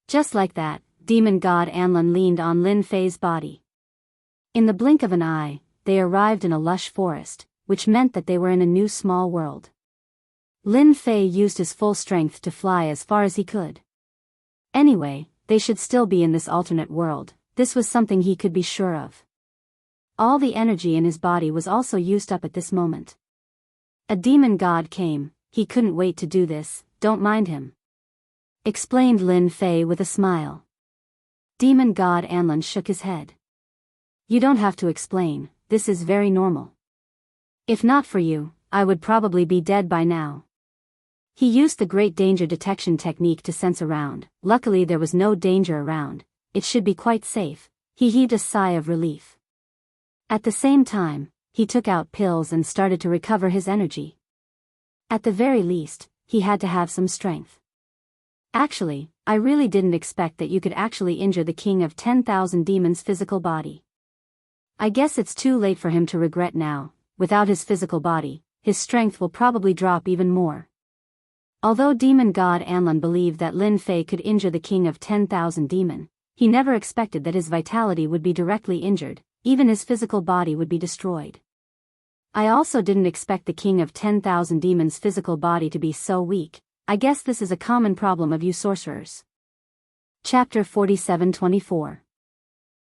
Just like that, demon god Anlin leaned on Lin Fei's body. In the blink of an eye, they arrived in a lush forest, which meant that they were in a new small world. Lin Fei used his full strength to fly as far as he could. Anyway, they should still be in this alternate world, this was something he could be sure of. All the energy in his body was also used up at this moment. A demon god came, he couldn't wait to do this, don't mind him. Explained Lin Fei with a smile. Demon god Anlin shook his head. You don't have to explain, this is very normal. If not for you, I would probably be dead by now. He used the great danger detection technique to sense around. Luckily there was no danger around, it should be quite safe. He heaved a sigh of relief. At the same time, he took out pills and started to recover his energy. At the very least, he had to have some strength. Actually, I really didn't expect that you could actually injure the king of 10,000 demons' physical body. I guess it's too late for him to regret now. Without his physical body, his strength will probably drop even more. Although demon god Anlin believed that Lin Fei could injure the king of 10,000 demon, he never expected that his vitality would be directly injured, even his physical body would be destroyed. I also didn't expect the king of 10,000 demons' physical body to be so weak. I guess this is a common problem of you sorcerers. Chapter 47-24.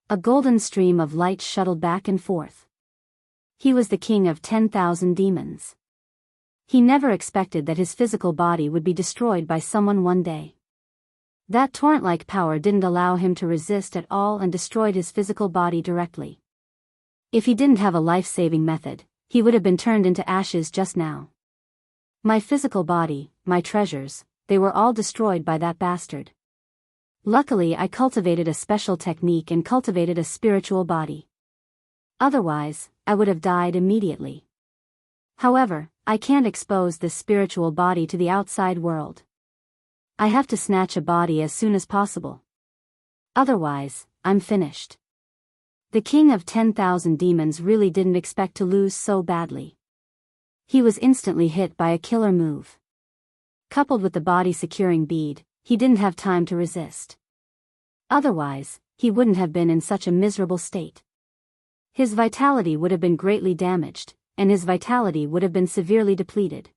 A golden stream of light shuttled back and forth. He was the king of 10,000 demons. He never expected that his physical body would be destroyed by someone one day. That torrent-like power didn't allow him to resist at all and destroyed his physical body directly. If he didn't have a life-saving method, he would have been turned into ashes just now. My physical body, my treasures, they were all destroyed by that bastard. Luckily I cultivated a special technique and cultivated a spiritual body. Otherwise, I would have died immediately. However, I can't expose this spiritual body to the outside world. I have to snatch a body as soon as possible. Otherwise, I'm finished. The king of 10,000 demons really didn't expect to lose so badly. He was instantly hit by a killer move. Coupled with the body-securing bead, he didn't have time to resist. Otherwise, he wouldn't have been in such a miserable state. His vitality would have been greatly damaged, and his vitality would have been severely depleted.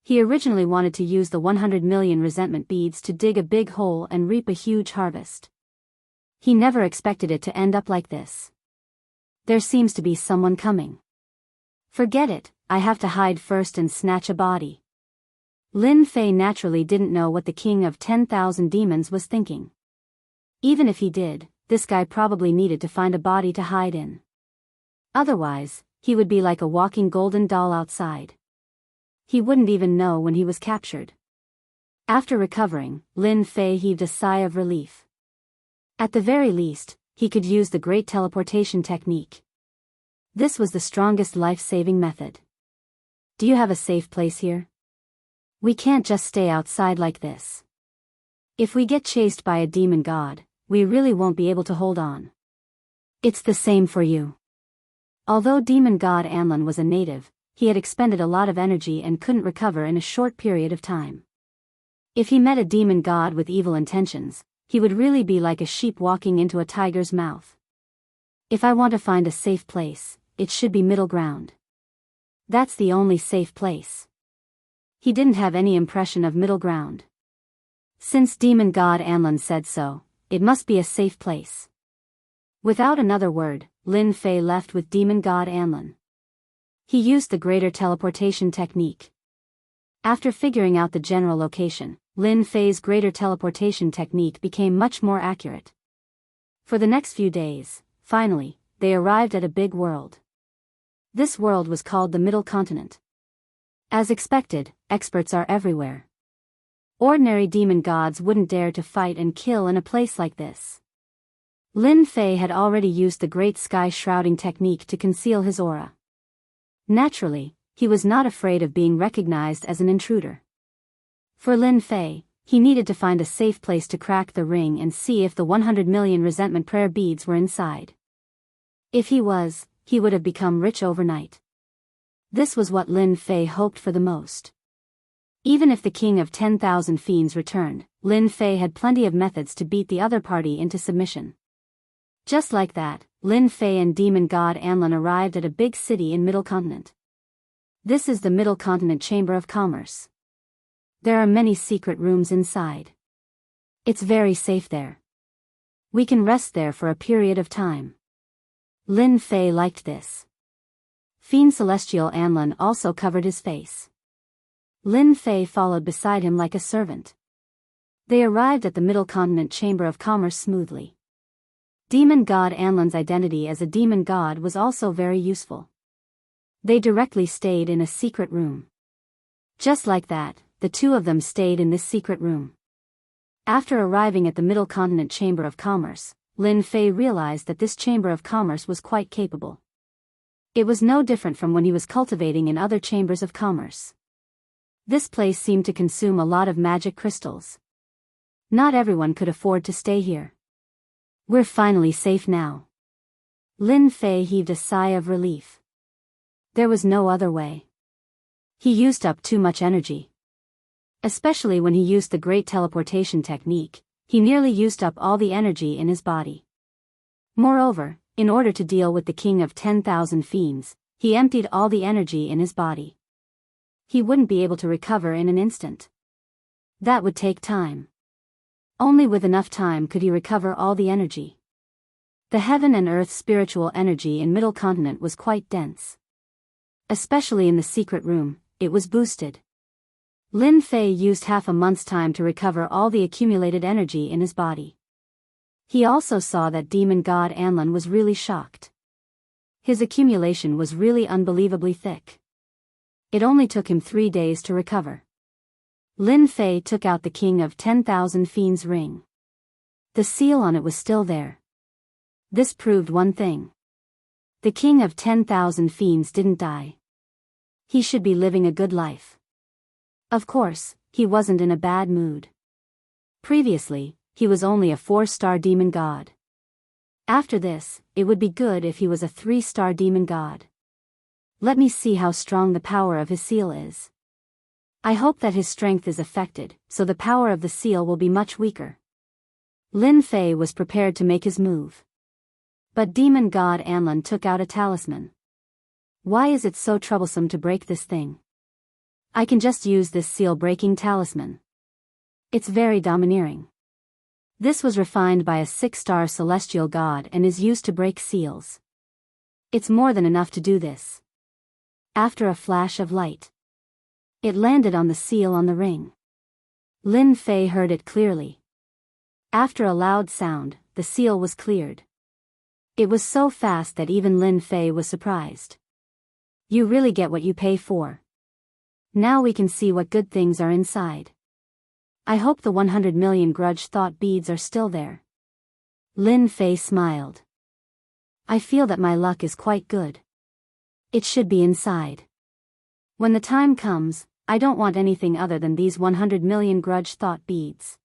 He originally wanted to use the 100 million resentment beads to dig a big hole and reap a huge harvest. He never expected it to end up like this. There seems to be someone coming. Forget it, I have to hide first and snatch a body. Lin Fei naturally didn't know what the king of 10,000 demons was thinking. Even if he did, this guy probably needed to find a body to hide in. Otherwise, he would be like a walking golden doll outside. He wouldn't even know when he was captured. After recovering, Lin Fei heaved a sigh of relief. At the very least, he could use the great teleportation technique. This was the strongest life-saving method. Do you have a safe place here? We can't just stay outside like this. If we get chased by a demon god, we really won't be able to hold on. It's the same for you. Although demon god Anlin was a native, he had expended a lot of energy and couldn't recover in a short period of time. If he met a demon god with evil intentions, he would really be like a sheep walking into a tiger's mouth. If I want to find a safe place, it should be middle ground. That's the only safe place. He didn't have any impression of middle ground. Since demon god Anlin said so, it must be a safe place. Without another word, Lin Fei left with demon god Anlin. He used the greater teleportation technique. After figuring out the general location, Lin Fei's greater teleportation technique became much more accurate. For the next few days, finally, they arrived at a big world. This world was called the Middle Continent. As expected, experts are everywhere. Ordinary demon gods wouldn't dare to fight and kill in a place like this. Lin Fei had already used the great sky shrouding technique to conceal his aura. Naturally, he was not afraid of being recognized as an intruder. For Lin Fei, he needed to find a safe place to crack the ring and see if the 100 million resentment prayer beads were inside. If he was, he would have become rich overnight. This was what Lin Fei hoped for the most. Even if the king of 10,000 fiends returned, Lin Fei had plenty of methods to beat the other party into submission. Just like that, Lin Fei and demon god Anlin arrived at a big city in Middle Continent. This is the Middle Continent Chamber of Commerce. There are many secret rooms inside. It's very safe there. We can rest there for a period of time. Lin Fei liked this. Fiend Celestial Anlin also covered his face. Lin Fei followed beside him like a servant. They arrived at the Middle Continent Chamber of Commerce smoothly. Demon god Anlin's identity as a demon god was also very useful. They directly stayed in a secret room. Just like that, the two of them stayed in this secret room. After arriving at the Middle Continent Chamber of Commerce, Lin Fei realized that this Chamber of Commerce was quite capable. It was no different from when he was cultivating in other chambers of commerce. This place seemed to consume a lot of magic crystals. Not everyone could afford to stay here. We're finally safe now. Lin Fei heaved a sigh of relief. There was no other way. He used up too much energy. Especially when he used the great teleportation technique, he nearly used up all the energy in his body. Moreover, in order to deal with the king of 10,000 fiends, he emptied all the energy in his body. He wouldn't be able to recover in an instant. That would take time. Only with enough time could he recover all the energy. The heaven and earth spiritual energy in Middle Continent was quite dense. Especially in the secret room, it was boosted. Lin Fei used half a month's time to recover all the accumulated energy in his body. He also saw that demon god Anlin was really shocked. His accumulation was really unbelievably thick. It only took him 3 days to recover. Lin Fei took out the king of 10,000 fiends ring. The seal on it was still there. This proved one thing. The king of 10,000 fiends didn't die. He should be living a good life. Of course, he wasn't in a bad mood. Previously, he was only a 4-star demon god. After this, it would be good if he was a 3-star demon god. Let me see how strong the power of his seal is. I hope that his strength is affected, so the power of the seal will be much weaker. Lin Fei was prepared to make his move. But demon god Anlin took out a talisman. Why is it so troublesome to break this thing? I can just use this seal-breaking talisman. It's very domineering. This was refined by a 6-star celestial god and is used to break seals. It's more than enough to do this. After a flash of light, it landed on the seal on the ring. Lin Fei heard it clearly. After a loud sound, the seal was cleared. It was so fast that even Lin Fei was surprised. You really get what you pay for. Now we can see what good things are inside. I hope the 100 million grudge thought beads are still there. Lin Fei smiled. I feel that my luck is quite good. It should be inside. When the time comes, I don't want anything other than these 100 million grudge thought beads.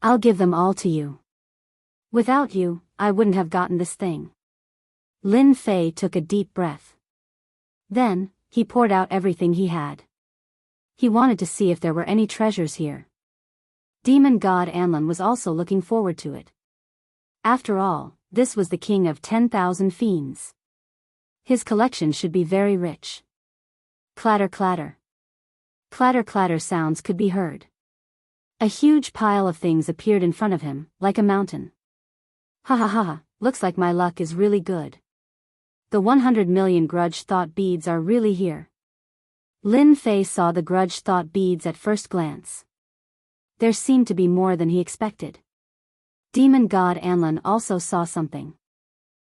I'll give them all to you. Without you, I wouldn't have gotten this thing. Lin Fei took a deep breath. Then, he poured out everything he had. He wanted to see if there were any treasures here. Demon god Anlin was also looking forward to it. After all, this was the king of 10,000 fiends. His collection should be very rich. Clatter clatter. Clatter clatter sounds could be heard. A huge pile of things appeared in front of him, like a mountain. Ha ha ha, looks like my luck is really good. The 100 million grudge thought beads are really here. Lin Fei saw the grudge thought beads at first glance. There seemed to be more than he expected. Demon god Anlin also saw something.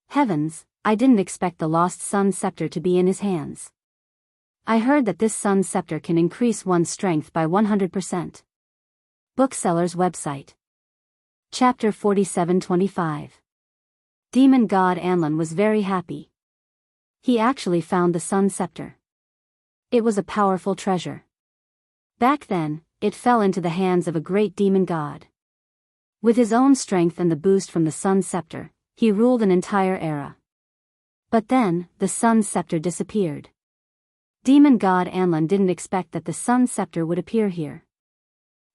Heavens, I didn't expect the lost sun scepter to be in his hands. I heard that this sun scepter can increase one's strength by 100%. Bookseller's website. Chapter 47-25. Demon god Anlin was very happy. He actually found the Sun Scepter. It was a powerful treasure. Back then, it fell into the hands of a great demon god. With his own strength and the boost from the Sun Scepter, he ruled an entire era. But then, the Sun Scepter disappeared. Demon god Anlin didn't expect that the Sun Scepter would appear here.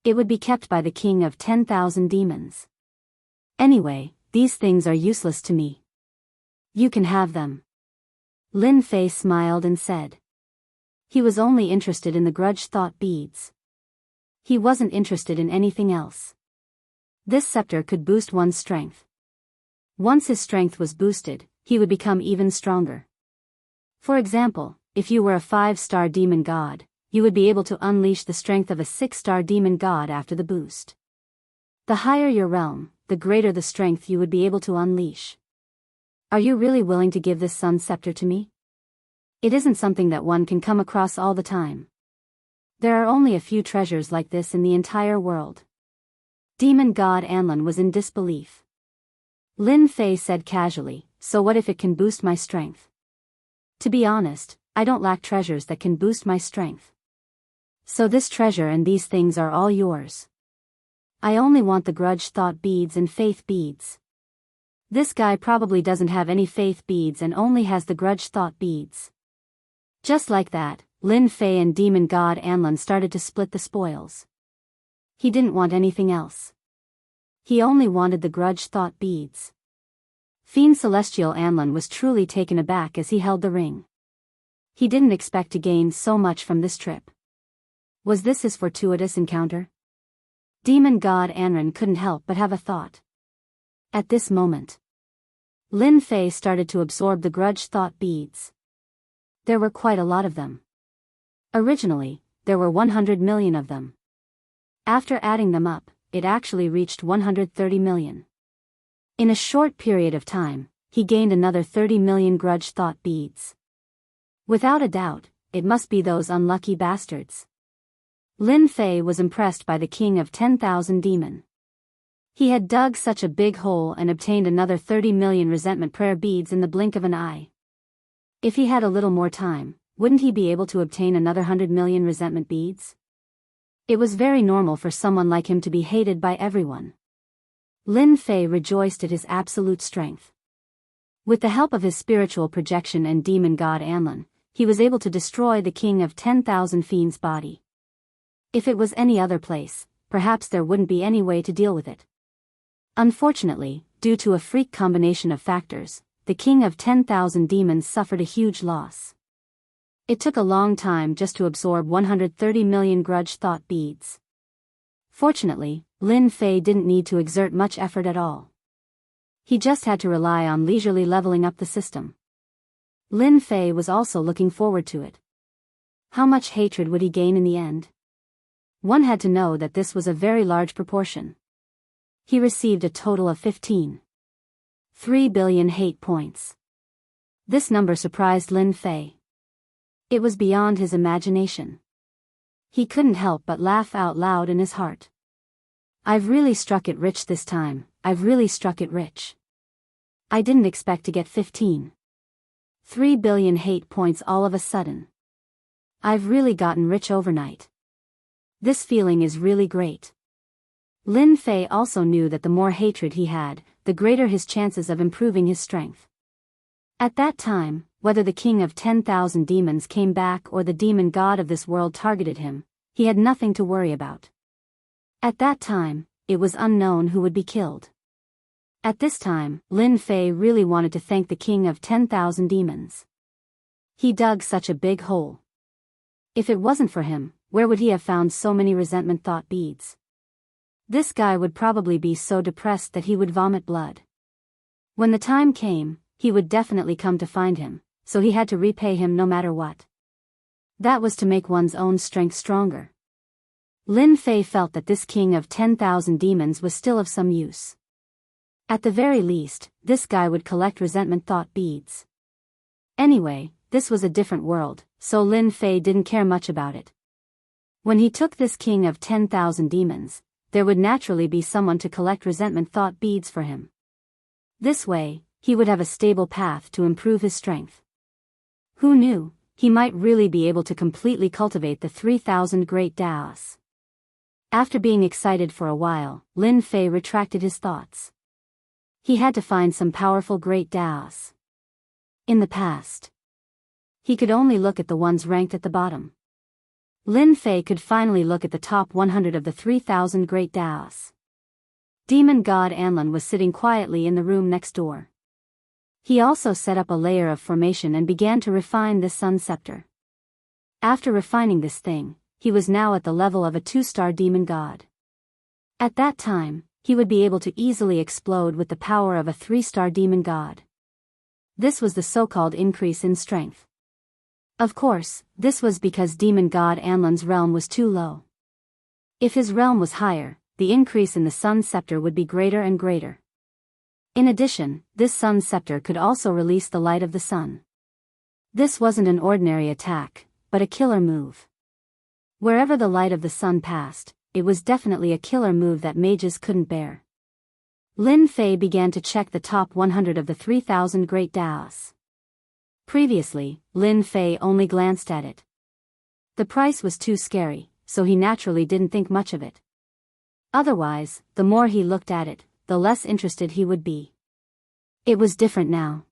It would be kept by the king of 10,000 demons. Anyway, these things are useless to me. You can have them. Lin Fei smiled and said. He was only interested in the grudge thought beads. He wasn't interested in anything else. This scepter could boost one's strength. Once his strength was boosted, he would become even stronger. For example, if you were a 5-star demon god, you would be able to unleash the strength of a 6-star demon god after the boost. The higher your realm, the greater the strength you would be able to unleash. Are you really willing to give this Sun Scepter to me? It isn't something that one can come across all the time. There are only a few treasures like this in the entire world. Demon god Anlin was in disbelief. Lin Fei said casually, so what if it can boost my strength? To be honest, I don't lack treasures that can boost my strength. So this treasure and these things are all yours. I only want the grudge thought beads and faith beads. This guy probably doesn't have any faith beads and only has the grudge thought beads. Just like that, Lin Fei and demon god Anlin started to split the spoils. He didn't want anything else. He only wanted the grudge thought beads. Fiend Celestial Anlin was truly taken aback as he held the ring. He didn't expect to gain so much from this trip. Was this his fortuitous encounter? Demon god Anlin couldn't help but have a thought. At this moment, Lin Fei started to absorb the grudge thought beads. There were quite a lot of them. Originally, there were 100 million of them. After adding them up, it actually reached 130 million. In a short period of time, he gained another 30 million grudge thought beads. Without a doubt, it must be those unlucky bastards. Lin Fei was impressed by the king of 10,000 demon. He had dug such a big hole and obtained another 30 million resentment prayer beads in the blink of an eye. If he had a little more time, wouldn't he be able to obtain another 100 million resentment beads? It was very normal for someone like him to be hated by everyone. Lin Fei rejoiced at his absolute strength. With the help of his spiritual projection and demon god Anlin, he was able to destroy the king of 10,000 fiends' body. If it was any other place, perhaps there wouldn't be any way to deal with it. Unfortunately, due to a freak combination of factors, the king of 10,000 demons suffered a huge loss. It took a long time just to absorb 130 million grudge thought beads. Fortunately, Lin Fei didn't need to exert much effort at all. He just had to rely on leisurely leveling up the system. Lin Fei was also looking forward to it. How much hatred would he gain in the end? One had to know that this was a very large proportion. He received a total of 15.3 billion hate points. This number surprised Lin Fei. It was beyond his imagination. He couldn't help but laugh out loud in his heart. I've really struck it rich this time, I've really struck it rich. I didn't expect to get 15.3 billion hate points all of a sudden. I've really gotten rich overnight. This feeling is really great. Lin Fei also knew that the more hatred he had, the greater his chances of improving his strength. At that time, whether the king of 10,000 demons came back or the demon god of this world targeted him, he had nothing to worry about. At that time, it was unknown who would be killed. At this time, Lin Fei really wanted to thank the king of 10,000 demons. He dug such a big hole. If it wasn't for him, where would he have found so many resentment thought beads? This guy would probably be so depressed that he would vomit blood. When the time came, he would definitely come to find him, so he had to repay him no matter what. That was to make one's own strength stronger. Lin Fei felt that this king of 10,000 demons was still of some use. At the very least, this guy would collect resentment thought beads. Anyway, this was a different world, so Lin Fei didn't care much about it. When he took this king of 10,000 demons, there would naturally be someone to collect resentment thought beads for him. This way, he would have a stable path to improve his strength. Who knew, he might really be able to completely cultivate the 3,000 great Taoists. After being excited for a while, Lin Fei retracted his thoughts. He had to find some powerful great Taoists. In the past, he could only look at the ones ranked at the bottom. Lin Fei could finally look at the top 100 of the 3,000 great Taoists. Demon god Anlin was sitting quietly in the room next door. He also set up a layer of formation and began to refine this sun scepter. After refining this thing, he was now at the level of a 2-star demon god. At that time, he would be able to easily explode with the power of a 3-star demon god. This was the so-called increase in strength. Of course, this was because demon god Anlin's realm was too low. If his realm was higher, the increase in the sun scepter would be greater and greater. In addition, this sun scepter could also release the light of the sun. This wasn't an ordinary attack, but a killer move. Wherever the light of the sun passed, it was definitely a killer move that mages couldn't bear. Lin Fei began to check the top 100 of the 3,000 great Taoists. Previously, Lin Fei only glanced at it. The price was too scary, so he naturally didn't think much of it. Otherwise, the more he looked at it, the less interested he would be. It was different now.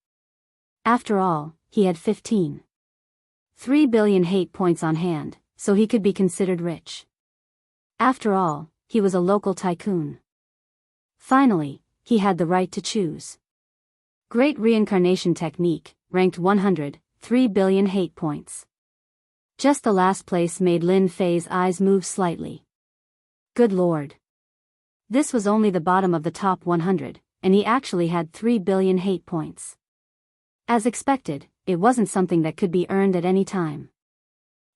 After all, he had 15.3 billion hate points on hand, so he could be considered rich. After all, he was a local tycoon. Finally, he had the right to choose. Great Reincarnation Technique, ranked 100, 3 billion hate points. Just the last place made Lin Fei's eyes move slightly. Good lord. This was only the bottom of the top 100, and he actually had 3 billion hate points. As expected, it wasn't something that could be earned at any time.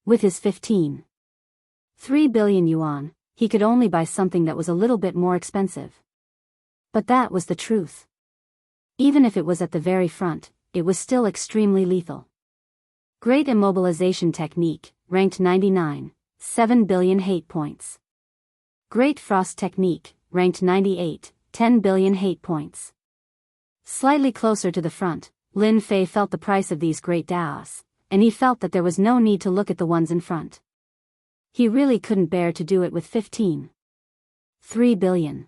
With his 15.3 billion yuan, he could only buy something that was a little bit more expensive. But that was the truth. Even if it was at the very front, it was still extremely lethal. Great Immobilization Technique, ranked 99, 7 billion hate points. Great Frost Technique, ranked 98, 10 billion hate points. Slightly closer to the front, Lin Fei felt the price of these great Taoists, and he felt that there was no need to look at the ones in front. He really couldn't bear to do it with 15.3 billion.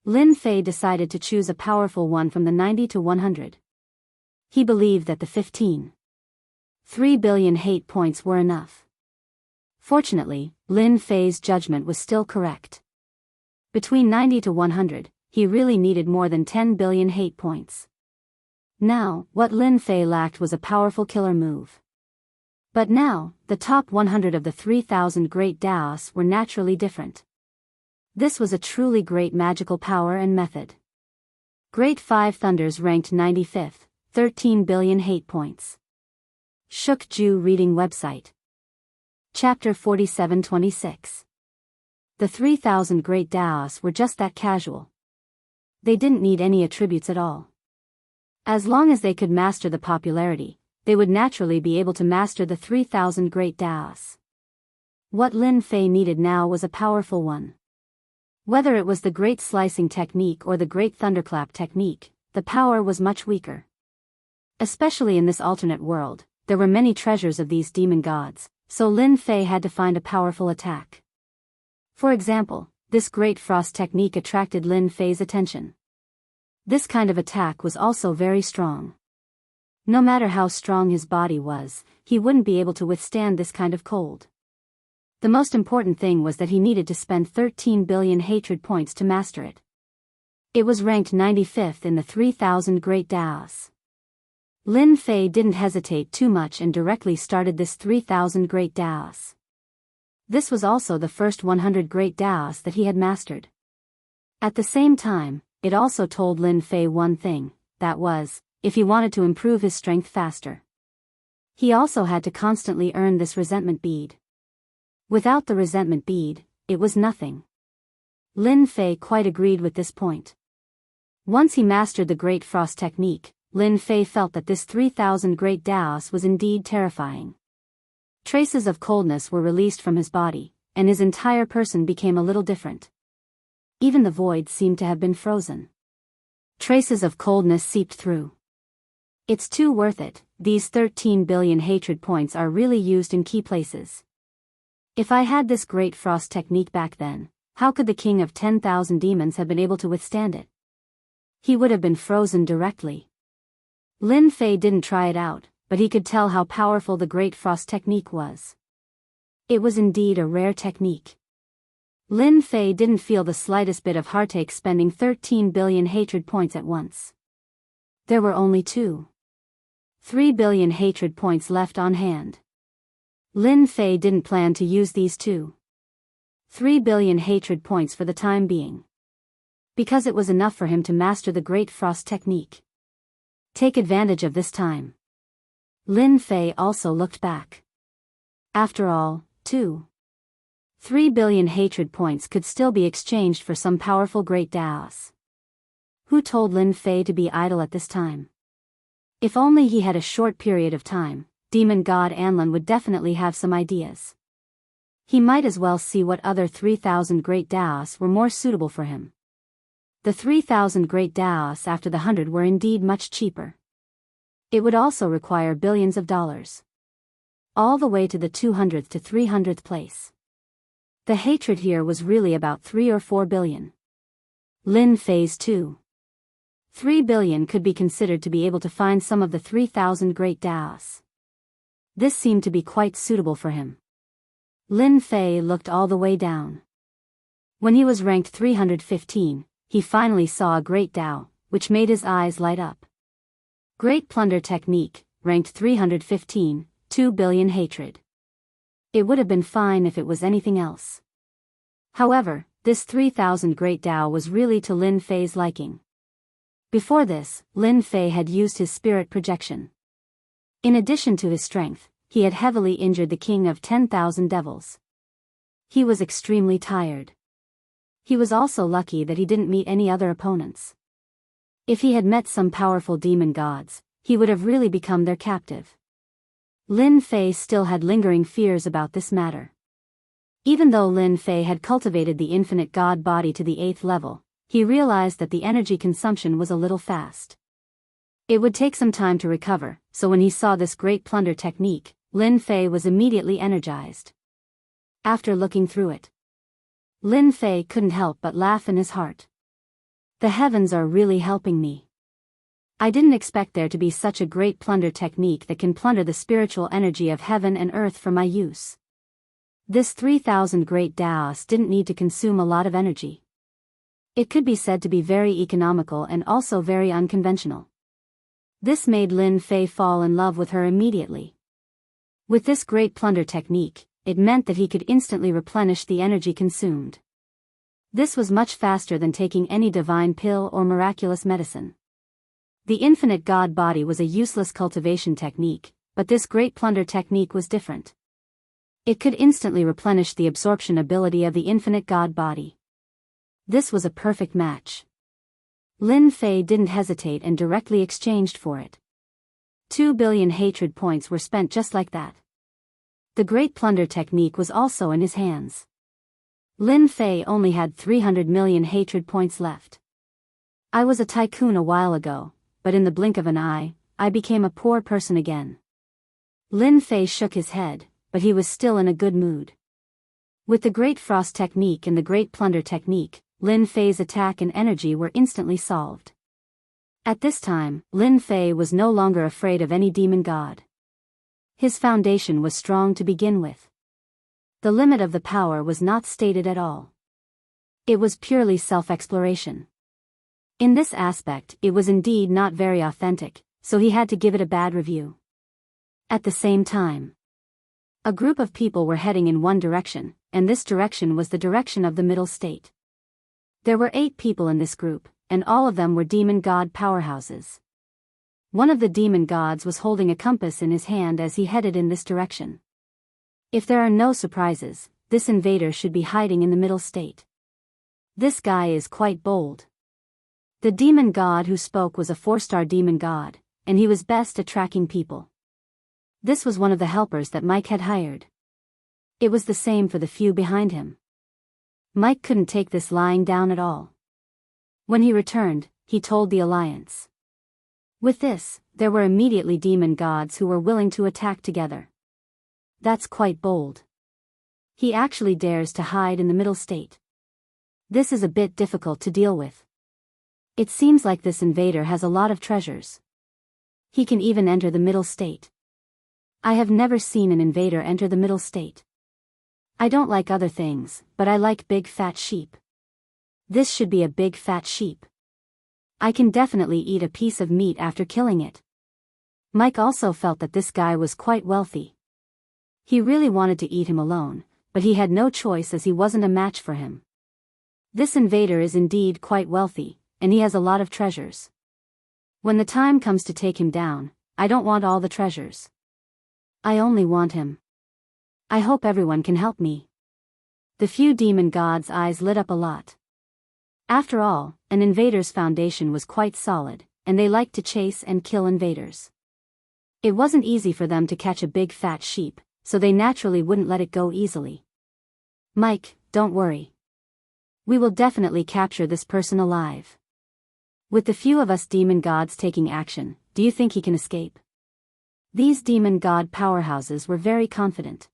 Lin Fei decided to choose a powerful one from the 90 to 100. He believed that the 15.3 billion hate points were enough. Fortunately, Lin Fei's judgment was still correct. Between 90 to 100, he really needed more than 10 billion hate points. Now, what Lin Fei lacked was a powerful killer move. But now, the top 100 of the 3,000 great Taoists were naturally different. This was a truly great magical power and method. Great Five Thunders ranked 95th, 13 billion hate points. Shuk Ju Reading Website. Chapter 47-26. The 3,000 great Taoists were just that casual. They didn't need any attributes at all. As long as they could master the popularity, they would naturally be able to master the 3,000 great Taoists. What Lin Fei needed now was a powerful one. Whether it was the Great Slicing Technique or the Great Thunderclap Technique, the power was much weaker. Especially in this alternate world, there were many treasures of these demon gods, so Lin Fei had to find a powerful attack. For example, this Great Frost Technique attracted Lin Fei's attention. This kind of attack was also very strong. No matter how strong his body was, he wouldn't be able to withstand this kind of cold. The most important thing was that he needed to spend 13 billion hatred points to master it. It was ranked 95th in the 3,000 great Taoists. Lin Fei didn't hesitate too much and directly started this 3,000 great Taoists. This was also the first 100 great Taoists that he had mastered. At the same time, it also told Lin Fei one thing, that was, if he wanted to improve his strength faster, he also had to constantly earn this resentment bead. Without the resentment bead, it was nothing. Lin Fei quite agreed with this point. Once he mastered the Great Frost Technique, Lin Fei felt that this 3,000 great Taoists was indeed terrifying. Traces of coldness were released from his body, and his entire person became a little different. Even the void seemed to have been frozen. Traces of coldness seeped through. It's too worth it. These 13 billion hatred points are really used in key places. If I had this great frost technique back then, how could the king of 10,000 demons have been able to withstand it? He would have been frozen directly. Lin Fei didn't try it out, but he could tell how powerful the great frost technique was. It was indeed a rare technique. Lin Fei didn't feel the slightest bit of heartache spending 13 billion hatred points at once. There were only 3 billion hatred points left on hand. Lin Fei didn't plan to use these 3 billion hatred points for the time being, because it was enough for him to master the Great Frost technique. Take advantage of this time. Lin Fei also looked back. After all, 3 billion hatred points could still be exchanged for some powerful great Daos. Who told Lin Fei to be idle at this time? If only he had a short period of time, demon god Anlin would definitely have some ideas. He might as well see what other 3,000 great Daos were more suitable for him. The 3,000 great Daos after the 100 were indeed much cheaper. It would also require billions of dollars. All the way to the 200th to 300th place. The hatred here was really about 3 or 4 billion. Lin Fei's 3 billion could be considered to be able to find some of the 3,000 great Daos. This seemed to be quite suitable for him. Lin Fei looked all the way down. When he was ranked 315, he finally saw a great Dao, which made his eyes light up. Great Plunder Technique, ranked 315, 2 billion hatred. It would have been fine if it was anything else. However, this 3,000 great Dao was really to Lin Fei's liking. Before this, Lin Fei had used his spirit projection. In addition to his strength, he had heavily injured the king of 10,000 devils. He was extremely tired. He was also lucky that he didn't meet any other opponents. If he had met some powerful demon gods, he would have really become their captive. Lin Fei still had lingering fears about this matter. Even though Lin Fei had cultivated the infinite god body to the 8th level, he realized that the energy consumption was a little fast. It would take some time to recover, so when he saw this great plunder technique, Lin Fei was immediately energized. After looking through it, Lin Fei couldn't help but laugh in his heart. The heavens are really helping me. I didn't expect there to be such a great plunder technique that can plunder the spiritual energy of heaven and earth for my use. This 3,000 great Daos didn't need to consume a lot of energy. It could be said to be very economical and also very unconventional. This made Lin Fei fall in love with her immediately. With this great plunder technique, it meant that he could instantly replenish the energy consumed. This was much faster than taking any divine pill or miraculous medicine. The infinite god body was a useless cultivation technique, but this great plunder technique was different. It could instantly replenish the absorption ability of the infinite god body. This was a perfect match. Lin Fei didn't hesitate and directly exchanged for it. 2 billion hatred points were spent just like that. The great plunder technique was also in his hands. Lin Fei only had 300 million hatred points left. I was a tycoon a while ago, but in the blink of an eye, I became a poor person again. Lin Fei shook his head, but he was still in a good mood. With the great frost technique and the great plunder technique, Lin Fei's attack and energy were instantly solved. At this time, Lin Fei was no longer afraid of any demon god. His foundation was strong to begin with. The limit of the power was not stated at all. It was purely self-exploration. In this aspect, it was indeed not very authentic, so he had to give it a bad review. At the same time, a group of people were heading in one direction, and this direction was the direction of the middle state. There were 8 people in this group, and all of them were demon god powerhouses. One of the demon gods was holding a compass in his hand as he headed in this direction. If there are no surprises, this invader should be hiding in the middle state. This guy is quite bold. The demon god who spoke was a 4-star demon god, and he was best at tracking people. This was one of the helpers that Mike had hired. It was the same for the few behind him. Mike couldn't take this lying down at all. When he returned, he told the Alliance. With this, there were immediately demon gods who were willing to attack together. That's quite bold. He actually dares to hide in the middle state. This is a bit difficult to deal with. It seems like this invader has a lot of treasures. He can even enter the middle state. I have never seen an invader enter the middle state. I don't like other things, but I like big fat sheep. This should be a big fat sheep. I can definitely eat a piece of meat after killing it. Mike also felt that this guy was quite wealthy. He really wanted to eat him alone, but he had no choice as he wasn't a match for him. This invader is indeed quite wealthy, and he has a lot of treasures. When the time comes to take him down, I don't want all the treasures. I only want him. I hope everyone can help me. The few demon gods' eyes lit up a lot. After all, an invader's foundation was quite solid, and they liked to chase and kill invaders. It wasn't easy for them to catch a big fat sheep, so they naturally wouldn't let it go easily. Mike, don't worry. We will definitely capture this person alive. With the few of us demon gods taking action, do you think he can escape? These demon god powerhouses were very confident.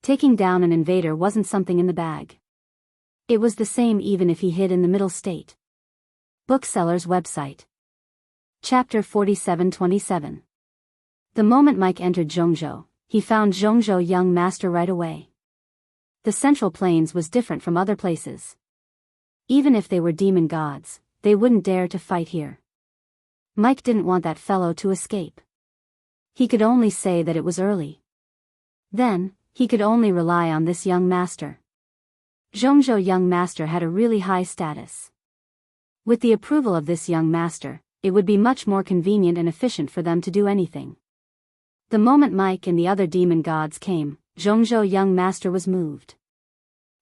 Taking down an invader wasn't something in the bag. It was the same even if he hid in the middle state. Bookseller's website. Chapter 47-27. The moment Mike entered Jianghu, he found Jianghu young master right away. The Central Plains was different from other places. Even if they were demon gods, they wouldn't dare to fight here. Mike didn't want that fellow to escape. He could only say that it was early. Then, he could only rely on this young master. Jianghu young master had a really high status. With the approval of this young master, it would be much more convenient and efficient for them to do anything. The moment Mike and the other demon gods came, Jianghu young master was moved.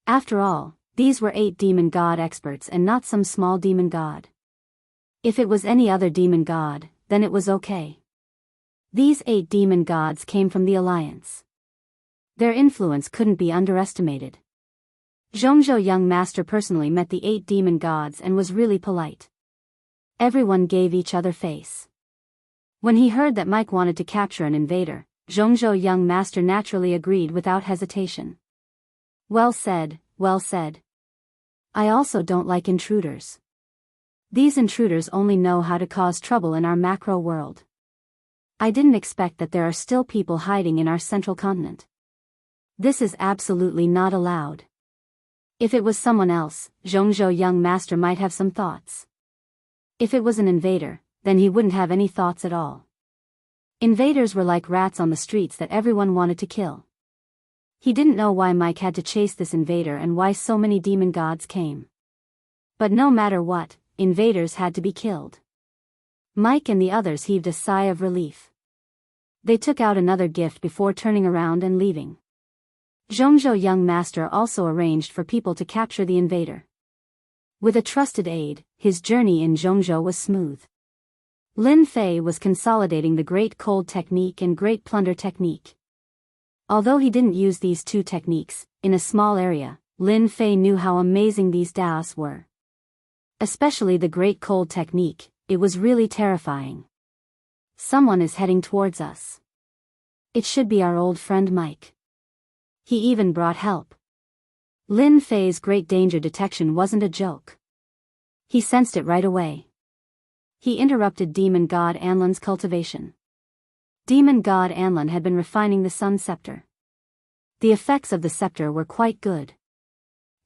After all, these were 8 demon god experts and not some small demon god. If it was any other demon god, then it was okay. These 8 demon gods came from the Alliance. Their influence couldn't be underestimated. Jianghu young master personally met the 8 demon gods and was really polite. Everyone gave each other face. When he heard that Mike wanted to capture an invader, Jianghu young master naturally agreed without hesitation. Well said, well said. I also don't like intruders. These intruders only know how to cause trouble in our macro world. I didn't expect that there are still people hiding in our central continent. This is absolutely not allowed. If it was someone else, Jianghu young master might have some thoughts. If it was an invader, then he wouldn't have any thoughts at all. Invaders were like rats on the streets that everyone wanted to kill. He didn't know why Mike had to chase this invader and why so many demon gods came. But no matter what, invaders had to be killed. Mike and the others heaved a sigh of relief. They took out another gift before turning around and leaving. Jianghu young master also arranged for people to capture the invader. With a trusted aide, his journey in Jianghu was smooth. Lin Fei was consolidating the Great Cold Technique and Great Plunder Technique. Although he didn't use these 2 techniques, in a small area, Lin Fei knew how amazing these Daos were. Especially the Great Cold Technique, it was really terrifying. Someone is heading towards us. It should be our old friend Mike. He even brought help. Lin Fei's great danger detection wasn't a joke. He sensed it right away. He interrupted Demon God Anlan's cultivation. Demon God Anlan had been refining the Sun Scepter. The effects of the scepter were quite good.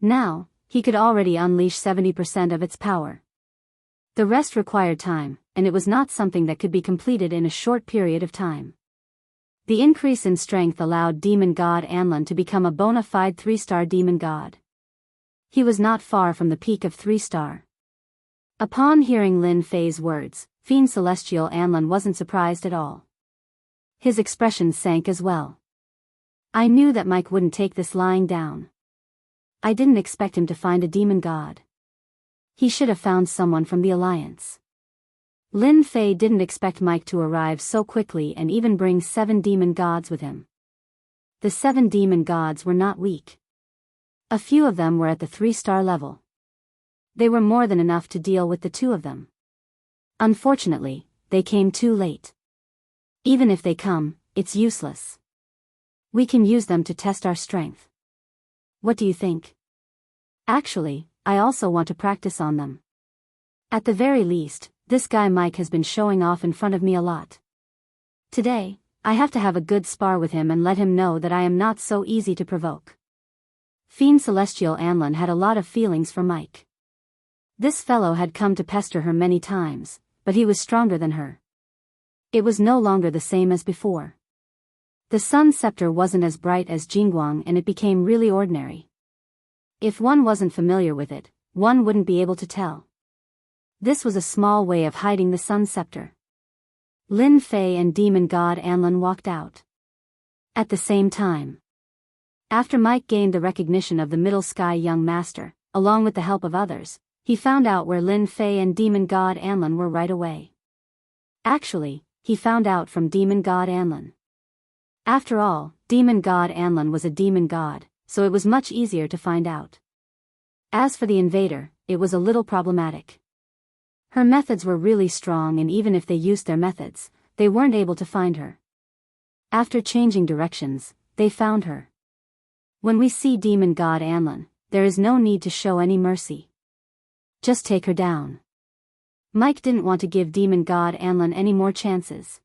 Now, he could already unleash 70% of its power. The rest required time, and it was not something that could be completed in a short period of time. The increase in strength allowed Demon God Anlan to become a bona fide 3-star demon god. He was not far from the peak of 3-star. Upon hearing Lin Fei's words, Fiend Celestial Anlan wasn't surprised at all. His expression sank as well. I knew that Mike wouldn't take this lying down. I didn't expect him to find a demon god. He should have found someone from the Alliance. Lin Fei didn't expect Mike to arrive so quickly and even bring 7 demon gods with him. The 7 demon gods were not weak. A few of them were at the 3-star level. They were more than enough to deal with the 2 of them. Unfortunately, they came too late. Even if they come, it's useless. We can use them to test our strength. What do you think? Actually, I also want to practice on them. At the very least, this guy Mike has been showing off in front of me a lot. Today, I have to have a good spar with him and let him know that I am not so easy to provoke. Fiend Celestial Anlin had a lot of feelings for Mike. This fellow had come to pester her many times, but he was stronger than her. It was no longer the same as before. The sun scepter wasn't as bright as Jianghu and it became really ordinary. If one wasn't familiar with it, one wouldn't be able to tell. This was a small way of hiding the sun scepter. Lin Fei and demon god Anlin walked out. At the same time. After Mike gained the recognition of the Middle Sky young master, along with the help of others, he found out where Lin Fei and demon god Anlin were right away. Actually, he found out from demon god Anlin. After all, demon god Anlin was a demon god, so it was much easier to find out. As for the invader, it was a little problematic. Her methods were really strong, and even if they used their methods, they weren't able to find her. After changing directions, they found her. When we see demon god Anlin, there is no need to show any mercy. Just take her down. Mike didn't want to give demon god Anlin any more chances.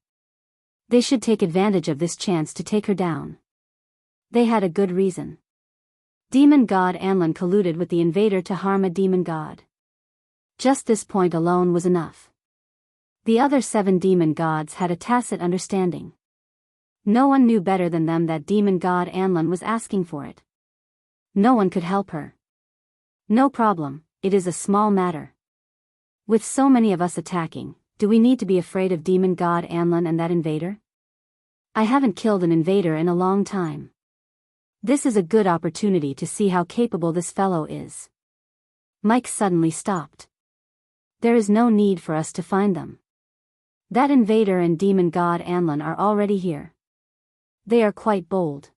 They should take advantage of this chance to take her down. They had a good reason. Demon god Anlin colluded with the invader to harm a demon god. Just this point alone was enough. The other 7 demon gods had a tacit understanding. No one knew better than them that demon god Anlin was asking for it. No one could help her. No problem, it is a small matter. With so many of us attacking, do we need to be afraid of demon god Anlin and that invader? I haven't killed an invader in a long time. This is a good opportunity to see how capable this fellow is. Mike suddenly stopped. There is no need for us to find them. That invader and demon god Anlin are already here. They are quite bold.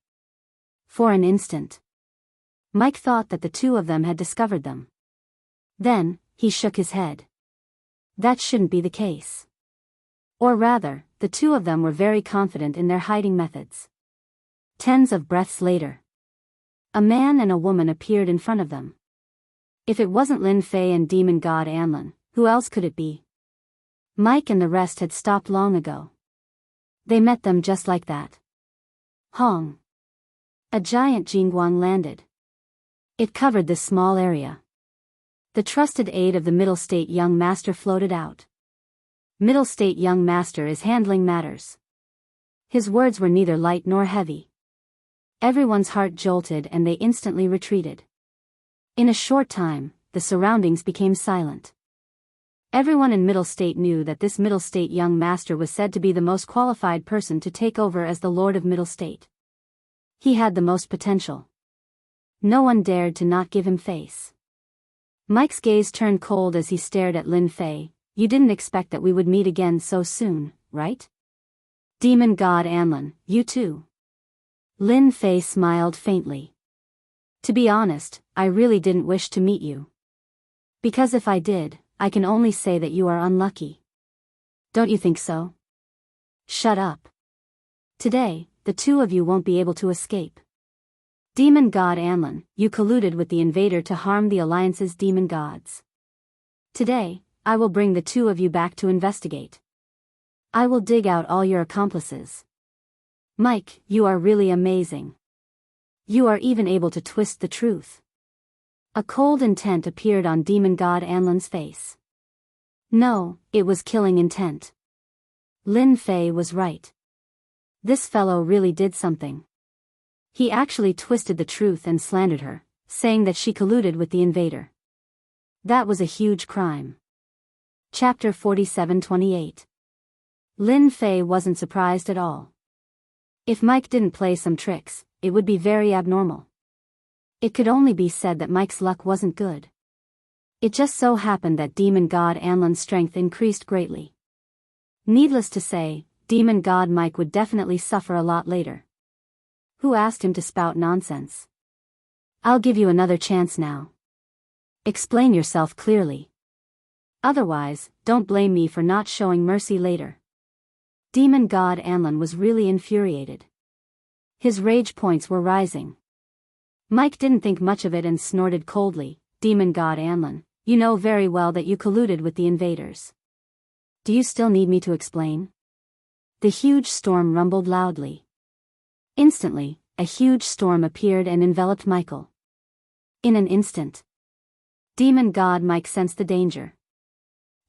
For an instant, Mike thought that the two of them had discovered them. Then, he shook his head. That shouldn't be the case. Or rather, the two of them were very confident in their hiding methods. Tens of breaths later, a man and a woman appeared in front of them. If it wasn't Lin Fei and demon god Anlin, who else could it be? Mike and the rest had stopped long ago. They met them just like that. Hong. A giant Jianghu landed. It covered this small area. The trusted aide of the Middle State young master floated out. Middle State young master is handling matters. His words were neither light nor heavy. Everyone's heart jolted and they instantly retreated. In a short time, the surroundings became silent. Everyone in Middle State knew that this Middle State young master was said to be the most qualified person to take over as the Lord of Middle State. He had the most potential. No one dared to not give him face. Mike's gaze turned cold as he stared at Lin Fei. You didn't expect that we would meet again so soon, right? Demon god Anlin, you too. Lin Fei smiled faintly. To be honest, I really didn't wish to meet you. Because if I did, I can only say that you are unlucky. Don't you think so? Shut up. Today, the two of you won't be able to escape. Demon god Anlin, you colluded with the invader to harm the Alliance's demon gods. Today, I will bring the two of you back to investigate. I will dig out all your accomplices. Mike, you are really amazing. You are even able to twist the truth. A cold intent appeared on demon god Anlin's face. No, it was killing intent. Lin Fei was right. This fellow really did something. He actually twisted the truth and slandered her, saying that she colluded with the invader. That was a huge crime. Chapter 47-28. Lin Fei wasn't surprised at all. If Mike didn't play some tricks, it would be very abnormal. It could only be said that Mike's luck wasn't good. It just so happened that demon god Anlin's strength increased greatly. Needless to say, demon god Mike would definitely suffer a lot later. Who asked him to spout nonsense? I'll give you another chance now. Explain yourself clearly. Otherwise, don't blame me for not showing mercy later. Demon God Anlin was really infuriated. His rage points were rising. Mike didn't think much of it and snorted coldly, Demon God Anlin, you know very well that you colluded with the invaders. Do you still need me to explain? The huge storm rumbled loudly. Instantly, a huge storm appeared and enveloped Michael. In an instant, Demon God Mike sensed the danger.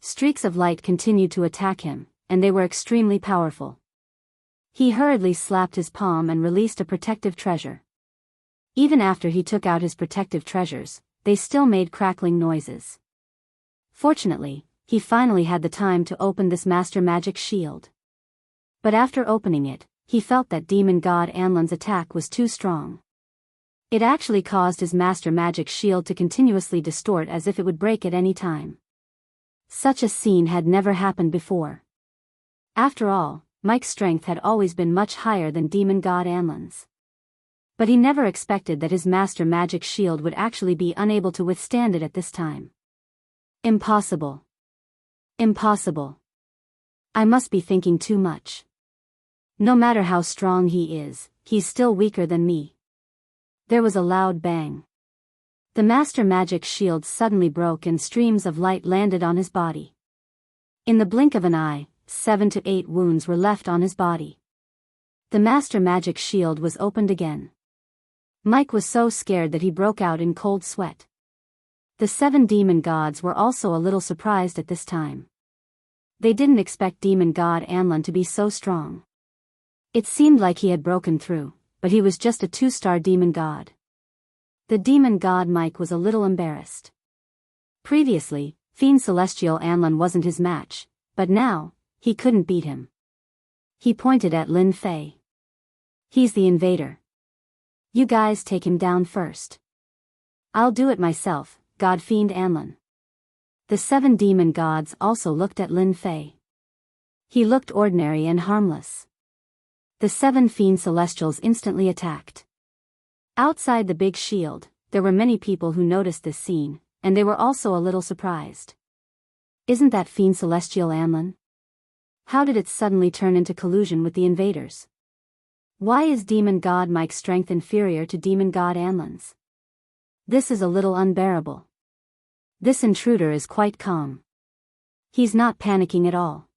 Streaks of light continued to attack him, and they were extremely powerful. He hurriedly slapped his palm and released a protective treasure. Even after he took out his protective treasures, they still made crackling noises. Fortunately, he finally had the time to open this master magic shield. But after opening it, he felt that Demon God Anlin's attack was too strong. It actually caused his master magic shield to continuously distort as if it would break at any time. Such a scene had never happened before. After all, Mike's strength had always been much higher than Demon God Anlin's. But he never expected that his master magic shield would actually be unable to withstand it at this time. Impossible. Impossible. I must be thinking too much. No matter how strong he is, he's still weaker than me. There was a loud bang. The master magic shield suddenly broke and streams of light landed on his body. In the blink of an eye, 7 to 8 wounds were left on his body. The master magic shield was opened again. Mike was so scared that he broke out in cold sweat. The 7 demon gods were also a little surprised at this time. They didn't expect Demon God Anlin to be so strong. It seemed like he had broken through, but he was just a 2-star demon god. The demon god Mike was a little embarrassed. Previously, Fiend Celestial Anlin wasn't his match, but now, he couldn't beat him. He pointed at Lin Fei. He's the invader. You guys take him down first. I'll do it myself, God Fiend Anlin. The 7 demon gods also looked at Lin Fei. He looked ordinary and harmless. The 7 Fiend Celestials instantly attacked. Outside the big shield, there were many people who noticed this scene, and they were also a little surprised. Isn't that Fiend Celestial Anlin? How did it suddenly turn into collusion with the invaders? Why is Demon God Mike's strength inferior to Demon God Anlin's? This is a little unbearable. This intruder is quite calm. He's not panicking at all.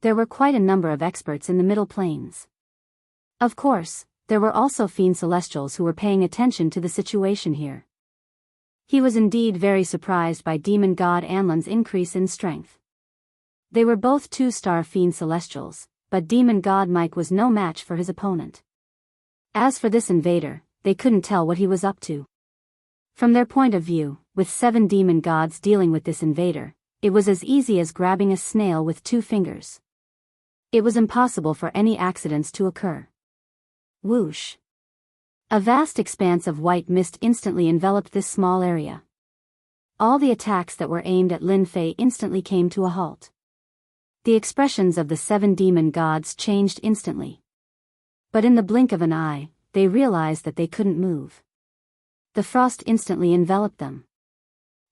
There were quite a number of experts in the Middle Plains. Of course, there were also Fiend Celestials who were paying attention to the situation here. He was indeed very surprised by Demon God Anlin's increase in strength. They were both 2-star Fiend Celestials, but Demon God Mike was no match for his opponent. As for this invader, they couldn't tell what he was up to. From their point of view, with 7 demon gods dealing with this invader, it was as easy as grabbing a snail with 2 fingers. It was impossible for any accidents to occur. Whoosh! A vast expanse of white mist instantly enveloped this small area. All the attacks that were aimed at Lin Fei instantly came to a halt. The expressions of the 7 demon gods changed instantly. But in the blink of an eye, they realized that they couldn't move. The frost instantly enveloped them.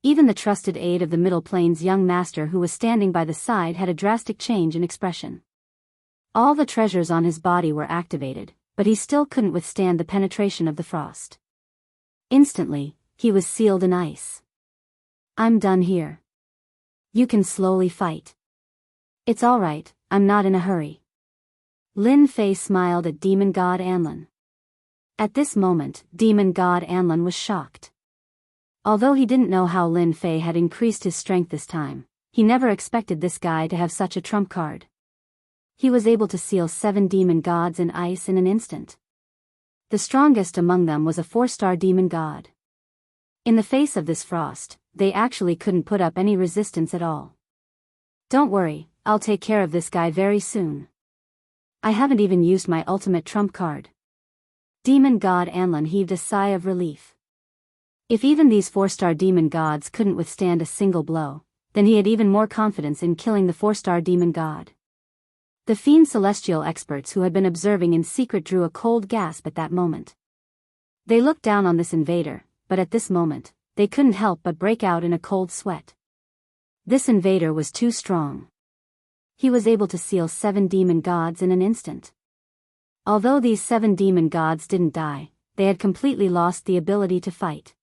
Even the trusted aide of the Middle Plains young master who was standing by the side had a drastic change in expression. All the treasures on his body were activated, but he still couldn't withstand the penetration of the frost. Instantly, he was sealed in ice. I'm done here. You can slowly fight. It's all right, I'm not in a hurry. Lin Fei smiled at Demon God Anlin. At this moment, Demon God Anlin was shocked. Although he didn't know how Lin Fei had increased his strength this time, he never expected this guy to have such a trump card. He was able to seal 7 demon gods in ice in an instant. The strongest among them was a 4-star demon god. In the face of this frost, they actually couldn't put up any resistance at all. Don't worry, I'll take care of this guy very soon. I haven't even used my ultimate trump card. Demon God Anlin heaved a sigh of relief. If even these 4-star demon gods couldn't withstand a single blow, then he had even more confidence in killing the 4-star demon god. The Fiend Celestial experts who had been observing in secret drew a cold gasp at that moment. They looked down on this invader, but at this moment, they couldn't help but break out in a cold sweat. This invader was too strong. He was able to seal 7 demon gods in an instant. Although these 7 demon gods didn't die, they had completely lost the ability to fight.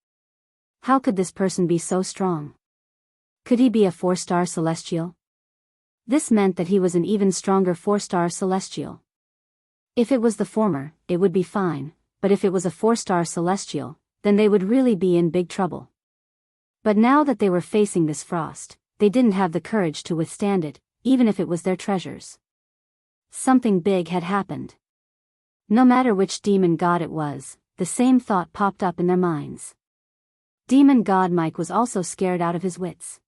How could this person be so strong? Could he be a 4-star celestial? This meant that he was an even stronger 4-star celestial. If it was the former, it would be fine, but if it was a 4-star celestial, then they would really be in big trouble. But now that they were facing this frost, they didn't have the courage to withstand it, even if it was their treasures. Something big had happened. No matter which demon god it was, the same thought popped up in their minds. Demon god Mike was also scared out of his wits.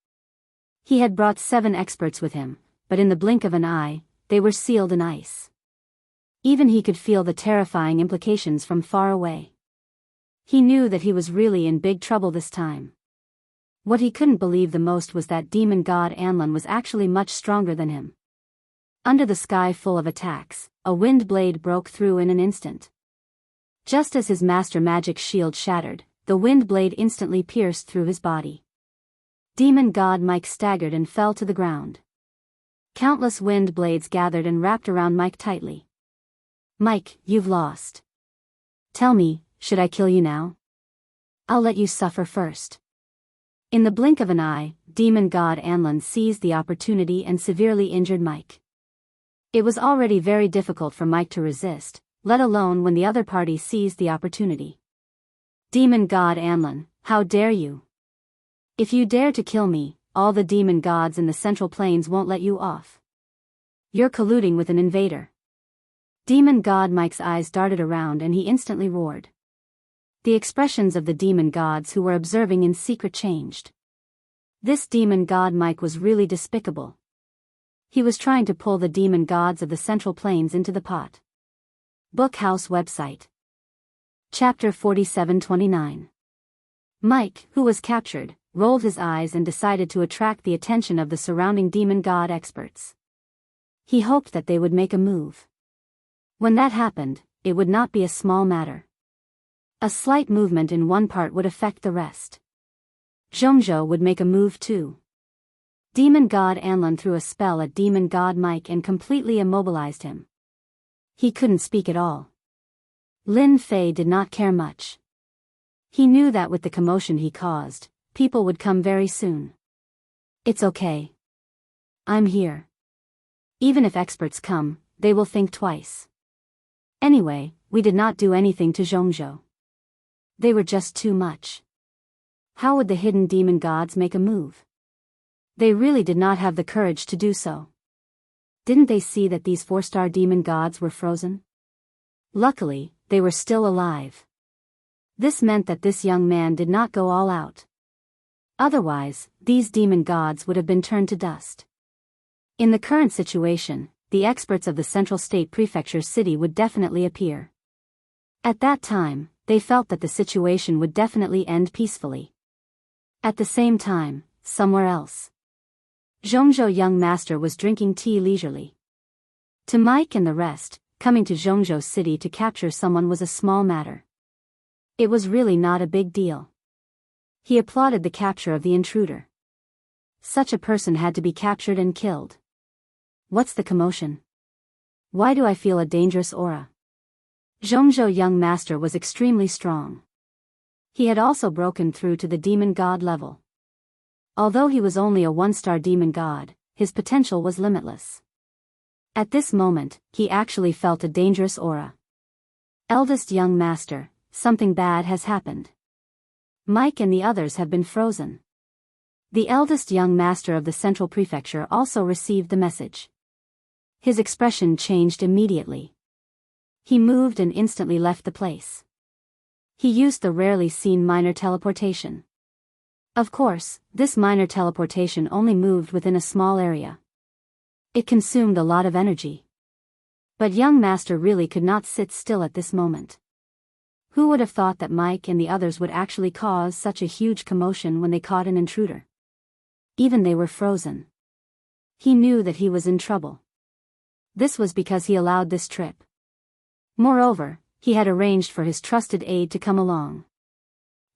He had brought 7 experts with him, but in the blink of an eye, they were sealed in ice. Even he could feel the terrifying implications from far away. He knew that he was really in big trouble this time. What he couldn't believe the most was that demon god Anlin was actually much stronger than him. Under the sky full of attacks, a wind blade broke through in an instant. Just as his master magic shield shattered, the wind blade instantly pierced through his body. Demon god Mike staggered and fell to the ground. Countless wind blades gathered and wrapped around Mike tightly. Mike, you've lost. Tell me, should I kill you now? I'll let you suffer first. In the blink of an eye, demon god Anlin seized the opportunity and severely injured Mike. It was already very difficult for Mike to resist, let alone when the other party seized the opportunity. Demon god Anlin, how dare you? If you dare to kill me, all the demon gods in the Central Plains won't let you off. You're colluding with an invader. Demon god Mike's eyes darted around and he instantly roared. The expressions of the demon gods who were observing in secret changed. This demon god Mike was really despicable. He was trying to pull the demon gods of the Central Plains into the pot. Bookhouse website. Chapter 47-29. Mike, who was captured, rolled his eyes and decided to attract the attention of the surrounding demon god experts. He hoped that they would make a move. When that happened, it would not be a small matter. A slight movement in one part would affect the rest. Jianghu would make a move too. Demon god Anlin threw a spell at demon god Mike and completely immobilized him. He couldn't speak at all. Lin Fei did not care much. He knew that with the commotion he caused, people would come very soon. It's okay. I'm here. Even if experts come, they will think twice. Anyway, we did not do anything to Jianghu. They were just too much. How would the hidden demon gods make a move? They really did not have the courage to do so. Didn't they see that these 4-star demon gods were frozen? Luckily, they were still alive. This meant that this young man did not go all out. Otherwise, these demon gods would have been turned to dust. In the current situation, the experts of the Central State Prefecture City would definitely appear. At that time, they felt that the situation would definitely end peacefully. At the same time, somewhere else, Jianghu young master was drinking tea leisurely. To Mike and the rest, coming to Jianghu City to capture someone was a small matter. It was really not a big deal. He applauded the capture of the intruder. Such a person had to be captured and killed. What's the commotion? Why do I feel a dangerous aura? Jianghu young master was extremely strong. He had also broken through to the demon god level. Although he was only a 1-star demon god, his potential was limitless. At this moment, he actually felt a dangerous aura. Eldest young master, something bad has happened. Mike and the others have been frozen. The eldest young master of the Central Prefecture also received the message. His expression changed immediately. He moved and instantly left the place. He used the rarely seen minor teleportation. Of course, this minor teleportation only moved within a small area. It consumed a lot of energy. But young master really could not sit still at this moment. Who would have thought that Mike and the others would actually cause such a huge commotion when they caught an intruder? Even they were frozen. He knew that he was in trouble. This was because he allowed this trip. Moreover, he had arranged for his trusted aide to come along.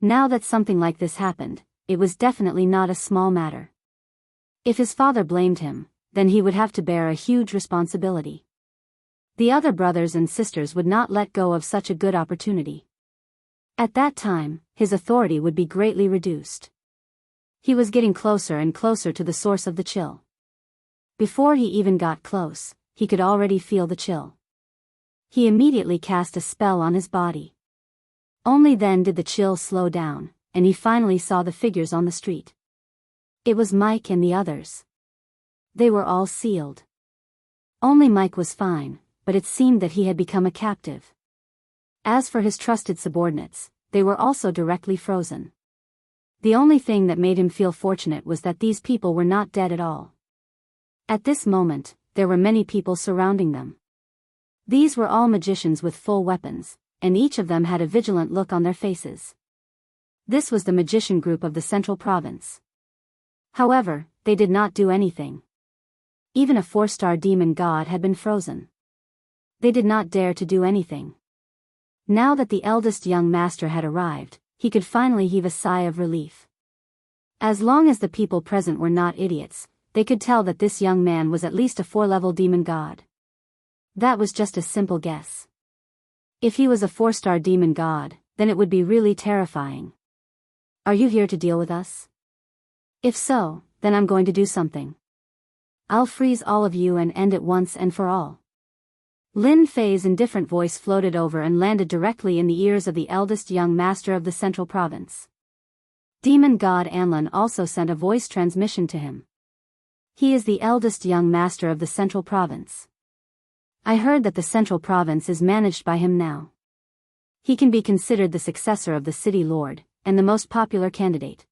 Now that something like this happened, it was definitely not a small matter. If his father blamed him, then he would have to bear a huge responsibility. The other brothers and sisters would not let go of such a good opportunity. At that time, his authority would be greatly reduced. He was getting closer and closer to the source of the chill. Before he even got close, he could already feel the chill. He immediately cast a spell on his body. Only then did the chill slow down, and he finally saw the figures on the street. It was Mike and the others. They were all sealed. Only Mike was fine, but it seemed that he had become a captive. As for his trusted subordinates, they were also directly frozen. The only thing that made him feel fortunate was that these people were not dead at all. At this moment, there were many people surrounding them. These were all magicians with full weapons, and each of them had a vigilant look on their faces. This was the magician group of the central province. However, they did not do anything. Even a 4-star demon god had been frozen. They did not dare to do anything. Now that the eldest young master had arrived, he could finally heave a sigh of relief. As long as the people present were not idiots, they could tell that this young man was at least a 4-level demon god. That was just a simple guess. If he was a 4-star demon god, then it would be really terrifying. Are you here to deal with us? If so, then I'm going to do something. I'll freeze all of you and end it once and for all. Lin Fei's indifferent voice floated over and landed directly in the ears of the eldest young master of the central province. Demon god Anlin also sent a voice transmission to him. He is the eldest young master of the central province. I heard that the central province is managed by him now. He can be considered the successor of the city lord, and the most popular candidate.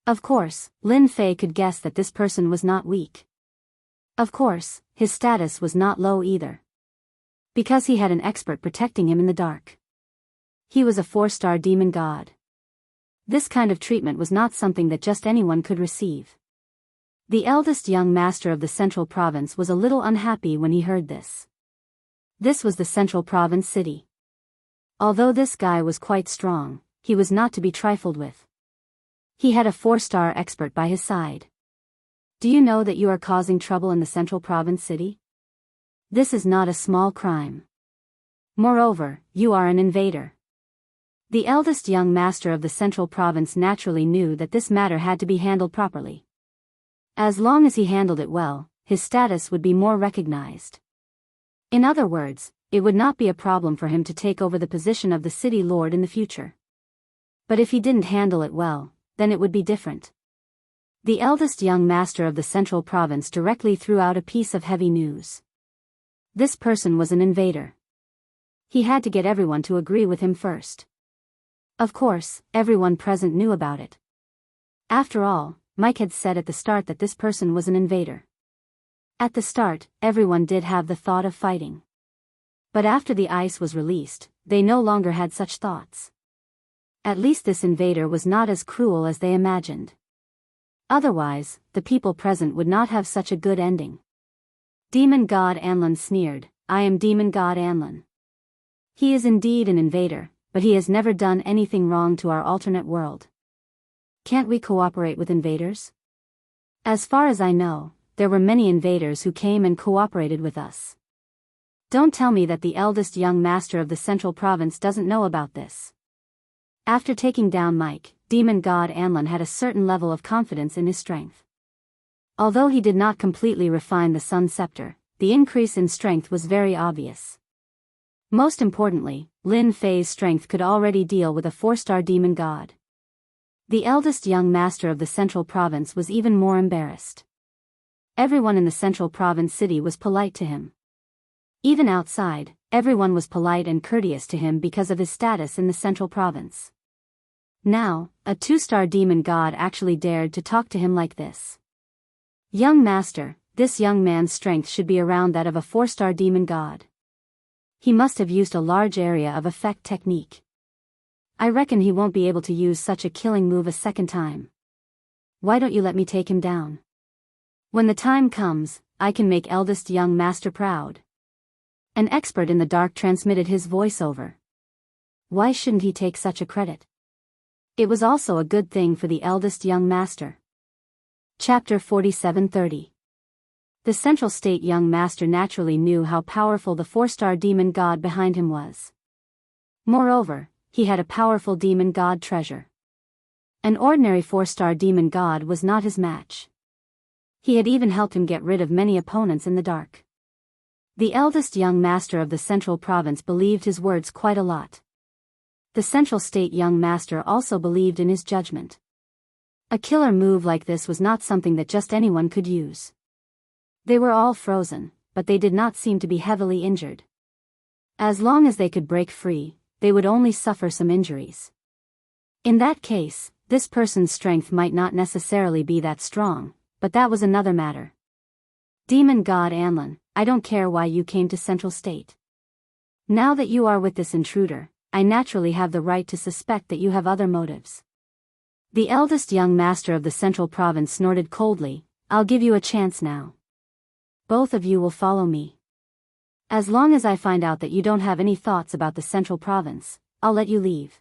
Of course, Lin Fei could guess that this person was not weak. Of course, his status was not low either. Because he had an expert protecting him in the dark. He was a 4-star demon god. This kind of treatment was not something that just anyone could receive. The eldest young master of the central province was a little unhappy when he heard this. This was the central province city. Although this guy was quite strong, he was not to be trifled with. He had a 4-star expert by his side. Do you know that you are causing trouble in the central province city? This is not a small crime. Moreover, you are an invader. The eldest young master of the central province naturally knew that this matter had to be handled properly. As long as he handled it well, his status would be more recognized. In other words, it would not be a problem for him to take over the position of the city lord in the future. But if he didn't handle it well, then it would be different. The eldest young master of the central province directly threw out a piece of heavy news. This person was an invader. He had to get everyone to agree with him first. Of course, everyone present knew about it. After all, Mike had said at the start that this person was an invader. At the start, everyone did have the thought of fighting. But after the ice was released, they no longer had such thoughts. At least this invader was not as cruel as they imagined. Otherwise, the people present would not have such a good ending. Demon god Anlin sneered, I am demon god Anlin. He is indeed an invader, but he has never done anything wrong to our alternate world. Can't we cooperate with invaders? As far as I know, there were many invaders who came and cooperated with us. Don't tell me that the eldest young master of the central province doesn't know about this. After taking down Mike, demon god Anlin had a certain level of confidence in his strength. Although he did not completely refine the Sun Scepter, the increase in strength was very obvious. Most importantly, Lin Fei's strength could already deal with a 4-star demon god. The eldest young master of the central province was even more embarrassed. Everyone in the central province city was polite to him. Even outside, everyone was polite and courteous to him because of his status in the central province. Now, a 2-star demon god actually dared to talk to him like this. Young master, this young man's strength should be around that of a 4-star demon god. He must have used a large area of effect technique. I reckon he won't be able to use such a killing move a second time. Why don't you let me take him down? When the time comes, I can make eldest young master proud. An expert in the dark transmitted his voiceover. Why shouldn't he take such a credit? It was also a good thing for the eldest young master. Chapter 4730. The Central State young master naturally knew how powerful the 4-star demon god behind him was. Moreover, he had a powerful demon god treasure. An ordinary 4-star demon god was not his match. He had even helped him get rid of many opponents in the dark. The eldest young master of the Central Province believed his words quite a lot. The Central State young master also believed in his judgment. A killer move like this was not something that just anyone could use. They were all frozen, but they did not seem to be heavily injured. As long as they could break free, they would only suffer some injuries. In that case, this person's strength might not necessarily be that strong, but that was another matter. Demon God Anlin, I don't care why you came to Central State. Now that you are with this intruder, I naturally have the right to suspect that you have other motives. The eldest young master of the Central Province snorted coldly. I'll give you a chance now. Both of you will follow me. As long as I find out that you don't have any thoughts about the Central Province, I'll let you leave.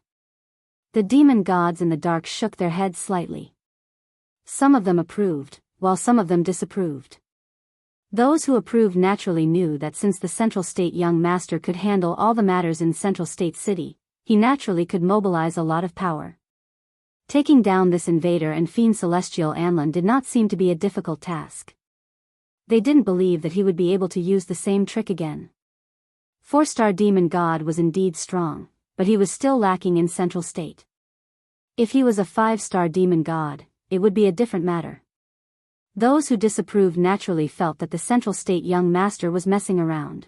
The demon gods in the dark shook their heads slightly. Some of them approved, while some of them disapproved. Those who approved naturally knew that since the Central State young master could handle all the matters in Central State City, he naturally could mobilize a lot of power. Taking down this invader and fiend celestial Anlin did not seem to be a difficult task. They didn't believe that he would be able to use the same trick again. 4-star demon god was indeed strong, but he was still lacking in Central State. If he was a 5-star demon god, it would be a different matter. Those who disapproved naturally felt that the Central State young master was messing around.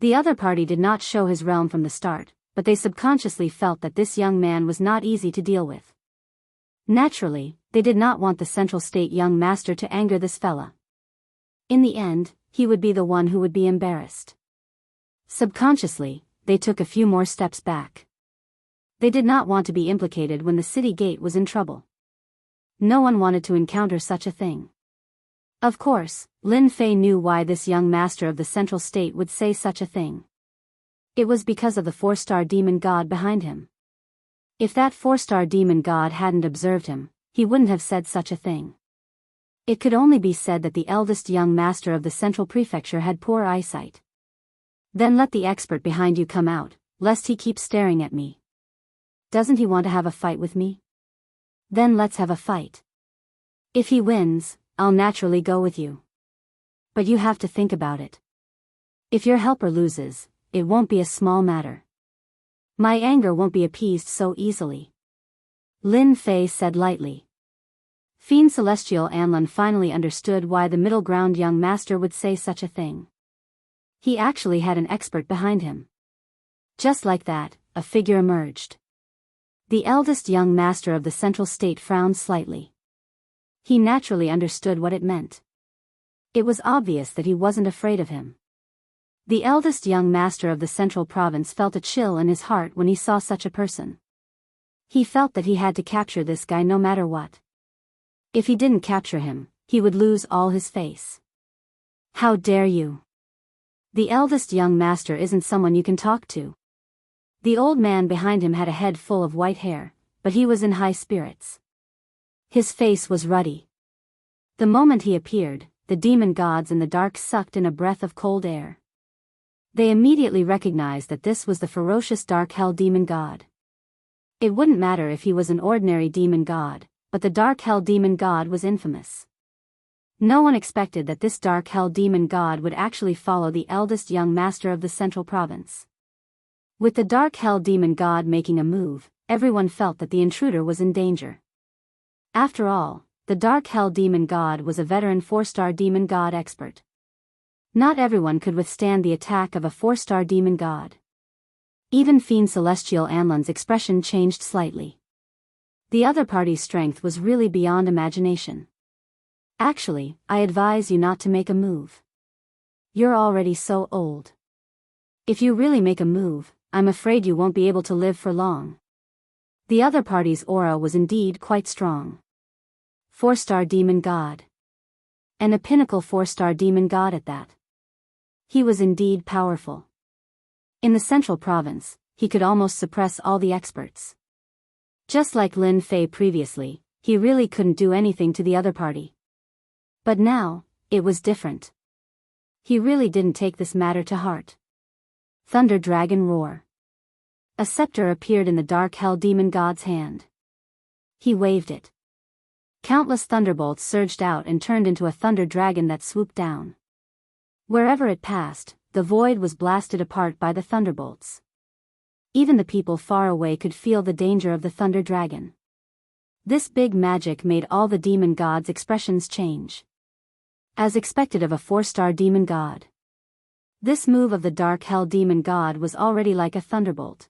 The other party did not show his realm from the start, but they subconsciously felt that this young man was not easy to deal with. Naturally, they did not want the Central State young master to anger this fella. In the end, he would be the one who would be embarrassed. Subconsciously, they took a few more steps back. They did not want to be implicated when the city gate was in trouble. No one wanted to encounter such a thing. Of course, Lin Fei knew why this young master of the Central State would say such a thing. It was because of the 4-star demon god behind him. If that 4-star demon god hadn't observed him, he wouldn't have said such a thing. It could only be said that the eldest young master of the Central Prefecture had poor eyesight. Then let the expert behind you come out, lest he keep staring at me. Doesn't he want to have a fight with me? Then let's have a fight. If he wins, I'll naturally go with you. But you have to think about it. If your helper loses, it won't be a small matter. My anger won't be appeased so easily. Lin Fei said lightly. Fiend Celestial Anlin finally understood why the middle ground young master would say such a thing. He actually had an expert behind him. Just like that, a figure emerged. The eldest young master of the Central State frowned slightly. He naturally understood what it meant. It was obvious that he wasn't afraid of him. The eldest young master of the Central Province felt a chill in his heart when he saw such a person. He felt that he had to capture this guy no matter what. If he didn't capture him, he would lose all his face. How dare you? The eldest young master isn't someone you can talk to. The old man behind him had a head full of white hair, but he was in high spirits. His face was ruddy. The moment he appeared, the demon gods in the dark sucked in a breath of cold air. They immediately recognized that this was the ferocious dark hell demon god. It wouldn't matter if he was an ordinary demon god, but the dark hell demon god was infamous. No one expected that this dark hell demon god would actually follow the eldest young master of the Central Province. With the dark hell demon god making a move, everyone felt that the intruder was in danger. After all, the dark hell demon god was a veteran 4-star demon god expert. Not everyone could withstand the attack of a 4-star demon god. Even Fiend Celestial Anlin's expression changed slightly. The other party's strength was really beyond imagination. Actually, I advise you not to make a move. You're already so old. If you really make a move, I'm afraid you won't be able to live for long. The other party's aura was indeed quite strong. 4-star demon god. And a pinnacle 4-star demon god at that. He was indeed powerful. In the Central Province, he could almost suppress all the experts. Just like Lin Fei previously, He really couldn't do anything to the other party. But now, it was different. He really didn't take this matter to heart. Thunder Dragon Roar. A scepter appeared in the dark hell demon god's hand. He waved it. Countless thunderbolts surged out and turned into a thunder dragon that swooped down. Wherever it passed, the void was blasted apart by the thunderbolts. Even the people far away could feel the danger of the thunder dragon. This big magic made all the demon gods' expressions change. As expected of a 4-star demon god. This move of the dark hell demon god was already like a thunderbolt.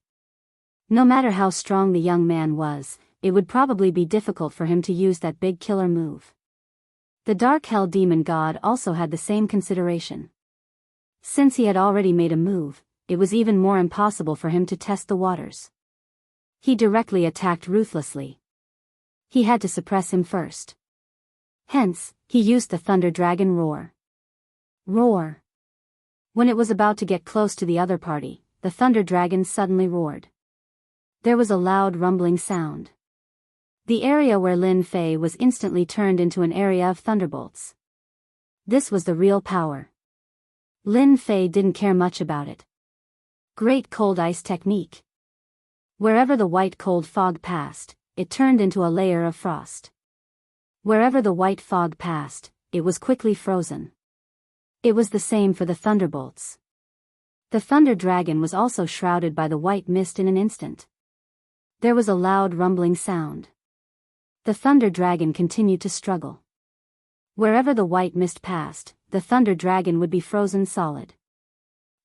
No matter how strong the young man was, it would probably be difficult for him to use that big killer move. The dark hell demon god also had the same consideration. Since he had already made a move, it was even more impossible for him to test the waters. He directly attacked ruthlessly. He had to suppress him first. Hence, he used the Thunder Dragon Roar. Roar. When it was about to get close to the other party, the Thunder Dragon suddenly roared. There was a loud rumbling sound. The area where Lin Fei was instantly turned into an area of thunderbolts. This was the real power. Lin Fei didn't care much about it. Great Cold Ice Technique. Wherever the white cold fog passed, it turned into a layer of frost. Wherever the white fog passed, it was quickly frozen. It was the same for the thunderbolts. The Thunder Dragon was also shrouded by the white mist in an instant. There was a loud rumbling sound. The Thunder Dragon continued to struggle. Wherever the white mist passed, the Thunder Dragon would be frozen solid.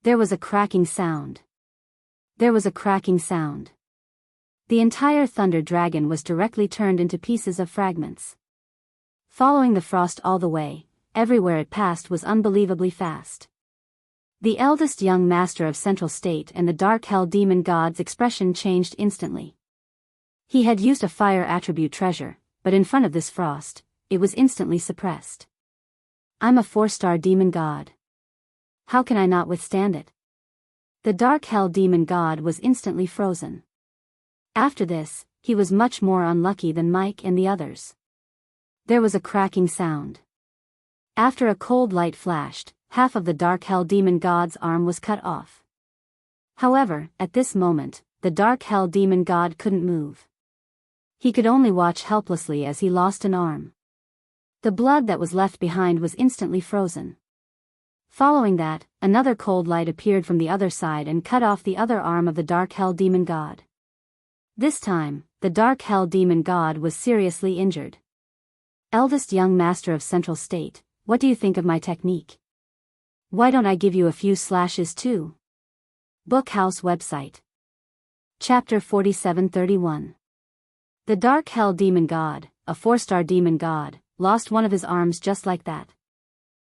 There was a cracking sound. There was a cracking sound. The entire Thunder Dragon was directly turned into pieces of fragments. Following the frost all the way, everywhere it passed was unbelievably fast. The eldest young master of Central State and the Dark Hell Demon God's expression changed instantly. He had used a fire attribute treasure, but in front of this frost, it was instantly suppressed. I'm a 4-star demon god. How can I not withstand it? The Dark Hell Demon God was instantly frozen. After this, he was much more unlucky than Mike and the others. There was a cracking sound. After a cold light flashed, half of the Dark Hell Demon God's arm was cut off. However, at this moment, the Dark Hell Demon God couldn't move. He could only watch helplessly as he lost an arm. The blood that was left behind was instantly frozen. Following that, another cold light appeared from the other side and cut off the other arm of the Dark Hell Demon God. This time, the Dark Hell Demon God was seriously injured. Eldest young master of Central State, what do you think of my technique? Why don't I give you a few slashes too? Bookhouse website. Chapter 4731. The Dark Hell Demon God, a 4-star demon god, lost one of his arms just like that.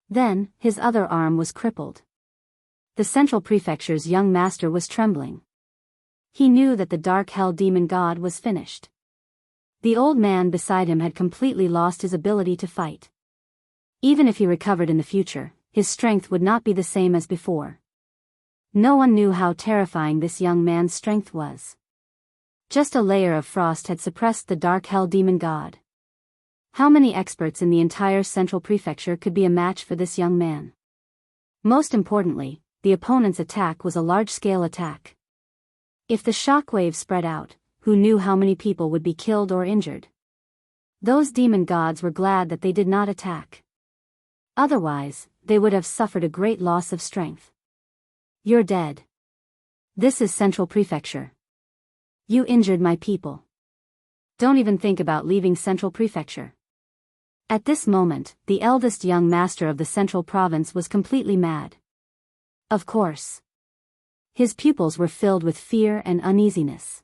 Then, his other arm was crippled. The Central Prefecture's young master was trembling. He knew that the Dark Hell Demon God was finished. The old man beside him had completely lost his ability to fight. Even if he recovered in the future, his strength would not be the same as before. No one knew how terrifying this young man's strength was. Just a layer of frost had suppressed the Dark Hell Demon God. How many experts in the entire Central Prefecture could be a match for this young man? Most importantly, the opponent's attack was a large-scale attack. If the shockwave spread out, who knew how many people would be killed or injured? Those demon gods were glad that they did not attack. Otherwise, they would have suffered a great loss of strength. You're dead. This is Central Prefecture. You injured my people. Don't even think about leaving Central Prefecture. At this moment, the eldest young master of the Central Province was completely mad. Of course. His pupils were filled with fear and uneasiness.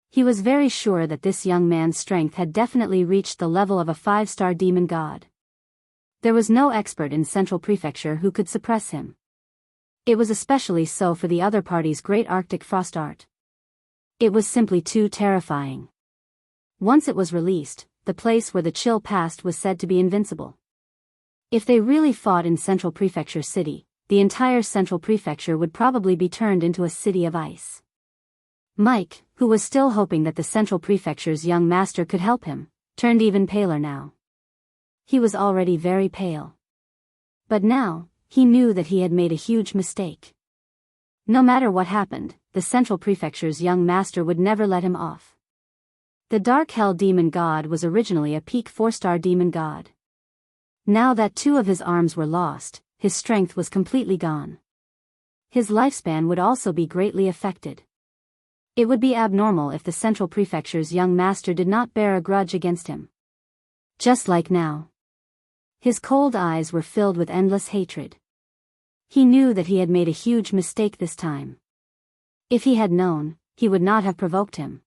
He was very sure that this young man's strength had definitely reached the level of a 5-star demon god. There was no expert in Central Prefecture who could suppress him. It was especially so for the other party's great Arctic frost art. It was simply too terrifying. Once it was released, the place where the chill passed was said to be invincible. If they really fought in Central Prefecture City, the entire Central Prefecture would probably be turned into a city of ice. Mike, who was still hoping that the Central Prefecture's young master could help him, turned even paler now. He was already very pale. But now, he knew that he had made a huge mistake. No matter what happened, the Central Prefecture's young master would never let him off. The Dark Hell Demon God was originally a peak 4-star demon god. Now that 2 of his arms were lost, his strength was completely gone. His lifespan would also be greatly affected. It would be abnormal if the Central Prefecture's young master did not bear a grudge against him. Just like now. His cold eyes were filled with endless hatred. He knew that he had made a huge mistake this time. If he had known, he would not have provoked him.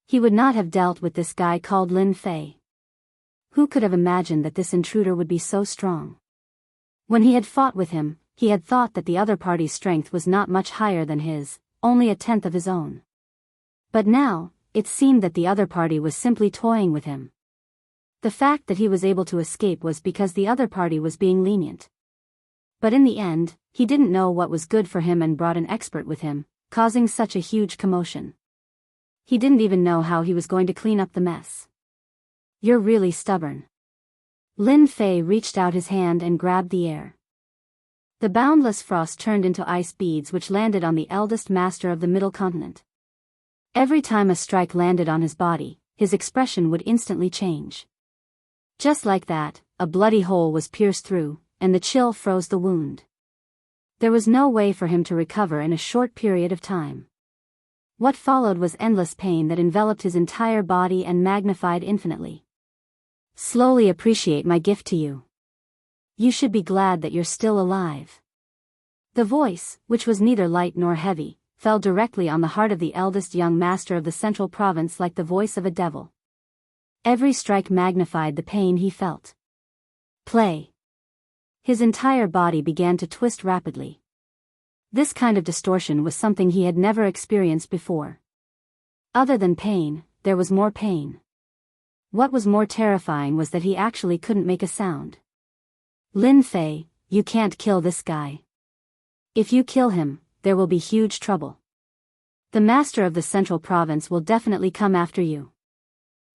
He would not have dealt with this guy called Lin Fei. Who could have imagined that this intruder would be so strong? When he had fought with him, he had thought that the other party's strength was not much higher than his, only 1/10 of his own. But now, it seemed that the other party was simply toying with him. The fact that he was able to escape was because the other party was being lenient. But in the end, he didn't know what was good for him and brought an expert with him, causing such a huge commotion. He didn't even know how he was going to clean up the mess. "You're really stubborn." Lin Fei reached out his hand and grabbed the air. The boundless frost turned into ice beads which landed on the eldest master of the Middle Continent. Every time a strike landed on his body, his expression would instantly change. Just like that, a bloody hole was pierced through, and the chill froze the wound. There was no way for him to recover in a short period of time. What followed was endless pain that enveloped his entire body and magnified infinitely. "Slowly appreciate my gift to you. You should be glad that you're still alive." The voice, which was neither light nor heavy, fell directly on the heart of the eldest young master of the Central Province like the voice of a devil. Every strike magnified the pain he felt. "Play." His entire body began to twist rapidly. This kind of distortion was something he had never experienced before. Other than pain, there was more pain. What was more terrifying was that he actually couldn't make a sound. "Lin Fei, you can't kill this guy. If you kill him, there will be huge trouble. The master of the Central Province will definitely come after you."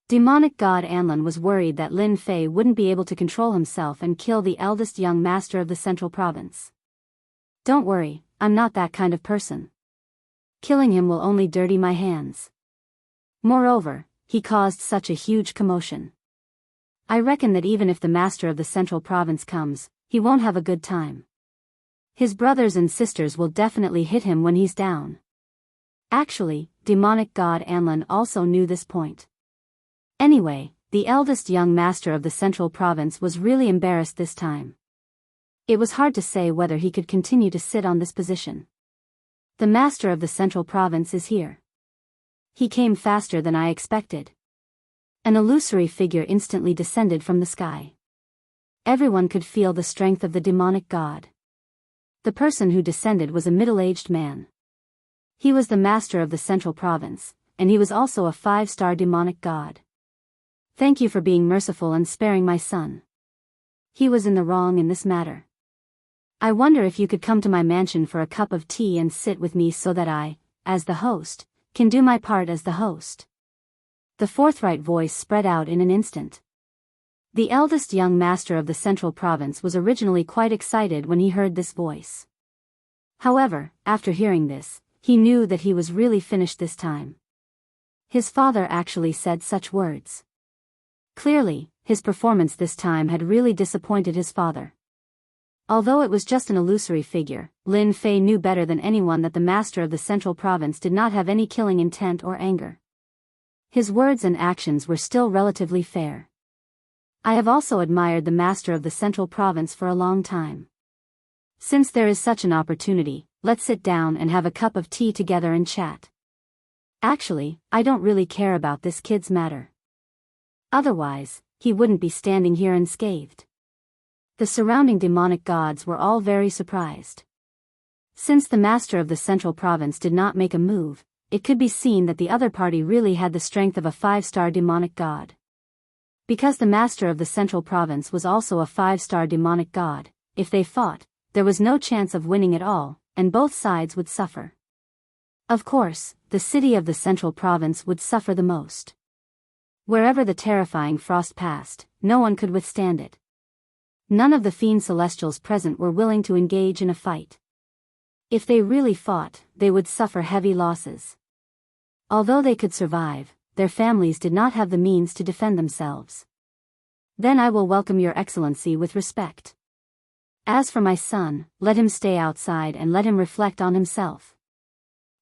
Demonic god Anlin was worried that Lin Fei wouldn't be able to control himself and kill the eldest young master of the Central Province. "Don't worry, I'm not that kind of person. Killing him will only dirty my hands. Moreover, he caused such a huge commotion. I reckon that even if the master of the Central Province comes, he won't have a good time. His brothers and sisters will definitely hit him when he's down." Actually, demonic god Anlin also knew this point. Anyway, the eldest young master of the Central Province was really embarrassed this time. It was hard to say whether he could continue to sit on this position. "The master of the Central Province is here. He came faster than I expected." An illusory figure instantly descended from the sky. Everyone could feel the strength of the demonic god. The person who descended was a middle-aged man. He was the master of the Central Province, and he was also a 5-star demonic god. "Thank you for being merciful and sparing my son. He was in the wrong in this matter. I wonder if you could come to my mansion for a cup of tea and sit with me so that I, as the host, can do my part as the host." The forthright voice spread out in an instant. The eldest young master of the Central Province was originally quite excited when he heard this voice. However, after hearing this, he knew that he was really finished this time. His father actually said such words. Clearly, his performance this time had really disappointed his father. Although it was just an illusory figure, Lin Fei knew better than anyone that the master of the Central Province did not have any killing intent or anger. His words and actions were still relatively fair. "I have also admired the master of the Central Province for a long time. Since there is such an opportunity, let's sit down and have a cup of tea together and chat. Actually, I don't really care about this kid's matter. Otherwise, he wouldn't be standing here unscathed." The surrounding demonic gods were all very surprised. Since the master of the Central Province did not make a move, it could be seen that the other party really had the strength of a 5-star demonic god. Because the master of the Central Province was also a 5-star demonic god, if they fought, there was no chance of winning at all, and both sides would suffer. Of course, the city of the Central Province would suffer the most. Wherever the terrifying frost passed, no one could withstand it. None of the fiend celestials present were willing to engage in a fight. If they really fought, they would suffer heavy losses. Although they could survive, their families did not have the means to defend themselves. Then I will welcome your excellency with respect. As for my son, let him stay outside and let him reflect on himself.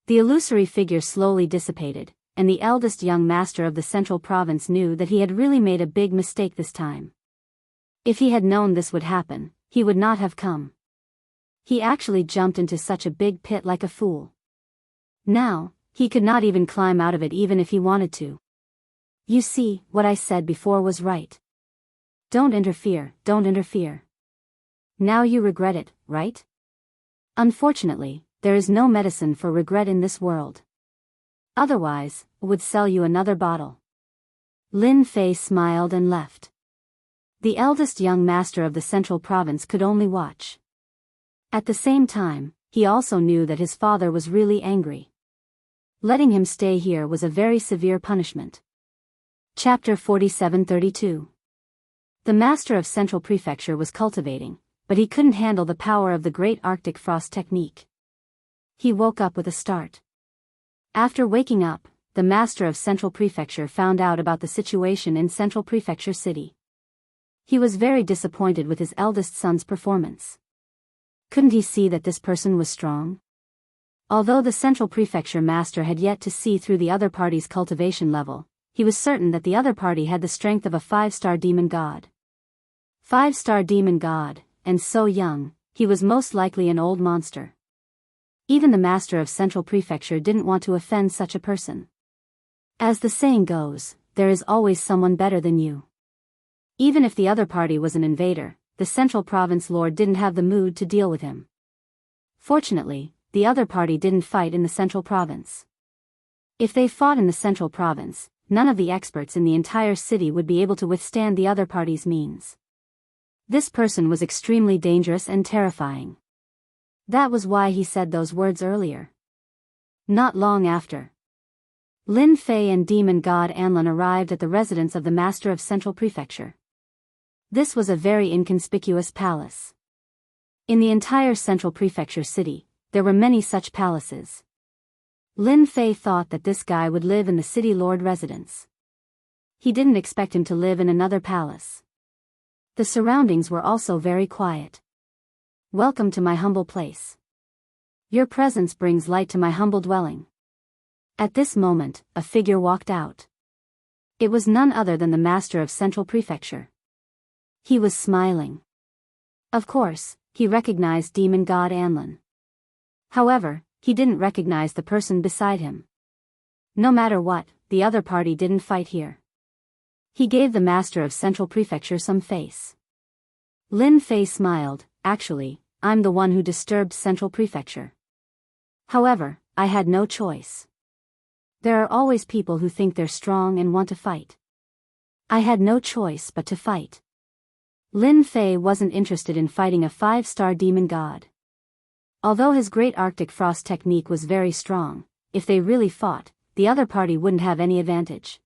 The illusory figure slowly dissipated, and the eldest young master of the central province knew that he had really made a big mistake this time. If he had known this would happen, he would not have come. He actually jumped into such a big pit like a fool. Now, he could not even climb out of it even if he wanted to. You see, what I said before was right. Don't interfere, don't interfere. Now you regret it, right? Unfortunately, there is no medicine for regret in this world. Otherwise, I would sell you another bottle. Lin Fei smiled and left. The eldest young master of the central province could only watch. At the same time, he also knew that his father was really angry. Letting him stay here was a very severe punishment. Chapter 47-32. The master of Central Prefecture was cultivating, but he couldn't handle the power of the great Arctic frost technique. He woke up with a start. After waking up, the master of Central Prefecture found out about the situation in Central Prefecture City. He was very disappointed with his eldest son's performance. Couldn't he see that this person was strong? Although the Central Prefecture master had yet to see through the other party's cultivation level, he was certain that the other party had the strength of a 5-star demon god. 5-star demon god, and so young, he was most likely an old monster. Even the master of Central Prefecture didn't want to offend such a person. As the saying goes, there is always someone better than you. Even if the other party was an invader, the Central Province Lord didn't have the mood to deal with him. Fortunately, the other party didn't fight in the Central Province. If they fought in the Central Province, none of the experts in the entire city would be able to withstand the other party's means. This person was extremely dangerous and terrifying. That was why he said those words earlier. Not long after, Lin Fei and demon god Anlin arrived at the residence of the master of Central Prefecture. This was a very inconspicuous palace. In the entire Central Prefecture city, there were many such palaces. Lin Fei thought that this guy would live in the city lord residence. He didn't expect him to live in another palace. The surroundings were also very quiet. Welcome to my humble place. Your presence brings light to my humble dwelling. At this moment, a figure walked out. It was none other than the master of Central Prefecture. He was smiling. Of course, he recognized demon god Anlin. However, he didn't recognize the person beside him. No matter what, the other party didn't fight here. He gave the master of Central Prefecture some face. Lin Fei smiled. Actually, I'm the one who disturbed Central Prefecture. However, I had no choice. There are always people who think they're strong and want to fight. I had no choice but to fight. Lin Fei wasn't interested in fighting a 5-star demon god. Although his great Arctic frost technique was very strong, if they really fought, the other party wouldn't have any advantage.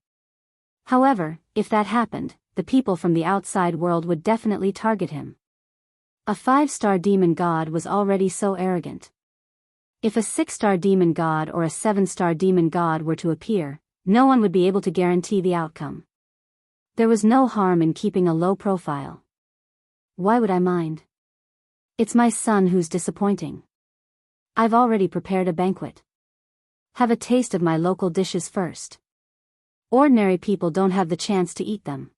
However, if that happened, the people from the outside world would definitely target him. A 5-star demon god was already so arrogant. If a 6-star demon god or a 7-star demon god were to appear, no one would be able to guarantee the outcome. There was no harm in keeping a low profile. Why would I mind? It's my son who's disappointing. I've already prepared a banquet. Have a taste of my local dishes first. Ordinary people don't have the chance to eat them.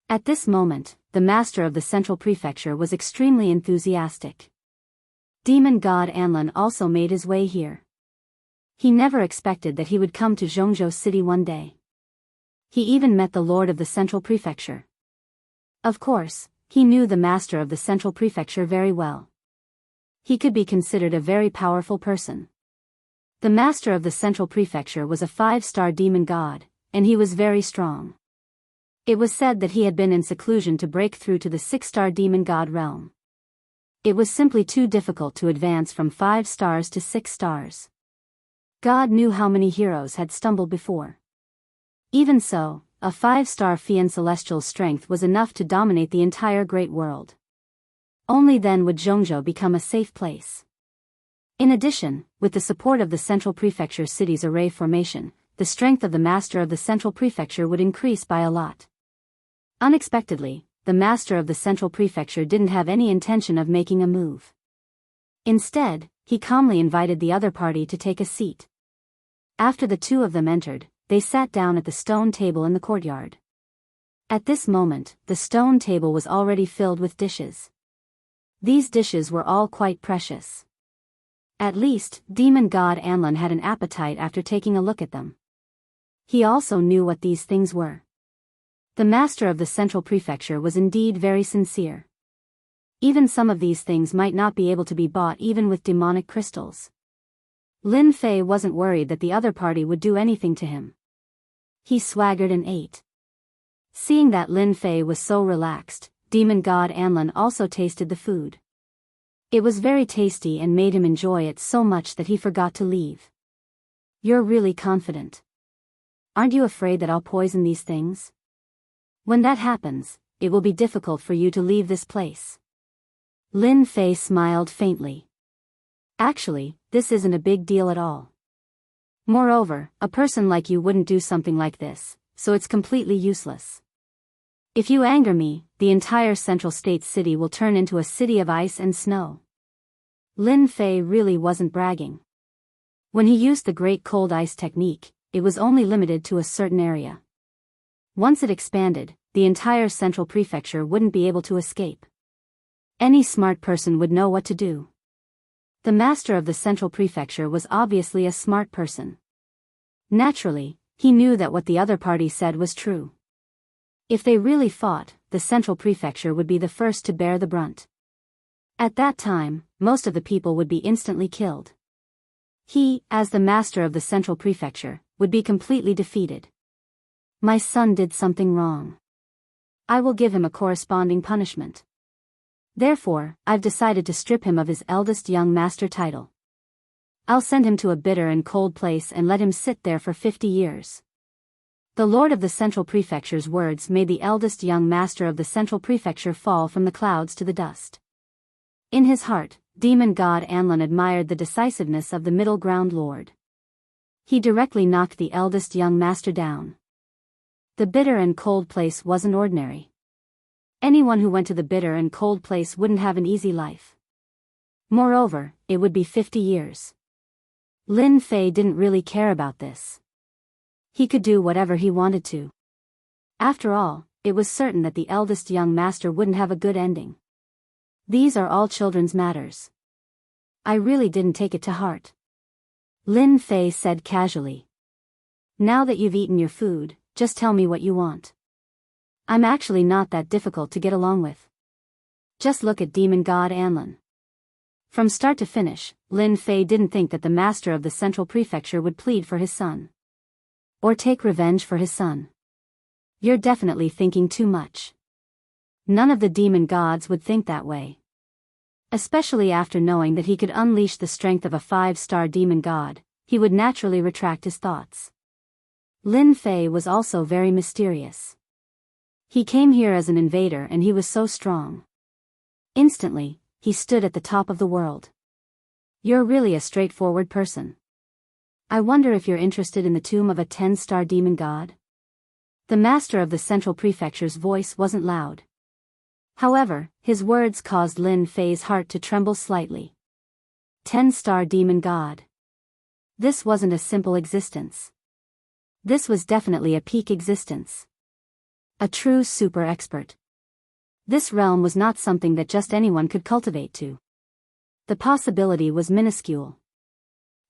At this moment, the master of the Central Prefecture was extremely enthusiastic. Demon god Anlin also made his way here. He never expected that he would come to Zhongzhou City one day. He even met the lord of the Central Prefecture. Of course, he knew the master of the Central Prefecture very well. He could be considered a very powerful person. The master of the Central Prefecture was a 5-star demon god, and he was very strong. It was said that he had been in seclusion to break through to the 6-star demon god realm. It was simply too difficult to advance from 5 stars to 6 stars. God knew how many heroes had stumbled before. Even so, a 5-star Fian celestial strength was enough to dominate the entire great world. Only then would Zhongzhou become a safe place. In addition, with the support of the Central Prefecture city's array formation, the strength of the master of the Central Prefecture would increase by a lot. Unexpectedly, the master of the Central Prefecture didn't have any intention of making a move. Instead, he calmly invited the other party to take a seat. After the two of them entered, they sat down at the stone table in the courtyard. At this moment, the stone table was already filled with dishes. These dishes were all quite precious. At least, demon god Anlin had an appetite after taking a look at them. He also knew what these things were. The master of the Central Prefecture was indeed very sincere. Even some of these things might not be able to be bought even with demonic crystals. Lin Fei wasn't worried that the other party would do anything to him. He swaggered and ate. Seeing that Lin Fei was so relaxed, demon god Anlin also tasted the food. It was very tasty and made him enjoy it so much that he forgot to leave. You're really confident. Aren't you afraid that I'll poison these things? When that happens, it will be difficult for you to leave this place. Lin Fei smiled faintly. Actually, this isn't a big deal at all. Moreover, a person like you wouldn't do something like this, so it's completely useless. If you anger me, the entire Central State City will turn into a city of ice and snow. Lin Fei really wasn't bragging. When he used the Great Cold Ice technique, it was only limited to a certain area. Once it expanded, the entire Central Prefecture wouldn't be able to escape. Any smart person would know what to do. The master of the Central Prefecture was obviously a smart person. Naturally, he knew that what the other party said was true. If they really fought, the Central Prefecture would be the first to bear the brunt. At that time, most of the people would be instantly killed. He, as the master of the Central Prefecture, would be completely defeated. My son did something wrong. I will give him a corresponding punishment. Therefore, I've decided to strip him of his eldest young master title. I'll send him to a bitter and cold place and let him sit there for 50 years. The lord of the Central Prefecture's words made the eldest young master of the Central Prefecture fall from the clouds to the dust. In his heart, demon god Anlin admired the decisiveness of the middle ground lord. He directly knocked the eldest young master down. The bitter and cold place wasn't ordinary. Anyone who went to the bitter and cold place wouldn't have an easy life. Moreover, it would be 50 years. Lin Fei didn't really care about this. He could do whatever he wanted to. After all, it was certain that the eldest young master wouldn't have a good ending. These are all children's matters. I really didn't take it to heart. Lin Fei said casually. Now that you've eaten your food, just tell me what you want. I'm actually not that difficult to get along with. Just look at demon god Anlin. From start to finish, Lin Fei didn't think that the master of the Central Prefecture would plead for his son. Or take revenge for his son. You're definitely thinking too much. None of the demon gods would think that way. Especially after knowing that he could unleash the strength of a 5-star demon god, he would naturally retract his thoughts. Lin Fei was also very mysterious. He came here as an invader and he was so strong. Instantly, he stood at the top of the world. You're really a straightforward person. I wonder if you're interested in the tomb of a 10-star demon god? The master of the Central Prefecture's voice wasn't loud. However, his words caused Lin Fei's heart to tremble slightly. 10-star demon god. This wasn't a simple existence. This was definitely a peak existence. A true super expert. This realm was not something that just anyone could cultivate to. The possibility was minuscule.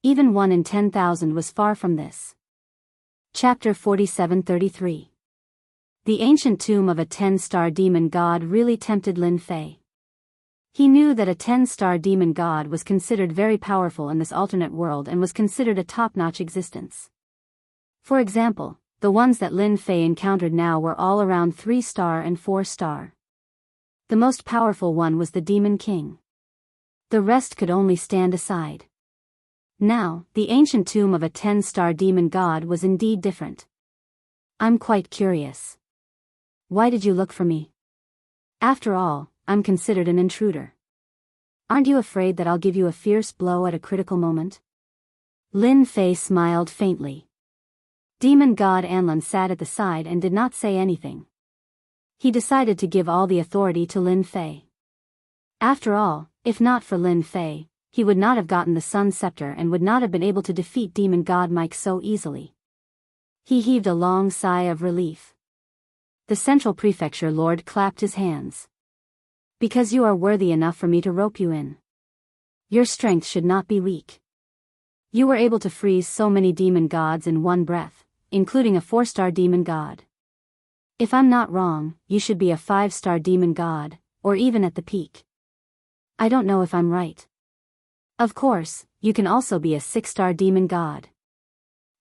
Even 1 in 10,000 was far from this. Chapter 47-33. The ancient tomb of a 10-star demon god really tempted Lin Fei. He knew that a 10-star demon god was considered very powerful in this alternate world and was considered a top-notch existence. For example, the ones that Lin Fei encountered now were all around 3-star and 4-star. The most powerful one was the Demon King. The rest could only stand aside. Now, the ancient tomb of a 10-star demon god was indeed different. I'm quite curious. Why did you look for me? After all, I'm considered an intruder. Aren't you afraid that I'll give you a fierce blow at a critical moment? Lin Fei smiled faintly. Demon God Anlin sat at the side and did not say anything. He decided to give all the authority to Lin Fei. After all, if not for Lin Fei, he would not have gotten the Sun Scepter and would not have been able to defeat Demon God Mike so easily. He heaved a long sigh of relief. The Central Prefecture Lord clapped his hands. Because you are worthy enough for me to rope you in. Your strength should not be weak. You were able to freeze so many demon gods in one breath, including a 4-star demon god. If I'm not wrong, you should be a 5-star demon god, or even at the peak. I don't know if I'm right. Of course, you can also be a 6-star demon god.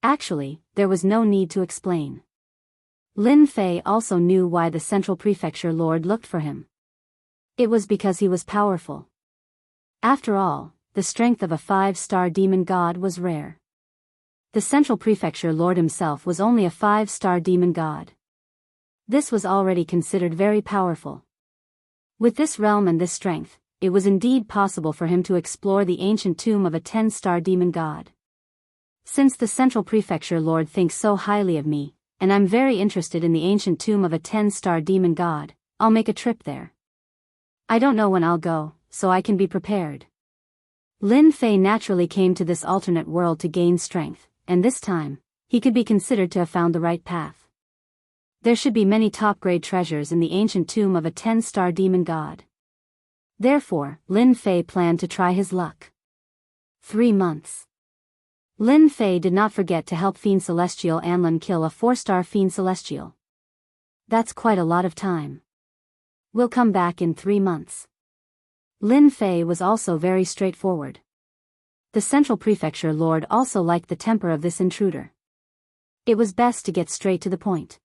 Actually, there was no need to explain. Lin Fei also knew why the Central Prefecture Lord looked for him. It was because he was powerful. After all, the strength of a 5-star demon god was rare. The Central Prefecture Lord himself was only a 5-star demon god. This was already considered very powerful. With this realm and this strength, it was indeed possible for him to explore the ancient tomb of a 10-star demon god. Since the Central Prefecture Lord thinks so highly of me, and I'm very interested in the ancient tomb of a 10-star demon god, I'll make a trip there. I don't know when I'll go, so I can be prepared. Lin Fei naturally came to this alternate world to gain strength, and this time, he could be considered to have found the right path. There should be many top-grade treasures in the ancient tomb of a 10-star demon god. Therefore, Lin Fei planned to try his luck. 3 months. Lin Fei did not forget to help Fiend Celestial Anlin kill a 4-star Fiend Celestial. That's quite a lot of time. We'll come back in 3 months. Lin Fei was also very straightforward. The Central Prefecture Lord also liked the temper of this intruder. It was best to get straight to the point.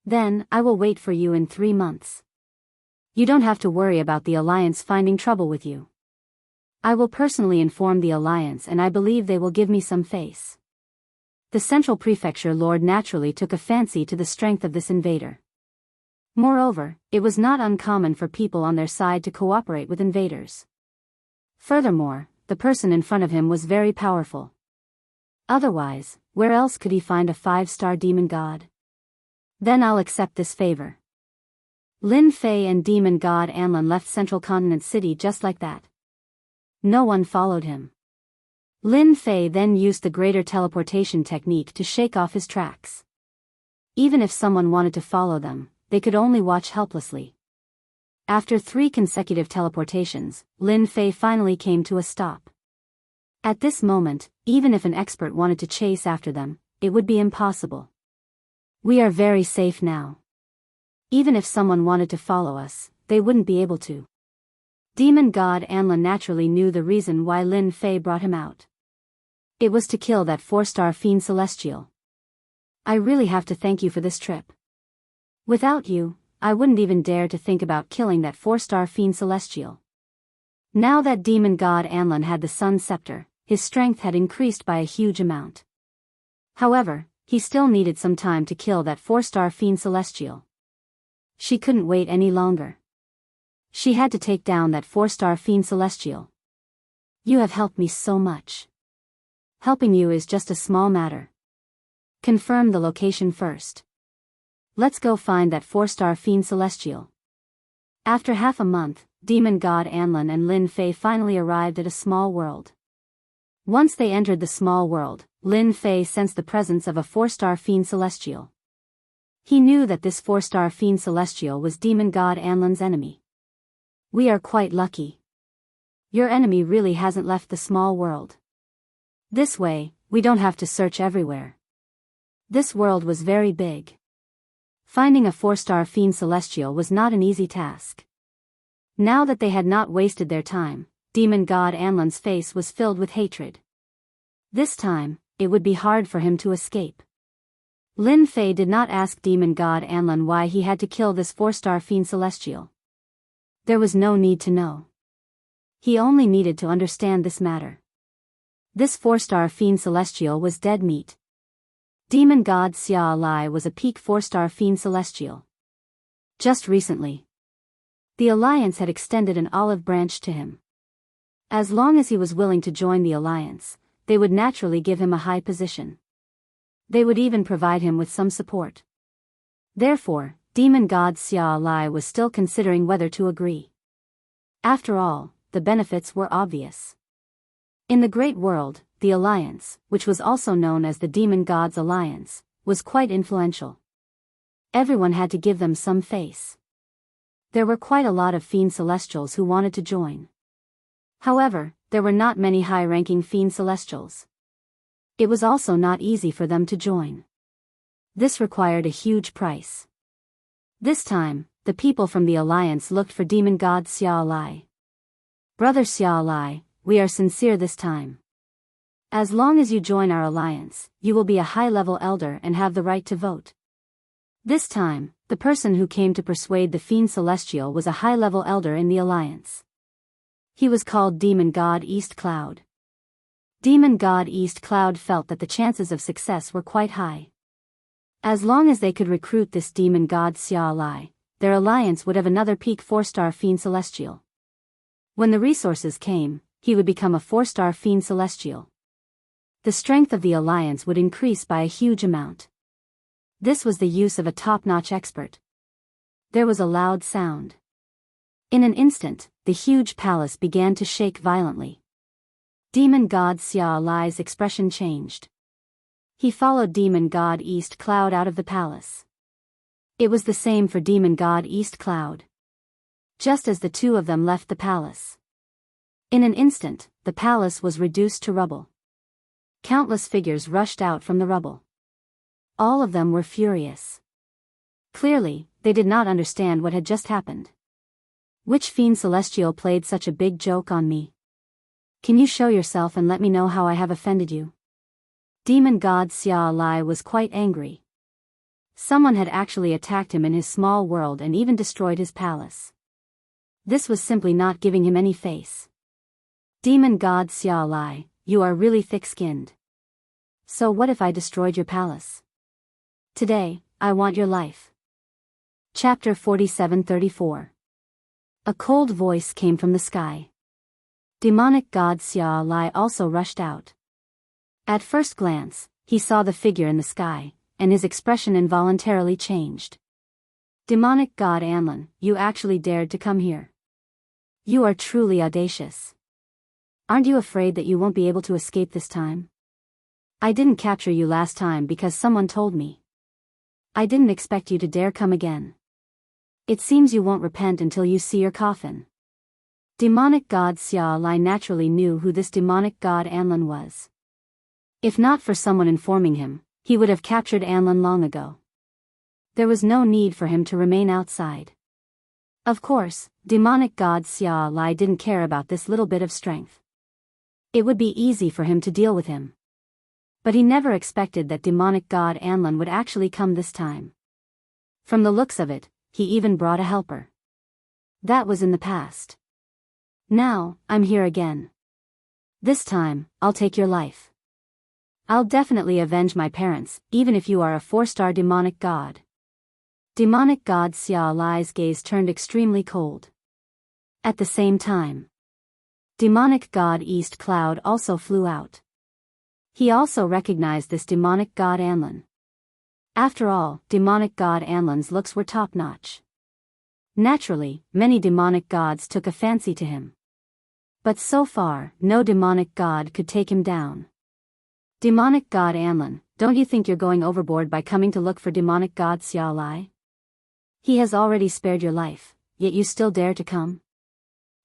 Then, I will wait for you in 3 months. You don't have to worry about the Alliance finding trouble with you. I will personally inform the Alliance and I believe they will give me some face. The Central Prefecture Lord naturally took a fancy to the strength of this invader. Moreover, it was not uncommon for people on their side to cooperate with invaders. Furthermore, the person in front of him was very powerful. Otherwise, where else could he find a 5-star demon god? Then I'll accept this favor. Lin Fei and demon god Anlin left Central Continent City just like that. No one followed him. Lin Fei then used the greater teleportation technique to shake off his tracks. Even if someone wanted to follow them, they could only watch helplessly. After 3 consecutive teleportations, Lin Fei finally came to a stop. At this moment, even if an expert wanted to chase after them, it would be impossible. We are very safe now. Even if someone wanted to follow us, they wouldn't be able to. Demon God Anlin naturally knew the reason why Lin Fei brought him out. It was to kill that 4-star Fiend Celestial. I really have to thank you for this trip. Without you, I wouldn't even dare to think about killing that 4-star Fiend Celestial. Now that Demon God Anlin had the Sun Scepter, his strength had increased by a huge amount. However, he still needed some time to kill that 4-star Fiend Celestial. She couldn't wait any longer. She had to take down that 4-star Fiend Celestial. You have helped me so much. Helping you is just a small matter. Confirm the location first. Let's go find that 4-star Fiend Celestial. After half a month, Demon God Anlin and Lin Fei finally arrived at a small world. Once they entered the small world, Lin Fei sensed the presence of a 4-star Fiend Celestial. He knew that this 4-star Fiend Celestial was Demon God Anlin's enemy. We are quite lucky. Your enemy really hasn't left the small world. This way, we don't have to search everywhere. This world was very big. Finding a 4-star Fiend Celestial was not an easy task. Now that they had not wasted their time, Demon God Anlin's face was filled with hatred. This time, it would be hard for him to escape. Lin Fei did not ask Demon God Anlin why he had to kill this 4-star Fiend Celestial. There was no need to know. He only needed to understand this matter. This 4-star Fiend Celestial was dead meat. Demon god Xia Lai was a peak 4-star fiend celestial. Just recently, the Alliance had extended an olive branch to him. As long as he was willing to join the Alliance, they would naturally give him a high position. They would even provide him with some support. Therefore, Demon God Xia Lai was still considering whether to agree. After all, the benefits were obvious. In the Great World, the Alliance, which was also known as the Demon Gods Alliance, was quite influential. Everyone had to give them some face. There were quite a lot of fiend celestials who wanted to join. However, there were not many high-ranking fiend celestials. It was also not easy for them to join. This required a huge price. This time, the people from the Alliance looked for Demon God Xia Lai. Brother Xia Lai, we are sincere this time. As long as you join our Alliance, you will be a high-level elder and have the right to vote. This time, the person who came to persuade the Fiend Celestial was a high-level elder in the Alliance. He was called Demon God East Cloud. Demon God East Cloud felt that the chances of success were quite high. As long as they could recruit this Demon God Xia Lai, their Alliance would have another peak 4-star Fiend Celestial. When the resources came, he would become a 4-star Fiend Celestial. The strength of the Alliance would increase by a huge amount. This was the use of a top-notch expert. There was a loud sound. In an instant, the huge palace began to shake violently. Demon God Xia Lai's expression changed. He followed Demon God East Cloud out of the palace. It was the same for Demon God East Cloud. Just as the two of them left the palace, in an instant, the palace was reduced to rubble. Countless figures rushed out from the rubble. All of them were furious. Clearly, they did not understand what had just happened. Which Fiend Celestial played such a big joke on me? Can you show yourself and let me know how I have offended you? Demon God Xia Lai was quite angry. Someone had actually attacked him in his small world and even destroyed his palace. This was simply not giving him any face. Demon God Xia Lai, you are really thick-skinned. So what if I destroyed your palace? Today, I want your life. Chapter 47-34. A cold voice came from the sky. Demonic God Xia Lai also rushed out. At first glance, he saw the figure in the sky, and his expression involuntarily changed. Demonic God Anlin, you actually dared to come here. You are truly audacious. Aren't you afraid that you won't be able to escape this time? I didn't capture you last time because someone told me. I didn't expect you to dare come again. It seems you won't repent until you see your coffin. Demonic God Xia Lai naturally knew who this demonic God Anlin was. If not for someone informing him, he would have captured Anlin long ago. There was no need for him to remain outside. Of course, demonic God Xia Lai didn't care about this little bit of strength. It would be easy for him to deal with him. But he never expected that demonic God Anlin would actually come this time. From the looks of it, he even brought a helper. That was in the past. Now, I'm here again. This time, I'll take your life. I'll definitely avenge my parents, even if you are a 4-star demonic god. Demonic God Xia Lai's gaze turned extremely cold. At the same time, demonic God East Cloud also flew out. He also recognized this demonic god Anlin. After all, demonic god Anlin's looks were top-notch. Naturally, many demonic gods took a fancy to him. But so far, no demonic god could take him down. Demonic god Anlin, don't you think you're going overboard by coming to look for demonic god Xia Lai? He has already spared your life, yet you still dare to come?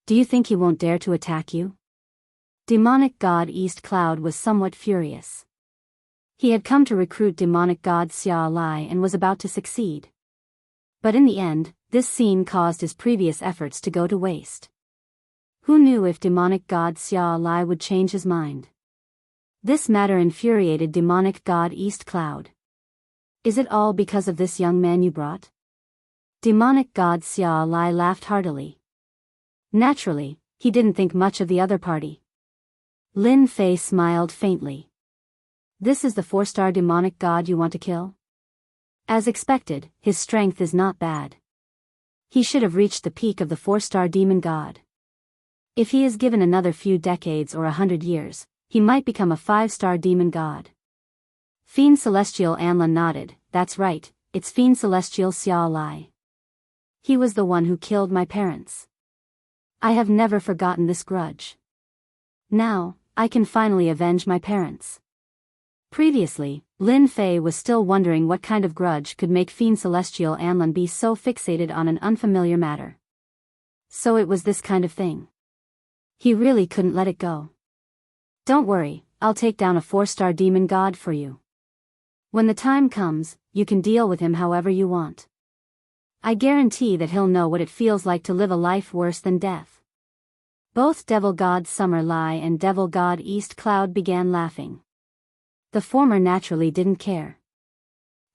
Do you think he won't dare to attack you? Demonic God East Cloud was somewhat furious. He had come to recruit demonic God Xia Lai and was about to succeed. But in the end, this scene caused his previous efforts to go to waste. Who knew if demonic God Xia Lai would change his mind? This matter infuriated demonic God East Cloud. Is it all because of this young man you brought? Demonic God Xia Lai laughed heartily. Naturally, he didn't think much of the other party. Lin Fei smiled faintly. This is the 4-star demonic god you want to kill? As expected, his strength is not bad. He should have reached the peak of the 4-star demon god. If he is given another few decades or 100 years, he might become a 5-star demon god. Fiend Celestial Anlan nodded. That's right, it's Fiend Celestial Xia Lai. He was the one who killed my parents. I have never forgotten this grudge. Now, I can finally avenge my parents. Previously, Lin Fei was still wondering what kind of grudge could make Fiend Celestial Anlan be so fixated on an unfamiliar matter. So it was this kind of thing. He really couldn't let it go. Don't worry, I'll take down a 4-star demon god for you. When the time comes, you can deal with him however you want. I guarantee that he'll know what it feels like to live a life worse than death. Both Devil God Summer Lai and Devil God East Cloud began laughing. The former naturally didn't care.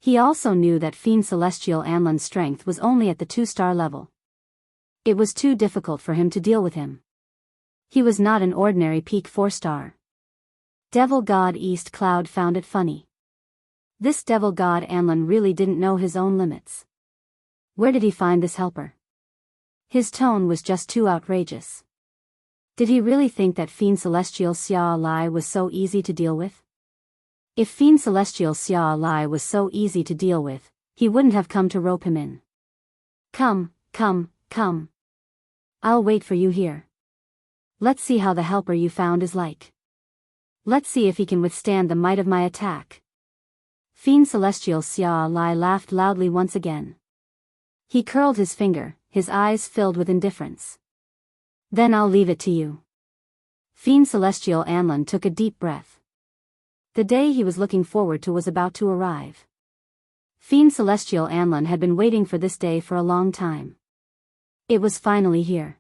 He also knew that Fiend Celestial Anlan's strength was only at the 2-star level. It was too difficult for him to deal with him. He was not an ordinary peak 4-star. Devil God East Cloud found it funny. This Devil God Anlan really didn't know his own limits. Where did he find this helper? His tone was just too outrageous. Did he really think that Fiend Celestial Xia Lai was so easy to deal with? If Fiend Celestial Xia Lai was so easy to deal with, he wouldn't have come to rope him in. Come. I'll wait for you here. Let's see how the helper you found is like. Let's see if he can withstand the might of my attack. Fiend Celestial Xia Lai laughed loudly once again. He curled his finger, his eyes filled with indifference. Then I'll leave it to you. Fiend Celestial Anlan took a deep breath. The day he was looking forward to was about to arrive. Fiend Celestial Anlan had been waiting for this day for a long time. It was finally here.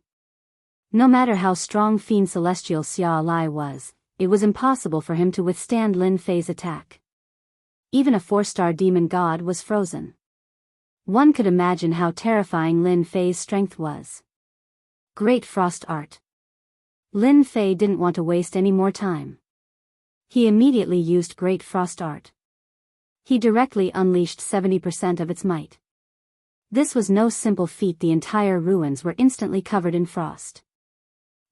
No matter how strong Fiend Celestial Xia Lai was, it was impossible for him to withstand Lin Fei's attack. Even a 4-star demon god was frozen. One could imagine how terrifying Lin Fei's strength was. Great Frost Art. Lin Fei didn't want to waste any more time. He immediately used Great Frost Art. He directly unleashed 70% of its might. This was no simple feat. The entire ruins were instantly covered in frost.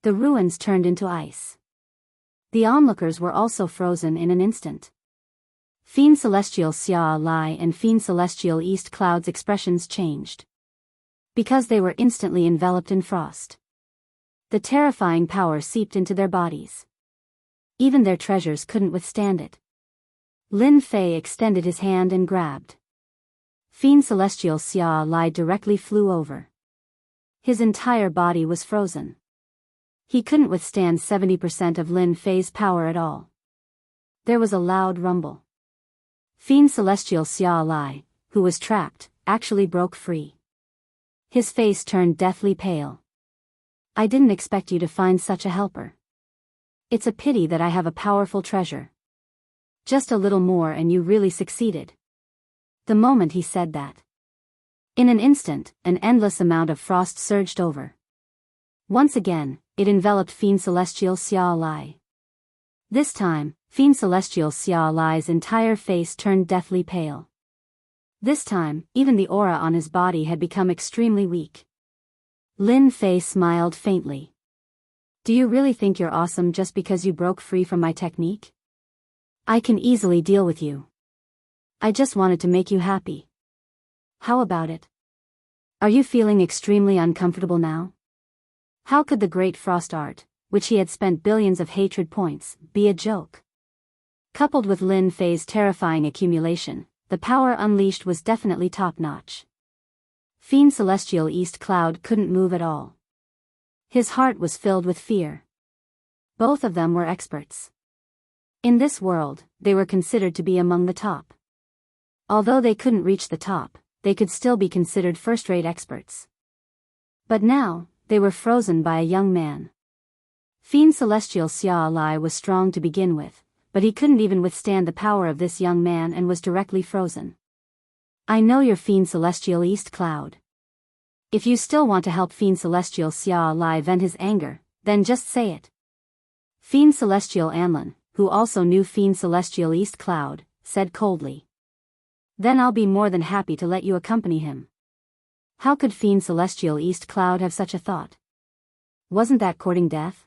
The ruins turned into ice. The onlookers were also frozen in an instant. Fiend Celestial Xia Lai and Fiend Celestial East Cloud's expressions changed. Because they were instantly enveloped in frost. The terrifying power seeped into their bodies. Even their treasures couldn't withstand it. Lin Fei extended his hand and grabbed. Fiend Celestial Xia Lai directly flew over. His entire body was frozen. He couldn't withstand 70% of Lin Fei's power at all. There was a loud rumble. Fiend Celestial Xia Lai, who was trapped, actually broke free. His face turned deathly pale. I didn't expect you to find such a helper. It's a pity that I have a powerful treasure. Just a little more and you really succeeded. The moment he said that. In an instant, an endless amount of frost surged over. Once again, it enveloped Fiend Celestial Xia Lai. This time, Fiend Celestial Xia Lai's entire face turned deathly pale. This time, even the aura on his body had become extremely weak. Lin Fei smiled faintly. Do you really think you're awesome just because you broke free from my technique? I can easily deal with you. I just wanted to make you happy. How about it? Are you feeling extremely uncomfortable now? How could the Great Frost Art, which he had spent billions of hatred points, be a joke? Coupled with Lin Fei's terrifying accumulation, the power unleashed was definitely top-notch. Fiend Celestial East Cloud couldn't move at all. His heart was filled with fear. Both of them were experts. In this world, they were considered to be among the top. Although they couldn't reach the top, they could still be considered first-rate experts. But now, they were frozen by a young man. Fiend Celestial Xia Lai was strong to begin with, but he couldn't even withstand the power of this young man and was directly frozen. I know you're Fiend Celestial East Cloud. If you still want to help Fiend Celestial Xia Lai vent his anger, then just say it. Fiend Celestial Anlan, who also knew Fiend Celestial East Cloud, said coldly. Then I'll be more than happy to let you accompany him. How could Fiend Celestial East Cloud have such a thought? Wasn't that courting death?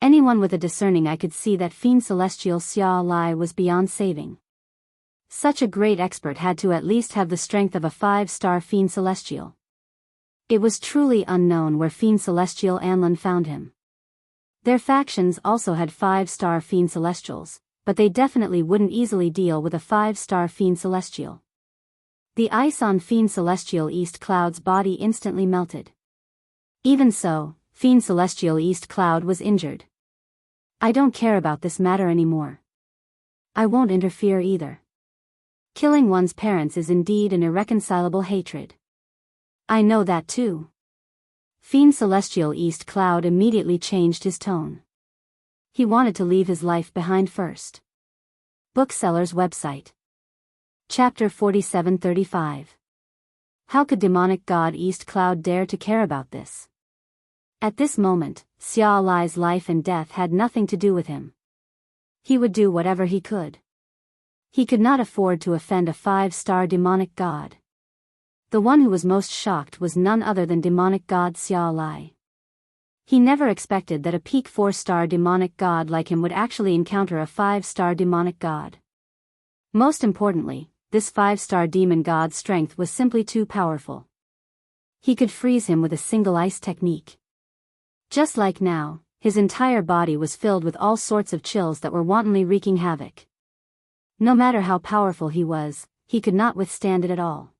Anyone with a discerning eye could see that Fiend Celestial Xia Lai was beyond saving. Such a great expert had to at least have the strength of a 5-star Fiend Celestial. It was truly unknown where Fiend Celestial Anlin found him. Their factions also had 5-star Fiend Celestials, but they definitely wouldn't easily deal with a 5-star Fiend Celestial. The ice on Fiend Celestial East Cloud's body instantly melted. Even so, Fiend Celestial East Cloud was injured. I don't care about this matter anymore. I won't interfere either. Killing one's parents is indeed an irreconcilable hatred. I know that too. Fiend Celestial East Cloud immediately changed his tone. He wanted to leave his life behind first. Bookseller's website. Chapter 4735. How could demonic god East Cloud dare to care about this? At this moment, Xia Lai's life and death had nothing to do with him. He would do whatever he could. He could not afford to offend a 5-star demonic god. The one who was most shocked was none other than demonic god Xia Lai. He never expected that a peak 4-star demonic god like him would actually encounter a 5-star demonic god. Most importantly, this 5-star demon god's strength was simply too powerful. He could freeze him with a single ice technique. Just like now, his entire body was filled with all sorts of chills that were wantonly wreaking havoc. No matter how powerful he was, he could not withstand it at all.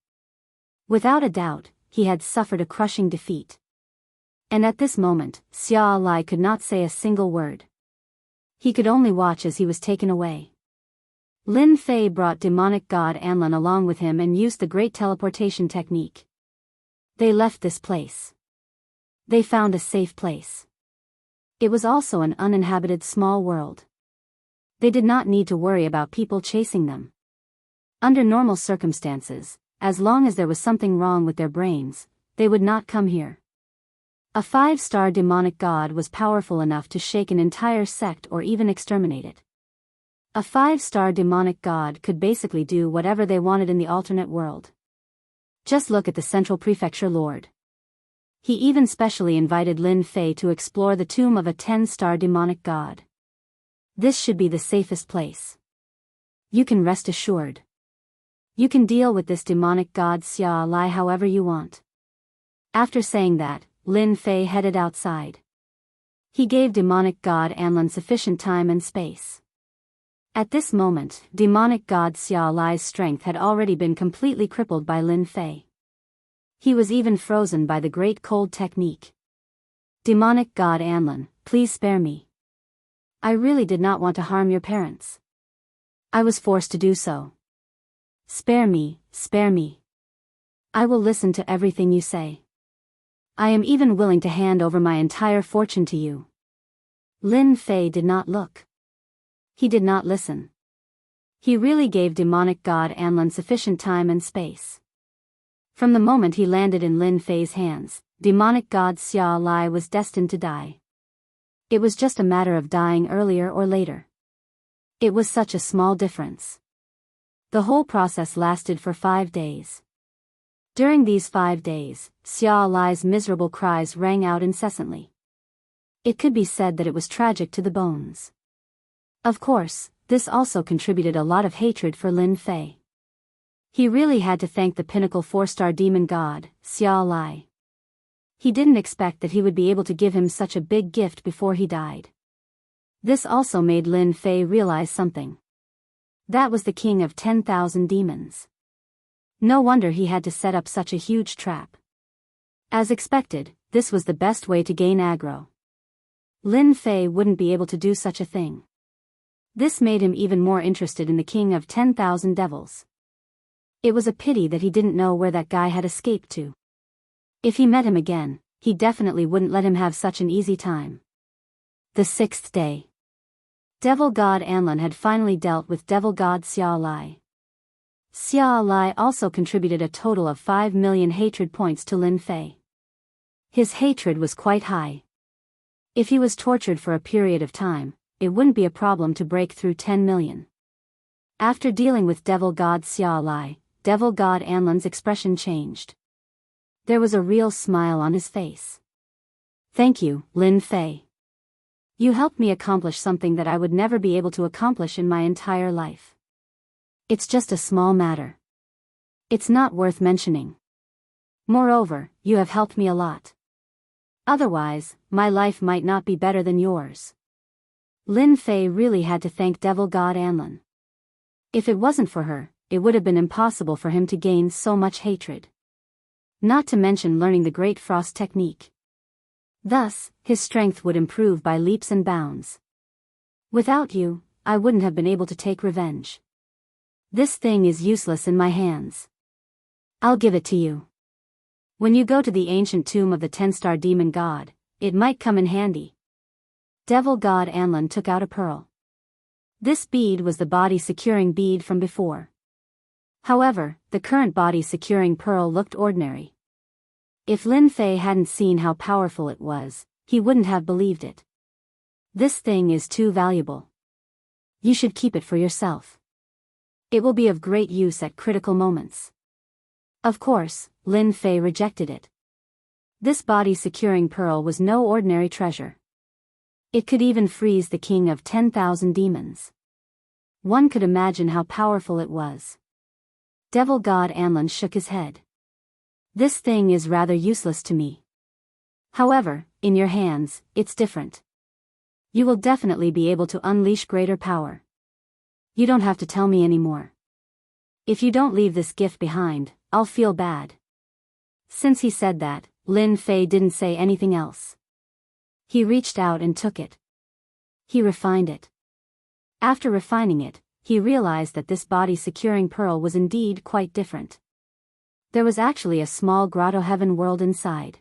Without a doubt, he had suffered a crushing defeat. And at this moment, Xia Lai could not say a single word. He could only watch as he was taken away. Lin Fei brought demonic god Anlin along with him and used the great teleportation technique. They left this place. They found a safe place. It was also an uninhabited small world. They did not need to worry about people chasing them. Under normal circumstances, as long as there was something wrong with their brains, they would not come here. A 5-star demonic god was powerful enough to shake an entire sect or even exterminate it. A 5-star demonic god could basically do whatever they wanted in the alternate world. Just look at the Central Prefecture Lord. He even specially invited Lin Fei to explore the tomb of a 10-star demonic god. This should be the safest place. You can rest assured. You can deal with this demonic god Xia Lai however you want. After saying that, Lin Fei headed outside. He gave demonic god Anlin sufficient time and space. At this moment, demonic god Xia Lai's strength had already been completely crippled by Lin Fei. He was even frozen by the great cold technique. Demonic god Anlin, please spare me. I really did not want to harm your parents. I was forced to do so. Spare me, spare me. I will listen to everything you say. I am even willing to hand over my entire fortune to you. Lin Fei did not look. He did not listen. He really gave demonic god Anlin sufficient time and space. From the moment he landed in Lin Fei's hands, demonic god Xia Lai was destined to die. It was just a matter of dying earlier or later. It was such a small difference. The whole process lasted for 5 days. During these 5 days, Xia Lai's miserable cries rang out incessantly. It could be said that it was tragic to the bones. Of course, this also contributed a lot of hatred for Lin Fei. He really had to thank the pinnacle 4-star demon god, Xia Lai. He didn't expect that he would be able to give him such a big gift before he died. This also made Lin Fei realize something. That was the king of 10,000 demons. No wonder he had to set up such a huge trap. As expected, this was the best way to gain aggro. Lin Fei wouldn't be able to do such a thing. This made him even more interested in the king of 10,000 devils. It was a pity that he didn't know where that guy had escaped to. If he met him again, he definitely wouldn't let him have such an easy time. The 6th day. Devil god Anlin had finally dealt with devil god Xia Lai. Xia Lai also contributed a total of 5 million hatred points to Lin Fei. His hatred was quite high. If he was tortured for a period of time, it wouldn't be a problem to break through 10 million. After dealing with Devil God Xia Lai, Devil God Anlan's expression changed. There was a real smile on his face. Thank you, Lin Fei. You helped me accomplish something that I would never be able to accomplish in my entire life. It's just a small matter. It's not worth mentioning. Moreover, you have helped me a lot. Otherwise, my life might not be better than yours. Lin Fei really had to thank Devil God Anlan. If it wasn't for her, it would have been impossible for him to gain so much hatred. Not to mention learning the Great Frost technique. Thus, his strength would improve by leaps and bounds. Without you, I wouldn't have been able to take revenge. This thing is useless in my hands. I'll give it to you. When you go to the ancient tomb of the 10-star demon god, it might come in handy. Devil God Anlan took out a pearl. This bead was the body-securing bead from before. However, the current body-securing pearl looked ordinary. If Lin Fei hadn't seen how powerful it was, he wouldn't have believed it. This thing is too valuable. You should keep it for yourself. It will be of great use at critical moments. Of course, Lin Fei rejected it. This body-securing pearl was no ordinary treasure. It could even freeze the king of 10,000 demons. One could imagine how powerful it was. Devil God Anlan shook his head. This thing is rather useless to me. However, in your hands, it's different. You will definitely be able to unleash greater power. You don't have to tell me anymore. If you don't leave this gift behind, I'll feel bad. Since he said that, Lin Fei didn't say anything else. He reached out and took it. He refined it. After refining it, he realized that this body-securing pearl was indeed quite different. There was actually a small grotto heaven world inside.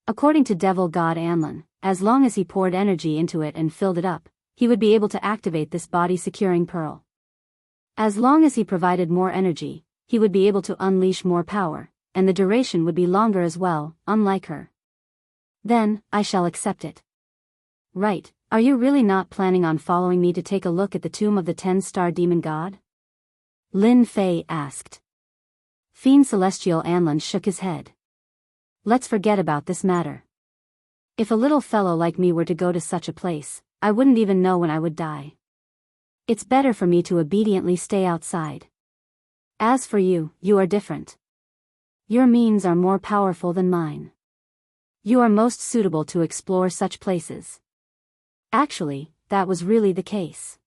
According to Devil God Anlan, as long as he poured energy into it and filled it up, he would be able to activate this body-securing pearl. As long as he provided more energy, he would be able to unleash more power, and the duration would be longer as well, unlike her. Then, I shall accept it. Right, are you really not planning on following me to take a look at the tomb of the 10-star demon god? Lin Fei asked. Fiend Celestial Anlan shook his head. Let's forget about this matter. If a little fellow like me were to go to such a place, I wouldn't even know when I would die. It's better for me to obediently stay outside. As for you, you are different. Your means are more powerful than mine. You are most suitable to explore such places. Actually, that was really the case.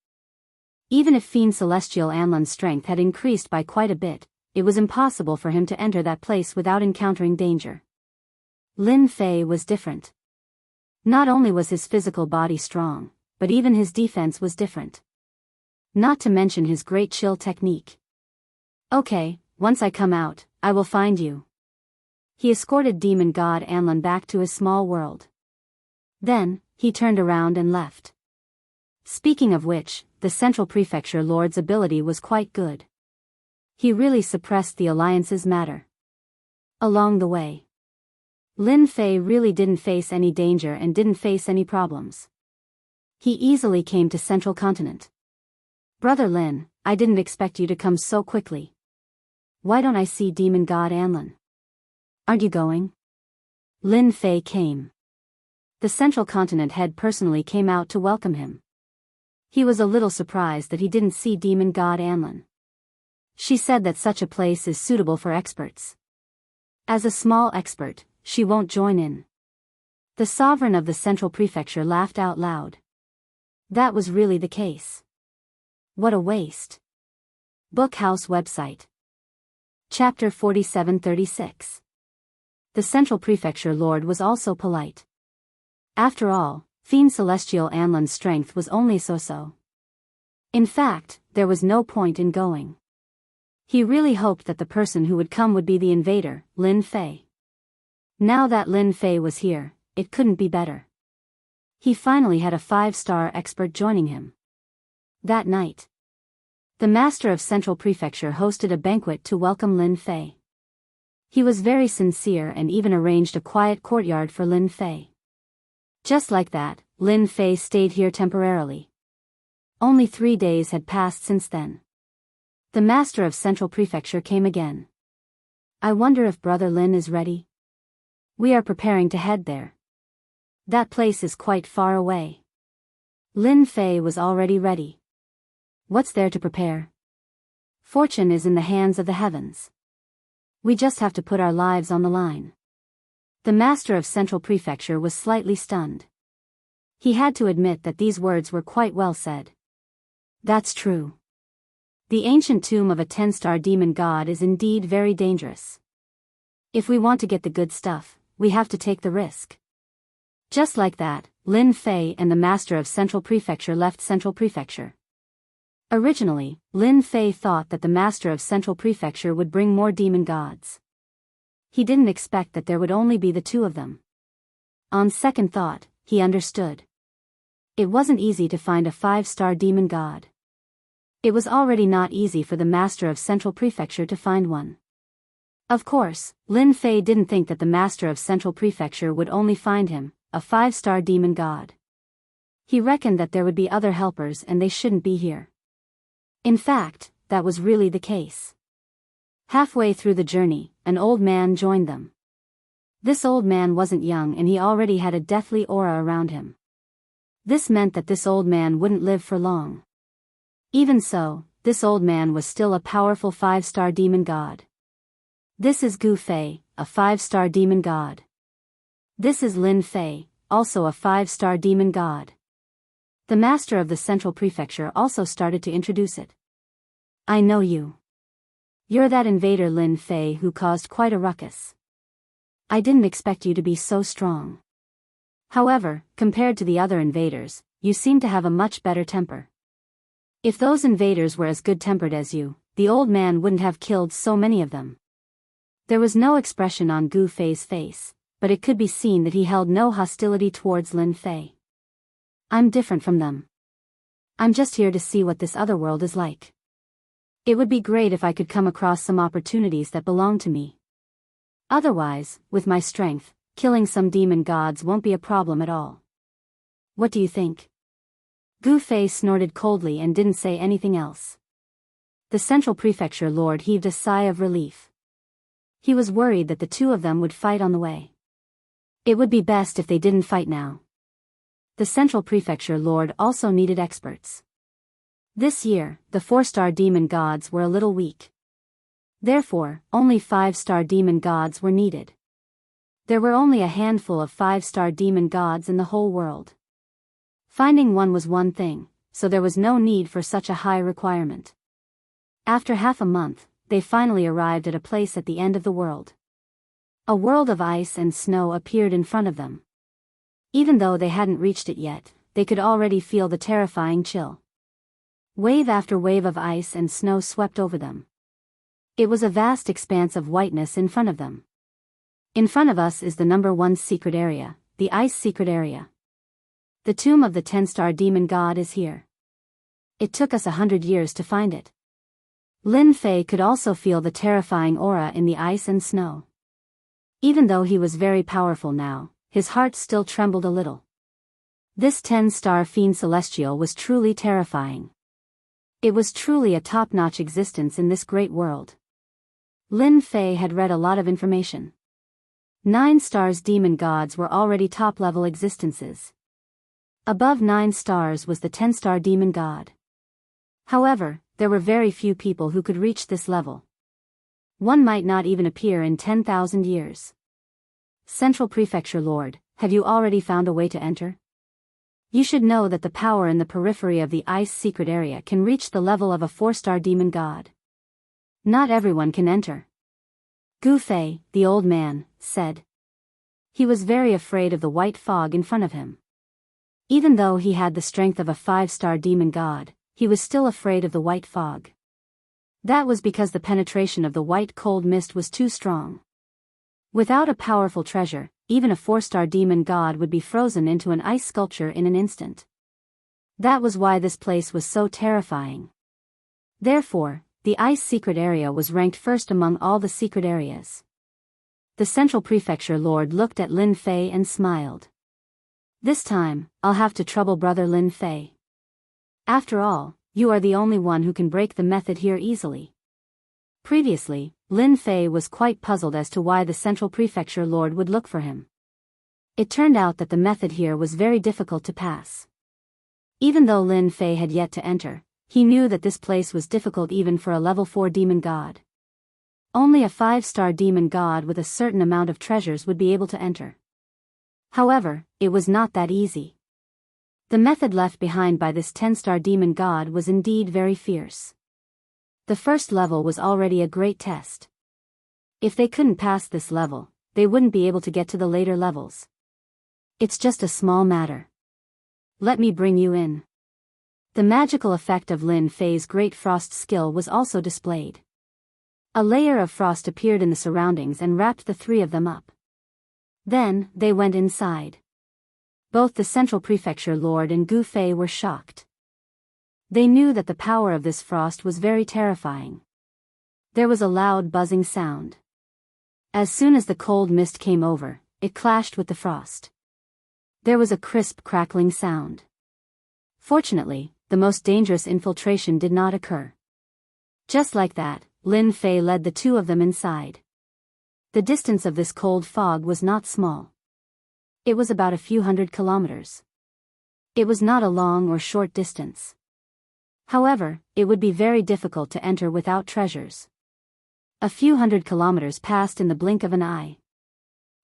Even if Fiend Celestial Anlan's strength had increased by quite a bit, it was impossible for him to enter that place without encountering danger. Lin Fei was different. Not only was his physical body strong, but even his defense was different. Not to mention his great chill technique. Okay, once I come out, I will find you. He escorted Demon God Anlan back to his small world. Then, he turned around and left. Speaking of which, the Central Prefecture Lord's ability was quite good. He really suppressed the Alliance's matter. Along the way, Lin Fei really didn't face any danger and didn't face any problems. He easily came to Central Continent. Brother Lin, I didn't expect you to come so quickly. Why don't I see Demon God Anlan? Aren't you going? Lin Fei came. The Central Continent head personally came out to welcome him. He was a little surprised that he didn't see Demon God Anlan. She said that such a place is suitable for experts. As a small expert, she won't join in. The sovereign of the Central Prefecture laughed out loud. That was really the case. What a waste. Bookhouse website. Chapter 4736. The Central Prefecture Lord was also polite. After all, Fiend Celestial Anlan's strength was only so-so. In fact, there was no point in going. He really hoped that the person who would come would be the invader, Lin Fei. Now that Lin Fei was here, it couldn't be better. He finally had a 5-star expert joining him. That night, the master of Central Prefecture hosted a banquet to welcome Lin Fei. He was very sincere and even arranged a quiet courtyard for Lin Fei. Just like that, Lin Fei stayed here temporarily. Only 3 days had passed since then. The master of Central Prefecture came again. I wonder if Brother Lin is ready? We are preparing to head there. That place is quite far away. Lin Fei was already ready. What's there to prepare? Fortune is in the hands of the heavens. We just have to put our lives on the line. The master of Central Prefecture was slightly stunned. He had to admit that these words were quite well said. That's true. The ancient tomb of a 10-star demon god is indeed very dangerous. If we want to get the good stuff, we have to take the risk. Just like that, Lin Fei and the master of Central Prefecture left Central Prefecture. Originally, Lin Fei thought that the master of Central Prefecture would bring more demon gods. He didn't expect that there would only be the 2 of them. On second thought, he understood. It wasn't easy to find a 5-star demon god. It was already not easy for the master of Central Prefecture to find one. Of course, Lin Fei didn't think that the master of Central Prefecture would only find him, a 5-star demon god. He reckoned that there would be other helpers and they shouldn't be here. In fact, that was really the case. Halfway through the journey, an old man joined them. This old man wasn't young and he already had a deathly aura around him. This meant that this old man wouldn't live for long. Even so, this old man was still a powerful 5-star demon god. This is Gu Fei, a 5-star demon god. This is Lin Fei, also a 5-star demon god. The master of the Central Prefecture also started to introduce it. I know you. You're that invader Lin Fei who caused quite a ruckus. I didn't expect you to be so strong. However, compared to the other invaders, you seem to have a much better temper. If those invaders were as good-tempered as you, the old man wouldn't have killed so many of them. There was no expression on Gu Fei's face, but it could be seen that he held no hostility towards Lin Fei. I'm different from them. I'm just here to see what this other world is like. It would be great if I could come across some opportunities that belong to me. Otherwise, with my strength, killing some demon gods won't be a problem at all. What do you think? Gu Fei snorted coldly and didn't say anything else. The Central Prefecture lord heaved a sigh of relief. He was worried that the 2 of them would fight on the way. It would be best if they didn't fight now. The Central Prefecture lord also needed experts. This year, the 4-star demon gods were a little weak. Therefore, only 5-star demon gods were needed. There were only a handful of 5-star demon gods in the whole world. Finding one was one thing, so there was no need for such a high requirement. After half a month, they finally arrived at a place at the end of the world. A world of ice and snow appeared in front of them. Even though they hadn't reached it yet, they could already feel the terrifying chill. Wave after wave of ice and snow swept over them. It was a vast expanse of whiteness in front of them. In front of us is the number 1 secret area, the ice secret area. The tomb of the 10-star demon god is here. It took us 100 years to find it. Lin Fei could also feel the terrifying aura in the ice and snow. Even though he was very powerful now, his heart still trembled a little. This 10-star fiend celestial was truly terrifying. It was truly a top-notch existence in this great world. Lin Fei had read a lot of information. 9 stars demon gods were already top-level existences. Above 9 stars was the 10-star demon god. However, there were very few people who could reach this level. One might not even appear in 10,000 years. Central Prefecture Lord, have you already found a way to enter? You should know that the power in the periphery of the ice secret area can reach the level of a 4-star demon god. Not everyone can enter. Gu Fei, the old man, said. He was very afraid of the white fog in front of him. Even though he had the strength of a 5-star demon god, he was still afraid of the white fog. That was because the penetration of the white cold mist was too strong. Without a powerful treasure, even a 4-star demon god would be frozen into an ice sculpture in an instant. That was why this place was so terrifying. Therefore, the ice secret area was ranked first among all the secret areas. The Central Prefecture Lord looked at Lin Fei and smiled. This time, I'll have to trouble brother Lin Fei. After all, you are the only one who can break the method here easily. Previously, Lin Fei was quite puzzled as to why the central prefecture lord would look for him. It turned out that the method here was very difficult to pass. Even though Lin Fei had yet to enter, he knew that this place was difficult even for a level 4 demon god. Only a 5-star demon god with a certain amount of treasures would be able to enter. However, it was not that easy. The method left behind by this 10-star demon god was indeed very fierce. The first level was already a great test. If they couldn't pass this level, they wouldn't be able to get to the later levels. It's just a small matter. Let me bring you in. The magical effect of Lin Fei's great frost skill was also displayed. A layer of frost appeared in the surroundings and wrapped the three of them up. Then, they went inside. Both the central prefecture lord and Gu Fei were shocked. They knew that the power of this frost was very terrifying. There was a loud buzzing sound. As soon as the cold mist came over, it clashed with the frost. There was a crisp crackling sound. Fortunately, the most dangerous infiltration did not occur. Just like that, Lin Fei led the two of them inside. The distance of this cold fog was not small. It was about a few hundred kilometers. It was not a long or short distance. However, it would be very difficult to enter without treasures. A few hundred kilometers passed in the blink of an eye.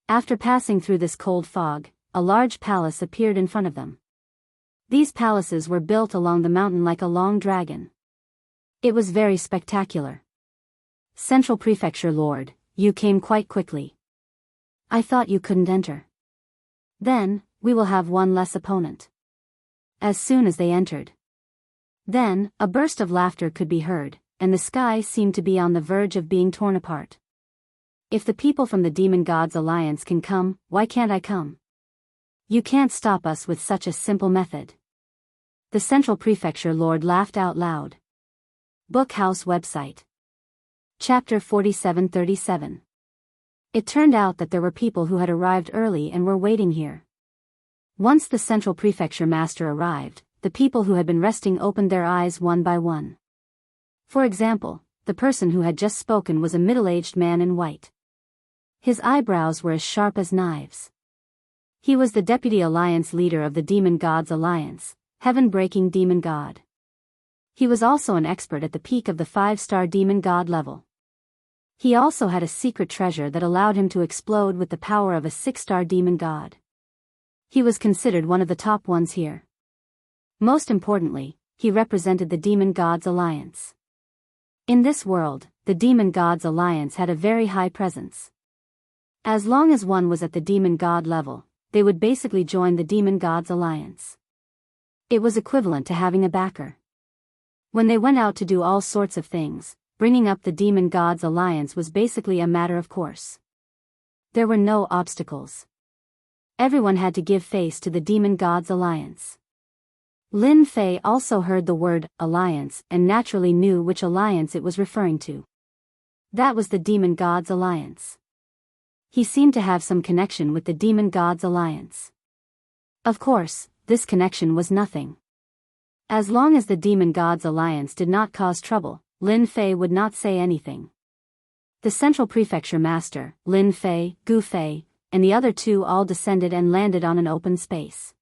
After passing through this cold fog, a large palace appeared in front of them. These palaces were built along the mountain like a long dragon. It was very spectacular. Central Prefecture Lord, you came quite quickly. I thought you couldn't enter. Then, we will have one less opponent. As soon as they entered. Then, a burst of laughter could be heard, and the sky seemed to be on the verge of being torn apart. If the people from the Demon Gods Alliance can come, why can't I come? You can't stop us with such a simple method. The Central Prefecture Lord laughed out loud. Bookhouse website. Chapter 4737. It turned out that there were people who had arrived early and were waiting here. Once the Central Prefecture Master arrived, the people who had been resting opened their eyes one by one. For example, the person who had just spoken was a middle-aged man in white. His eyebrows were as sharp as knives. He was the Deputy Alliance leader of the Demon Gods Alliance, heaven-breaking demon god. He was also an expert at the peak of the 5-star demon god level. He also had a secret treasure that allowed him to explode with the power of a 6-star demon god. He was considered one of the top ones here. Most importantly, he represented the Demon Gods Alliance. In this world, the Demon Gods Alliance had a very high presence. As long as one was at the demon god level, they would basically join the Demon Gods Alliance. It was equivalent to having a backer. When they went out to do all sorts of things, bringing up the Demon Gods Alliance was basically a matter of course. There were no obstacles. Everyone had to give face to the Demon Gods Alliance. Lin Fei also heard the word alliance and naturally knew which alliance it was referring to. That was the Demon Gods Alliance. He seemed to have some connection with the Demon Gods Alliance. Of course, this connection was nothing. As long as the Demon Gods Alliance did not cause trouble, Lin Fei would not say anything. The Central Prefecture Master, Lin Fei, Gu Fei, and the other two all descended and landed on an open space.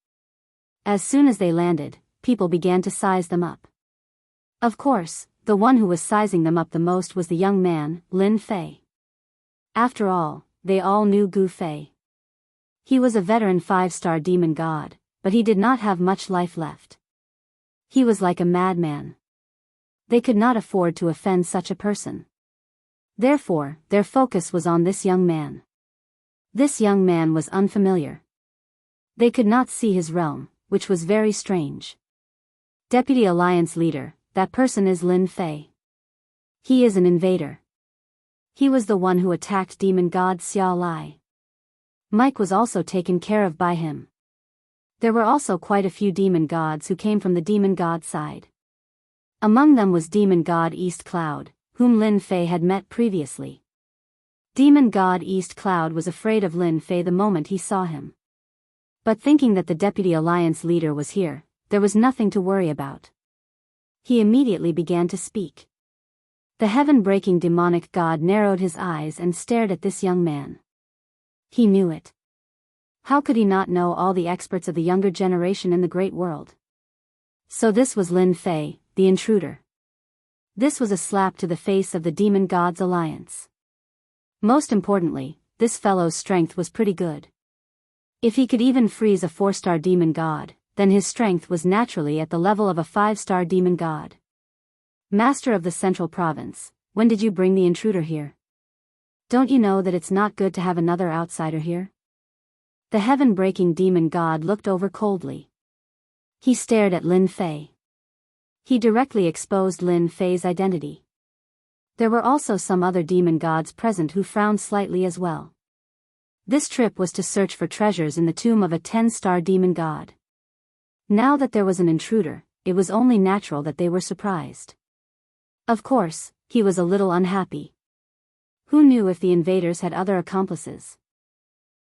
As soon as they landed, people began to size them up. Of course, the one who was sizing them up the most was the young man, Lin Fei. After all, they all knew Gu Fei. He was a veteran 5-star demon god, but he did not have much life left. He was like a madman. They could not afford to offend such a person. Therefore, their focus was on this young man. This young man was unfamiliar. They could not see his realm, which was very strange. Deputy Alliance Leader, that person is Lin Fei. He is an invader. He was the one who attacked demon god Xia Lai. Mike was also taken care of by him. There were also quite a few demon gods who came from the demon god side. Among them was demon god East Cloud, whom Lin Fei had met previously. Demon god East Cloud was afraid of Lin Fei the moment he saw him. But thinking that the Deputy Alliance leader was here, there was nothing to worry about. He immediately began to speak. The heaven-breaking demonic god narrowed his eyes and stared at this young man. He knew it. How could he not know all the experts of the younger generation in the great world? So this was Lin Fei, the intruder. This was a slap to the face of the Demon Gods Alliance. Most importantly, this fellow's strength was pretty good. If he could even freeze a 4-star demon god, then his strength was naturally at the level of a 5-star demon god. Master of the Central Province, when did you bring the intruder here? Don't you know that it's not good to have another outsider here? The heaven-breaking demon god looked over coldly. He stared at Lin Fei. He directly exposed Lin Fei's identity. There were also some other demon gods present who frowned slightly as well. This trip was to search for treasures in the tomb of a 10-star demon god. Now that there was an intruder, it was only natural that they were surprised. Of course, he was a little unhappy. Who knew if the invaders had other accomplices?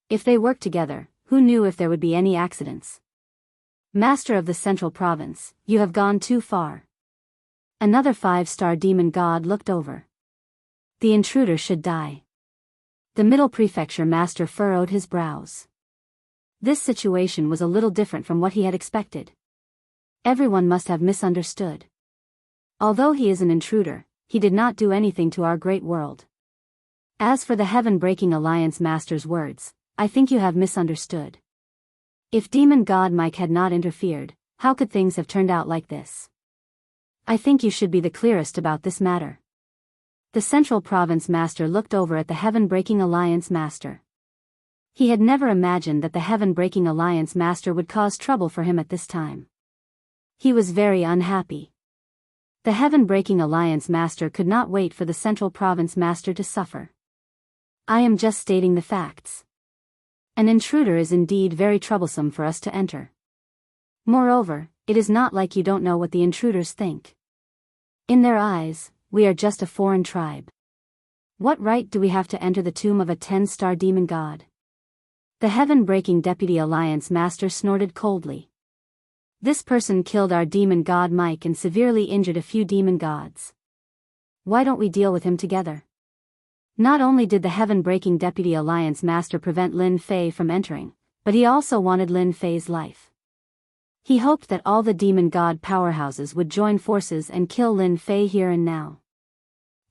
If they worked together, who knew if there would be any accidents? Master of the Central Province, you have gone too far. Another 5-star demon god looked over. The intruder should die. The Middle Prefecture master furrowed his brows. This situation was a little different from what he had expected. Everyone must have misunderstood. Although he is an intruder, he did not do anything to our great world. As for the heaven-breaking Alliance master's words, I think you have misunderstood. If Demon God Mike had not interfered, how could things have turned out like this? I think you should be the clearest about this matter. The Central Province Master looked over at the Heaven-Breaking Alliance Master. He had never imagined that the Heaven-Breaking Alliance Master would cause trouble for him at this time. He was very unhappy. The Heaven-Breaking Alliance Master could not wait for the Central Province Master to suffer. I am just stating the facts. An intruder is indeed very troublesome for us to enter. Moreover, it is not like you don't know what the intruders think. In their eyes, we are just a foreign tribe. What right do we have to enter the tomb of a 10-star demon god? The heaven-breaking Deputy Alliance Master snorted coldly. This person killed our demon god Mike and severely injured a few demon gods. Why don't we deal with him together? Not only did the heaven-breaking Deputy Alliance Master prevent Lin Fei from entering, but he also wanted Lin Fei's life. He hoped that all the demon god powerhouses would join forces and kill Lin Fei here and now.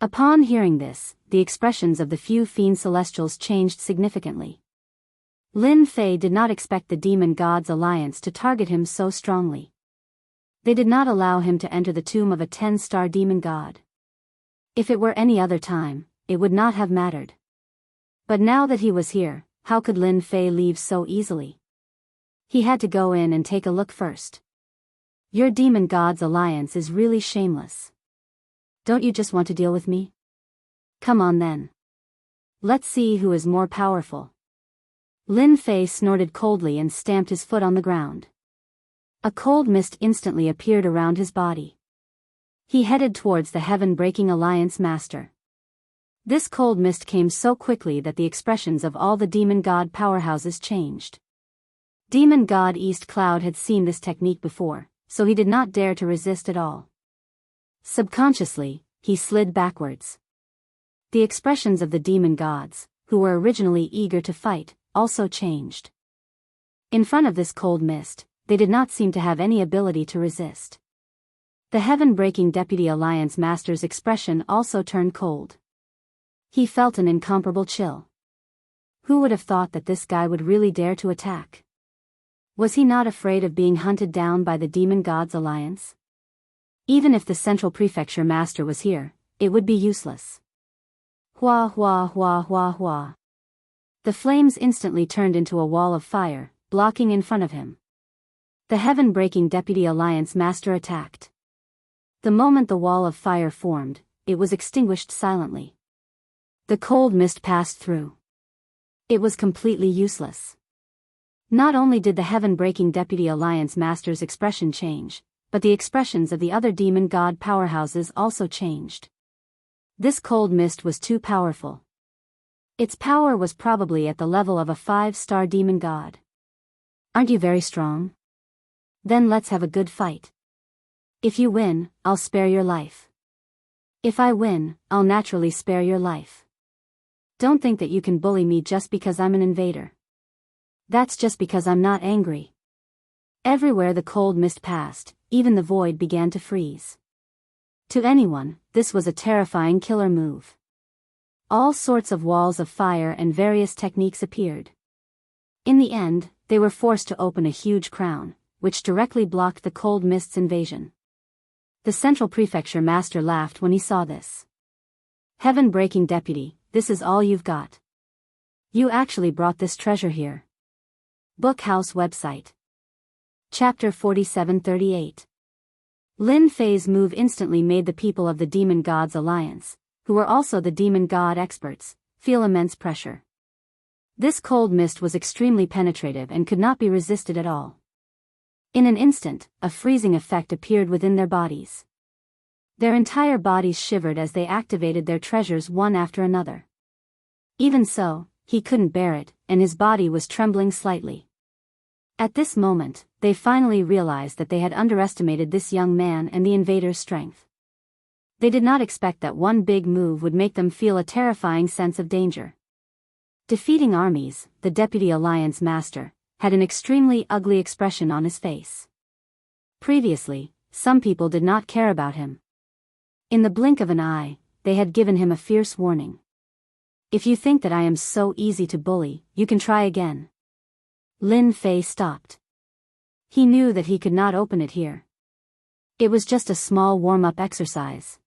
Upon hearing this, the expressions of the few fiend celestials changed significantly. Lin Fei did not expect the Demon Gods Alliance to target him so strongly. They did not allow him to enter the tomb of a 10-star demon god. If it were any other time, it would not have mattered. But now that he was here, how could Lin Fei leave so easily? He had to go in and take a look first. Your Demon Gods Alliance is really shameless. Don't you just want to deal with me? Come on then. Let's see who is more powerful. Lin Fei snorted coldly and stamped his foot on the ground. A cold mist instantly appeared around his body. He headed towards the heaven-breaking Alliance Master. This cold mist came so quickly that the expressions of all the demon god powerhouses changed. Demon God East Cloud had seen this technique before, so he did not dare to resist at all. Subconsciously, he slid backwards. The expressions of the demon gods, who were originally eager to fight, also changed. In front of this cold mist, they did not seem to have any ability to resist. The heaven-breaking Deputy Alliance Master's expression also turned cold. He felt an incomparable chill. Who would have thought that this guy would really dare to attack? Was he not afraid of being hunted down by the Demon Gods Alliance? Even if the Central Prefecture Master was here, it would be useless. Hua hua hua hua hua. The flames instantly turned into a wall of fire, blocking in front of him. The heaven-breaking Deputy Alliance Master attacked. The moment the wall of fire formed, it was extinguished silently. The cold mist passed through. It was completely useless. Not only did the heaven-breaking Deputy Alliance Master's expression change, but the expressions of the other demon god powerhouses also changed. This cold mist was too powerful. Its power was probably at the level of a 5-star demon god. Aren't you very strong? Then let's have a good fight. If you win, I'll spare your life. If I win, I'll naturally spare your life. Don't think that you can bully me just because I'm an invader. That's just because I'm not angry. Everywhere the cold mist passed, even the void began to freeze. To anyone, this was a terrifying killer move. All sorts of walls of fire and various techniques appeared. In the end, they were forced to open a huge crown, which directly blocked the cold mist's invasion. The Central Prefecture Master laughed when he saw this. Heaven-breaking deputy, this is all you've got. You actually brought this treasure here. Bookhouse website. Chapter 4738. Lin Fei's move instantly made the people of the Demon Gods Alliance, who were also the demon god experts, feel immense pressure. This cold mist was extremely penetrative and could not be resisted at all. In an instant, a freezing effect appeared within their bodies. Their entire bodies shivered as they activated their treasures one after another. Even so, he couldn't bear it, and his body was trembling slightly. At this moment, they finally realized that they had underestimated this young man and the invader's strength. They did not expect that one big move would make them feel a terrifying sense of danger. Defeating armies, the Deputy Alliance Master had an extremely ugly expression on his face. Previously, some people did not care about him. In the blink of an eye, they had given him a fierce warning. If you think that I am so easy to bully, you can try again. Lin Fei stopped. He knew that he could not open it here. It was just a small warm-up exercise.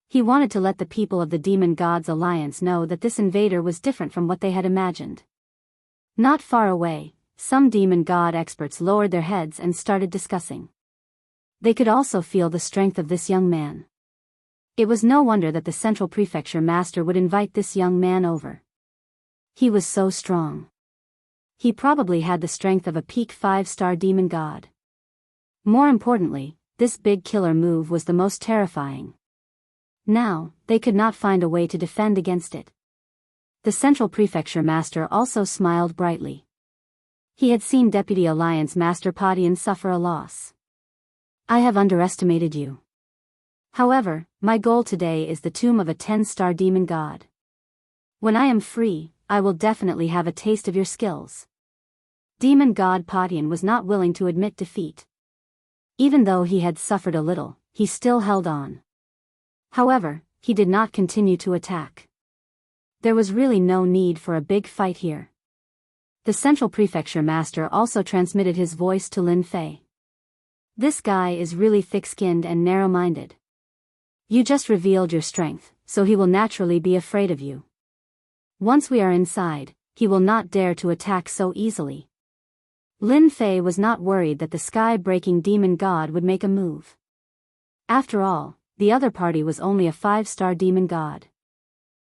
He wanted to let the people of the Demon Gods Alliance know that this invader was different from what they had imagined. Not far away, some demon god experts lowered their heads and started discussing. They could also feel the strength of this young man. It was no wonder that the Central Prefecture Master would invite this young man over. He was so strong. He probably had the strength of a peak 5-star demon god. More importantly, this big killer move was the most terrifying. Now, they could not find a way to defend against it. The Central Prefecture Master also smiled brightly. He had seen Deputy Alliance Master Padian suffer a loss. I have underestimated you. However, my goal today is the tomb of a 10-star demon god. When I am free, I will definitely have a taste of your skills. Demon god Padian was not willing to admit defeat. Even though he had suffered a little, he still held on. However, he did not continue to attack. There was really no need for a big fight here. The Central Prefecture Master also transmitted his voice to Lin Fei. This guy is really thick-skinned and narrow-minded. You just revealed your strength, so he will naturally be afraid of you. Once we are inside, he will not dare to attack so easily. Lin Fei was not worried that the sky-breaking demon god would make a move. After all, the other party was only a 5-star demon god.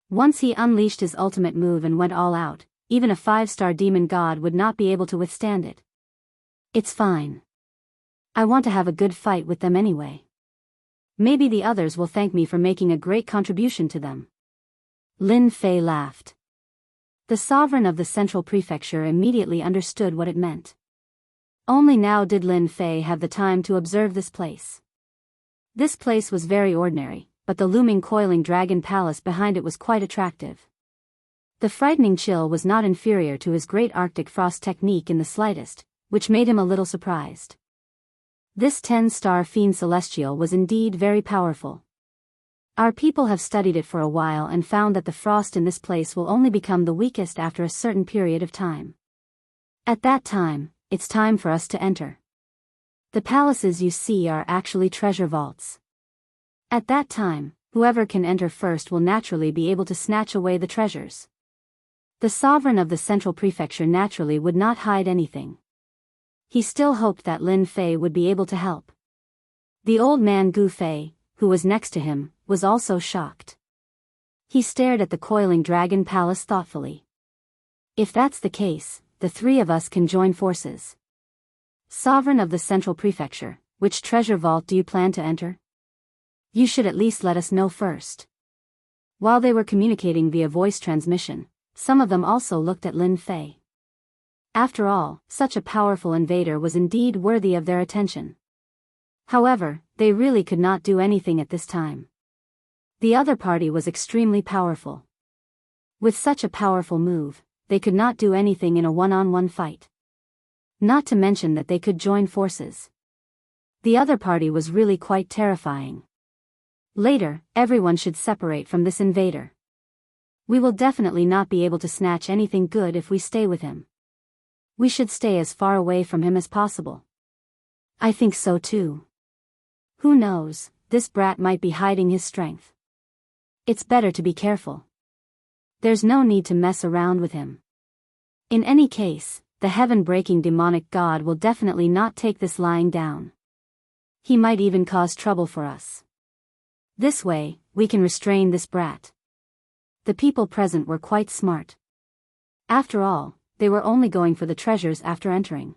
Once he unleashed his ultimate move and went all out, even a 5-star demon god would not be able to withstand it. It's fine. I want to have a good fight with them anyway. Maybe the others will thank me for making a great contribution to them. Lin Fei laughed. The sovereign of the Central Prefecture immediately understood what it meant. Only now did Lin Fei have the time to observe this place. This place was very ordinary, but the looming coiling dragon palace behind it was quite attractive. The frightening chill was not inferior to his great Arctic frost technique in the slightest, which made him a little surprised. This 10-star fiend celestial was indeed very powerful. Our people have studied it for a while and found that the frost in this place will only become the weakest after a certain period of time. At that time, it's time for us to enter. The palaces you see are actually treasure vaults. At that time, whoever can enter first will naturally be able to snatch away the treasures. The sovereign of the Central Prefecture naturally would not hide anything. He still hoped that Lin Fei would be able to help. The old man Gu Fei, who was next to him, was also shocked. He stared at the coiling dragon palace thoughtfully. If that's the case, the three of us can join forces. Sovereign of the Central Prefecture, which treasure vault do you plan to enter? You should at least let us know first. While they were communicating via voice transmission, some of them also looked at Lin Fei. After all, such a powerful invader was indeed worthy of their attention. However, they really could not do anything at this time. The other party was extremely powerful. With such a powerful move, they could not do anything in a one-on-one fight. Not to mention that they could join forces. The other party was really quite terrifying. Later, everyone should separate from this invader. We will definitely not be able to snatch anything good if we stay with him. We should stay as far away from him as possible. I think so too. Who knows, this brat might be hiding his strength. It's better to be careful. There's no need to mess around with him. In any case, the heaven-breaking demonic god will definitely not take this lying down. He might even cause trouble for us. This way, we can restrain this brat. The people present were quite smart. After all, they were only going for the treasures after entering.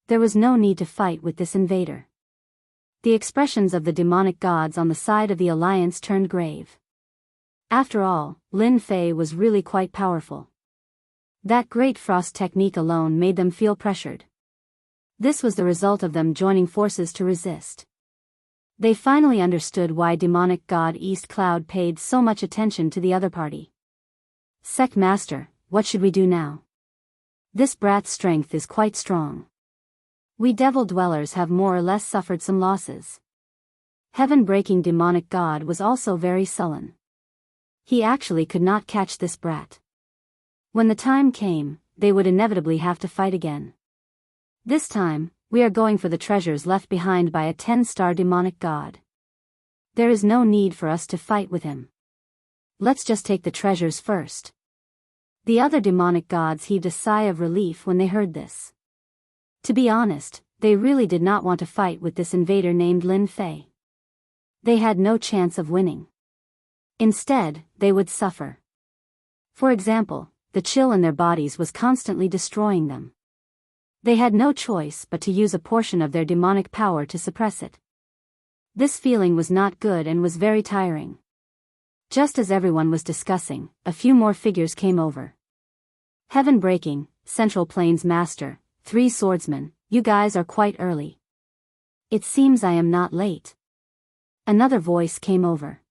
There was no need to fight with this invader. The expressions of the demonic gods on the side of the alliance turned grave. After all, Lin Fei was really quite powerful. That great frost technique alone made them feel pressured. This was the result of them joining forces to resist. They finally understood why demonic god East Cloud paid so much attention to the other party. Sect Master, what should we do now? This brat's strength is quite strong. We devil dwellers have more or less suffered some losses. Heaven-breaking demonic god was also very sullen. He actually could not catch this brat. When the time came, they would inevitably have to fight again. This time, we are going for the treasures left behind by a 10-star demonic god. There is no need for us to fight with him. Let's just take the treasures first. The other demonic gods heaved a sigh of relief when they heard this. To be honest, they really did not want to fight with this invader named Lin Fei. They had no chance of winning. Instead, they would suffer. For example, the chill in their bodies was constantly destroying them. They had no choice but to use a portion of their demonic power to suppress it. This feeling was not good and was very tiring. Just as everyone was discussing, a few more figures came over. Heaven-breaking, Central Plains Master, 3 swordsmen, you guys are quite early. It seems I am not late. Another voice came over.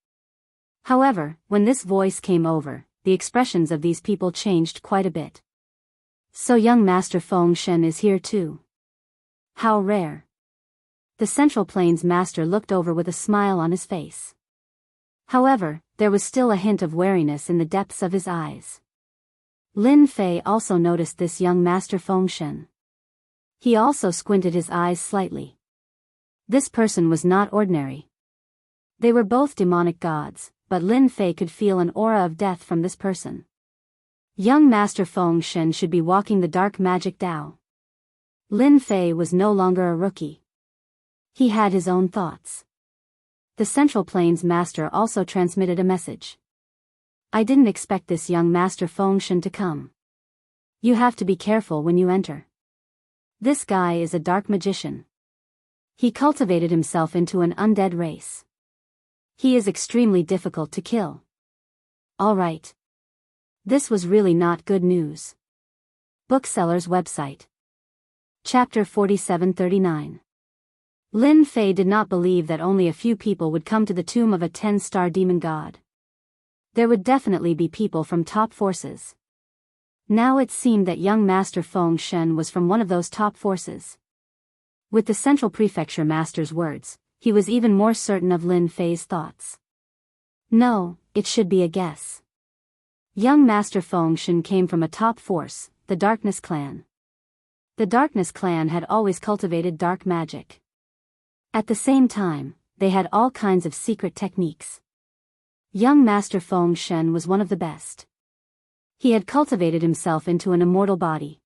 However, when this voice came over, the expressions of these people changed quite a bit. So young Master Feng Shen is here too. How rare. The Central Plains Master looked over with a smile on his face. However, there was still a hint of wariness in the depths of his eyes. Lin Fei also noticed this young Master Feng Shen. He also squinted his eyes slightly. This person was not ordinary. They were both demonic gods, but Lin Fei could feel an aura of death from this person. Young Master Feng Shen should be walking the dark magic Tao. Lin Fei was no longer a rookie. He had his own thoughts. The Central Plains Master also transmitted a message. I didn't expect this young Master Feng Shen to come. You have to be careful when you enter. This guy is a dark magician. He cultivated himself into an undead race. He is extremely difficult to kill. All right. This was really not good news. Bookseller's website. Chapter 4739. Lin Fei did not believe that only a few people would come to the tomb of a 10-star demon god. There would definitely be people from top forces. Now it seemed that young Master Feng Shen was from one of those top forces. With the Central Prefecture Master's words, he was even more certain of Lin Fei's thoughts. No, it should be a guess. Young Master Feng Shen came from a top force, the Darkness Clan. The Darkness Clan had always cultivated dark magic. At the same time, they had all kinds of secret techniques. Young Master Feng Shen was one of the best. He had cultivated himself into an immortal body.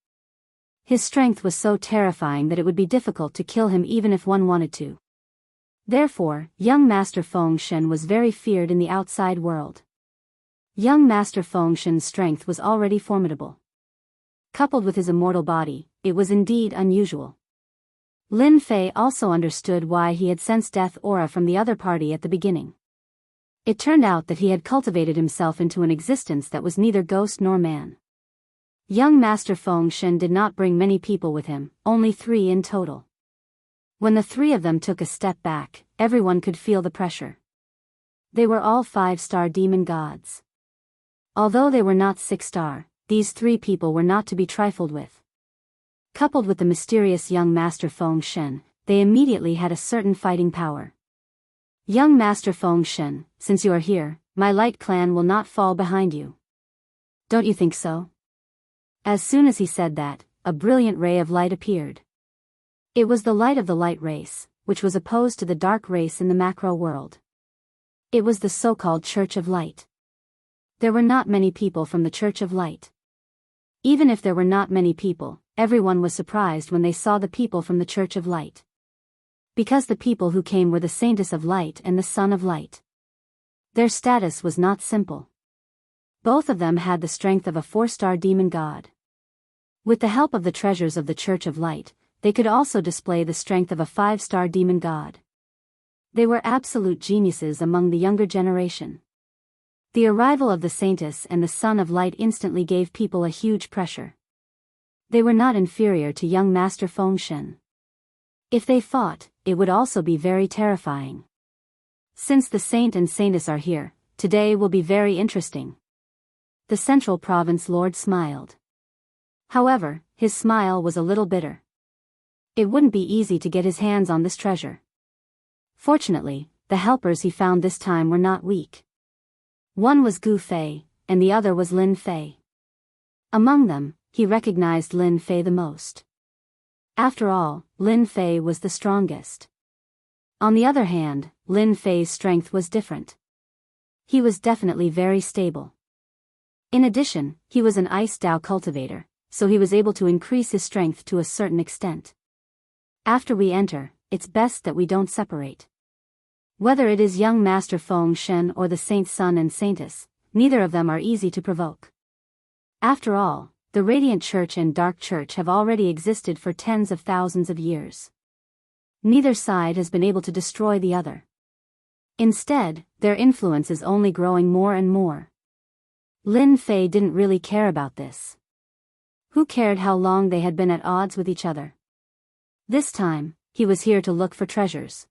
His strength was so terrifying that it would be difficult to kill him even if one wanted to. Therefore, young Master Feng Shen was very feared in the outside world. Young Master Feng Shen's strength was already formidable. Coupled with his immortal body, it was indeed unusual. Lin Fei also understood why he had sensed death aura from the other party at the beginning. It turned out that he had cultivated himself into an existence that was neither ghost nor man. Young Master Feng Shen did not bring many people with him, only 3 in total. When the 3 of them took a step back, everyone could feel the pressure. They were all 5-star demon gods. Although they were not 6-star, these 3 people were not to be trifled with. Coupled with the mysterious young Master Feng Shen, they immediately had a certain fighting power. Young Master Feng Shen, since you are here, my light clan will not fall behind you. Don't you think so? As soon as he said that, a brilliant ray of light appeared. It was the light of the light race, which was opposed to the dark race in the macro world. It was the so-called Church of Light. There were not many people from the Church of Light. Even if there were not many people, everyone was surprised when they saw the people from the Church of Light. Because the people who came were the Saintess of Light and the Son of Light. Their status was not simple. Both of them had the strength of a 4-star demon god. With the help of the treasures of the Church of Light, they could also display the strength of a 5-star demon god. They were absolute geniuses among the younger generation. The arrival of the Saintess and the Son of Light instantly gave people a huge pressure. They were not inferior to young Master Feng Shen. If they fought, it would also be very terrifying. Since the Saint and Saintess are here, today will be very interesting. The Central Province Lord smiled. However, his smile was a little bitter. It wouldn't be easy to get his hands on this treasure. Fortunately, the helpers he found this time were not weak. One was Gu Fei, and the other was Lin Fei. Among them, he recognized Lin Fei the most. After all, Lin Fei was the strongest. On the other hand, Lin Fei's strength was different. He was definitely very stable. In addition, he was an Ice Dao cultivator, so he was able to increase his strength to a certain extent. After we enter, it's best that we don't separate. Whether it is young Master Feng Shen or the Saint's son and Saintess, neither of them are easy to provoke. After all, the Radiant Church and Dark Church have already existed for tens of thousands of years. Neither side has been able to destroy the other. Instead, their influence is only growing more and more. Lin Fei didn't really care about this. Who cared how long they had been at odds with each other? This time, he was here to look for treasures.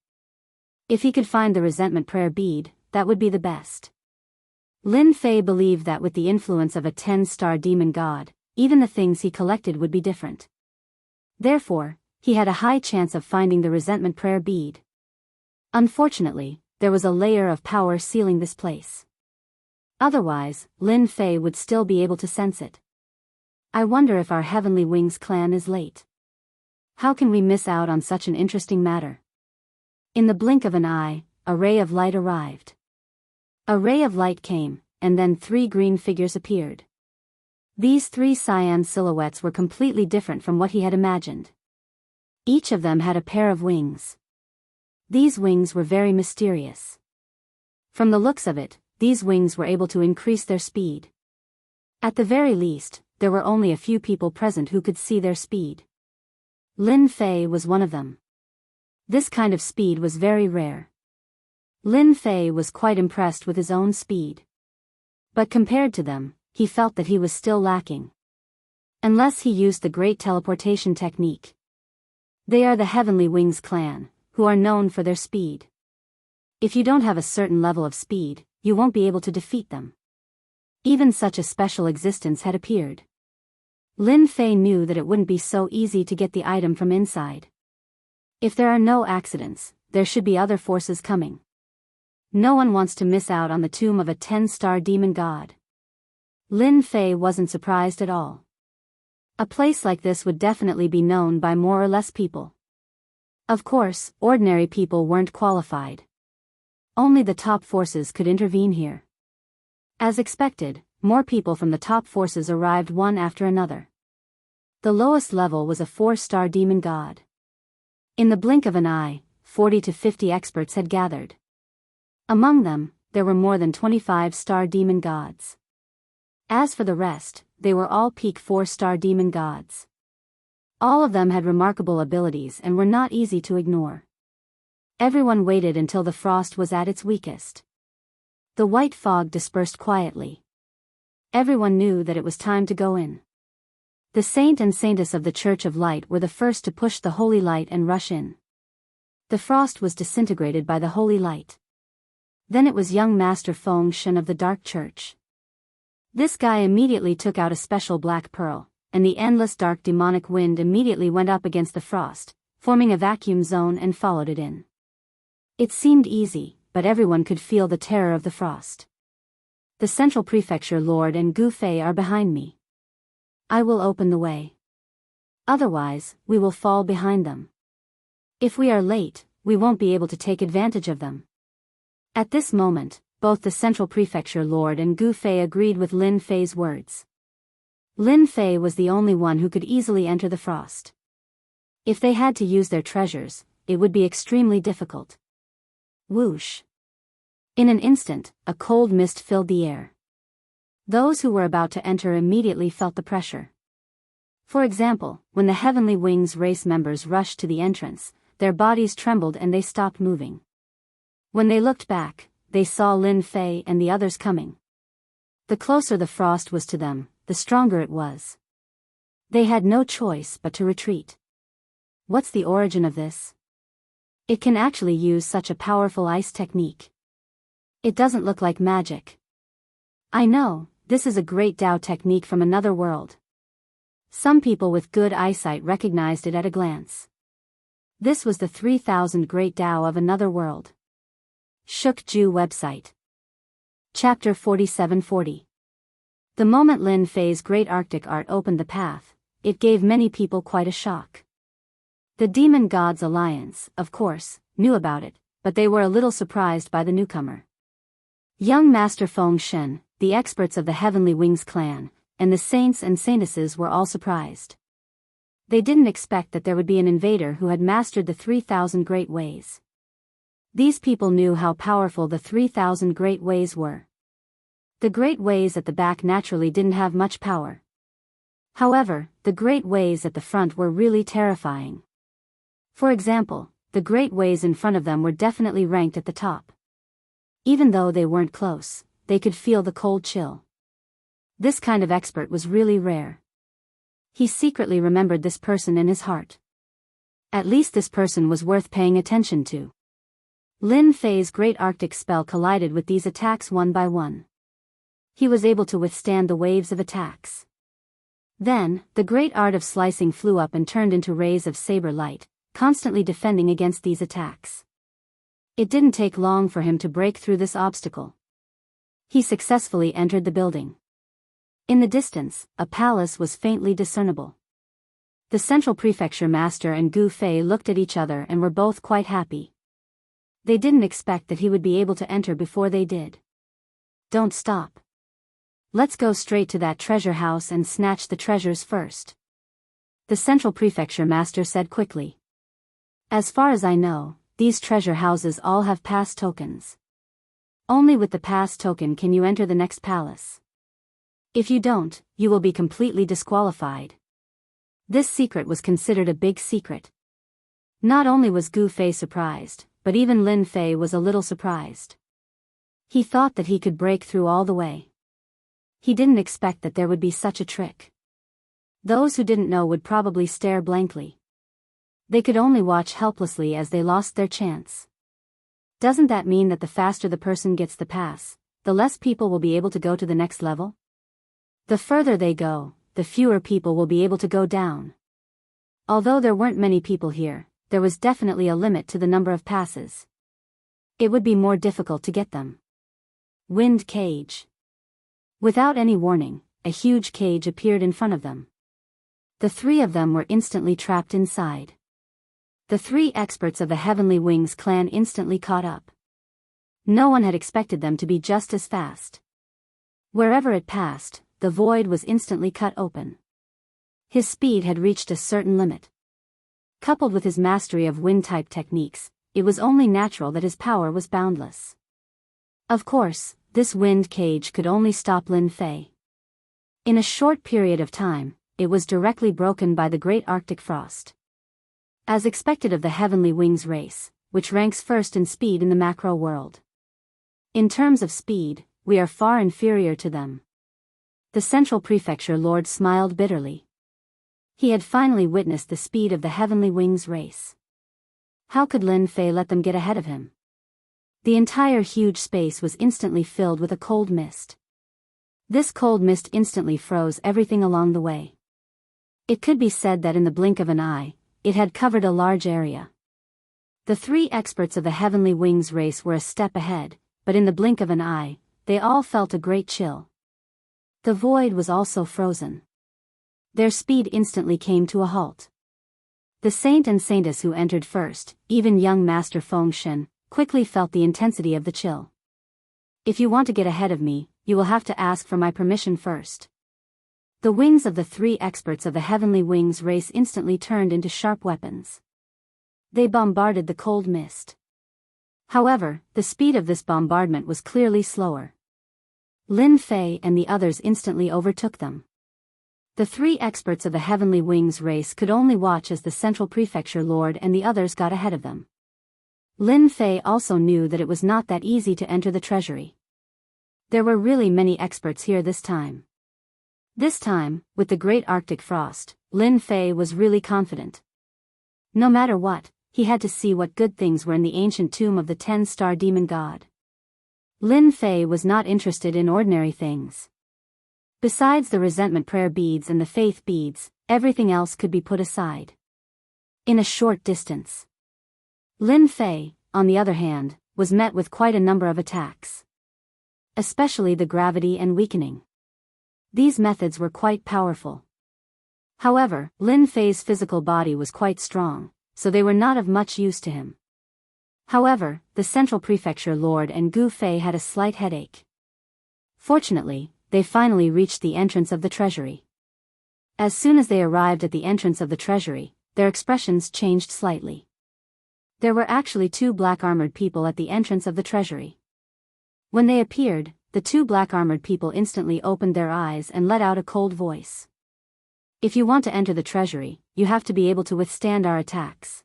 If he could find the resentment prayer bead, that would be the best. Lin Fei believed that with the influence of a 10-star demon god, even the things he collected would be different. Therefore, he had a high chance of finding the resentment prayer bead. Unfortunately, there was a layer of power sealing this place. Otherwise, Lin Fei would still be able to sense it. I wonder if our Heavenly Wings clan is late. How can we miss out on such an interesting matter? In the blink of an eye, a ray of light arrived. A ray of light came, and then 3 green figures appeared. These 3 cyan silhouettes were completely different from what he had imagined. Each of them had a pair of wings. These wings were very mysterious. From the looks of it, these wings were able to increase their speed. At the very least, there were only a few people present who could see their speed. Lin Fei was one of them. This kind of speed was very rare. Lin Fei was quite impressed with his own speed. But compared to them, he felt that he was still lacking. Unless he used the great teleportation technique. They are the Heavenly Wings clan, who are known for their speed. If you don't have a certain level of speed, you won't be able to defeat them. Even such a special existence had appeared. Lin Fei knew that it wouldn't be so easy to get the item from inside. If there are no accidents, there should be other forces coming. No one wants to miss out on the tomb of a 10-star demon god. Lin Fei wasn't surprised at all. A place like this would definitely be known by more or less people. Of course, ordinary people weren't qualified. Only the top forces could intervene here. As expected, more people from the top forces arrived one after another. The lowest level was a 4-star demon god. In the blink of an eye, 40 to 50 experts had gathered. Among them, there were more than 25-star demon gods. As for the rest, they were all peak 4-star demon gods. All of them had remarkable abilities and were not easy to ignore. Everyone waited until the frost was at its weakest. The white fog dispersed quietly. Everyone knew that it was time to go in. The saint and saintess of the Church of Light were the first to push the holy light and rush in. The frost was disintegrated by the holy light. Then it was young Master Feng Shen of the Dark Church. This guy immediately took out a special black pearl, and the endless dark demonic wind immediately went up against the frost, forming a vacuum zone and followed it in. It seemed easy, but everyone could feel the terror of the frost. The Central Prefecture Lord and Gu Fei are behind me. I will open the way. Otherwise, we will fall behind them. If we are late, we won't be able to take advantage of them. At this moment, both the Central Prefecture Lord and Gu Fei agreed with Lin Fei's words. Lin Fei was the only one who could easily enter the frost. If they had to use their treasures, it would be extremely difficult. Whoosh! In an instant, a cold mist filled the air. Those who were about to enter immediately felt the pressure. For example, when the Heavenly Wings race members rushed to the entrance, their bodies trembled and they stopped moving. When they looked back, they saw Lin Fei and the others coming. The closer the frost was to them, the stronger it was. They had no choice but to retreat. What's the origin of this? It can actually use such a powerful ice technique. It doesn't look like magic. I know, this is a great Tao technique from another world. Some people with good eyesight recognized it at a glance. This was the 3000 Great Tao of another world. Shukju website. Chapter 4740. The moment Lin Fei's great Arctic art opened the path, it gave many people quite a shock. The Demon Gods Alliance, of course, knew about it, but they were a little surprised by the newcomer. Young Master Feng Shen, the experts of the Heavenly Wings clan, and the saints and saintesses were all surprised. They didn't expect that there would be an invader who had mastered the 3000 Great Ways. These people knew how powerful the 3000 Great Ways were. The Great Ways at the back naturally didn't have much power. However, the Great Ways at the front were really terrifying. For example, the Great Ways in front of them were definitely ranked at the top. Even though they weren't close, they could feel the cold chill. This kind of expert was really rare. He secretly remembered this person in his heart. At least this person was worth paying attention to. Lin Fei's great Arctic spell collided with these attacks one by one. He was able to withstand the waves of attacks. Then, the great art of slicing flew up and turned into rays of saber light, constantly defending against these attacks. It didn't take long for him to break through this obstacle. He successfully entered the building. In the distance, a palace was faintly discernible. The Central Prefecture Master and Gu Fei looked at each other and were both quite happy. They didn't expect that he would be able to enter before they did. Don't stop. Let's go straight to that treasure house and snatch the treasures first. The Central Prefecture Master said quickly. As far as I know, these treasure houses all have pass tokens. Only with the pass token can you enter the next palace. If you don't, you will be completely disqualified. This secret was considered a big secret. Not only was Gu Fei surprised, but even Lin Fei was a little surprised. He thought that he could break through all the way. He didn't expect that there would be such a trick. Those who didn't know would probably stare blankly. They could only watch helplessly as they lost their chance. Doesn't that mean that the faster the person gets the pass, the less people will be able to go to the next level? The further they go, the fewer people will be able to go down. Although there weren't many people here, there was definitely a limit to the number of passes. It would be more difficult to get them. Wind cage. Without any warning, a huge cage appeared in front of them. The three of them were instantly trapped inside. The three experts of the Heavenly Wings clan instantly caught up. No one had expected them to be just as fast. Wherever it passed, the void was instantly cut open. His speed had reached a certain limit. Coupled with his mastery of wind-type techniques, it was only natural that his power was boundless. Of course, this wind cage could only stop Lin Fei. In a short period of time, it was directly broken by the great Arctic frost. As expected of the Heavenly Wings race, which ranks first in speed in the macro world. In terms of speed, we are far inferior to them. The Central Prefecture Lord smiled bitterly. He had finally witnessed the speed of the Heavenly Wings race. How could Lin Fei let them get ahead of him? The entire huge space was instantly filled with a cold mist. This cold mist instantly froze everything along the way. It could be said that in the blink of an eye, it had covered a large area. The three experts of the Heavenly Wings race were a step ahead, but in the blink of an eye, they all felt a great chill. The void was also frozen. Their speed instantly came to a halt. The saint and saintess who entered first, even young Master Feng Shen, quickly felt the intensity of the chill. If you want to get ahead of me, you will have to ask for my permission first. The wings of the three experts of the Heavenly Wings race instantly turned into sharp weapons. They bombarded the cold mist. However, the speed of this bombardment was clearly slower. Lin Fei and the others instantly overtook them. The three experts of the Heavenly Wings race could only watch as the Central Prefecture Lord and the others got ahead of them. Lin Fei also knew that it was not that easy to enter the treasury. There were really many experts here this time. This time, with the great Arctic frost, Lin Fei was really confident. No matter what, he had to see what good things were in the ancient tomb of the 10-star demon god. Lin Fei was not interested in ordinary things. Besides the resentment prayer beads and the faith beads, everything else could be put aside. In a short distance, Lin Fei, on the other hand, was met with quite a number of attacks. Especially the gravity and weakening. These methods were quite powerful. However, Lin Fei's physical body was quite strong, so they were not of much use to him. However, the Central Prefecture Lord and Gu Fei had a slight headache. Fortunately, they finally reached the entrance of the treasury. As soon as they arrived at the entrance of the treasury, their expressions changed slightly. There were actually two black-armored people at the entrance of the treasury. When they appeared, the two black-armored people instantly opened their eyes and let out a cold voice. If you want to enter the treasury, you have to be able to withstand our attacks.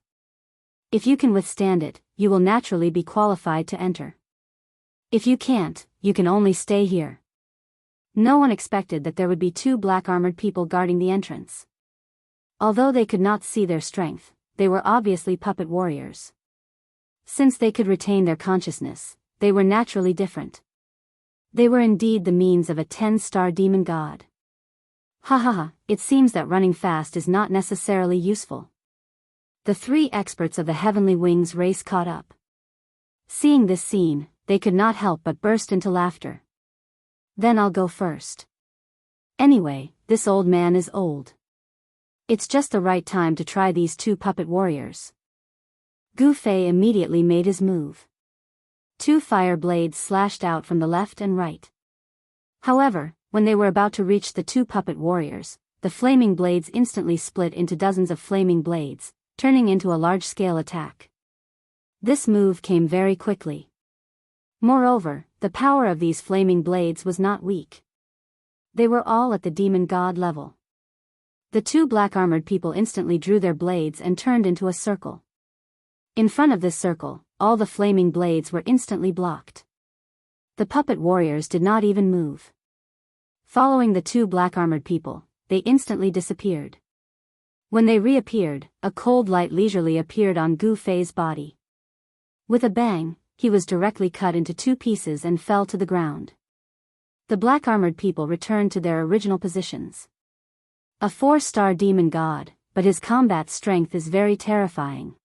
If you can withstand it, you will naturally be qualified to enter. If you can't, you can only stay here. No one expected that there would be two black-armored people guarding the entrance. Although they could not see their strength, they were obviously puppet warriors. Since they could retain their consciousness, they were naturally different. They were indeed the means of a 10-star demon god. Ha ha ha, it seems that running fast is not necessarily useful. The three experts of the Heavenly Wings race caught up. Seeing this scene, they could not help but burst into laughter. Then I'll go first. Anyway, this old man is old. It's just the right time to try these two puppet warriors. Gu Fei immediately made his move. Two fire blades slashed out from the left and right. However, when they were about to reach the two puppet warriors, the flaming blades instantly split into dozens of flaming blades, turning into a large-scale attack. This move came very quickly. Moreover, the power of these flaming blades was not weak. They were all at the demon god level. The two black-armored people instantly drew their blades and turned into a circle. In front of this circle, all the flaming blades were instantly blocked. The puppet warriors did not even move. Following the two black-armored people, they instantly disappeared. When they reappeared, a cold light leisurely appeared on Gu Fei's body. With a bang, he was directly cut into two pieces and fell to the ground. The black-armored people returned to their original positions. A 4-star demon god, but his combat strength is very terrifying.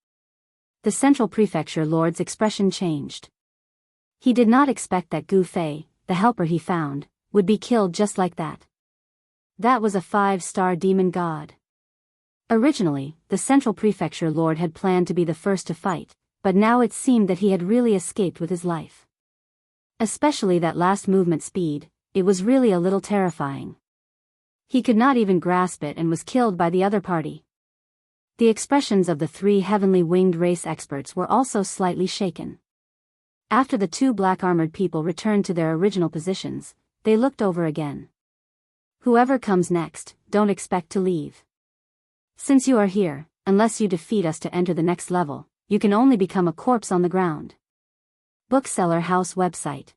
The Central Prefecture Lord's expression changed. He did not expect that Gu Fei, the helper he found, would be killed just like that. That was a 5-star demon god. Originally, the Central Prefecture Lord had planned to be the first to fight, but now it seemed that he had really escaped with his life. Especially that last movement speed, it was really a little terrifying. He could not even grasp it and was killed by the other party. The expressions of the three heavenly winged race experts were also slightly shaken. After the two black-armored people returned to their original positions, they looked over again. Whoever comes next, don't expect to leave. Since you are here, unless you defeat us to enter the next level, you can only become a corpse on the ground. Bookseller House website.